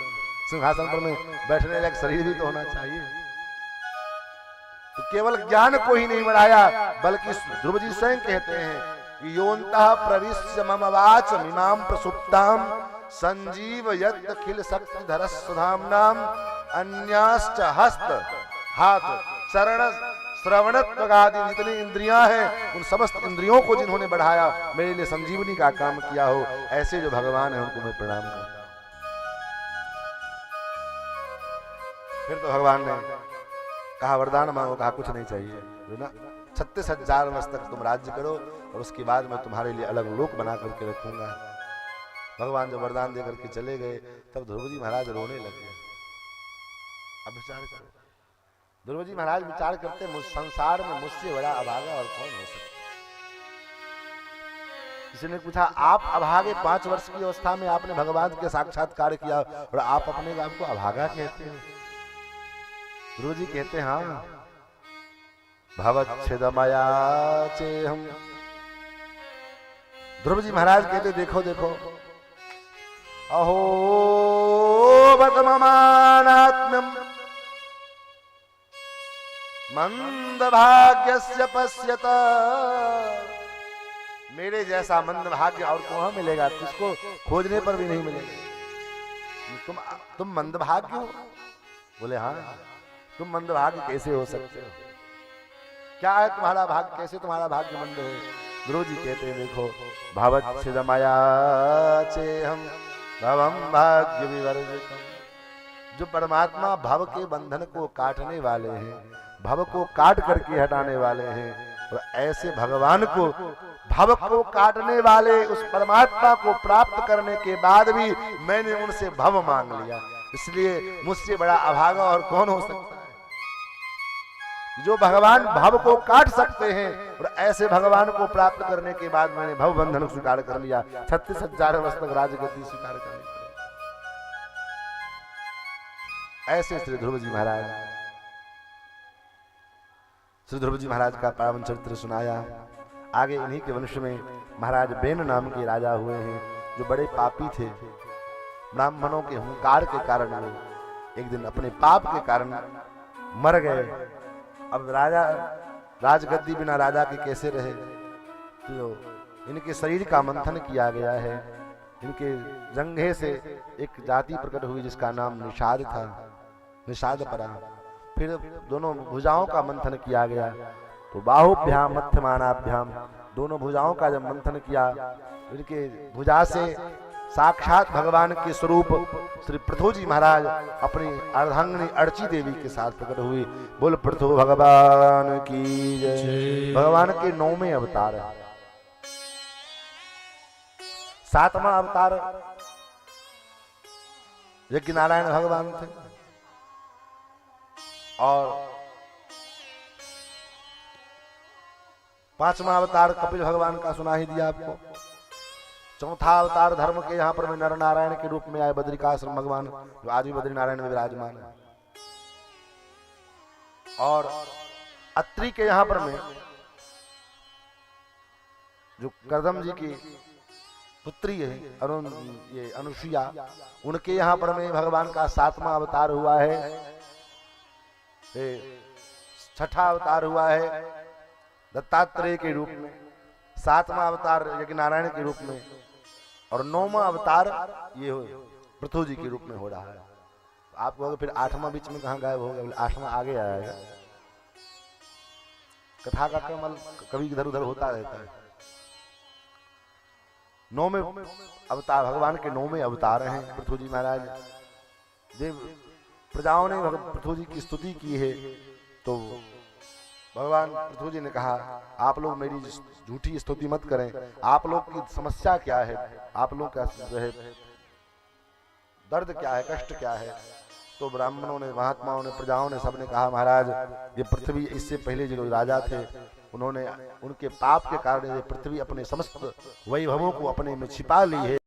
सिंहासन पर में बैठने लायक शरीर भी तो होना चाहिए। तो केवल ज्ञान को ही नहीं बढ़ाया, बल्कि ध्रुव जी स्वयं कहते हैं कि योन्तः प्रविश्य मम वाच मिमाम प्रसुप्ताम संजीव यत् खिल शक्ति धरस्वधाम्नाम अन्याश्च हस्त हाथ चरण श्रवणत्व आदि जितनी इंद्रियां हैं, उन समस्त इंद्रियों को जिन्होंने बढ़ाया, मेरे लिए संजीवनी का काम किया हो, ऐसे जो भगवान है उनको मैं प्रणाम करता हूं। फिर तो भगवान ने कहा वरदान मांगो, कहा कुछ नहीं चाहिए, ना 36,000 वर्ष तक तुम राज्य करो और उसके बाद मैं तुम्हारे लिए अलग लोक बना करके रखूंगा। भगवान जब वरदान देकर के चले गए, तब ध्रुव जी महाराज रोने लगे। अब विचार करो, ध्रुव जी महाराज विचार करते, मुझ संसार में मुझसे बड़ा अभागा और कौन हो सकता। किसी ने पूछा आप अभागे 5 वर्ष की अवस्था में आपने भगवान के साक्षात्कार किया और आप अपने आप को अभागा कहते हैं। ध्रुव जी कहते हैं हाँ, भवच्छेदमया चेहम। ध्रुव जी महाराज कहते देखो देखो, अहो बतममानात्म्यम मंदभाग्यस्य पश्यत। मेरे जैसा मंदभाग्य और कौन मिलेगा, किसको खोजने पर भी नहीं मिलेगा। तुम मंदभाग्य हो? बोले हाँ। तुम मंदभाग्य कैसे हो सकते हो? क्या है तुम्हारा भाग्य, कैसे तुम्हारा भाग्य मंद है? गुरु जी कहते हैं देखो, भवच्छिदमया चेहम भवम भाग्य विवर्जितम। जो परमात्मा भव के बंधन को काटने वाले हैं, भव को काट करके हटाने वाले हैं, और ऐसे भगवान को, भव को काटने वाले उस परमात्मा को प्राप्त करने के बाद भी मैंने उनसे भव मांग लिया, इसलिए मुझसे बड़ा अभागा और कौन हो सकता है। जो भगवान भव को काट सकते हैं और ऐसे भगवान को प्राप्त करने के बाद मैंने भव बंधन स्वीकार कर लिया। 36,000 वर्ष तक राजगद्दी स्वीकार करनी पड़ेगी। ऐसे श्री ध्रुव जी महाराज, श्री ध्रुव जी महाराज का पावन चरित्र सुनाया। आगे इन्हीं के वंश में महाराज बेन नाम के राजा हुए हैं, जो बड़े पापी थे। ब्राह्मणों के हुंकार के कारण एक दिन अपने पाप के कारण मर गए। अब राजा राजगद्दी बिना राजा के कैसे रहे, तो इनके शरीर का मंथन किया गया है। इनके जंघे से एक जाति प्रकट हुई जिसका नाम निषाद था, निषाद परा। फिर दोनों भुजाओं का मंथन किया गया, तो बाहुभ्याम मध्यमानाभ्याम, दोनों भुजाओं का जब मंथन किया, इनके भुजा से साक्षात भगवान के स्वरूप श्री पृथु जी महाराज अपनी अर्धांगिनी अर्ची देवी के साथ प्रकट हुई। बोल पृथु भगवान की जय। भगवान के 9वें अवतार, 7वां अवतार यज्ञ नारायण भगवान थे, और 5वां अवतार कपिल भगवान का सुना ही दिया आपको। चौथा अवतार धर्म के यहाँ पर में नर नारायण के रूप में आए बद्रिकाश्रम भगवान, जो आज भी बद्री नारायण में विराजमान है। और अत्रि के यहाँ पर में जो कर्दम जी की पुत्री है ये अनुसुईया, उनके यहाँ पर में भगवान का 7वां अवतार हुआ है। 6ठा अवतार हुआ है दत्तात्रेय के रूप में, 7वां अवतार यज्ञ नारायण के रूप में, और 9वां अवतार ये पृथु जी के रूप में हो रहा है। आप कहोगे फिर 8वां बीच में कहाँ गायब हो गया? 8वां आगे आएगा। कथा का क्रम कभी इधर उधर होता रहता है। 9वें अवतार भगवान के 9वें अवतार हैं पृथु जी महाराज। देव प्रजाओं ने पृथु जी की स्तुति की है, तो भगवान पृथु जी ने कहा, आप लोग मेरी झूठी स्तुति मत करें, आप लोग की समस्या क्या है, आप लोग का जो है दर्द क्या है, कष्ट क्या है। तो ब्राह्मणों ने, महात्माओं ने, प्रजाओं ने, सबने कहा, महाराज ये पृथ्वी, इससे पहले जो राजा थे उन्होंने, उनके पाप के कारण ये पृथ्वी अपने समस्त वैभवों को अपने में छिपा ली है,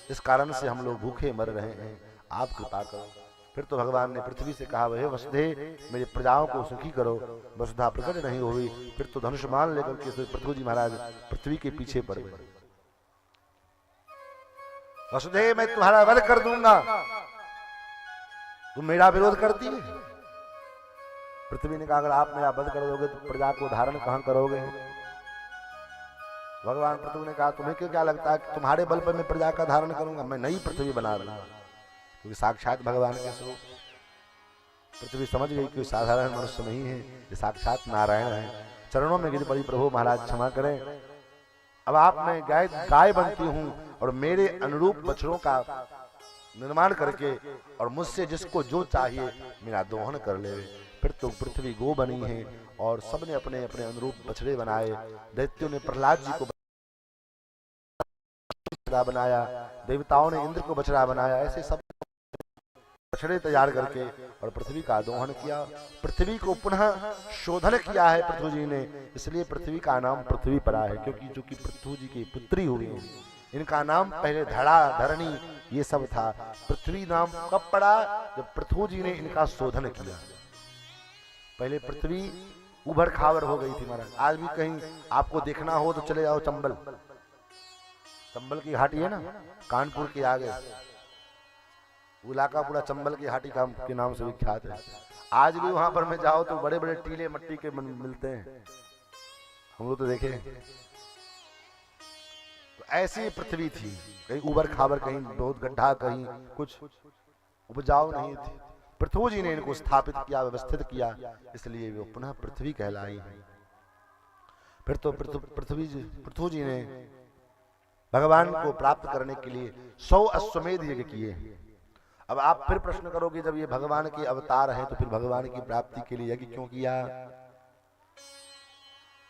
इस कारण से हम लोग भूखे मर रहे हैं, आप कृपा करो। फिर तो भगवान ने पृथ्वी से कहा, वह वसुधे मेरी प्रजाओं को सुखी करो। वसुधा प्रकट नहीं हुई। फिर तो धनुष्मान लेकर के पृथ्वी जी महाराज पृथ्वी के पीछे पड़ गए। वसुधे मैं तुम्हारा वध कर दूंगा, तुम मेरा विरोध करती है। पृथ्वी ने कहा, अगर आप मेरा वध कर दोगे तो प्रजा को धारण कहां करोगे। भगवान पृथ्वी ने कहा, तुम्हें क्या लगता है कि तुम्हारे बल पर मैं प्रजा का धारण करूंगा, मैं नई पृथ्वी बना रहा हूं। क्योंकि साक्षात भगवान के स्वरूप पृथ्वी समझ गई कि साधारण मनुष्य नहीं है, ये साक्षात नारायण है। चरणों में गिर पड़ी, प्रभु महाराज क्षमा करें, अब आप मैं गाय बनती हूं और मेरे अनुरूप बछड़ों का निर्माण करके और मुझसे जिसको जो चाहिए मेरा दोहन कर ले। फिर तो पृथ्वी गो बनी है और सबने अपने अपने अनुरूप बछड़े बनाए। दैत्यों ने प्रहलाद जी को बछड़ा बनाया, देवताओं ने इंद्र को बछड़ा बनाया, ऐसे सब बछड़े तैयार करके और पृथ्वी का दोहन किया। पृथ्वी को पुनः शोधन किया है पृथ्वी जी ने, इसलिए पृथ्वी का नाम पृथ्वी पड़ा है, क्योंकि जो कि पृथ्वी जी की पुत्री हुई है। इनका नाम पहले धड़ा, धरणी ये सब था। पृथ्वी नाम कब पड़ा, जब पृथ्वी जी ने इनका शोधन किया। पहले पृथ्वी उभर खावर हो गई थी महाराज। आज भी कहीं आपको देखना हो तो चले जाओ चंबल, चंबल की घाटी है ना, कानपुर के आगे वो इलाका पूरा चंबल की घाटी के नाम से विख्यात है। आज भी वहां पर में जाओ तो बड़े बड़े टीले मट्टी के मिलते हैं, हम लोग तो देखे। तो ऐसी पृथ्वी थी, कहीं उबर खाबर, कहीं बहुत गड्ढा, कहीं कुछ उपजाऊ नहीं थी। पृथ्वी जी ने इनको स्थापित किया, व्यवस्थित किया, इसलिए वो पुनः पृथ्वी कहलाई है। फिर तो पृथ्वी जी ने भगवान को प्राप्त करने के लिए 100 अश्वमेध यज्ञ किए। अब आप फिर प्रश्न करोगे, जब ये भगवान के अवतार हैं तो फिर भगवान की प्राप्ति के लिए यज्ञ क्यों किया।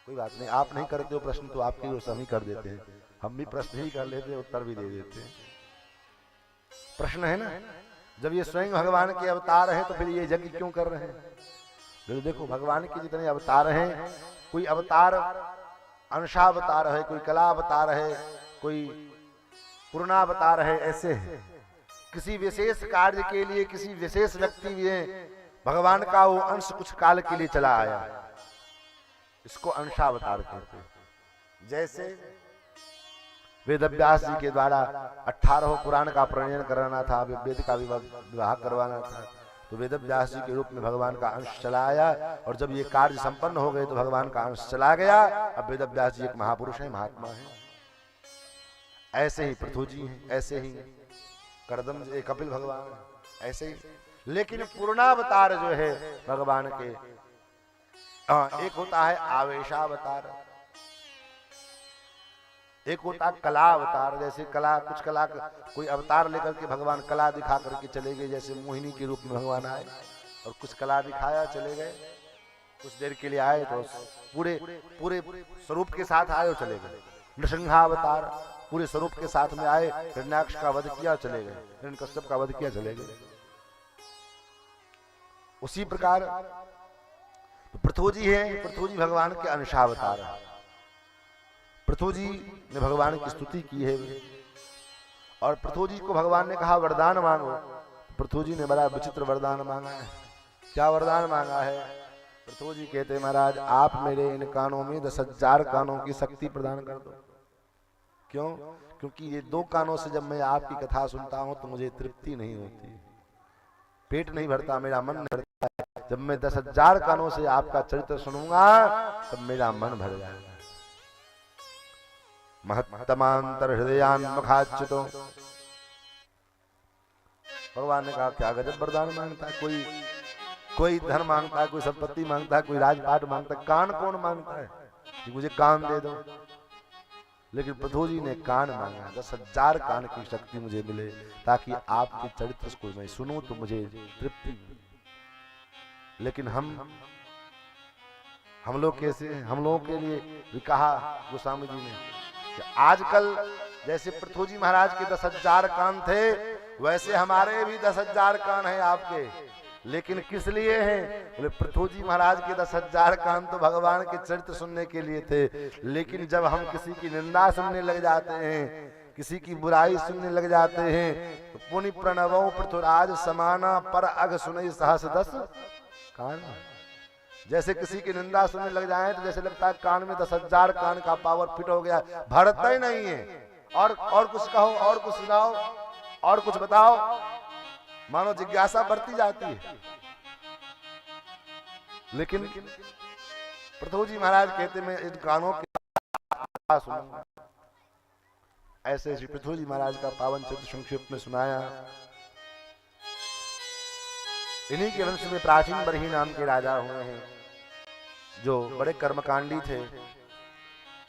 कोई बात नहीं, आप नहीं करते हो प्रश्न तो आपके ओर से हम ही कर देते हैं, हम भी प्रश्न ही कर लेते हैं, उत्तर भी दे देते हैं। प्रश्न है ना, जब ये स्वयं भगवान के अवतार हैं तो फिर ये यज्ञ क्यों कर रहे हैं। देखो भगवान के जितने अवतार हैं, कोई अवतार अंशावतार है, कोई कला अवतार है, कोई पूर्णावतार है, ऐसे है। किसी विशेष कार्य के लिए किसी विशेष व्यक्ति में भगवान का वो अंश कुछ काल के लिए चला आया, इसको अंशावतार कहते हैं। जैसे वेदव्यास जी के द्वारा 18 पुराण का प्रणयन कराना था, वेद का विवाह करवाना था, तो वेदव्यास जी के रूप में भगवान का अंश चला आया, और जब ये कार्य संपन्न हो गए तो भगवान का अंश चला गया। अब वेदव्यास जी एक महापुरुष है, महात्मा है। ऐसे ही पृथु जी हैं, ऐसे ही करदम जी, कपिल भगवान, ऐसे ही। लेकिन पूर्णावतार जो है भगवान के, एक होता है आवेशावतार, एक होता कला अवतार। जैसे कला, कुछ कला, कोई अवतार लेकर के भगवान कला दिखा करके चले गए, जैसे मोहिनी के रूप में भगवान आए और कुछ कला दिखाया चले गए, कुछ देर के लिए आए तो पूरे स्वरूप के साथ आए और चले गए। नृसिंहावतार पूरे स्वरूप के साथ में आए, हिरण्याक्ष का वध किया चले गए, हिरण्यकश्यप का वध किया चले गए। उसी प्रकार पृथु जी है, पृथु जी भगवान के अंशावतार है। पृथु जी ने भगवान की स्तुति की है, और पृथु जी को भगवान ने कहा वरदान मांगो। पृथु जी ने बड़ा विचित्र वरदान मांगा है। क्या वरदान मांगा है। पृथु जी कहते, महाराज आप मेरे इन कानों में 10,000 कानों की शक्ति प्रदान कर दो। क्यों? क्योंकि ये 2 कानों से जब मैं आपकी कथा सुनता हूं तो मुझे तृप्ति नहीं होती, पेट नहीं भरता, मेरा मन नहीं भरता है। जब मैं 10,000 कानों से आपका चरित्र सुनूंगा तब मेरा मन भर जाएगा। महत्तमांतर हृदयान्मुखाच्युतो, भगवान ने कहा क्या गजब वरदान मांगता है। कोई धन मांगता है, कोई संपत्ति मांगता है, कोई राजपाट मांगता है, कान कौन मांगता है कि मुझे कान दे दो। लेकिन पृथु जी ने कान मांगा, 10,000 कान की शक्ति मुझे मिले, ताकि आपके चरित्र को मैं सुनूं तो मुझे तृप्ति। लेकिन हम लोग कैसे, हम लोगों के लिए भी कहा गोस्वामी जी ने कि आजकल जैसे पृथ्वी महाराज के 10,000 कान थे, वैसे हमारे भी 10,000 कान हैं आपके, लेकिन किस लिए हैं? बोले पृथ्वी महाराज के 10,000 कान तो भगवान के चरित्र सुनने के लिए थे, लेकिन जब हम किसी की निंदा सुनने लग जाते हैं, किसी की बुराई सुनने लग जाते हैं, तो पुनि प्रणवों पृथ्वीराज समाना पर अग सुनई सहस 10 कान। जैसे किसी की निंदा सुनने लग जाए तो जैसे लगता है कान में 10,000 कान का पावर फिट हो गया, भरता ही नहीं है। और कुछ कहो, और कुछ सुनाओ, और कुछ बताओ, मानो जिज्ञासा बढ़ती जाती है। लेकिन पृथ्वी जी महाराज कहते मैं इन कानों की सुनूंगा। ऐसे श्री पृथ्वी जी महाराज का पावन चरित्र संक्षेप में सुनाया। इन्हीं के वंश में प्राचीन बरही नाम के राजा हुए हैं, जो बड़े कर्मकांडी थे।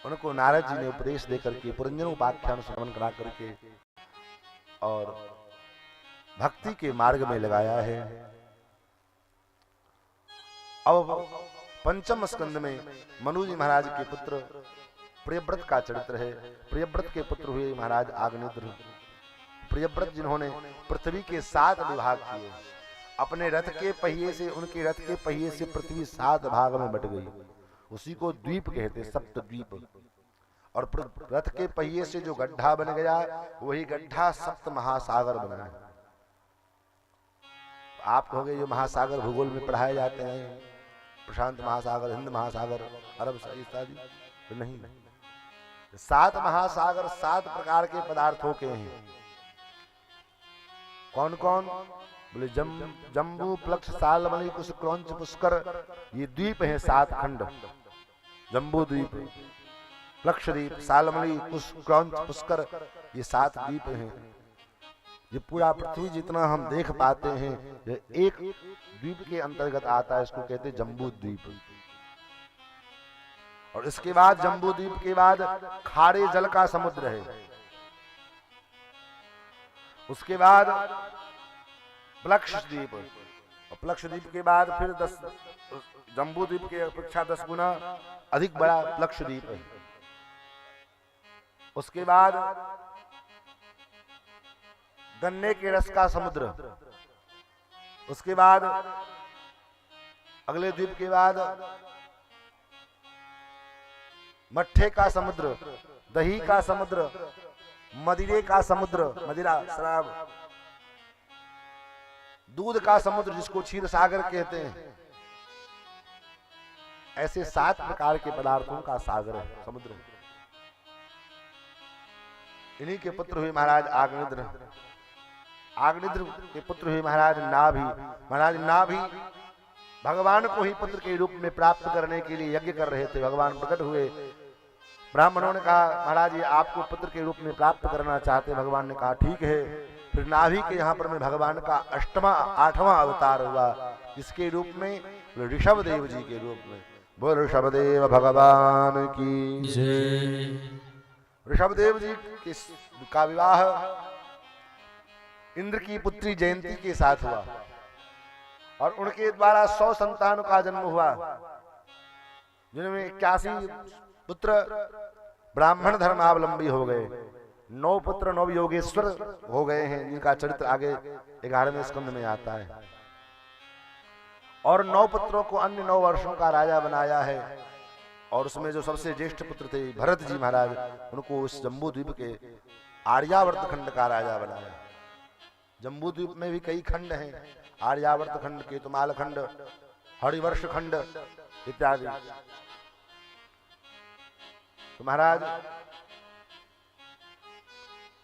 उनको नारद जी ने उपदेश देकर के पुरंजन उपाख्यान श्रवण करा करके और भक्ति के मार्ग में लगाया है। अब पंचम स्कंद में मनु जी महाराज के पुत्र प्रियव्रत का चरित्र है। प्रियव्रत के पुत्र हुए महाराज आग्नेत्र। प्रियव्रत जिन्होंने पृथ्वी के 7 विभाग किए, अपने रथ के पहिए से, उनके रथ के पहिए से पृथ्वी 7 भाग में बट गई। उसी को द्वीप कहते, सप्त द्वीप। और रथ के पहिए से जो गड्ढा बन गया, वही गड्ढा सप्त महासागर बना है। आप कहोगे जो महासागर भूगोल में पढ़ाए जाते हैं, प्रशांत महासागर, हिंद महासागर, अरब इत्यादि, तो नहीं। 7 महासागर 7 प्रकार के पदार्थों के हैं। कौन कौन? बोले जम्बू प्लक्ष सालमणि कुश क्रौंच पुष्कर, ये द्वीप हैं 7 खंड। जम्बू द्वीप, प्लक्ष द्वीप, सालमणि, कुश क्रौंच पुष्कर, ये 7 द्वीप हैं। ये पूरा पृथ्वी जितना हम देख पाते हैं, ये एक द्वीप के अंतर्गत आता है, इसको कहते हैं जम्बू द्वीप। और इसके बाद जम्बू द्वीप के बाद खारे जल का समुद्र है। उसके बाद प्लक्ष द्वीप, और प्लक्ष द्वीप के बाद फिर 10 जम्बू द्वीप के अपेक्षा 10 गुना अधिक बड़ा प्लक्ष द्वीप है। उसके बाद गन्ने के रस का समुद्र। उसके बाद अगले द्वीप के बाद मट्ठे का समुद्र, दही का समुद्र, मदिरे का समुद्र, मदिरा शराब, दूध का समुद्र जिसको क्षीर सागर कहते हैं। ऐसे 7 प्रकार के पदार्थों का सागर है, समुद्र। इन्हीं के पुत्र हुए महाराज आग्नेत्र। आग्नेत्र के पुत्र हुए महाराज नाभि। महाराज नाभि भगवान को ही पुत्र के रूप में प्राप्त करने के लिए यज्ञ कर रहे थे। भगवान प्रकट हुए, ब्राह्मणों ने कहा महाराज ये आपको पुत्र के रूप में प्राप्त करना चाहते। भगवान ने कहा ठीक है। फिर नाभि के यहाँ पर में भगवान का 8वां अवतार हुआ। किसके रूप में? ऋषभ देव जी के रूप में। बोल ऋषभ देव भगवान की जय। ऋषभ देव जी का विवाह इंद्र की पुत्री जयंती के साथ हुआ और उनके द्वारा 100 संतानों का जन्म हुआ, जिनमें 81 पुत्र ब्राह्मण धर्मावलंबी हो गए। 9 पुत्र 9 योगेश्वर हो गए हैं, जिनका चरित्र आगे 11वें स्कंद में आता है। और 9 पुत्रों को अन्य 9 वर्षों का राजा बनाया है। और उसमें जो सबसे ज्येष्ठ पुत्र थे भरत जी महाराज, उनको उस जम्बू द्वीप के आर्यावर्त खंड का राजा बनाया। जम्बू द्वीप में भी कई खंड हैं, आर्यावर्त खंड, केतुमाल खंड, हरिवर्ष खंड इत्यादि। तो महाराज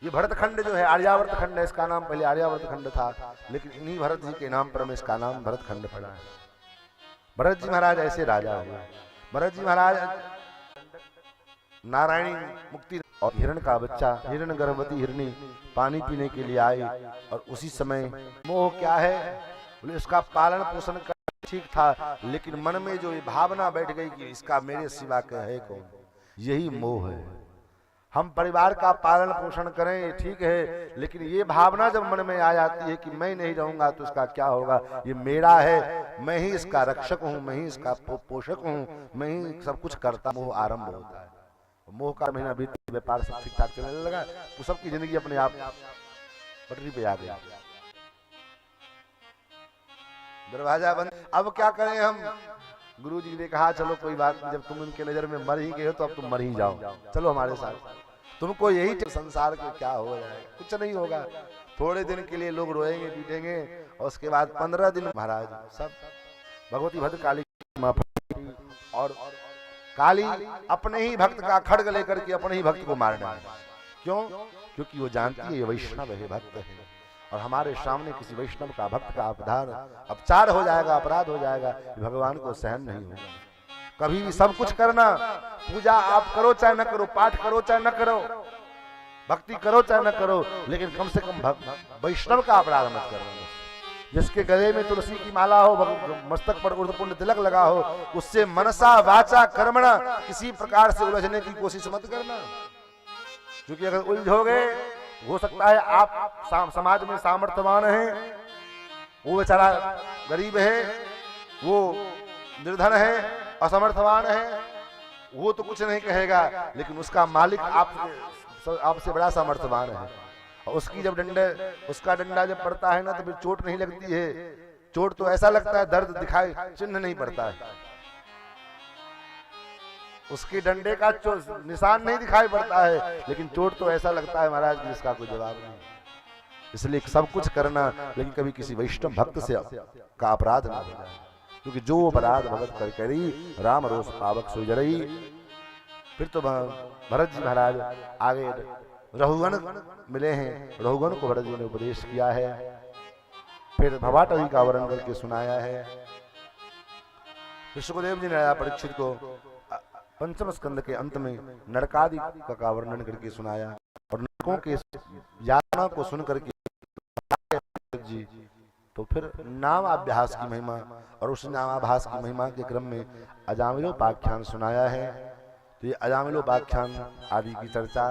ये भरत खंड जो है आर्यावर्त खंड है, इसका नाम पहले आर्यावर्त खंड था, लेकिन इन्हीं भरत जी के नाम पर में इसका नाम भरत खंड पड़ा है। भरत जी महाराज ऐसे राजा हुए। भरत जी महाराज नारायणी मुक्ति और हिरण का बच्चा, हिरण गर्भवती हिरणी पानी पीने के लिए आई और उसी समय मोह क्या है, बोले उसका पालन पोषण कर ठीक था, लेकिन मन में जो ये भावना बैठ गई कि इसका मेरे सिवा का है कौन, यही मोह है। हम परिवार का पालन पोषण करें ठीक है, लेकिन ये भावना जब मन में आ जाती है कि मैं नहीं रहूंगा तो इसका क्या होगा, ये मेरा है, मैं ही इसका रक्षक हूँ, मैं ही इसका पोषक हूँ, मैं ही सब कुछ करता, मोह आरंभ होता है। मोह का महीना बीत, व्यापार सब ठीक ठाक चलने लगा, तो सबकी जिंदगी अपने आप पटरी पे आ गया, दरवाजा बंद। अब क्या करें हम? गुरु जी ने कहा चलो कोई बात नहीं, जब तुम उनके नजर में मर ही गए हो तो अब तुम मर ही जाओ, चलो हमारे साथ, तुमको यही संसार के क्या हो जाएगा, कुछ नहीं होगा। थोड़े दिन के लिए लोग रोएंगे पीटेंगे और उसके बाद 15 दिन महाराज सब भगवती भद्र काली और काली अपने ही भक्त का खड्ग लेकर के अपने ही भक्त को मार डाले। क्यों? क्योंकि वो जानती है ये वैष्णव है, भक्त है, और हमारे सामने किसी वैष्णव का भक्त का अपचार हो जाएगा, अपराध हो जाएगा, भगवान को सहन नहीं होगा। कभी भी सब कुछ करना, पूजा आप करो चाहे न करो, पाठ करो चाहे न करो, भक्ति करो चाहे न करो, लेकिन कम से कम वैष्णव का अपराध मत करना। जिसके गले में तुलसी की माला हो, मस्तक पर ऊर्ध्वपुंड तिलक लगा हो, उससे मनसा वाचा कर्मणा किसी प्रकार से उलझने की कोशिश मत करना, क्योंकि अगर उलझोगे हो सकता है आप समाज में सामर्थ्यवान हैं, वो बेचारा गरीब है, वो निर्धन है, असमर्थवान है, वो तो कुछ नहीं कहेगा, लेकिन उसका मालिक आपसे बड़ा सामर्थ्यवान है, और उसकी जब उसका डंडा जब पड़ता है ना तो फिर चोट नहीं लगती है, चोट तो ऐसा लगता है दर्द दिखाई चिन्ह नहीं पड़ता है, उसके डंडे का निशान नहीं दिखाई पड़ता है, लेकिन चोट तो ऐसा लगता है महाराज जिसका कोई जवाब नहीं। इसलिए सब कुछ करना, लेकिन कभी किसी वैष्णव भक्त से का अपराध ना हो जाए, क्योंकि जो अपराध भगत कर करी राम रोष पावक सुजरई। फिर तो भरत जी महाराज आगे रघुगण मिले हैं, रघुगण को भरत जी ने उपदेश किया है, फिर भवाटवी का वर्णन करके सुनाया है। सुखदेव जी ने आया परीक्षित को पंचम स्कंद के अंत में नरकादि का वर्णन करके सुनाया, और नरकों के यातना को सुन करके जी तो फिर नाम अभ्यास की महिमा और उस नामाभास की महिमा के क्रम में अजामिलोपाख्यान सुनाया है। तो ये अजामिलोपाख्यान आदि की चर्चा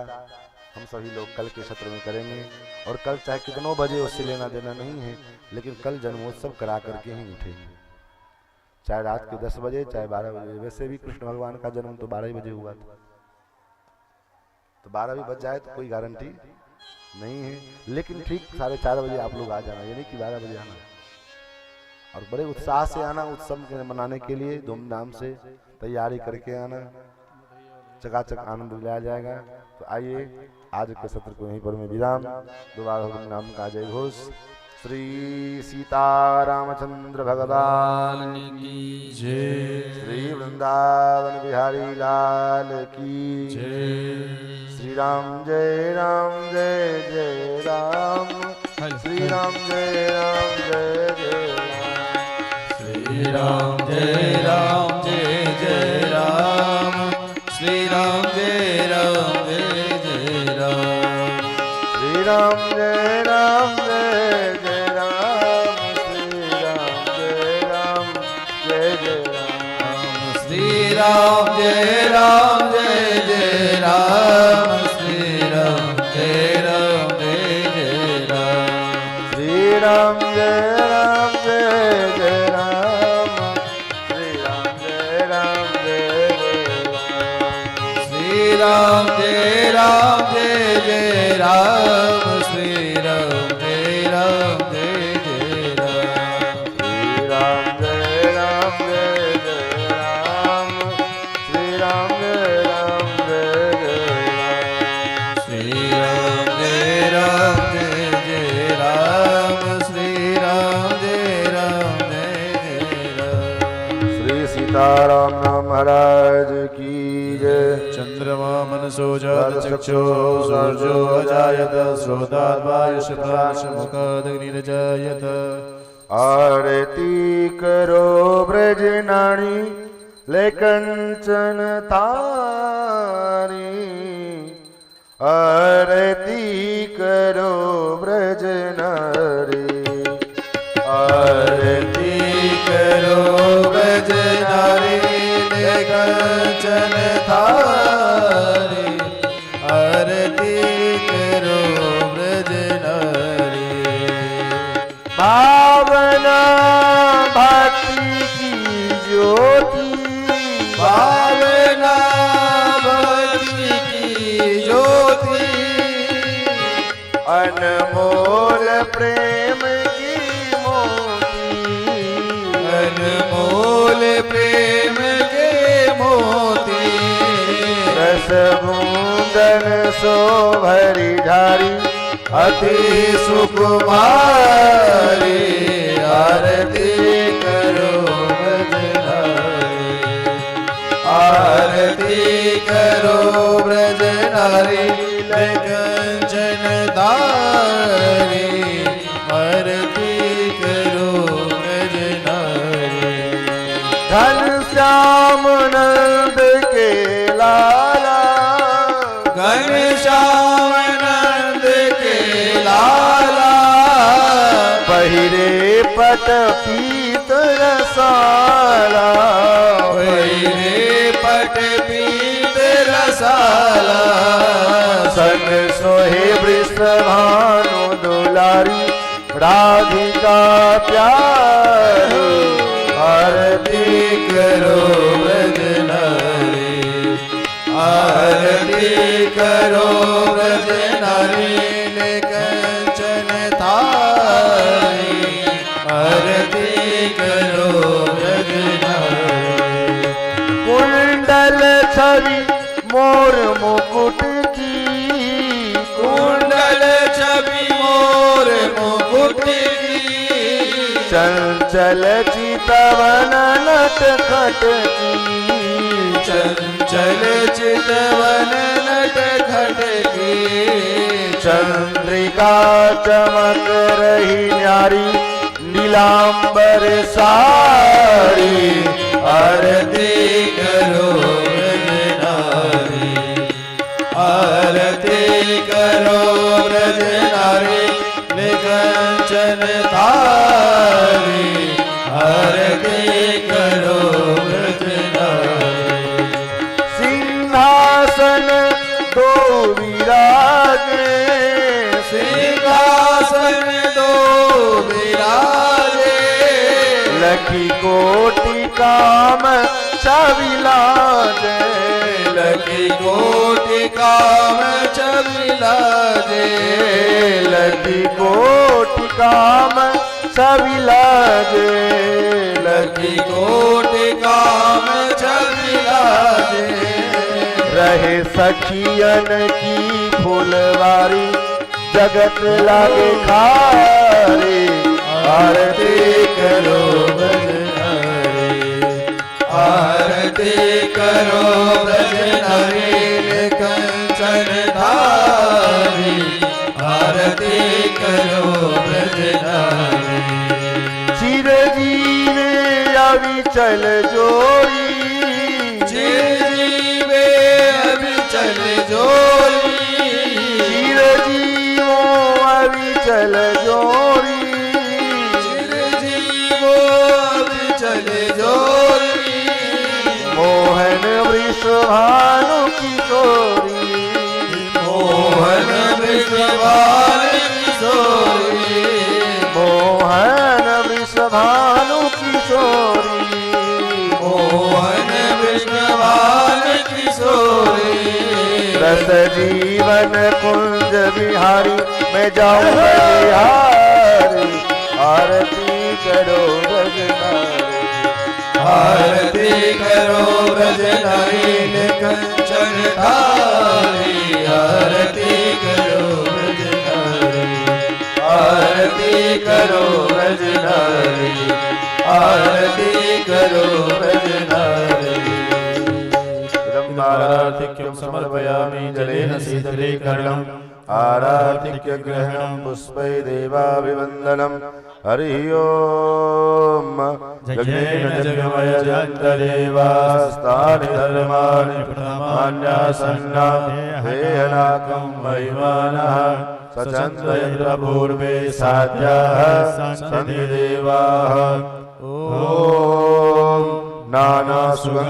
हम सभी लोग कल के सत्र में करेंगे, और कल चाहे कितनों बजे उससे लेना देना नहीं है, लेकिन कल जन्मोत्सव करा करके ही उठेंगे, चाहे रात के 10 बजे चाहे 12 बजे। वैसे भी कृष्ण भगवान का जन्म तो 12 ही बजे हुआ था, तो 12 भी बज जाए तो कोई गारंटी नहीं है, लेकिन ठीक 4:30 बजे आप लोग आ जाना, ये नहीं कि 12 बजे आना, और बड़े उत्साह से आना, उत्सव मनाने के लिए धूमधाम से तैयारी करके आना, चकाचक आनंद लिया जाएगा। तो आइए आज के सत्र को यहीं पर मैं विराम। दोबारा नाम का जय घोष। श्री सीतारामचंद्र भगवान की जय, श्री वृंदावन बिहारी लाल की जय, श्री राम जय जय राम, श्री राम जय जय राम, श्री राम जय जय राम, श्री राम जय जय राम, श्री राम जय श्री राम जय जय राम, श्री राम जय जय राम, श्री राम जय जय राम, श्री राम जय जय राम, श्री राम जय जय राम, श्री राम जय जय राम, श्री राम जय जय राम, श्री राम जय जय राम, श्री राम जय जय राम, श्री राम जय जय राम। श्री सीताराम महाराज की जय। चंद्रमा मनसो जात चक्षो सूर्यो अजायत श्रोताद्वायुषप्राशमुखादग्निरजायत। आरती करो ब्रजनाणी ले कंचन तारी, आरती करो ब्रजनारी, आरती करो ब्रजनारी ले कंचन थारी, आरती करो ब्रजनारी। भावना भक्ति ज्योति भावना भक्ति की ज्योति अनमोल प्रेम की मोती अनमोल प्रेम के मोती रस बूंदन सो भरी झारी अति सुकुमारी आरती करो ब्रजनारी आरती करो ब्रजनारी कंचन धारी आरती करो ब्रजनारी घन श्याम नंद के लाला घनश्याम नंद के लाला पहिरे पट पीत रसाला पहिरे पट पीत रसाला सन सोहे वृषभानु दुलारी राधिका प्यारी आरती करो ब्रजनारी आरती करो ब्रजनारी कंचन थारी आरती करो ब्रजनारी कुंडल छवि मोर मुकुट की कुंडल छवि मोर मुकुट की चंचल चितवन नट खट की चंचल चितवन नट खट की चंद्रिका चमक रही न्यारी नीलांबर सारी आरती करो ब्रजनारी आरती करो ब्रजनारी कंचन थारी आरती करो ब्रजनारी सिंहासन दो विराजे सिंहासन दो विराजे लखी कोटि काम छविलाजे लखी कोटि काम छबिलाजे लखी कोटि काम छविलाजे लखी कोटि काम छबिलाजे रहे सखियन की फुलवारी जगत लागे खारी आरती करो ब्रजनारी आरती करो ब्रजनारी कंचन धारी आरती करो ब्रजनारी चिरजीवे अविचल जोड़ी चिरजीवे अविचल जोड़ी चिरजीवो अविचल जोड़ी चिरजीवो अविचल जोड़ी मोहन वृषभानु किशोरी मोहन वृषभानु किशोरी मोहन वृषभानु किशोरी मोहन वृषभानु किशोरी रस जीवन कुंज बिहारी मैं जाऊं बलिहारी आरती करो ब्रजनारी आरती करो ब्रजनारी कंचन धारी आरती करो ब्रजनारी आरती करो ब्रजनारी आरती करो ब्रजनारी आराधिक्यं समर्पयामि जलेन शीतलीकरणम् आराधिक्य ग्रहणं पुष्पै देवाभिवन्दनं हरिः ओम् यज्ञेन जगमय जन्तदेवास्तानि धर्माणि प्रथमान्यासन्ना हेयनाकं महिमानः सचन्द्रपूर्वे साध्याः सन्ति देवाः ॐ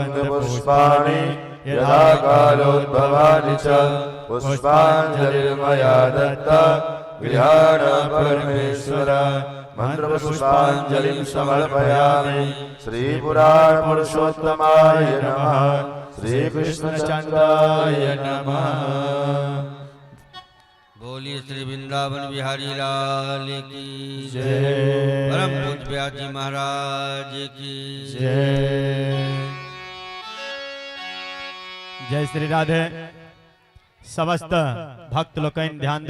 नानासुगन्धपुष्पाणि यथा कालोद्भवानि च पुष्पाञ्जलिर्मया दत्ता गृहाण परमेश्वर मन्त्रपुष्पाञ्जलिं समर्पयामि श्री पुराण पुरुषोत्तमाय नमः। श्री कृष्ण कृष्णचंद्राय नमः। बोलिए श्री वृंदावन बिहारी लाल की जय। परम पूज्य व्यास जी महाराज की जय। जय श्री राधे। समस्त भक्त लोग ध्यान दे।